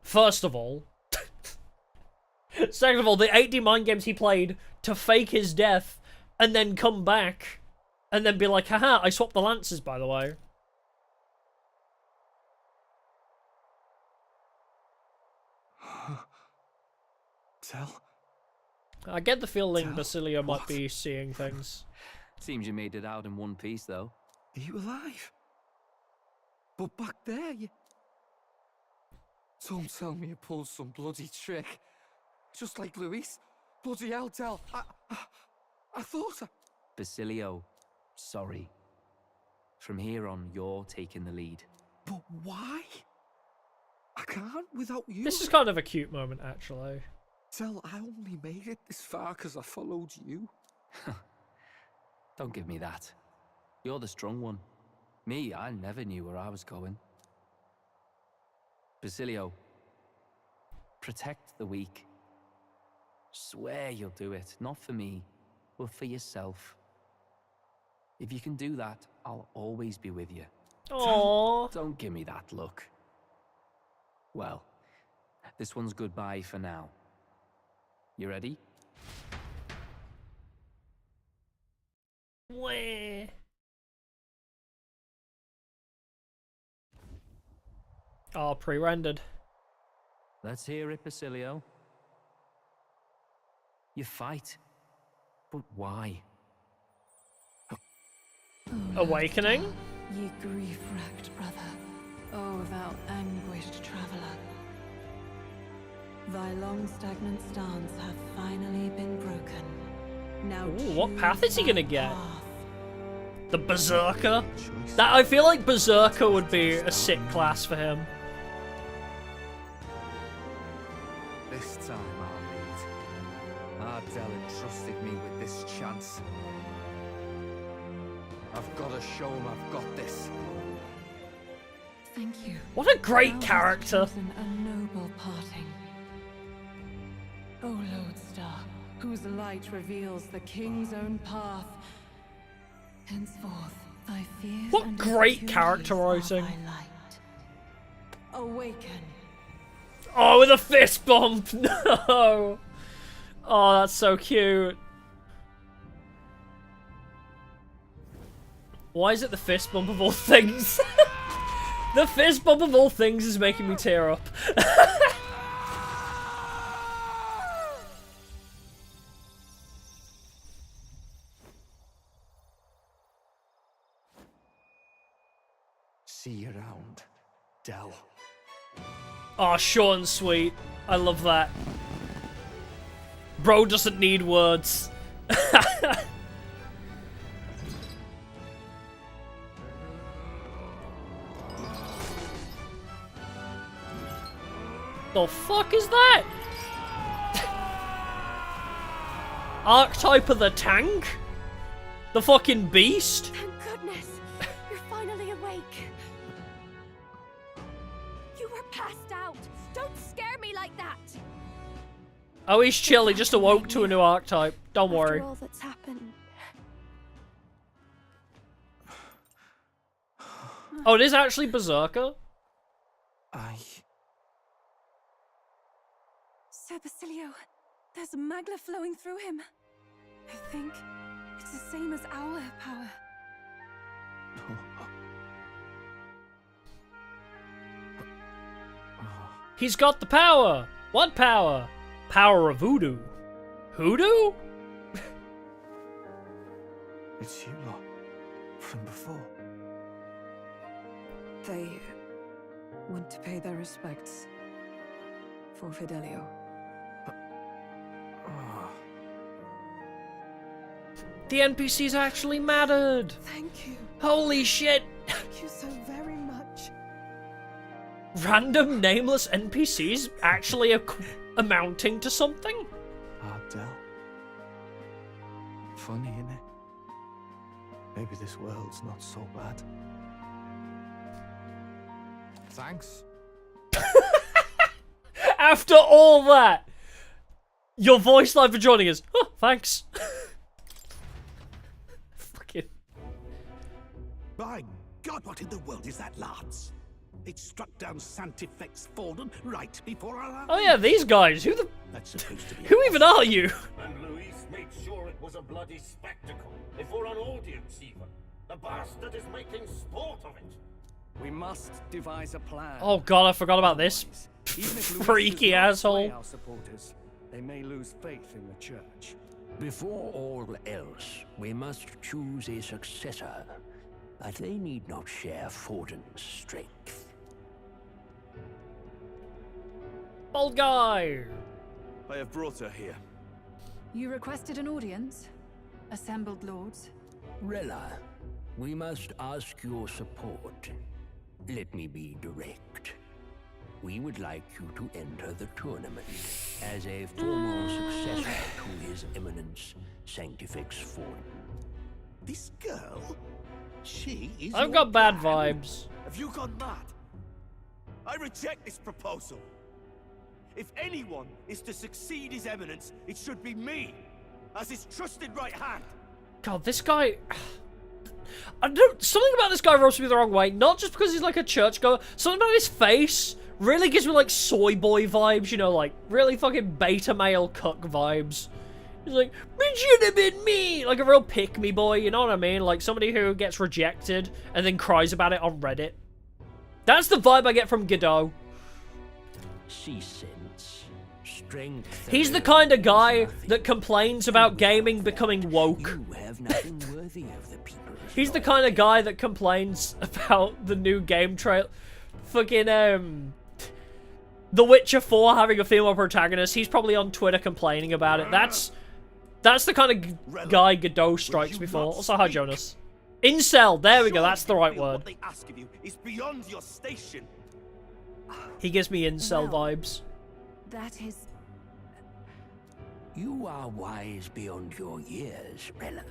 Speaker 1: First of all. Second of all, the 8D mind games he played to fake his death and then come back and then be like, haha, I swapped the lances, by the way.
Speaker 8: Tell?
Speaker 1: I get the feeling Basilio might be seeing things.
Speaker 3: Seems you made it out in one piece, though.
Speaker 17: Are you alive? But back there, you... Don't tell me you pulled some bloody trick. Just like Luis. Bloody hell, Tell. I thought
Speaker 3: Basilio, sorry. From here on, you're taking the lead.
Speaker 17: But why? I can't without you.
Speaker 1: This is kind of a cute moment, actually.
Speaker 17: Tell, I only made it this far because I followed you.
Speaker 3: Don't give me that. You're the strong one. Me, I never knew where I was going. Basilio, protect the weak. Swear you'll do it, not for me, but for yourself. If you can do that, I'll always be with you.
Speaker 1: Aww.
Speaker 3: Don't give me that look. Well, this one's goodbye for now. You ready?
Speaker 1: Wah. Oh, pre-rendered.
Speaker 3: Let's hear it, Basilio. You fight, but why?
Speaker 1: Awakening?
Speaker 9: Ye grief-racked brother, O thou anguished traveler. Thy long stagnant stance hath finally been broken. Now
Speaker 1: Ooh, what path is he gonna get?
Speaker 9: path.
Speaker 1: The Berserker? That I feel like Berserker would be a sick class for him.
Speaker 17: This time I'll lead. Ardell entrusted me with this chance. I've got to show him I've got this.
Speaker 9: Thank you.
Speaker 1: What a great character.
Speaker 9: A noble parting. O Lodestar, whose light reveals the king's own path. Henceforth, thy fears
Speaker 1: What
Speaker 9: and
Speaker 1: great
Speaker 9: insecurities
Speaker 1: character
Speaker 9: are
Speaker 1: writing.
Speaker 9: thy light. Awaken.
Speaker 1: Oh, with a fist bump! No! Oh, that's so cute. Why is it the fist bump of all things? The fist bump of all things is making me tear up.
Speaker 8: See you around, Del.
Speaker 1: Oh, short and sweet. I love that. Bro doesn't need words. The fuck is that? Archetype of the tank? The fucking beast?
Speaker 2: Thank goodness. You're finally awake. You were passed out. Don't scare me like that.
Speaker 1: Oh, he's chill. He just awoke to a new archetype. Don't worry.
Speaker 2: After all that's happened.
Speaker 1: Oh, it is actually Berserker?
Speaker 13: Sir Basilio, there's magla flowing through him. I think it's the same as our power.
Speaker 1: He's got the power! What power? Power of voodoo. Hoodoo?
Speaker 4: It's you lot. From before.
Speaker 9: They want to pay their respects for Fidelio.
Speaker 1: The NPCs actually mattered!
Speaker 13: Thank you.
Speaker 1: Holy shit!
Speaker 13: Thank you so very much.
Speaker 1: Random nameless NPCs actually amounting to something?
Speaker 4: Del. Funny, innit? Maybe this world's not so bad. Thanks.
Speaker 1: After all that! Your voice line for joining us. Oh, thanks. Fucking...
Speaker 15: By God, what in the world is that, lads? It struck down Santifex Fallen right before our eyes.
Speaker 1: Oh yeah, these guys. Who the...
Speaker 15: That's supposed to be
Speaker 1: Who even are you?
Speaker 20: And Luis made sure it was a bloody spectacle, before an audience even. The bastard is making sport of it.
Speaker 8: We must devise a plan.
Speaker 1: Oh god, I forgot about this.
Speaker 8: Even if Luis
Speaker 1: Freaky
Speaker 8: does not
Speaker 1: asshole.
Speaker 8: sway our supporters, they may lose faith in the church.
Speaker 21: Before all else, we must choose a successor, but they need not share Forden's strength.
Speaker 1: Old guy.
Speaker 17: I have brought her here.
Speaker 9: You requested an audience? Assembled lords?
Speaker 21: Rella, we must ask your support. Let me be direct. We would like you to enter the tournament as a formal successor to His Eminence Sanctifex Forden.
Speaker 15: This girl? She is
Speaker 1: I've
Speaker 15: your
Speaker 1: got bad
Speaker 15: plan?
Speaker 1: vibes.
Speaker 15: Have you gone mad? I reject this proposal. If anyone is to succeed His Eminence, it should be me, as his trusted right hand.
Speaker 1: God, this guy... I don't... Something about this guy rubs me the wrong way. Not just because he's like a churchgoer. Something about his face really gives me like soy boy vibes, you know, like really fucking beta male cuck vibes. He's like, it should have been me! Like a real pick-me boy, you know what I mean? Like somebody who gets rejected and then cries about it on Reddit. That's the vibe I get from Godot.
Speaker 21: See sense, strength.
Speaker 1: He's the kind of guy that complains about gaming becoming woke.
Speaker 21: You have nothing worthy of the people.
Speaker 1: He's the kind of guy that complains about the new game trail. Fucking, The Witcher 4 having a female protagonist. He's probably on Twitter complaining about it. That's the kind of guy Godot strikes me for. Also, hi, Jonas. Incel. There we go. That's the right word.
Speaker 15: What they ask of you is beyond your station.
Speaker 1: He gives me incel vibes.
Speaker 9: That is...
Speaker 21: You are wise beyond your years, Rella.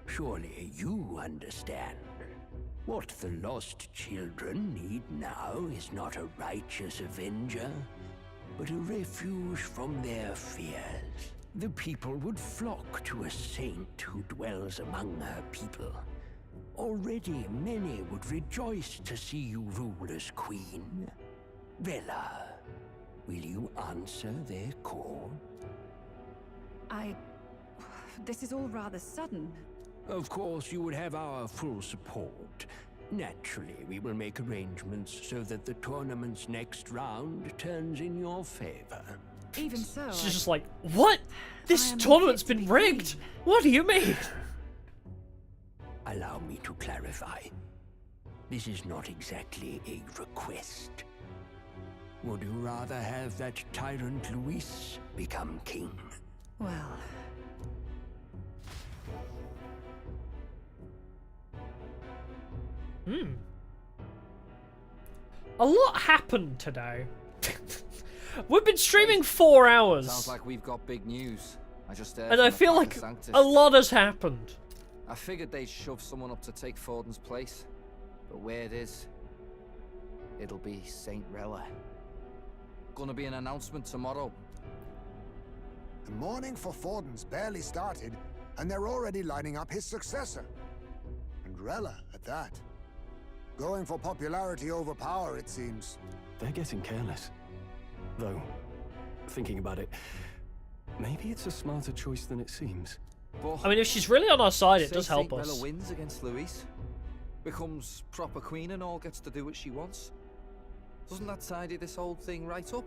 Speaker 21: Surely you understand. What the lost children need now is not a righteous avenger, but a refuge from their fears. The people would flock to a saint who dwells among her people. Already many would rejoice to see you rule as queen. Rella, will you answer their call?
Speaker 9: This is all rather sudden.
Speaker 21: Of course, you would have our full support. Naturally, we will make arrangements so that the tournament's next round turns in your favor.
Speaker 9: Even so,
Speaker 1: She's just like, what? This tournament's been rigged? What do you mean?
Speaker 21: Allow me to clarify. This is not exactly a request. Would you rather have that tyrant Luis become king?
Speaker 9: Well...
Speaker 1: A lot happened today. We've been streaming 4 hours.
Speaker 4: Sounds like we've got big news. I just
Speaker 1: and I feel like a lot has happened.
Speaker 4: I figured they'd shove someone up to take Forden's place. But where it is, it'll be Saint Rella. Gonna be an announcement tomorrow.
Speaker 6: The mourning for Forden's barely started, and they're already lining up his successor. And Rella at that. Going for popularity over power, it seems.
Speaker 8: They're getting careless. Though, thinking about it, maybe it's a smarter choice than it seems.
Speaker 1: I mean, if she's really on our side, it
Speaker 4: Say
Speaker 1: does help
Speaker 4: Saint
Speaker 1: us.
Speaker 4: Rella wins against Luis, becomes proper queen and all, gets to do what she wants. Doesn't that tidy this whole thing right up?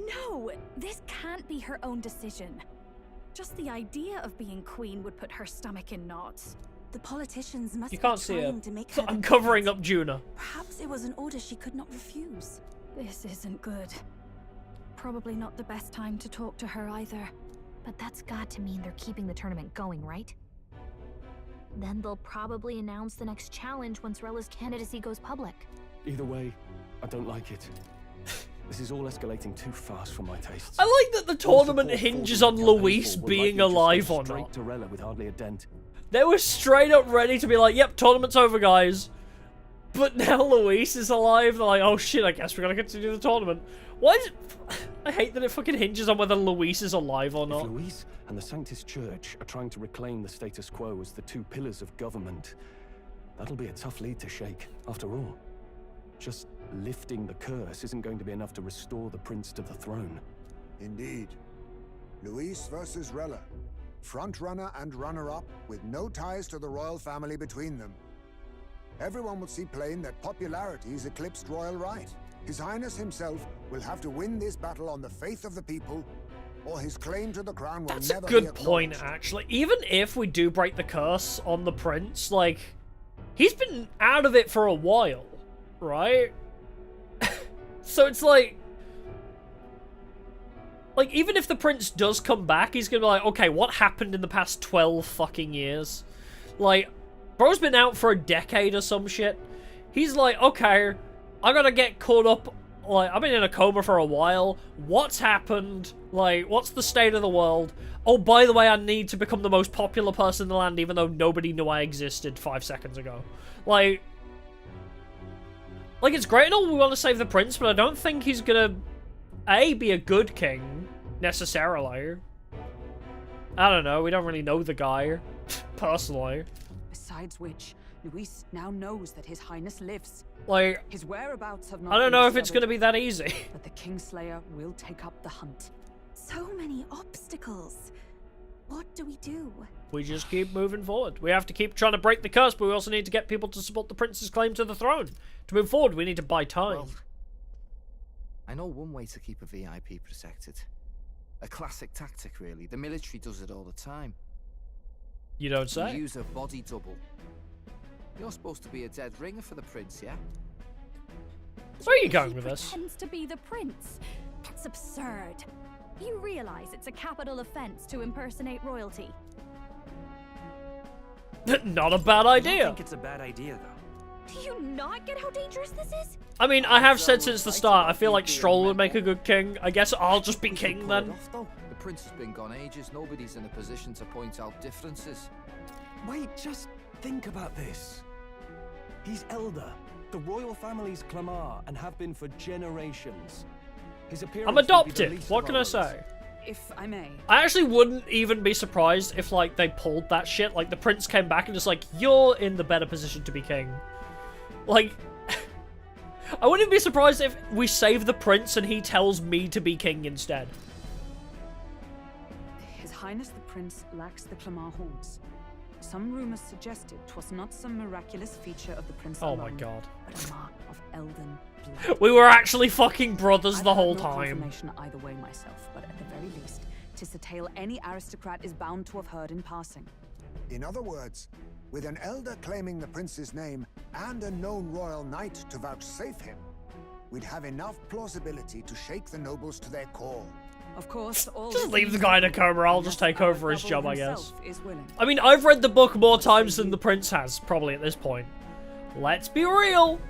Speaker 2: No, this can't be her own decision. Just the idea of being queen would put her stomach in knots.
Speaker 13: The politicians must
Speaker 1: You can't
Speaker 13: be
Speaker 1: see her.
Speaker 13: trying to make her
Speaker 1: I'm covering up Juna.
Speaker 13: Perhaps it was an order she could not refuse.
Speaker 2: This isn't good. Probably not the best time to talk to her either.
Speaker 5: But that's got to mean they're keeping the tournament going, right? Then they'll probably announce the next challenge once Rella's candidacy goes public.
Speaker 8: Either way, I don't like it. This is all escalating too fast for my tastes.
Speaker 1: I like that the tournament hinges on Luis being alive or
Speaker 8: straight
Speaker 1: not.
Speaker 8: to Rella with hardly a dent.
Speaker 1: They were straight up ready to be like, yep, tournament's over, guys. But now Luis is alive. They're like, oh shit, I guess we gotta continue the tournament. Why is it... I hate that it fucking hinges on whether Luis is alive or not.
Speaker 8: If Luis and the Sanctus Church are trying to reclaim the status quo as the two pillars of government, that'll be a tough lead to shake, after all. Just lifting the curse isn't going to be enough to restore the prince to the throne.
Speaker 6: Indeed. Luis versus Rella. Front-runner and runner-up, with no ties to the royal family between them. Everyone will see plain that popularity's eclipsed royal right. His Highness himself will have to win this battle on the faith of the people, or his claim to the crown will
Speaker 1: That's
Speaker 6: never
Speaker 1: a
Speaker 6: be
Speaker 1: good point, actually. Even if we do break the curse on the prince, like, he's been out of it for a while, right? So it's like, even if the prince does come back, he's gonna be like, okay, what happened in the past 12 fucking years? Like, bro's been out for a decade or some shit. He's like, okay, I gotta get caught up. Like, I've been in a coma for a while. What's happened? Like, what's the state of the world? Oh, by the way, I need to become the most popular person in the land, even though nobody knew I existed 5 seconds ago. Like, it's great and all we want to save the prince, but I don't think he's gonna, A, be a good king, necessarily. I don't know, we don't really know the guy, personally.
Speaker 12: Besides which, Luis now knows that His Highness lives.
Speaker 1: Like,
Speaker 12: his whereabouts have not
Speaker 1: I don't
Speaker 12: been
Speaker 1: know if it's
Speaker 12: discovered,
Speaker 1: gonna be that easy.
Speaker 12: But the Kingslayer will take up the hunt.
Speaker 13: So many obstacles. What do we do?
Speaker 1: We just keep moving forward. We have to keep trying to break the curse, but we also need to get people to support the prince's claim to the throne. To move forward, we need to buy time.
Speaker 4: Well, I know one way to keep a VIP protected. A classic tactic, really. The military does it all the time.
Speaker 1: You don't say?
Speaker 4: You use a body double. You're supposed to be a dead ringer for the prince, yeah?
Speaker 1: Where are you going with this?
Speaker 2: Pretends to be the prince. That's absurd. You realize it's a capital offense to impersonate royalty.
Speaker 1: Not a bad idea.
Speaker 3: I think it's a bad idea, though.
Speaker 2: Do you not get how dangerous this is?
Speaker 1: I mean, I have said since the start, I feel like Stroll would make a good king. I guess I'll just be king then.
Speaker 4: The prince has been gone ages. Nobody's in a position to point out differences.
Speaker 8: Wait, just think about this. He's elder. The royal family's Clamar and have been for generations. His appearance
Speaker 1: I'm
Speaker 8: will be the
Speaker 1: adopted.
Speaker 8: least
Speaker 1: What
Speaker 8: of
Speaker 1: can
Speaker 8: our
Speaker 1: I say?
Speaker 8: worries.
Speaker 12: If I may.
Speaker 1: I actually wouldn't even be surprised if, like, they pulled that shit. Like, the prince came back and just like, you're in the better position to be king. Like, I wouldn't be surprised if we save the prince and he tells me to be king instead.
Speaker 12: His Highness the Prince lacks the Clamar horns. Some rumors suggested 'twas not some miraculous feature of the prince
Speaker 1: Oh
Speaker 12: alone,
Speaker 1: my god.
Speaker 12: but a mark of elden blood.
Speaker 1: We were actually fucking brothers
Speaker 12: I've
Speaker 1: the
Speaker 12: had
Speaker 1: whole
Speaker 12: no
Speaker 1: time.
Speaker 12: confirmation either way myself, but at the very least, 'tis a tale any aristocrat is bound to have heard in passing.
Speaker 6: In other words, with an elder claiming the prince's name and a known royal knight to vouchsafe him, we'd have enough plausibility to shake the nobles to their core.
Speaker 12: Of course, all
Speaker 1: Just
Speaker 12: this
Speaker 1: leave the
Speaker 12: means
Speaker 1: guy in a
Speaker 12: nothing
Speaker 1: coma, I'll
Speaker 12: unless
Speaker 1: just take
Speaker 12: our
Speaker 1: over his
Speaker 12: double
Speaker 1: job, I guess.
Speaker 12: himself is willing.
Speaker 1: I mean, I've read the book more times than the prince has, probably at this point. Let's be real.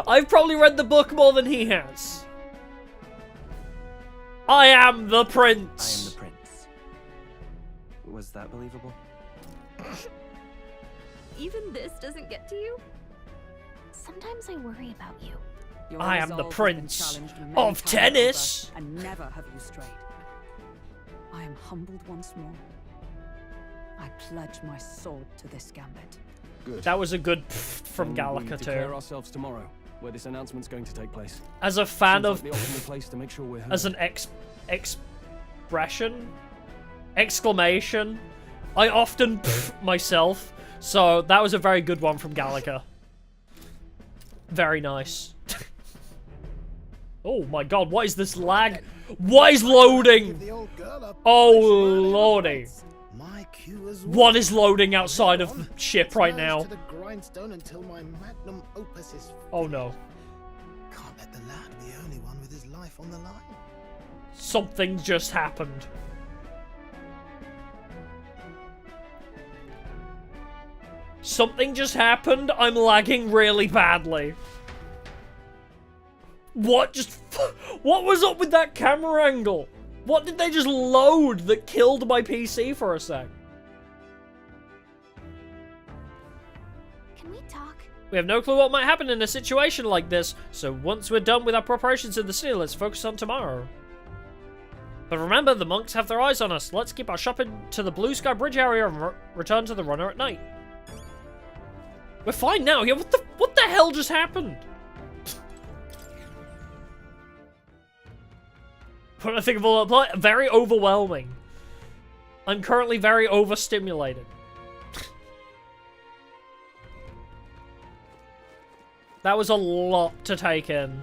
Speaker 1: I've probably read the book more than he has. I am the prince.
Speaker 14: I am the prince. Was that believable?
Speaker 5: Even this doesn't get to you? Sometimes I worry about you.
Speaker 12: Your
Speaker 1: I am the
Speaker 12: resolve has been
Speaker 1: prince
Speaker 12: challenged many
Speaker 1: of
Speaker 12: times
Speaker 1: tennis.
Speaker 12: over, and never have you strayed. I am humbled once more. I pledge my sword to this gambit.
Speaker 8: Good.
Speaker 1: That was a good pfft from
Speaker 8: Then we
Speaker 1: Gallica
Speaker 8: declare
Speaker 1: too.
Speaker 8: ourselves tomorrow, where this announcement's going to take place.
Speaker 1: As a fan
Speaker 8: Seems
Speaker 1: of
Speaker 8: like the optimal place to make sure we're
Speaker 1: as
Speaker 8: heard.
Speaker 1: an exclamation, I often myself. So that was a very good one from Gallica. Very nice. Oh my god, what is this lag? What is loading? Oh lordy. What is loading outside of the ship right now?
Speaker 16: To the grindstone until my magnum opus is
Speaker 1: Oh no.
Speaker 16: Can't let the lad be the only one with his life on the line.
Speaker 1: Something just happened. Something just happened. I'm lagging really badly. What was up with that camera angle? What did they just load that killed my PC for a sec?
Speaker 5: Can we talk?
Speaker 1: We have no clue what might happen in a situation like this, so once we're done with our preparations in the city, let's focus on tomorrow. But remember, the monks have their eyes on us. Let's keep our shopping to the Blue Sky Bridge area and return to the runner at night. We're fine now. Yeah, what the hell just happened? What I think of all that, very overwhelming. I'm currently very overstimulated. That was a lot to take in.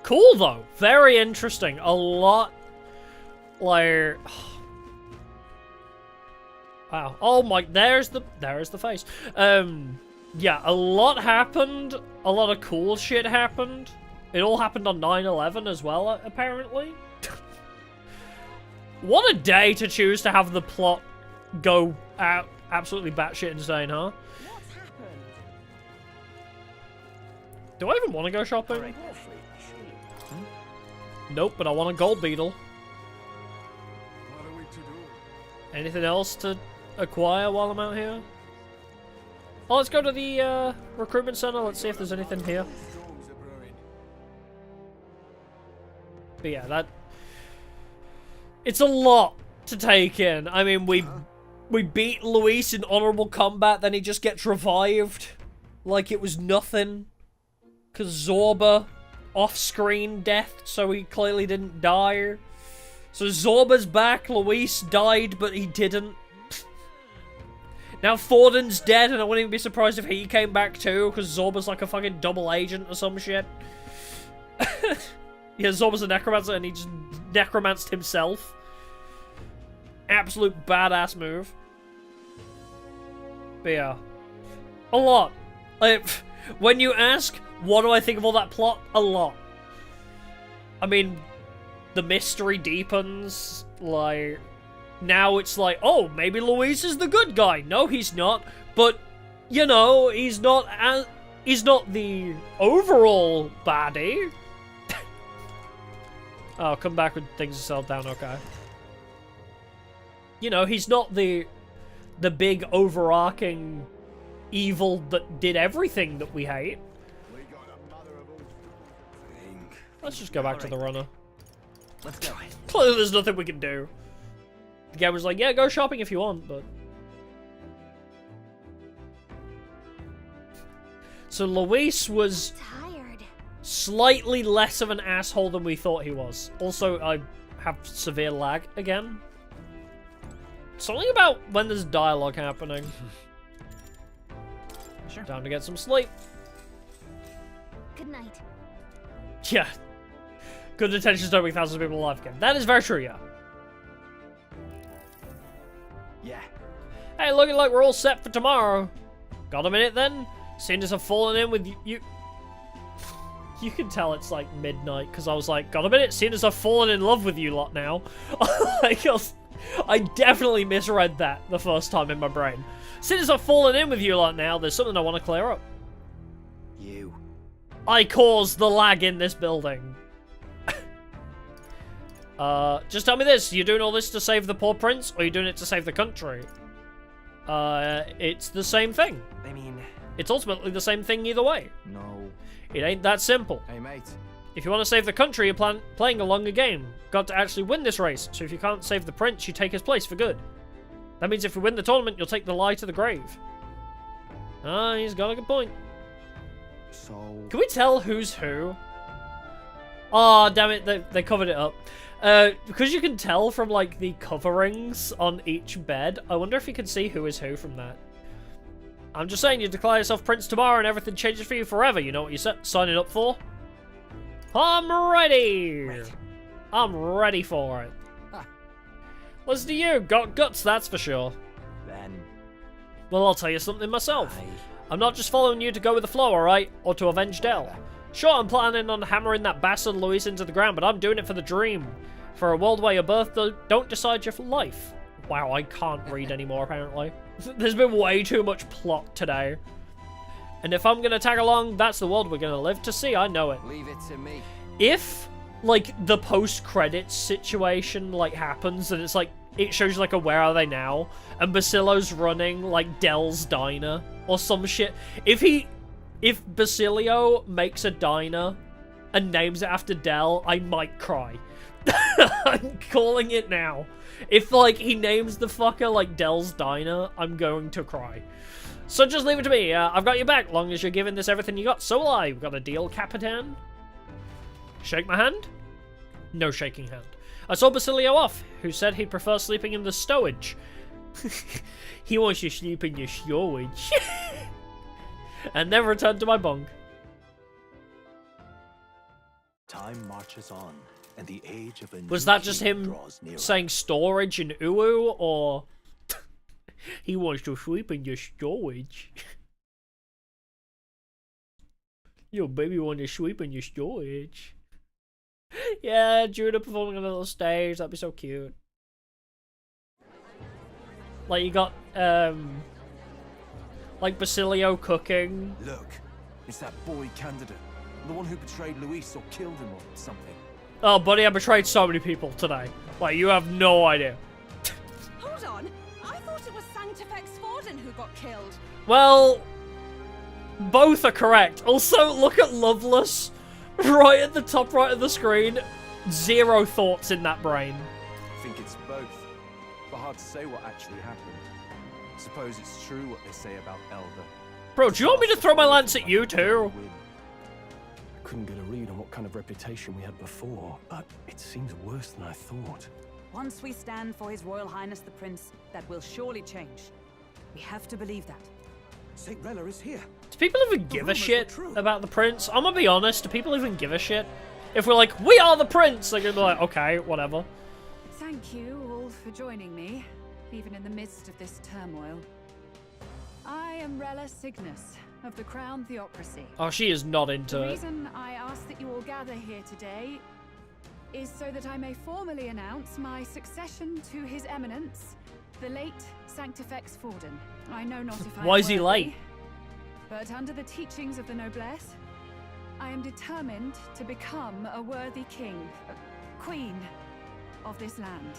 Speaker 1: Cool though, very interesting. A lot, like, wow. Oh my, there's the face. Yeah, a lot happened. A lot of cool shit happened. It all happened on 9/11 as well, apparently. What a day to choose to have the plot go out absolutely batshit insane, huh?
Speaker 7: What's happened?
Speaker 1: Do I even want to go shopping? Nope, but I want a gold beetle.
Speaker 11: What are we to do?
Speaker 1: Anything else to acquire while I'm out here? Oh, let's go to the recruitment center. Let's see if there's anything here. But yeah, it's a lot to take in. I mean, we beat Luis in honorable combat, then he just gets revived like it was nothing. Cause Zorba off-screen death, so he clearly didn't die. So Zorba's back, Luis died, but he didn't. Now Forden's dead, and I wouldn't even be surprised if he came back too, because Zorba's like a fucking double agent or some shit. Yeah, Zorba's a necromancer, and he just necromanced himself. Absolute badass move. But yeah. A lot. Like, when you ask, what do I think of all that plot? A lot. I mean, the mystery deepens, like... Now it's like, oh, maybe Luis is the good guy. No, he's not. But, you know, he's not the overall baddie. Oh, come back when things are settled down, okay. You know, he's not the the big overarching evil that did everything that we hate. Let's just go back to the runner.
Speaker 3: Let's go.
Speaker 1: Clearly there's nothing we can do. The guy was like, yeah, go shopping if you want, but... So Luis was slightly less of an asshole than we thought he was. Also, I have severe lag again. Something about when there's dialogue happening.
Speaker 3: Sure.
Speaker 1: Time to get some sleep.
Speaker 5: Good night.
Speaker 1: Yeah. Good intentions don't make thousands of people alive again. That is very true, yeah.
Speaker 3: Yeah.
Speaker 1: Hey, looking like we're all set for tomorrow. Got a minute then? Seeing as I've fallen in with you... You can tell it's like midnight, because I was like, got a minute? Seeing as I've fallen in love with you lot now. I definitely misread that the first time in my brain. Seeing as I've fallen in with you lot now, there's something I want to clear up.
Speaker 3: You.
Speaker 1: I caused the lag in this building. Just tell me this, you doing all this to save the poor prince, or are you doing it to save the country? It's the same thing.
Speaker 3: I mean...
Speaker 1: It's ultimately the same thing either way.
Speaker 3: No.
Speaker 1: It ain't that simple.
Speaker 3: Hey, mate.
Speaker 1: If you want to save the country, you're playing a longer game. Got to actually win this race, so if you can't save the prince, you take his place for good. That means if we win the tournament, you'll take the lie to the grave. Ah, he's got a good point.
Speaker 3: So...
Speaker 1: Can we tell who's who? Oh, damn it, they covered it up. Because you can tell from, like, the coverings on each bed, I wonder if you can see who is who from that. I'm just saying, you declare yourself prince tomorrow and everything changes for you forever. You know what you're signing up for? I'm ready!
Speaker 3: Right.
Speaker 1: I'm ready for it.
Speaker 3: Ah.
Speaker 1: Listen to you, got guts, that's for sure.
Speaker 3: Then...
Speaker 1: Well, I'll tell you something myself. I'm not just following you to go with the flow, alright? Or to avenge Del. Sure, I'm planning on hammering that bastard Luis into the ground, but I'm doing it for the dream. For a world where your birth don't decide your life. Wow, I can't read anymore, apparently. There's been way too much plot today. And if I'm gonna tag along, that's the world we're gonna live to see, I know it.
Speaker 3: Leave it to me.
Speaker 1: If, like, the post-credits situation, like, happens, and it's like, it shows you, like, a where are they now, and Basilio's running, like, Del's diner, or some shit. If Basilio makes a diner and names it after Del, I might cry. I'm calling it now. If, like, he names the fucker, like, Del's Diner, I'm going to cry. So just leave it to me. I've got your back, long as you're giving this everything you got. So will I. We've got a deal, Capitan? Shake my hand? No shaking hand. I saw Basilio off, who said he'd prefer sleeping in the stowage. He wants you to sleep in your stowage. And never return to my bunk.
Speaker 17: Time marches on. And the age of a
Speaker 1: Was that just him saying storage in Uwu, or he wants to sleep in your storage? Yo, baby want to sleep in your storage. Yeah, Judah performing on a little stage, that'd be so cute. Like, you got, like Basilio cooking.
Speaker 15: Look, it's that boy candidate. The one who betrayed Luis or killed him or something.
Speaker 1: Oh, buddy, I betrayed so many people today. Like, you have no idea.
Speaker 7: Hold on. I thought it was Sanctifex Forden who got killed.
Speaker 1: Well, both are correct. Also, look at Loveless. Right at the top right of the screen. Zero thoughts in that brain.
Speaker 10: I think it's both. But hard to say what actually happened. Suppose it's true what they say about Elder.
Speaker 1: Bro, do you want me to throw my lance at you too?
Speaker 8: Couldn't get a read on what kind of reputation we had before, but it seems worse than I thought.
Speaker 12: Once we stand for His Royal Highness the Prince, that will surely change. We have to believe that.
Speaker 15: St. Rella is here.
Speaker 1: Do people even give a shit about the prince? I'm gonna be honest, do people even give a shit? If we're like, we are the prince, they're gonna be like, okay, whatever.
Speaker 9: Thank you all for joining me, even in the midst of this turmoil. I am Rella Cygnus of the Crown Theocracy.
Speaker 1: Oh, she is not into
Speaker 9: The
Speaker 1: it.
Speaker 9: reason I ask that you all gather here today is so that I may formally announce my succession to His Eminence, the late Sanctifex Forden. I know not if I
Speaker 1: Why is he late?
Speaker 9: But under the teachings of the noblesse, I am determined to become a worthy king, queen of this land.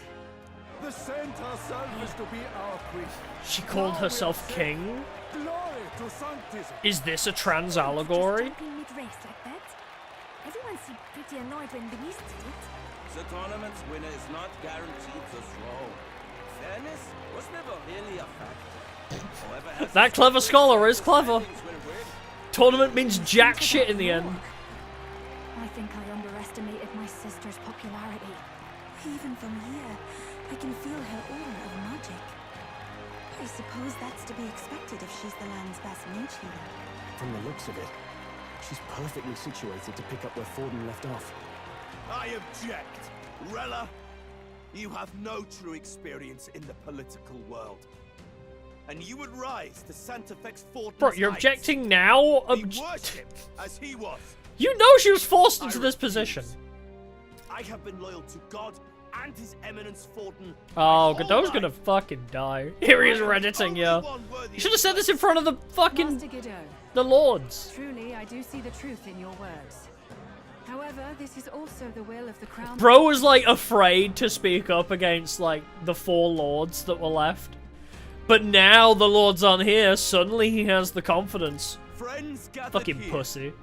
Speaker 8: The saint herself is to be our queen.
Speaker 1: She called herself king?
Speaker 8: Glory to sanctism.
Speaker 1: Is this a trans allegory?
Speaker 2: Mid-race like that. Everyone seemed pretty annoyed when Louise did it.
Speaker 15: The tournament's winner is not guaranteed the throne. Fairness was never really a factor. However,
Speaker 1: That clever scholar is clever. Tournament means jack shit in the end.
Speaker 2: I think I underestimated my sister's popularity.
Speaker 13: Even from here, I can feel her aura of magic. I suppose that's to be expected if she's the land's best mage healer.
Speaker 8: From the looks of it, she's perfectly situated to pick up where Forden left off.
Speaker 15: I object. Rella, you have no true experience in the political world. And you would rise to Santa Fe's Fortin's
Speaker 1: Bro, you're
Speaker 15: heights.
Speaker 1: objecting now?
Speaker 15: Be worshipped as he was.
Speaker 1: You know she was forced into this position.
Speaker 15: I have been loyal to God and His Eminence Forden.
Speaker 1: Oh, Godot's gonna fucking die. Here he is redditing, yeah. You should have said this in front of the fucking...
Speaker 9: Master Godot,
Speaker 1: the lords.
Speaker 9: truly, I do see the truth in your words. However, this is also the will of the crown.
Speaker 1: Bro was, like, afraid to speak up against, like, the 4 lords that were left. But now the lords aren't here, suddenly he has the confidence.
Speaker 15: Friends gathered
Speaker 1: Fucking
Speaker 15: here.
Speaker 1: pussy.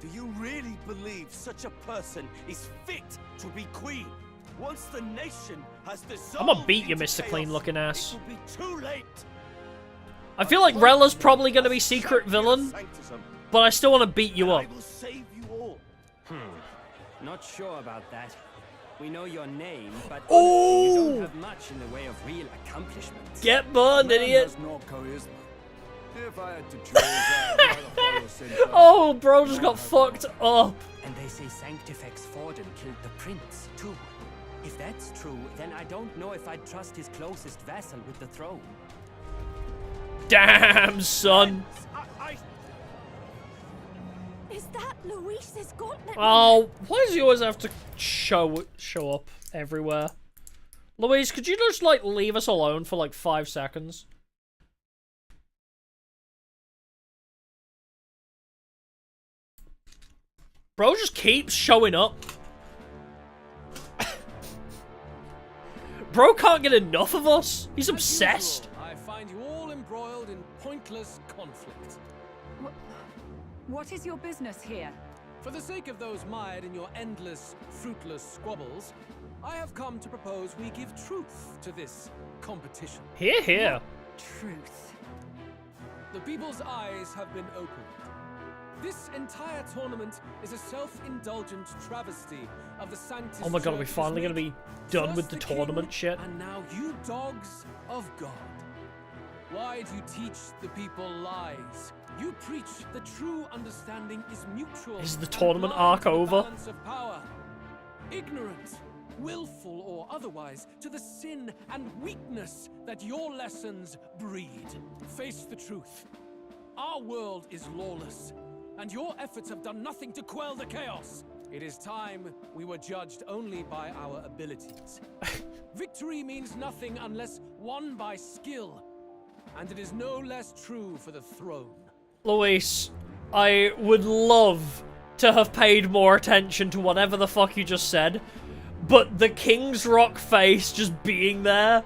Speaker 15: Do you really believe such a person is fit to be queen? Once the nation has dissolved,
Speaker 1: I'm gonna beat you,
Speaker 15: into
Speaker 1: Mr.
Speaker 15: chaos,
Speaker 1: Clean Looking Ass.
Speaker 15: it will be too late.
Speaker 1: I feel like Rella's probably gonna be secret villain, but I still want to beat you up.
Speaker 15: I will save you all.
Speaker 3: Not sure about that. We know your name, but
Speaker 1: Ooh!
Speaker 3: you don't have much in the way of real accomplishments.
Speaker 1: Get burned, idiot!
Speaker 8: No charisma. If I had to choose, I'd rather follow Saint John.
Speaker 1: Oh, bro just got fucked up.
Speaker 3: And they say Sanctifex Forden killed the prince, too. If that's true, then I don't know if I'd trust his closest vassal with the throne.
Speaker 1: Damn, son.
Speaker 2: Is that Louise's gauntlet?
Speaker 1: Oh, why does he always have to show up everywhere? Louise, could you just, like, leave us alone for, like, 5 seconds? Bro just keeps showing up. Bro can't get enough of us. He's obsessed.
Speaker 10: I find you all embroiled in pointless conflict.
Speaker 9: What is your business here?
Speaker 10: For the sake of those mired in your endless, fruitless squabbles, I have come to propose we give truth to this competition.
Speaker 1: Hear, hear.
Speaker 9: Truth.
Speaker 10: The people's eyes have been opened. This entire tournament is a self-indulgent travesty of the Sanctus
Speaker 1: Oh my god, are we
Speaker 10: Church's
Speaker 1: finally gonna
Speaker 10: make.
Speaker 1: be done
Speaker 10: First
Speaker 1: with the
Speaker 10: king,
Speaker 1: tournament shit?
Speaker 10: And now you dogs of God. Why do you teach the people lies? You preach the true understanding is mutual.
Speaker 1: Is the
Speaker 10: and
Speaker 1: tournament
Speaker 10: blind
Speaker 1: arc
Speaker 10: to the
Speaker 1: over?
Speaker 10: balance of power. Ignorant, willful or otherwise, to the sin and weakness that your lessons breed. Face the truth. Our world is lawless, and your efforts have done nothing to quell the chaos. It is time we were judged only by our abilities. Victory means nothing unless won by skill, and it is no less true for the throne.
Speaker 1: Luis, I would love to have paid more attention to whatever the fuck you just said, but the King's Rock face just being there,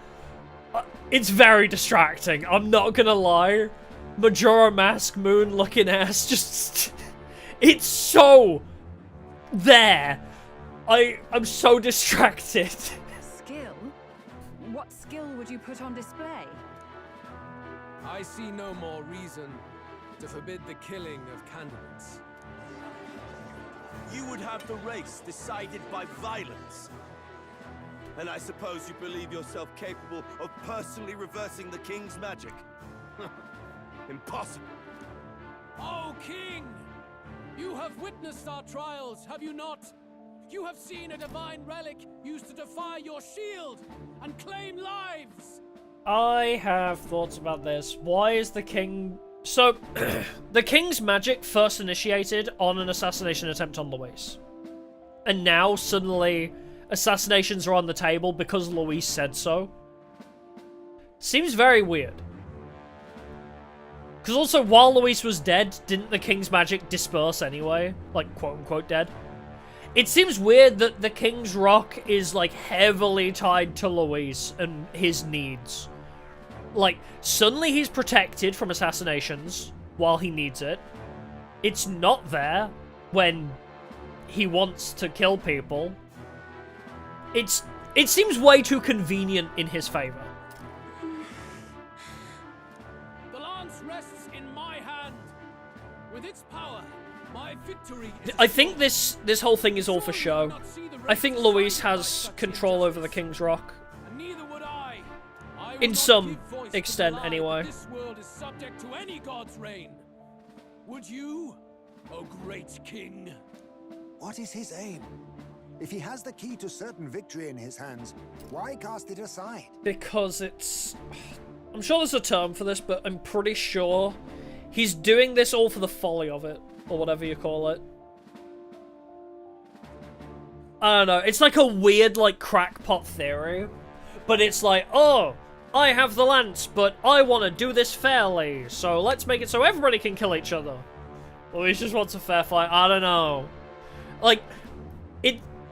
Speaker 1: it's very distracting. I'm not gonna lie. Majora Mask Moon looking ass just... it's so... there. I'm so distracted.
Speaker 9: Skill? What skill would you put on display?
Speaker 10: I see no more reason to forbid the killing of candidates.
Speaker 15: You would have the race decided by violence. And I suppose you believe yourself capable of personally reversing the king's magic? Impossible.
Speaker 10: Oh, King! You have witnessed our trials, have you not? You have seen a divine relic used to defy your shield and claim lives!
Speaker 1: I have thoughts about this. Why is the king... So, the king's magic first initiated on an assassination attempt on Luis. And now, suddenly, assassinations are on the table because Luis said so. Seems very weird. Because also, while Luis was dead, didn't the king's magic disperse anyway? Like, quote-unquote dead. it seems weird that the King's Rock is, like, heavily tied to Luis and his needs. Like, suddenly he's protected from assassinations while he needs it. It's not there when he wants to kill people. It seems way too convenient in his favor.
Speaker 11: The lance rests in my hand. With its power, my victory is
Speaker 1: I think this whole thing is all for show. I think Luis has control over the King's Rock.
Speaker 11: Neither would I.
Speaker 1: In some extent, anyway.
Speaker 11: This world is subject to any god's reign. Would you, O great king?
Speaker 6: What is his aim? If he has the key to certain victory in his hands, why cast it aside?
Speaker 1: Because it's... I'm sure there's a term for this, but I'm pretty sure he's doing this all for the folly of it, or whatever you call it. I don't know, it's like a weird, like, crackpot theory, but it's like, oh, I have the lance, but I want to do this fairly, so let's make it so everybody can kill each other. Or he just wants a fair fight, I don't know. Like,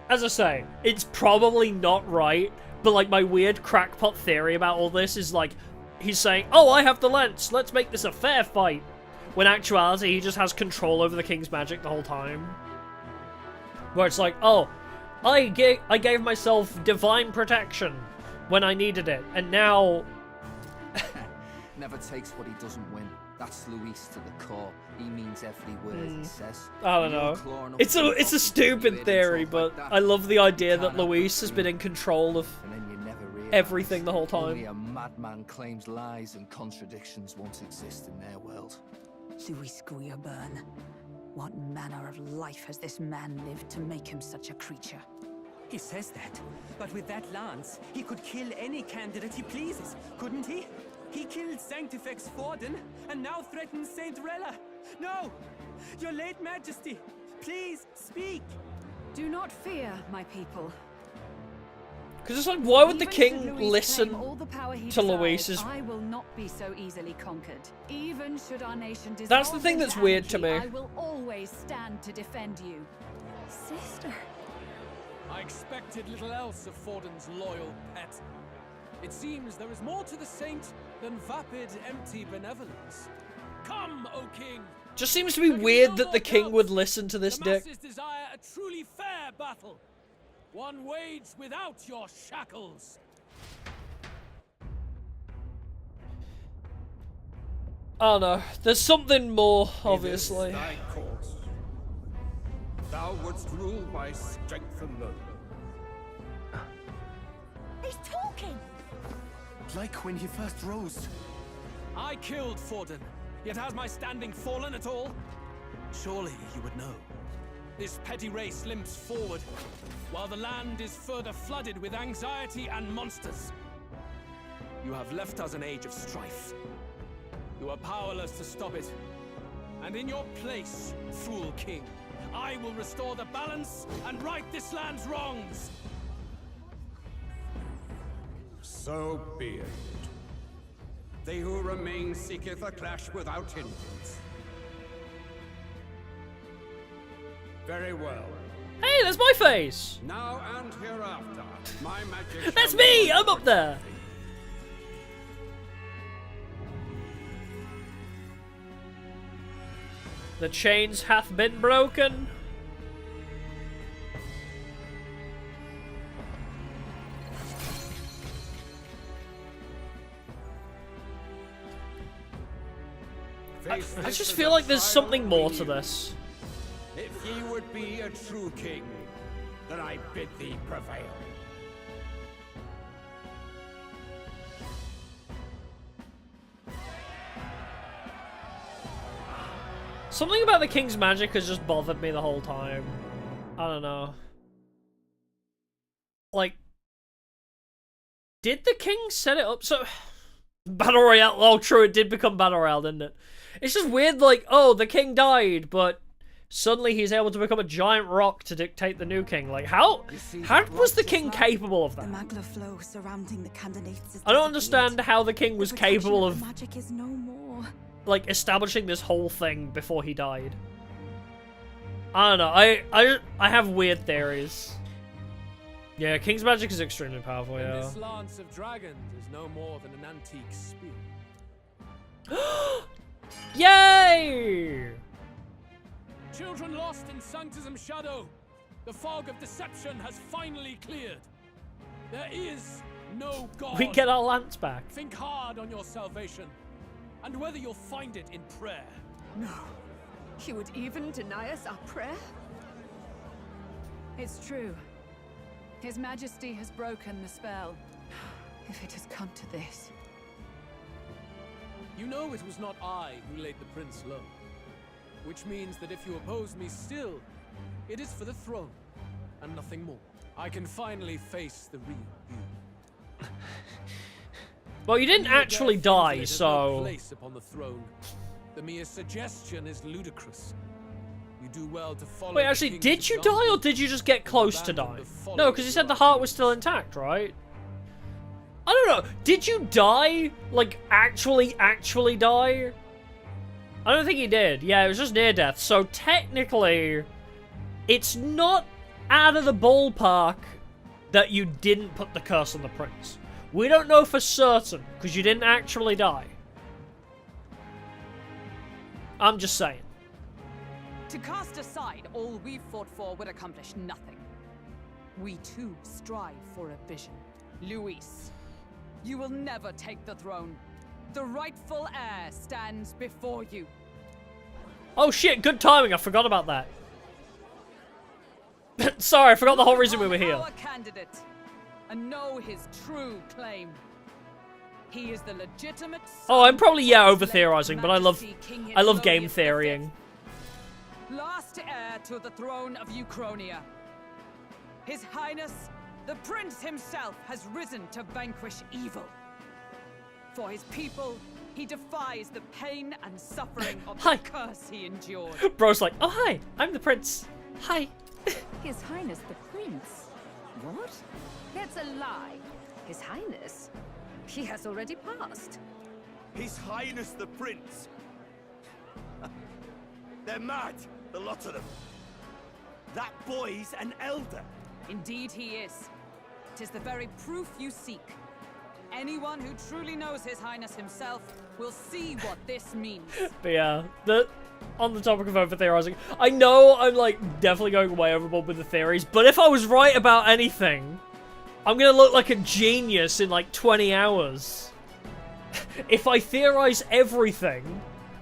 Speaker 1: as I say, it's probably not right, but like my weird crackpot theory about all this is like, he's saying, oh, I have the lance, let's make this a fair fight. When in actuality, he just has control over the King's magic the whole time. Where it's like, oh, I gave myself divine protection when I needed it, and now...
Speaker 4: Never takes what he doesn't win. That's Luis to the core. He means every word he says.
Speaker 1: I don't know. It's a stupid theory, but I love the idea that Luis has been in control of everything the whole
Speaker 4: Only a
Speaker 1: time.
Speaker 4: madman claims lies and contradictions won't exist in their world.
Speaker 12: Luis Guyaburn, what manner of life has this man lived to make him such a creature?
Speaker 3: He says that, but with that lance, he could kill any candidate he pleases, couldn't he? He killed Sanctifex Forden, and now threatens Saint Rella. No! Your late majesty, please, speak!
Speaker 9: Do not fear, my people.
Speaker 1: Because it's like, why would the
Speaker 9: Even
Speaker 1: king
Speaker 9: should Luis
Speaker 1: listen
Speaker 9: claim all the power he
Speaker 1: to
Speaker 9: desires,
Speaker 1: Luis's...
Speaker 9: I will not be so easily conquered. Even should our nation dissolve
Speaker 1: That's the thing
Speaker 9: into
Speaker 1: that's weird to
Speaker 9: anarchy,
Speaker 1: me.
Speaker 9: I will always stand to defend you.
Speaker 2: Sister.
Speaker 11: I expected little else of Forden's loyal pet. It seems there is more to the saint than vapid, empty benevolence. Come, O king!
Speaker 1: Just seems to be weird that the king would listen to this
Speaker 11: The
Speaker 1: dick.
Speaker 11: masses desire a truly fair battle. One waged without your shackles.
Speaker 1: I don't know. There's something more, obviously.
Speaker 20: It is thy course. Thou wouldst rule by strength alone.
Speaker 7: He's talking!
Speaker 15: Like when he first rose.
Speaker 11: I killed Forden, yet has my standing fallen at all? Surely you would know. This petty race limps forward, while the land is further flooded with anxiety and monsters. You have left us an age of strife. You are powerless to stop it. And in your place, fool king, I will restore the balance and right this land's wrongs.
Speaker 20: So be it. They who remain seeketh a clash without hindrance. Very well.
Speaker 1: Hey, there's my face!
Speaker 20: Now and hereafter, my magic
Speaker 1: That's
Speaker 20: shall
Speaker 1: me!
Speaker 20: not
Speaker 1: I'm up there! The chains hath been broken. I just feel like there's something more to this.
Speaker 20: If ye would be a true king, then I bid thee prevail.
Speaker 1: Something about the king's magic has just bothered me the whole time. I don't know. Like, did the king set it up so... Battle Royale, oh true, it did become Battle Royale, didn't it? It's just weird, like, oh, the king died, but suddenly he's able to become a giant rock to dictate the new king. Like, how was the king capable of that?
Speaker 13: The magla flow surrounding the candidates is
Speaker 1: I don't understand how the king was capable of,
Speaker 13: the magic is no more.
Speaker 1: like, establishing this whole thing before he died. I don't know. I have weird theories. Yeah, King's magic is extremely powerful,
Speaker 10: And
Speaker 1: yeah.
Speaker 10: this lance of dragons is no more than an antique spear.
Speaker 1: Yay!
Speaker 10: Children lost in Sanctism Shadow. The fog of deception has finally cleared. There is no God.
Speaker 1: We get our lance back.
Speaker 10: Think hard on your salvation, and whether you'll find it in prayer.
Speaker 19: No. You would even deny us our prayer?
Speaker 9: It's true. His Majesty has broken the spell. If it has come to this.
Speaker 10: You know it was not I who laid the prince low. Which means that if you oppose me still, it is for the throne, and nothing more. I can finally face the real you.
Speaker 1: Well, you didn't actually die,
Speaker 10: No
Speaker 1: so...
Speaker 10: place upon the throne. The mere suggestion is ludicrous. You do well to follow.
Speaker 1: Wait, actually, did you die or did you just get close to die? No, because you said the heart was still intact, right? I don't know. Did you die? Like, actually die? I don't think he did. Yeah, it was just near death. So technically, it's not out of the ballpark that you didn't put the curse on the prince. We don't know for certain, because you didn't actually die. I'm just saying.
Speaker 12: To cast aside all we've fought for would accomplish nothing. We too strive for a vision. Luis, you will never take the throne. The rightful heir stands before you.
Speaker 1: Oh shit, good timing. I forgot about that. Sorry, I forgot the whole reason we were here.
Speaker 12: Our candidate, and know his true claim. He is the legitimate.
Speaker 1: Oh, I'm probably, over theorizing, but I love game theorying.
Speaker 12: Last heir to the throne of Uchronia. His Highness, the Prince himself, has risen to vanquish evil. For his people, he defies the pain and suffering of the curse he endured.
Speaker 1: Bro's like, oh hi, I'm the prince. Hi.
Speaker 19: His Highness the Prince? What? That's a lie. His Highness? He has already passed.
Speaker 15: His Highness the Prince. They're mad, the lot of them. That boy's an elder.
Speaker 12: Indeed he is. 'Tis the very proof you seek. Anyone who truly knows His Highness himself will see what this means.
Speaker 1: But yeah, on the topic of over-theorizing, I know I'm, like, definitely going way overboard with the theories, but if I was right about anything, I'm gonna look like a genius in, like, 20 hours. If I theorize everything,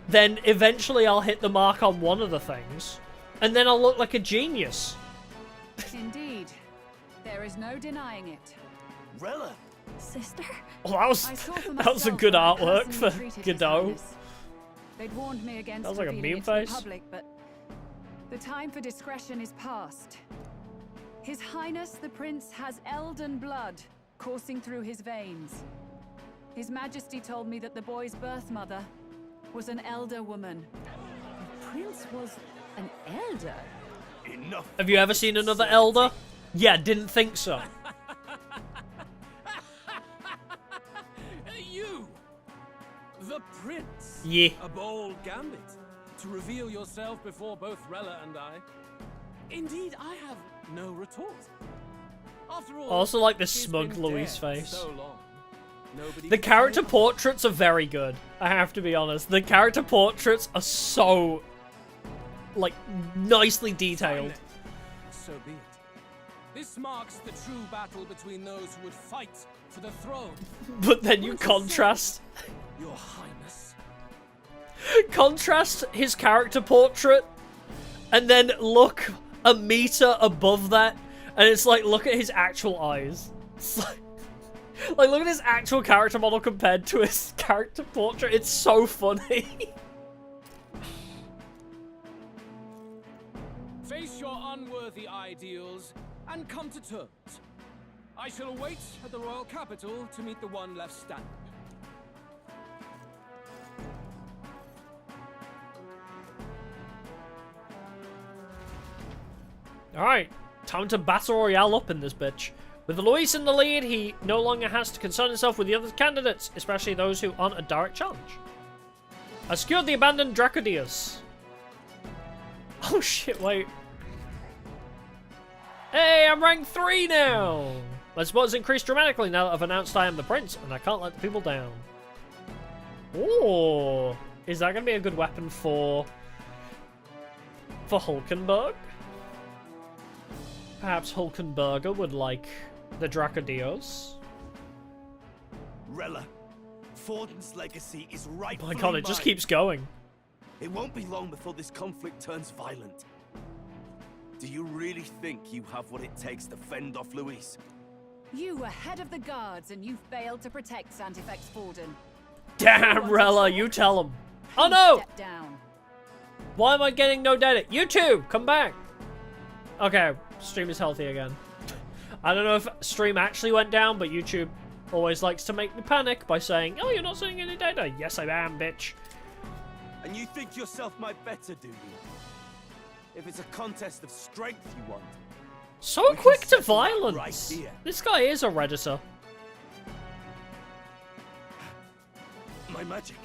Speaker 1: then eventually I'll hit the mark on one of the things, and then I'll look like a genius.
Speaker 9: Indeed. There is no denying it.
Speaker 15: Rella!
Speaker 2: Sister?
Speaker 1: Oh, that was a good artwork for Godot.
Speaker 9: They'd warned me against
Speaker 1: That was like a
Speaker 9: revealing
Speaker 1: meme
Speaker 9: it to the
Speaker 1: face.
Speaker 9: public, but the time for discretion is past. His Highness the Prince has elden blood coursing through his veins. His Majesty told me that the boy's birth mother was an elder woman.
Speaker 19: The Prince was an elder?
Speaker 15: Enough.
Speaker 1: Have you ever seen another elder? Yeah, didn't think so.
Speaker 10: You! The Prince!
Speaker 1: Yeah.
Speaker 10: A bold gambit. To reveal yourself before both Rella and I. Indeed, I have no retort. After all,
Speaker 1: I also like this
Speaker 10: he's
Speaker 1: smug
Speaker 10: been
Speaker 1: Louise
Speaker 10: dead
Speaker 1: face.
Speaker 10: so long. Nobody
Speaker 1: The
Speaker 10: can
Speaker 1: character
Speaker 10: say
Speaker 1: portraits are very good. I have to be honest. The character portraits are so, like, nicely detailed.
Speaker 10: so be it. This marks the true battle between those who would fight for the throne.
Speaker 1: But then you contrast...
Speaker 10: Your Highness.
Speaker 1: Contrast his character portrait, and then look a meter above that, and it's like, look at his actual eyes. It's like look at his actual character model compared to his character portrait. It's so funny.
Speaker 10: Face your unworthy ideals and come to terms. I shall await at the royal capital to meet the one left standing.
Speaker 1: Alright, time to battle royale up in this bitch. With Luis in the lead, he no longer has to concern himself with the other candidates, especially those who aren't a direct challenge. I secured the abandoned Dracodias. Oh shit, wait. Hey, I'm rank 3 now! My sports increased dramatically now that I've announced I am the prince, and I can't let the people down. Ooh. Is that going to be a good weapon for Hulkenberg? Perhaps Hulkenberger would like the Dracodios.
Speaker 15: Rella, Forden's legacy is right.
Speaker 1: Oh my god, it just keeps going.
Speaker 15: It won't be long before this conflict turns violent. Do you really think you have what it takes to fend off Luis?
Speaker 19: You were head of the guards and you failed to protect Santifex Forden.
Speaker 1: Damn, Rella, you tell him. Oh no!
Speaker 19: Step down.
Speaker 1: Why am I getting no data? You two, come back. Okay, stream is healthy again. I don't know if stream actually went down, but YouTube always likes to make me panic by saying, oh, you're not seeing any data. Yes, I am, bitch.
Speaker 15: And you think yourself my better, do you? If it's a contest of strength you want.
Speaker 1: So quick to
Speaker 15: Right
Speaker 1: violence.
Speaker 15: here.
Speaker 1: This guy is a Redditor.
Speaker 15: My magic.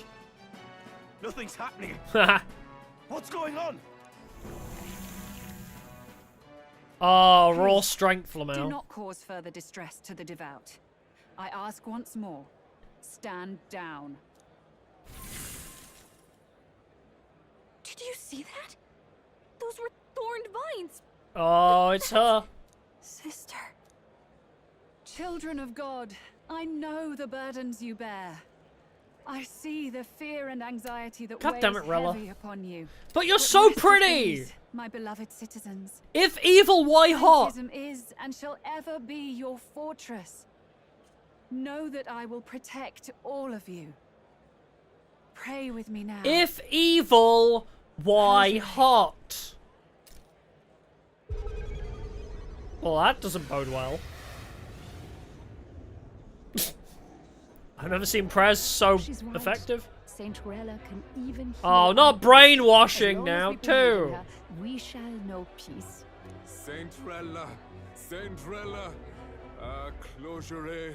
Speaker 15: Nothing's happening. What's going on?
Speaker 1: Oh, raw strength,
Speaker 19: Do
Speaker 1: Lamel.
Speaker 19: not cause further distress to the devout. I ask once more. Stand down.
Speaker 2: Did you see that? Those were thorned vines.
Speaker 1: Oh, it's her.
Speaker 2: Sister.
Speaker 19: Children of God, I know the burdens you bear. I see the fear and anxiety that
Speaker 1: God
Speaker 19: weighs
Speaker 1: damn it, Rella.
Speaker 19: heavy upon you.
Speaker 1: But you're so
Speaker 19: rest at
Speaker 1: pretty!
Speaker 19: ease, my beloved citizens.
Speaker 1: If evil, why hot?
Speaker 19: Sanctism is and shall ever be your fortress. Know that I will protect all of you. Pray with me now.
Speaker 1: If evil, why hot? Well, that doesn't bode well. I've never seen prayers so
Speaker 18: She's right.
Speaker 1: effective.
Speaker 18: Saint Rella can even heal
Speaker 1: Oh, not
Speaker 18: us.
Speaker 1: brainwashing
Speaker 18: As long
Speaker 1: now,
Speaker 18: as we believe in
Speaker 1: too.
Speaker 18: her, we shall know peace.
Speaker 11: Saint Rella, closure.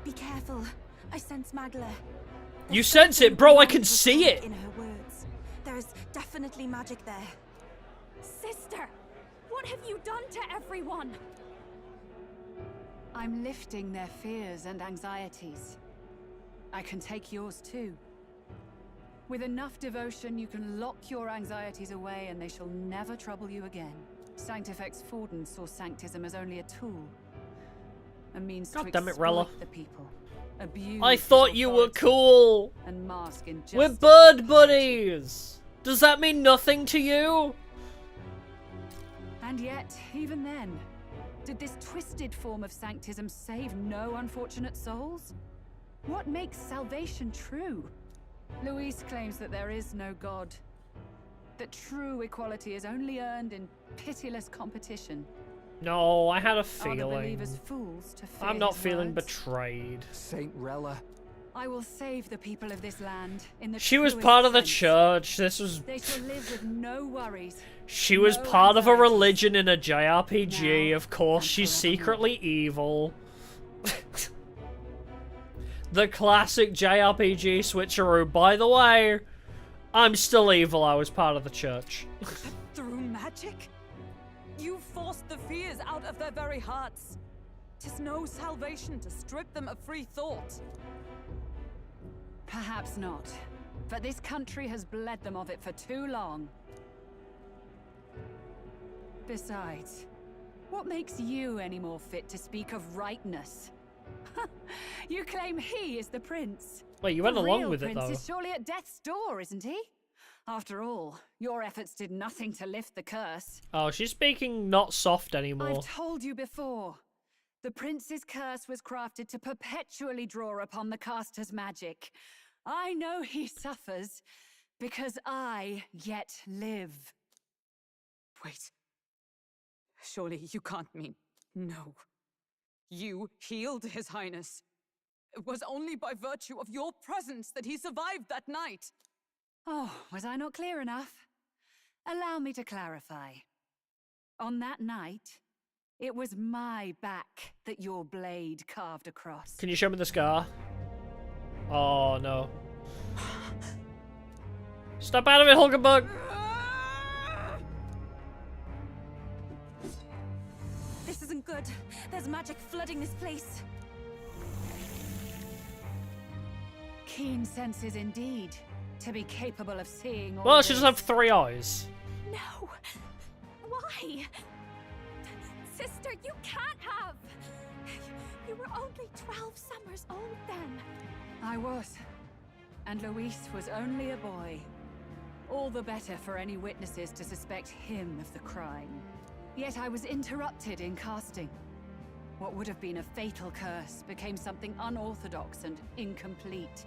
Speaker 13: Be careful. I sense Magla.
Speaker 1: You sense it, bro, I can see it.
Speaker 13: In her words. There's definitely magic there.
Speaker 2: Sister, what have you done to everyone?
Speaker 19: I'm lifting their fears and anxieties. I can take yours too. With enough devotion, you can lock your anxieties away and they shall never trouble you again. Sanctifex Forden saw sanctism as only a tool. A means
Speaker 1: God
Speaker 19: to
Speaker 1: damn it, Rella.
Speaker 19: exploit the people. Abuse
Speaker 1: I
Speaker 19: his
Speaker 1: thought you were
Speaker 19: authority,
Speaker 1: cool.
Speaker 19: and mask injustice.
Speaker 1: We're bird buddies. Does that mean nothing to you?
Speaker 19: And yet, even then, did this twisted form of sanctism save no unfortunate souls? What makes salvation true? Luis claims that there is no God. That true equality is only earned in pitiless competition.
Speaker 1: No, I had a
Speaker 19: Are the
Speaker 1: feeling.
Speaker 19: believers fools to fear
Speaker 1: I'm not
Speaker 19: his
Speaker 1: feeling
Speaker 19: words?
Speaker 1: betrayed.
Speaker 4: Saint Rella.
Speaker 19: I will save the people of this land in the
Speaker 1: She was
Speaker 19: truest
Speaker 1: part of the
Speaker 19: sense.
Speaker 1: church. This was...
Speaker 19: They shall live with no worries.
Speaker 1: She was
Speaker 19: no
Speaker 1: part of a
Speaker 19: anxieties.
Speaker 1: religion in a JRPG.
Speaker 19: Now
Speaker 1: Of course,
Speaker 19: and
Speaker 1: she's
Speaker 19: forevermore.
Speaker 1: secretly evil. The classic JRPG switcheroo. By the way, I'm still evil. I was part of the church.
Speaker 12: Through magic? You forced the fears out of their very hearts. 'Tis no salvation to strip them of free thought.
Speaker 19: Perhaps not. But this country has bled them of it for too long. Besides, what makes you any more fit to speak of rightness? You claim he is the prince.
Speaker 1: Wait, you went
Speaker 19: The
Speaker 1: along
Speaker 19: real
Speaker 1: with it,
Speaker 19: prince
Speaker 1: though.
Speaker 19: is surely at death's door, isn't he? After all, your efforts did nothing to lift the curse.
Speaker 1: Oh, she's speaking not soft anymore.
Speaker 19: I've told you before. The prince's curse was crafted to perpetually draw upon the caster's magic. I know he suffers because I yet live.
Speaker 12: Wait. Surely you can't mean... No. You healed His Highness. It was only by virtue of your presence that he survived that night.
Speaker 19: Oh, was I not clear enough? Allow me to clarify. On that night, it was my back that your blade carved across.
Speaker 1: Can you show me the scar? Oh, no. Step out of it, Hulkenberg!
Speaker 2: good. There's magic flooding this place.
Speaker 19: Keen senses indeed, to be capable of seeing all
Speaker 1: Well, she does
Speaker 19: this.
Speaker 1: have 3 eyes.
Speaker 2: No. Why? Sister, you can't have. You were only 12 summers old then.
Speaker 19: I was. And Luis was only a boy. All the better for any witnesses to suspect him of the crime. Yet I was interrupted in casting. What would have been a fatal curse became something unorthodox and incomplete.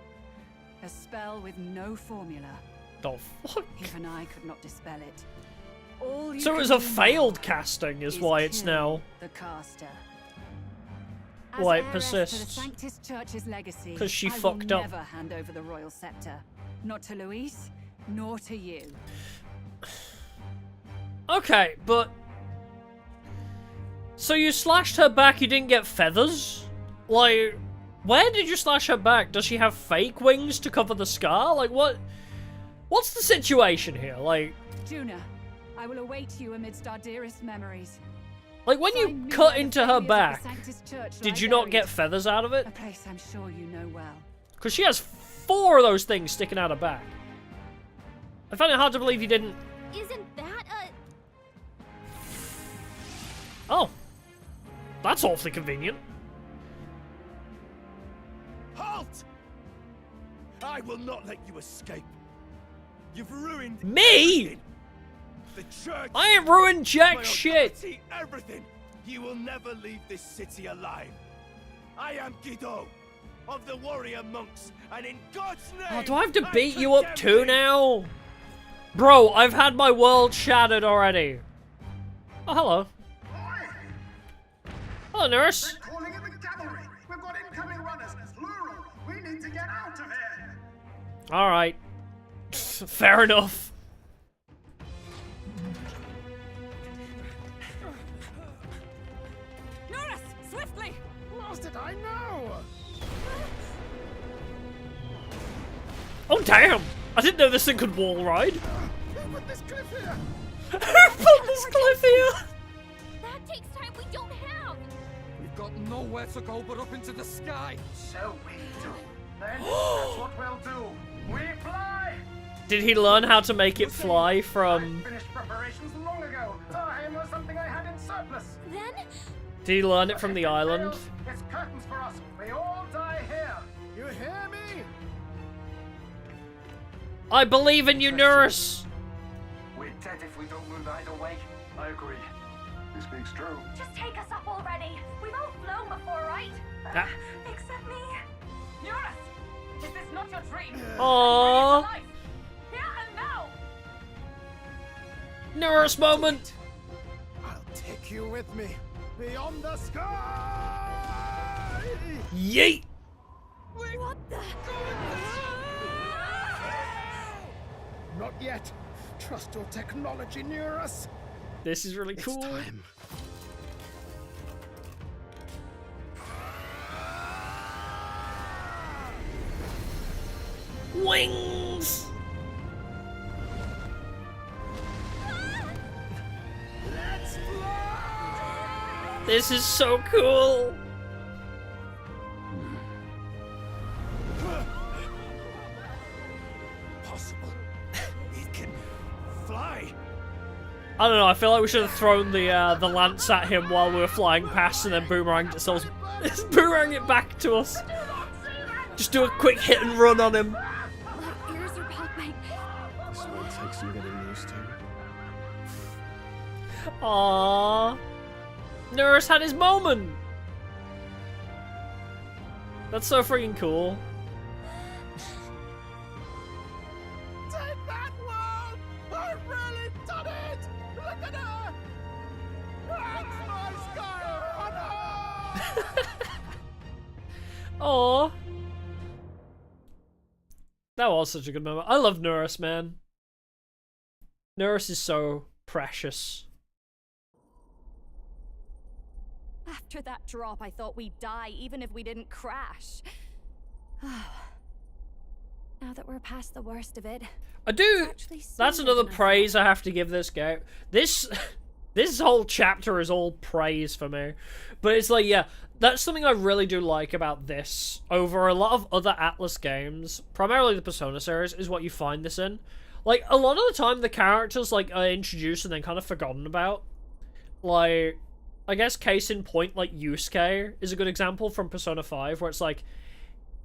Speaker 19: A spell with no formula.
Speaker 1: The fuck?
Speaker 19: Even I could not dispel it. All you
Speaker 1: So it
Speaker 19: can
Speaker 1: was a
Speaker 19: do
Speaker 1: failed
Speaker 19: now
Speaker 1: casting is
Speaker 19: is
Speaker 1: why it's
Speaker 19: kill
Speaker 1: now...
Speaker 19: the caster.
Speaker 1: Why it
Speaker 19: As heiress to the
Speaker 1: persists.
Speaker 19: Sanctus Church's legacy,
Speaker 1: 'Cause she
Speaker 19: I
Speaker 1: fucked
Speaker 19: will
Speaker 1: up.
Speaker 19: never hand over the royal scepter. Not to Luis, nor to you.
Speaker 1: Okay, but... So you slashed her back, you didn't get feathers? Like, where did you slash her back? Does she have fake wings to cover the scar? Like, what? What's the situation here? Like,
Speaker 19: Juna, I will await you amidst our dearest memories.
Speaker 1: like when you
Speaker 19: Find me
Speaker 1: cut
Speaker 19: where the
Speaker 1: into her
Speaker 19: failures of the
Speaker 1: back,
Speaker 19: Sanctus Church
Speaker 1: did
Speaker 19: lie
Speaker 1: you not
Speaker 19: buried.
Speaker 1: get feathers out of it?
Speaker 19: A place I'm sure you know well.
Speaker 1: Because she has 4 of those things sticking out her back. I find it hard to believe you didn't...
Speaker 7: Isn't that a...
Speaker 1: Oh. That's awfully convenient.
Speaker 15: Halt! I will not let you escape. You've ruined
Speaker 1: Me?
Speaker 15: everything. The church.
Speaker 1: I ain't ruined jack
Speaker 15: my
Speaker 1: shit.
Speaker 15: authority, everything. You will never leave this city alive. I am Guido of the warrior monks, and in God's name.
Speaker 1: Oh, do I have to
Speaker 15: I
Speaker 1: beat you up
Speaker 15: condemn
Speaker 1: too
Speaker 15: thee.
Speaker 1: now? Bro, I've had my world shattered already. Oh, hello. Hello, nurse.
Speaker 21: Calling in the cavalry. We've got incoming runners. Plural. We need to get out of here.
Speaker 1: Alright. Fair enough.
Speaker 19: Norris, swiftly!
Speaker 21: Lost it, I know.
Speaker 1: Oh, damn. I didn't know this thing could wall ride.
Speaker 21: Who put this cliff here?
Speaker 1: Who put this cliff here?
Speaker 7: That takes time we don't have.
Speaker 21: We've got nowhere to go but up into the sky. So we do. Then that's what we'll do. We fly.
Speaker 1: Did he learn how to make it fly from...
Speaker 21: Finished preparations long ago. Time was something I had in surplus.
Speaker 7: Then?
Speaker 1: Did he learn it from the island?
Speaker 21: It's curtains for us. We all die here. You hear me?
Speaker 1: I believe in you, nurse.
Speaker 21: We're dead if we don't move either way. I agree. He speaks true.
Speaker 7: Just take us up already. We've all flown before, right?
Speaker 1: Ah.
Speaker 7: Except me.
Speaker 19: Norris! Is this not your dream?
Speaker 1: Aww.
Speaker 19: Here and now!
Speaker 1: Nurse moment.
Speaker 21: I'll take you with me beyond the sky.
Speaker 1: Yeet.
Speaker 7: What the?
Speaker 21: Not yet. Trust your technology near us.
Speaker 1: This is really cool.
Speaker 21: Time.
Speaker 1: Wings.
Speaker 21: Let's fly.
Speaker 1: This is so cool.
Speaker 15: Possible. It can fly.
Speaker 1: I don't know, I feel like we should have thrown the lance at him while we were flying past and then boomeranged ourselves. Boomerang it back to us. Just do a quick hit and run on him.
Speaker 2: My ears are popping.
Speaker 8: This will take some getting used to.
Speaker 1: Aww. Nurse had his moment. That's so freaking cool.
Speaker 21: Take that world! I've really done it! Look at her! That's my sky runner!
Speaker 1: Aww. That was such a good moment. I love Nurse, man. Nurse is so precious.
Speaker 2: After that drop, I thought we'd die even if we didn't crash. Now that we're past the worst of it,
Speaker 1: I do.
Speaker 2: actually
Speaker 1: That's
Speaker 2: sooner
Speaker 1: another
Speaker 2: than I
Speaker 1: praise I have to give this game. This This whole chapter is all praise for me. But it's like, yeah, that's something I really do like about this over a lot of other Atlas games, primarily the Persona series, is what you find this in. Like, a lot of the time the characters, like, are introduced and then kind of forgotten about. Like, I guess case in point, like, Yusuke is a good example from Persona 5, where it's like,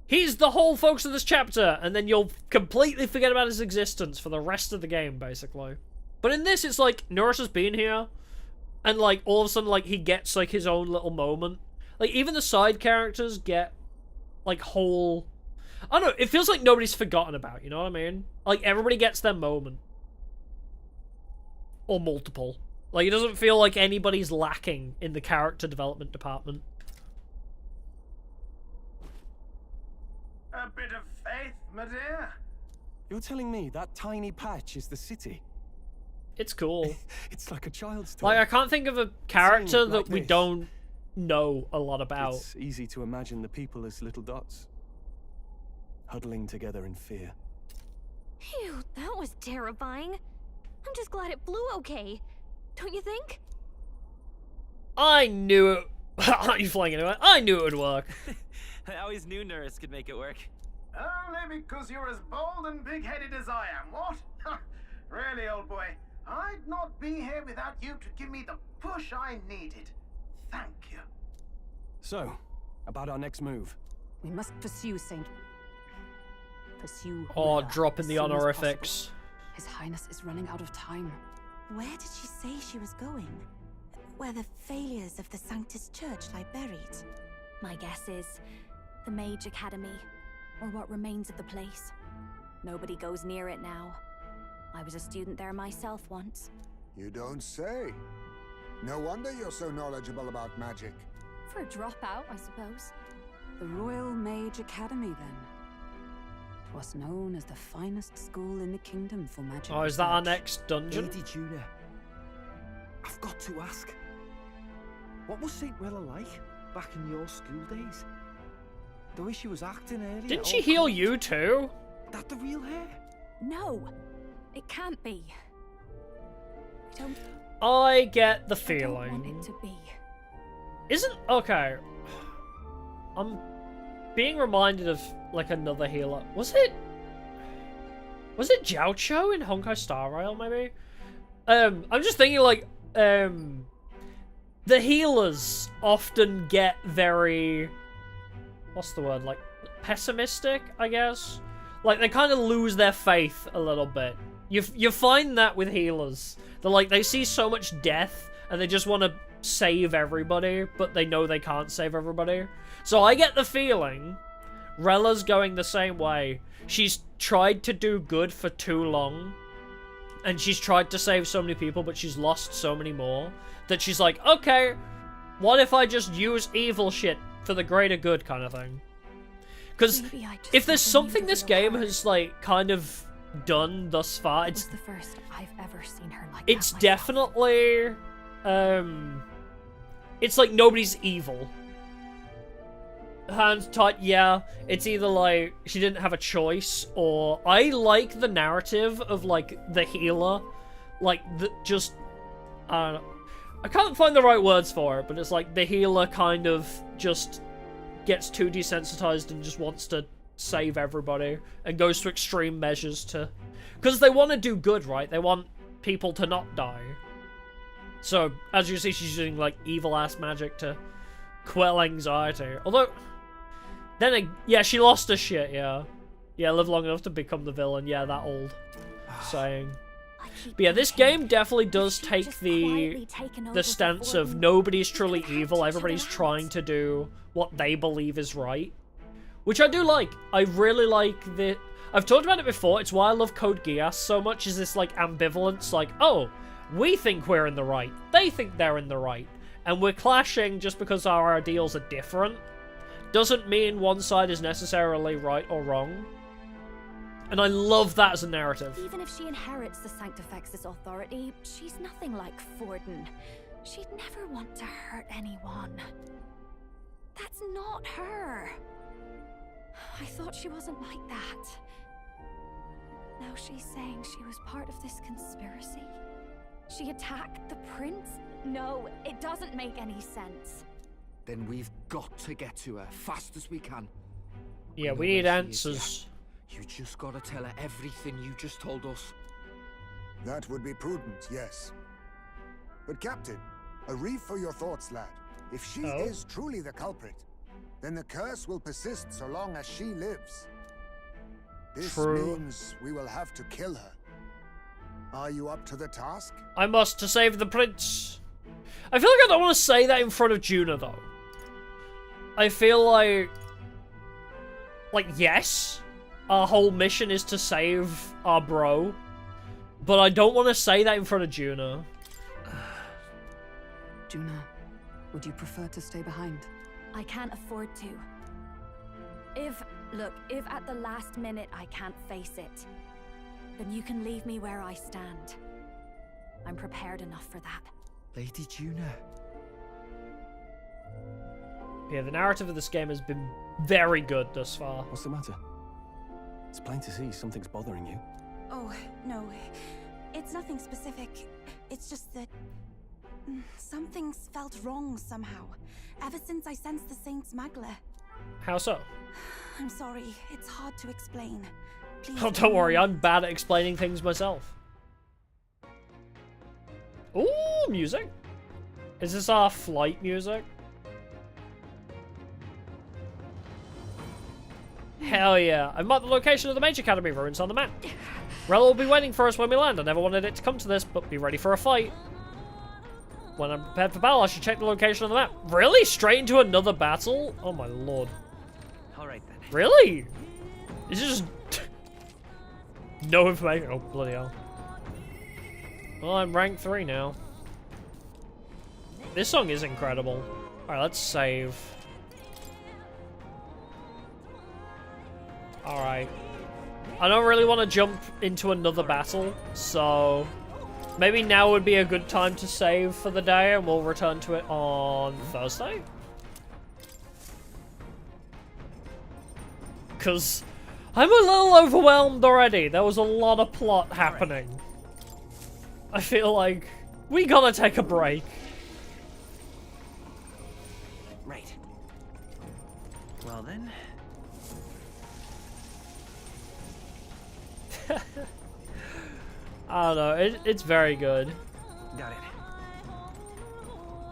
Speaker 1: he's the whole focus of this chapter, and then you'll completely forget about his existence for the rest of the game, basically. But in this, it's like, Norris been here, and, like, all of a sudden, like, he gets, like, his own little moment. Like, even the side characters get, like, whole... I don't know, it feels like nobody's forgotten about, you know what I mean? Like, everybody gets their moment. Or multiple. Like, it doesn't feel like anybody's lacking in the character development department.
Speaker 21: A bit of faith, my dear.
Speaker 8: You're telling me that tiny patch is the city?
Speaker 1: It's cool.
Speaker 8: It's like a child's toy.
Speaker 1: Like, I can't think of a character
Speaker 8: Saying it like
Speaker 1: that we
Speaker 8: this,
Speaker 1: don't know a lot about.
Speaker 8: It's easy to imagine the people as little dots, huddling together in fear.
Speaker 5: Phew, that was terrifying. I'm just glad it flew okay. Don't you think?
Speaker 1: I knew it. Aren't you flying anyway? I knew it would work.
Speaker 14: I always knew Norris could make it work.
Speaker 21: Only because you're as bold and big-headed as I am, what? Really, old boy, I'd not be here without you to give me the push I needed. Thank you.
Speaker 8: So, about our next move.
Speaker 9: We must pursue Saint... Pursue...
Speaker 1: Oh,
Speaker 9: Rilla
Speaker 1: dropping the
Speaker 9: as soon as
Speaker 1: honorifics.
Speaker 9: possible. His Highness is running out of time.
Speaker 13: Where did she say she was going? Where the failures of the Sanctus Church lie buried?
Speaker 2: My guess is the Mage Academy, or what remains of the place. Nobody goes near it now. I was a student there myself once.
Speaker 6: You don't say. No wonder you're so knowledgeable about magic.
Speaker 2: For a dropout, I suppose.
Speaker 9: The Royal Mage Academy, then. 'Twas known as the finest school in the kingdom for magic.
Speaker 1: Oh, is that our
Speaker 9: research.
Speaker 1: next dungeon?
Speaker 4: Lady Juna, I've got to ask. What was St. Rilla like back in your school days? The way she was acting earlier.
Speaker 1: Didn't she heal you too?
Speaker 4: That the real hair?
Speaker 2: No, it can't be. I don't
Speaker 1: I get the
Speaker 2: want
Speaker 1: feeling.
Speaker 2: it to be.
Speaker 1: Isn't... Okay. I'm being reminded of, like, another healer. Was it Jiao Cho in Honkai Star Rail, maybe? I'm just thinking, like, the healers often get very... What's the word? Like, pessimistic, I guess? Like, they kind of lose their faith a little bit. You find that with healers. They're like, they see so much death, and they just want to save everybody, but they know they can't save everybody. So I get the feeling Rella's going the same way. She's tried to do good for too long, and she's tried to save so many people, but she's lost so many more, that she's like, okay, what if I just use evil shit for the greater good kind of thing? Because if there's something this game has, like, kind of done thus far, it's
Speaker 2: the first I've ever seen her like
Speaker 1: it's
Speaker 2: that
Speaker 1: definitely it's like nobody's evil. Hands tight, yeah. It's either like she didn't have a choice, or I like the narrative of, like, the healer, like, the just I don't know. I can't find the right words for it, but it's like the healer kind of just gets too desensitized and just wants to save everybody and goes to extreme measures to... Because they want to do good, right? They want people to not die. So, as you see, she's using, like, evil-ass magic to quell anxiety. Although, then, yeah, she lost her shit, yeah. Yeah, live long enough to become the villain. Yeah, that old saying. But yeah, this game definitely does take the stance of nobody's truly evil, everybody's trying to do what they believe is right. Which I do like. I really like the... I've talked about it before, it's why I love Code Geass so much, is this, like, ambivalence, like, oh, we think we're in the right, they think they're in the right, and we're clashing just because our ideals are different. Doesn't mean one side is necessarily right or wrong. And I love that as a narrative.
Speaker 2: Even if she inherits the Sanctifex's authority, she's nothing like Forden. She'd never want to hurt anyone. That's not her. I thought she wasn't like that. Now she's saying she was part of this conspiracy? She attacked the prince? No, it doesn't make any sense.
Speaker 4: Then we've got to get to her fast as we can.
Speaker 1: Yeah,
Speaker 4: know
Speaker 1: we need
Speaker 4: where she is
Speaker 1: answers.
Speaker 4: yet. You just gotta tell her everything you just told us.
Speaker 6: That would be prudent, yes. But Captain, a reef for your thoughts, lad. If she is truly the culprit, then the curse will persist so long as she lives. This means we will have to kill her. Are you up to the task?
Speaker 1: I must to save the prince. I feel like I don't want to say that in front of Juna, though. I feel like, yes, our whole mission is to save our bro, but I don't want to say that in front of Juna.
Speaker 9: Juna, would you prefer to stay behind?
Speaker 2: I can't afford to. If at the last minute I can't face it, then you can leave me where I stand. I'm prepared enough for that.
Speaker 4: Lady Juna.
Speaker 1: Yeah, the narrative of this game has been very good thus far.
Speaker 8: What's the matter? It's plain to see something's bothering you.
Speaker 13: Oh, no. It's nothing specific. It's just that something's felt wrong somehow. Ever since I sensed the Saint Smuggler.
Speaker 1: How so?
Speaker 13: I'm sorry. It's hard to explain. Please
Speaker 1: Oh, don't worry. I'm bad at explaining things myself. Ooh, music. Is this our flight music? Hell yeah. I've marked the location of the Mage Academy ruins on the map. Rella will be waiting for us when we land. I never wanted it to come to this, but be ready for a fight. When I'm prepared for battle, I should check the location on the map. Really? Straight into another battle? Oh my lord.
Speaker 14: Alright then.
Speaker 1: Really? Is it just... no information? Oh, bloody hell. Well, I'm rank 3 now. This song is incredible. Alright, let's save. Alright. I don't really want to jump into another battle, so... maybe now would be a good time to save for the day, and we'll return to it on Thursday? Because I'm a little overwhelmed already. There was a lot of plot happening. I feel like we gotta take a break.
Speaker 14: Right. Well then.
Speaker 1: I don't know. It's very good.
Speaker 14: Got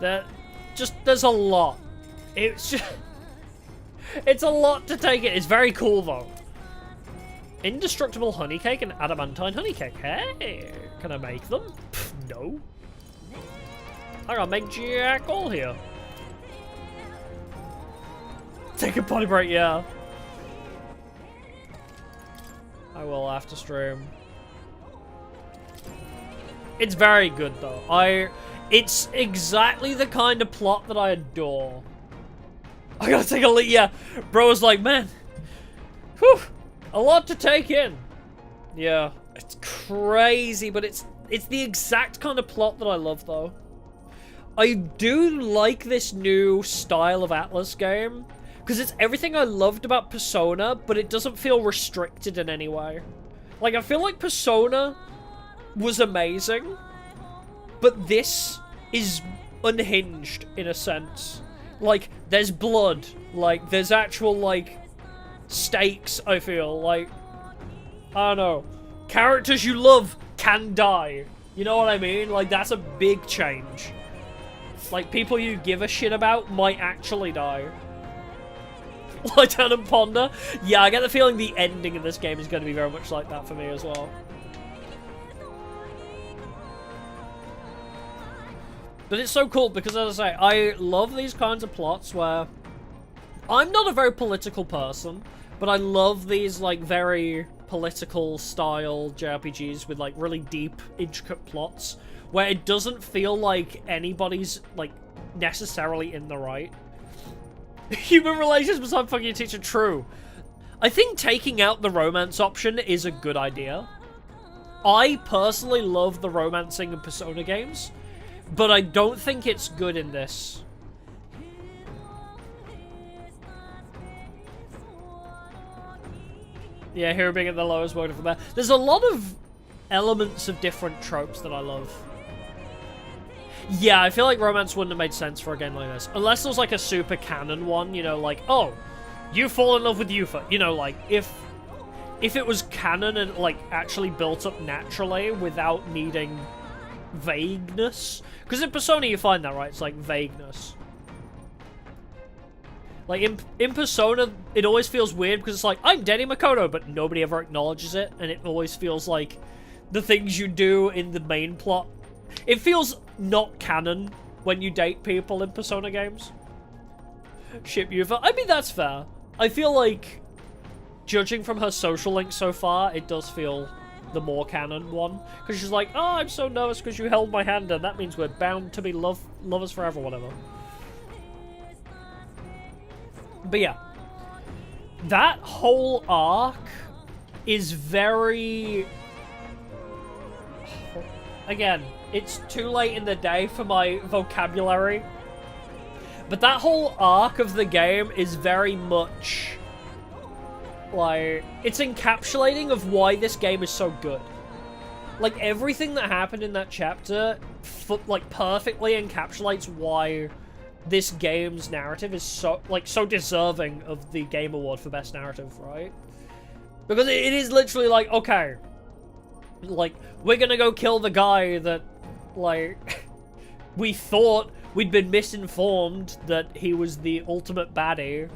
Speaker 14: it.
Speaker 1: There's a lot. It's just... it's a lot to take it. It's very cool, though. Indestructible honey cake and adamantine honey cake. Hey, can I make them? Pff, no. I gotta make jack all here. Take a potty break, yeah. I will after stream. It's very good though. It's exactly the kind of plot that I adore. I gotta take a look. Yeah, bro was like, man, whew, a lot to take in. Yeah, it's crazy, but it's the exact kind of plot that I love though. I do like this new style of Atlas game because it's everything I loved about Persona, but it doesn't feel restricted in any way. Like, I feel like Persona was amazing, but this is unhinged in a sense. Like, there's blood, like, there's actual, like, stakes, I feel. Like, I don't know. Characters you love can die. You know what I mean? Like, that's a big change. Like, people you give a shit about might actually die. Lie down and ponder. Yeah, I get the feeling the ending of this game is going to be very much like that for me as well. But it's so cool because, as I say, I love these kinds of plots where I'm not a very political person, but I love these, like, very political style JRPGs with, like, really deep, intricate plots where it doesn't feel like anybody's, like, necessarily in the right. Human relations beside fucking your teacher, true. I think taking out the romance option is a good idea. I personally love the romancing in Persona games, but I don't think it's good in this. Yeah, here being at the lowest voted for that. There's a lot of elements of different tropes that I love. Yeah, I feel like romance wouldn't have made sense for a game like this. Unless there was like a super canon one, you know, like, oh, you fall in love with Yufa. You know, like, if it was canon and, like, actually built up naturally without needing vagueness. Because in Persona you find that, right? It's like vagueness. Like, in Persona, it always feels weird because it's like, I'm Denny Makoto, but nobody ever acknowledges it. And it always feels like the things you do in the main plot. It feels not canon when you date people in Persona games. Ship Yufa. I mean, that's fair. I feel like, judging from her social links so far, it does feel the more canon one. Because she's like, oh, I'm so nervous because you held my hand, and that means we're bound to be lovers forever, whatever. But yeah. That whole arc is very... Again, it's too late in the day for my vocabulary. But that whole arc of the game is very much... like, it's encapsulating of why this game is so good. Like, everything that happened in that chapter, like, perfectly encapsulates why this game's narrative is so, like, so deserving of the Game Award for Best Narrative, right? Because it is literally like, okay, like, we're gonna go kill the guy that, like, we thought we'd been misinformed that he was the ultimate baddie.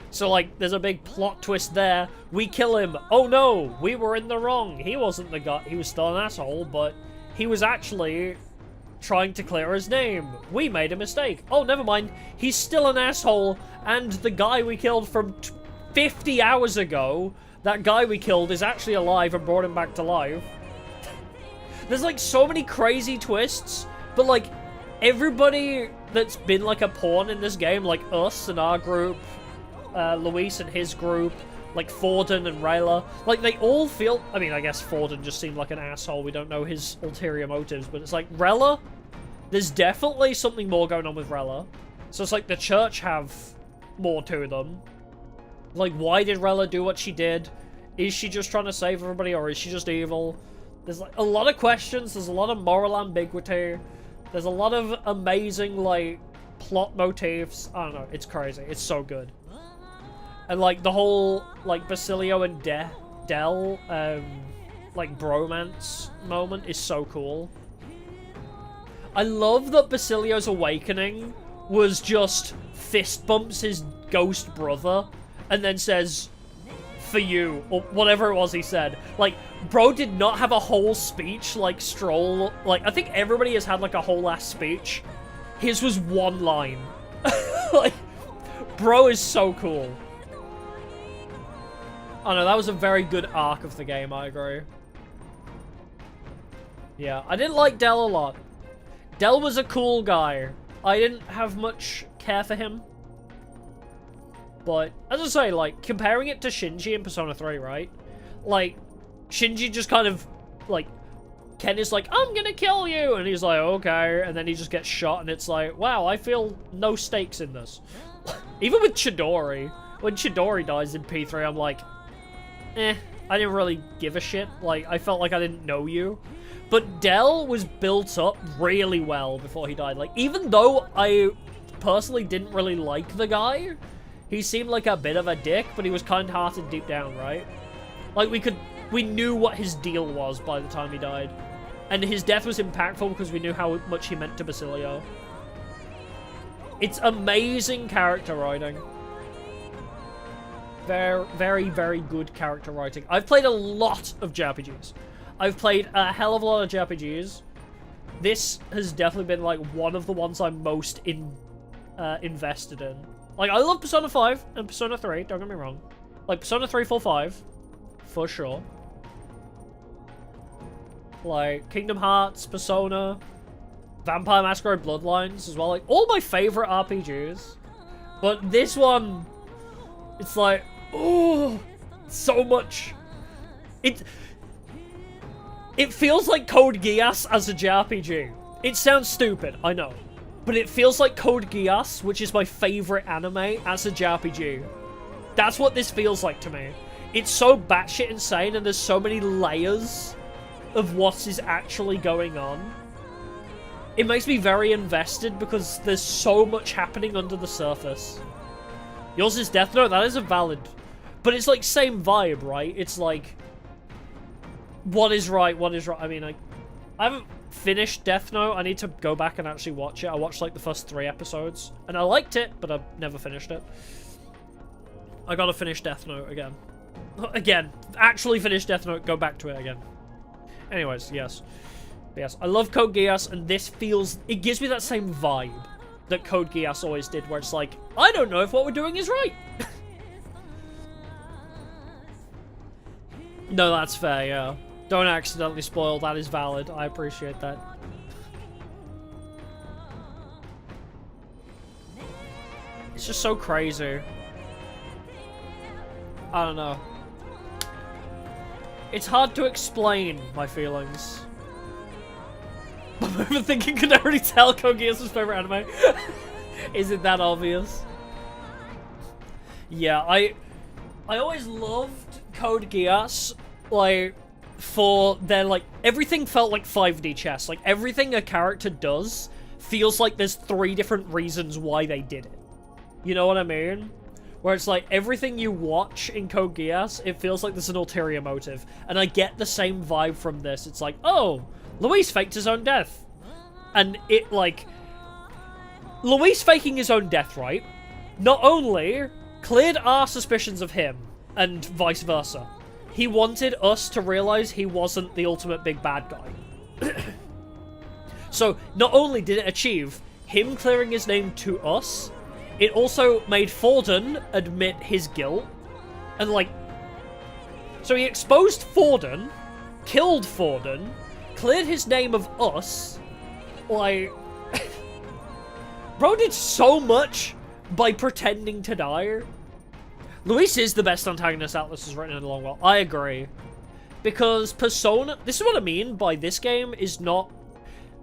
Speaker 1: So, like, there's a big plot twist there. We kill him. Oh no, we were in the wrong. He wasn't the guy. He was still an asshole, but he was actually trying to clear his name. We made a mistake. Oh, never mind. He's still an asshole, and the guy we killed from 50 hours ago, that guy we killed is actually alive and brought him back to life. There's, like, so many crazy twists, but, like, everybody that's been, like, a pawn in this game, like us and our group, Luis and his group, like Forden and Rayla, like, they all feel... I mean, I guess Forden just seemed like an asshole. We don't know his ulterior motives, but it's like, Rella, there's definitely something more going on with Rella. So it's like the church have more to them. Like, why did Rella do what she did? Is she just trying to save everybody, or is she just evil? There's, like, a lot of questions. There's a lot of moral ambiguity. There's a lot of amazing, like, plot motifs. I don't know. It's crazy. It's so good. And, like, the whole, like, Basilio and Del, like, bromance moment is so cool. I love that Basilio's awakening was just fist bumps his ghost brother and then says, for you, or whatever it was he said. Like, bro did not have a whole speech like Stroll. Like, I think everybody has had, like, a whole ass speech. His was one line. Like, bro is so cool. Oh no, that was a very good arc of the game, I agree. Yeah, I didn't like Del a lot. Del was a cool guy. I didn't have much care for him. But, as I say, like, comparing it to Shinji in Persona 3, right? Like, Shinji just kind of, like, Ken is like, I'm gonna kill you! And he's like, okay. And then he just gets shot, and it's like, wow, I feel no stakes in this. Even with Chidori. When Chidori dies in P3, I'm like, I didn't really give a shit. Like, I felt like I didn't know you. But Del was built up really well before he died. Like, even though I personally didn't really like the guy, he seemed like a bit of a dick, but he was kind-hearted deep down, right? Like, we knew what his deal was by the time he died. And his death was impactful because we knew how much he meant to Basilio. It's amazing character writing. Very, very, very good character writing. I've played a lot of JRPGs. I've played a hell of a lot of JRPGs. This has definitely been, like, one of the ones I'm most invested in. Like, I love Persona 5 and Persona 3, don't get me wrong. Like, Persona 3, 4, 5, for sure. Like, Kingdom Hearts, Persona, Vampire Masquerade Bloodlines as well. Like, all my favorite RPGs. But this one, it's like, oh, so much. It feels like Code Geass as a JRPG. It sounds stupid, I know. But it feels like Code Geass, which is my favorite anime, as a JRPG. That's what this feels like to me. It's so batshit insane, and there's so many layers of what is actually going on. it makes me very invested because there's so much happening under the surface. Yours is Death Note, that is a valid, but it's like same vibe, right? It's like, what is right, what is right. I mean, I haven't finished Death Note. I need to go back and actually watch it. I watched like the first 3 episodes, and I liked it, but I've never finished it. I gotta finish Death Note again. Again, actually finish Death Note, go back to it again. Anyways, yes. But yes, I love Code Geass, and this feels, it gives me that same vibe that Code Geass always did, where it's like, I don't know if what we're doing is right. No, that's fair, yeah. Don't accidentally spoil, that is valid. I appreciate that. It's just so crazy. I don't know. It's hard to explain my feelings. I'm overthinking, can already tell Code Geass' his favorite anime. Is it that obvious? Yeah, I always loved Code Geass, like, for their, like, everything felt like 5D chess. Like, everything a character does feels like there's 3 different reasons why they did it. You know what I mean? Where it's like, everything you watch in Code Geass, it feels like there's an ulterior motive. And I get the same vibe from this. It's like, oh, Luis faked his own death. And it, like, Luis faking his own death, right? Not only cleared our suspicions of him, and vice versa. He wanted us to realize he wasn't the ultimate big bad guy. So, not only did it achieve him clearing his name to us, it also made Forden admit his guilt. And, like, so he exposed Forden, killed Forden, cleared his name of us. Like, bro did so much by pretending to die. Luis is the best antagonist Atlas has written in a long while. I agree. Because Persona... This is what I mean by this game is not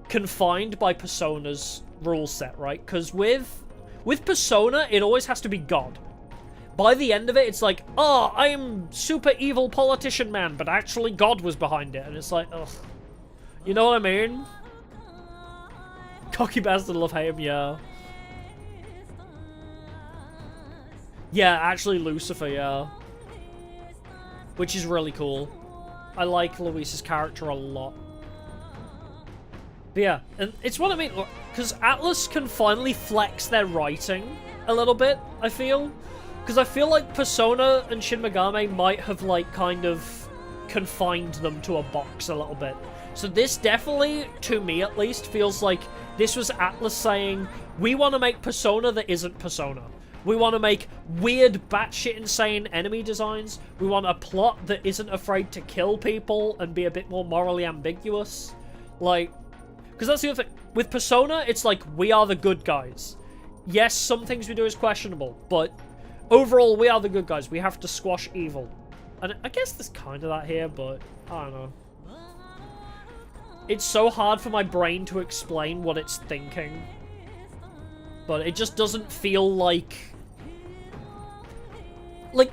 Speaker 1: confined by Persona's rule set, right? Because with Persona, it always has to be God. By the end of it, it's like, oh, I am super evil politician man, but actually God was behind it. And it's like, ugh. You know what I mean? Cocky bastard, love him, yeah. Yeah, actually Lucifer, yeah. Which is really cool. I like Luis's character a lot. But yeah, and it's what I mean, because Atlas can finally flex their writing a little bit, I feel. Because I feel like Persona and Shin Megami might have, like, kind of confined them to a box a little bit. So this definitely, to me at least, feels like this was Atlas saying, we want to make Persona that isn't Persona. We want to make weird, batshit insane enemy designs. We want a plot that isn't afraid to kill people and be a bit more morally ambiguous. Like, because that's the other thing. With Persona, it's like, we are the good guys. Yes, some things we do is questionable, but overall, we are the good guys. We have to squash evil. And I guess there's kind of that here, but I don't know. It's so hard for my brain to explain what it's thinking. But it just doesn't feel like... Like,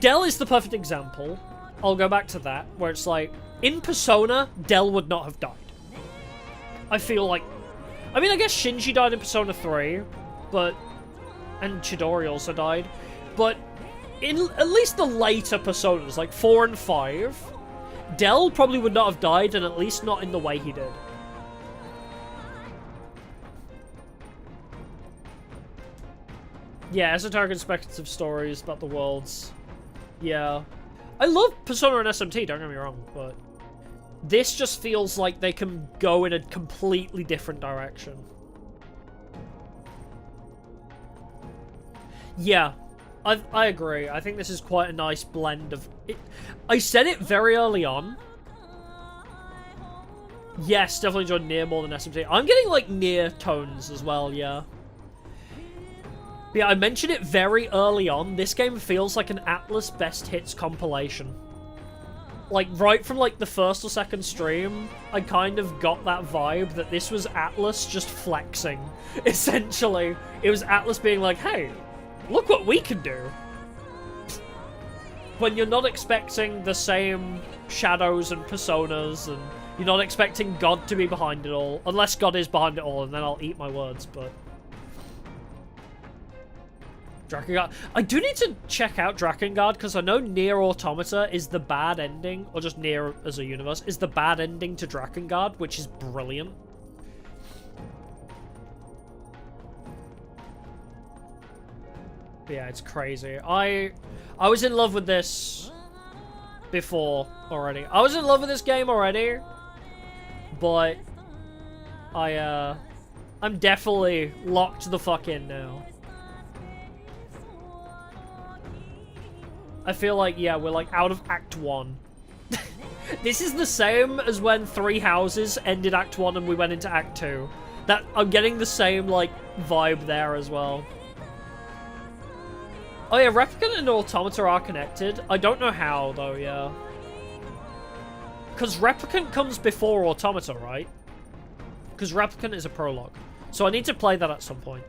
Speaker 1: Del is the perfect example. I'll go back to that, where it's like, in Persona, Del would not have died. I feel like... I mean, I guess Shinji died in Persona 3, but... And Chidori also died. But in at least the later Personas, like 4 and 5, Del probably would not have died, and at least not in the way he did. Yeah, esoteric speculative stories about the worlds. Yeah. I love Persona and SMT, don't get me wrong, but this just feels like they can go in a completely different direction. Yeah, I agree. I think this is quite a nice blend of... I said it very early on. Yes, definitely enjoyed Nier more than SMT. I'm getting, like, Nier tones as well, yeah. But yeah, I mentioned it very early on. This game feels like an Atlas Best Hits compilation. Like, right from, like, the first or second stream, I kind of got that vibe that this was Atlas just flexing. Essentially, it was Atlas being like, hey, look what we can do. When you're not expecting the same shadows and personas and You're not expecting God to be behind it all. Unless God is behind it all, and then I'll eat my words, but... Drakengard. I do need to check out Drakengard, because I know Nier Automata is the bad ending, or just Nier as a universe, is the bad ending to Drakengard, which is brilliant. But yeah, it's crazy. I was in love with this before already. I was in love with this game already, but I'm definitely locked the fuck in now. I feel like, yeah, we're like out of Act 1. This is the same as when Three Houses ended Act 1 and we went into Act 2. That I'm getting the same, like, vibe there as well. Oh yeah, Replicant and Automata are connected. I don't know how, though, yeah. Because Replicant comes before Automata, right? Because Replicant is a prologue. So I need to play that at some point.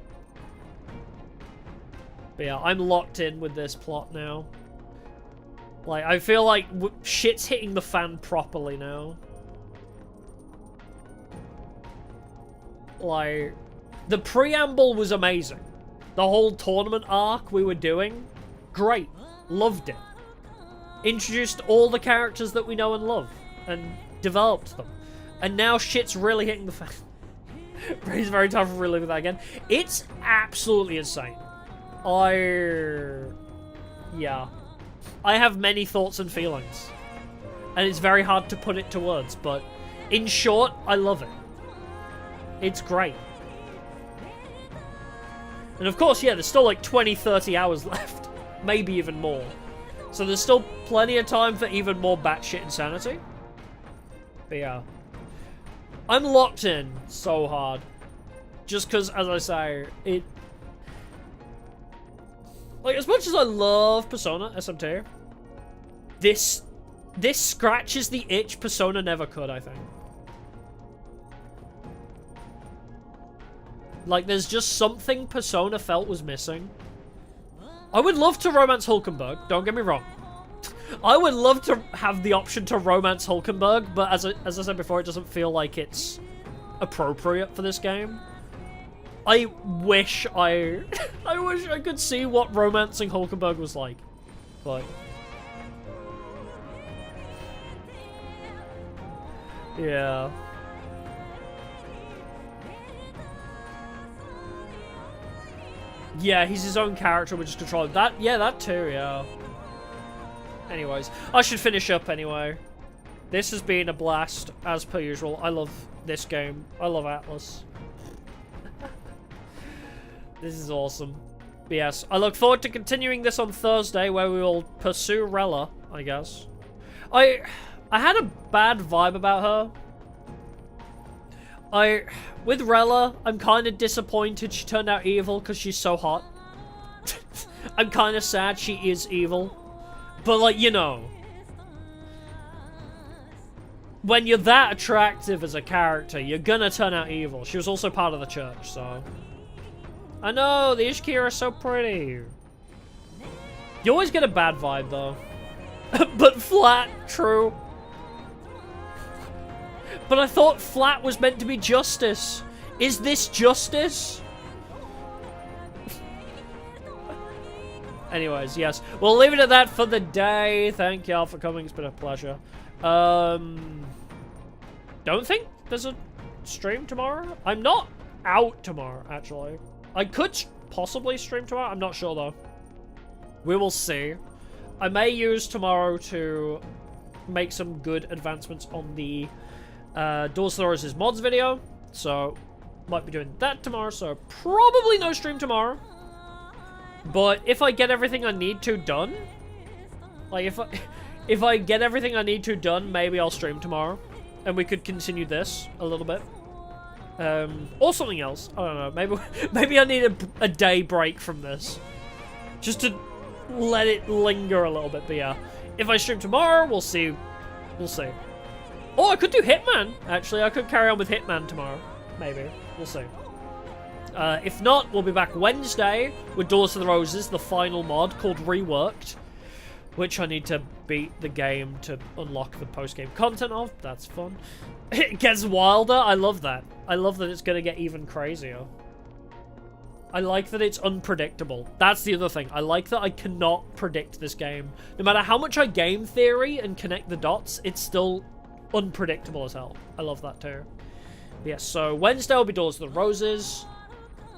Speaker 1: But yeah, I'm locked in with this plot now. Like, I feel like shit's hitting the fan properly now. Like, the preamble was amazing. The whole tournament arc we were doing, great. Loved it. Introduced all the characters that we know and love, and developed them. And now shit's really hitting the fan. It's very tough to relive that again. It's absolutely insane. Yeah. I have many thoughts and feelings. And it's very hard to put it to words, but in short, I love it. It's great. And of course, yeah, there's still like 20, 30 hours left. Maybe even more. So there's still plenty of time for even more batshit insanity. But yeah. I'm locked in so hard. Just because, as I say, it... Like, as much as I love Persona SMT, this scratches the itch Persona never could, I think. Like, there's just something Persona felt was missing. I would love to romance Hulkenberg, don't get me wrong. I would love to have the option to romance Hulkenberg, but as I said before, it doesn't feel like it's appropriate for this game. I wish I could see what romancing Hulkenberg was like. But... yeah. Yeah, he's his own character, which is controlled. That, yeah, that too, yeah. Anyways, I should finish up anyway. This has been a blast, as per usual. I love this game. I love Atlas. This is awesome. But yes, I look forward to continuing this on Thursday, where we will pursue Rella, I guess. I had a bad vibe about her. With Rella, I'm kind of disappointed she turned out evil because she's so hot. I'm kind of sad she is evil. But, like, you know. When you're that attractive as a character, you're gonna turn out evil. She was also part of the church, so... I know, the Ishikira are so pretty. You always get a bad vibe, though. But flat, true. But I thought flat was meant to be justice. Is this justice? Anyways, yes. We'll leave it at that for the day. Thank y'all for coming. It's been a pleasure. Don't think there's a stream tomorrow. I'm not out tomorrow, actually. I could possibly stream tomorrow. I'm not sure, though. We will see. I may use tomorrow to make some good advancements on the Doors to the Roses mods video. So, might be doing that tomorrow. So, probably no stream tomorrow. But if I get everything I need to done, like if I get everything I need to done, maybe I'll stream tomorrow, and we could continue this a little bit, or something else. I don't know. Maybe I need a day break from this, just to let it linger a little bit. But yeah, if I stream tomorrow, we'll see. We'll see. Oh, I could do Hitman. Actually, I could carry on with Hitman tomorrow. Maybe. We'll see. If not, we'll be back Wednesday with Doors to the Roses, the final mod called Reworked. which I need to beat the game to unlock the post-game content of. That's fun. It gets wilder. I love that. I love that it's going to get even crazier. I like that it's unpredictable. That's the other thing. I like that I cannot predict this game. No matter how much I game theory and connect the dots, it's still unpredictable as hell. I love that too. But yeah, so Wednesday will be Doors of the Roses.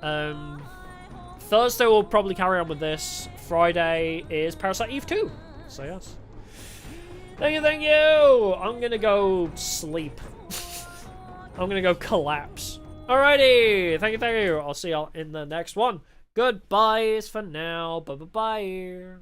Speaker 1: Thursday we'll probably carry on with this. Friday is Parasite Eve 2. So yes. Thank you, thank you! I'm gonna go sleep. I'm gonna go collapse. Alrighty, thank you, thank you. I'll see y'all in the next one. Goodbyes for now. Bye-bye-bye.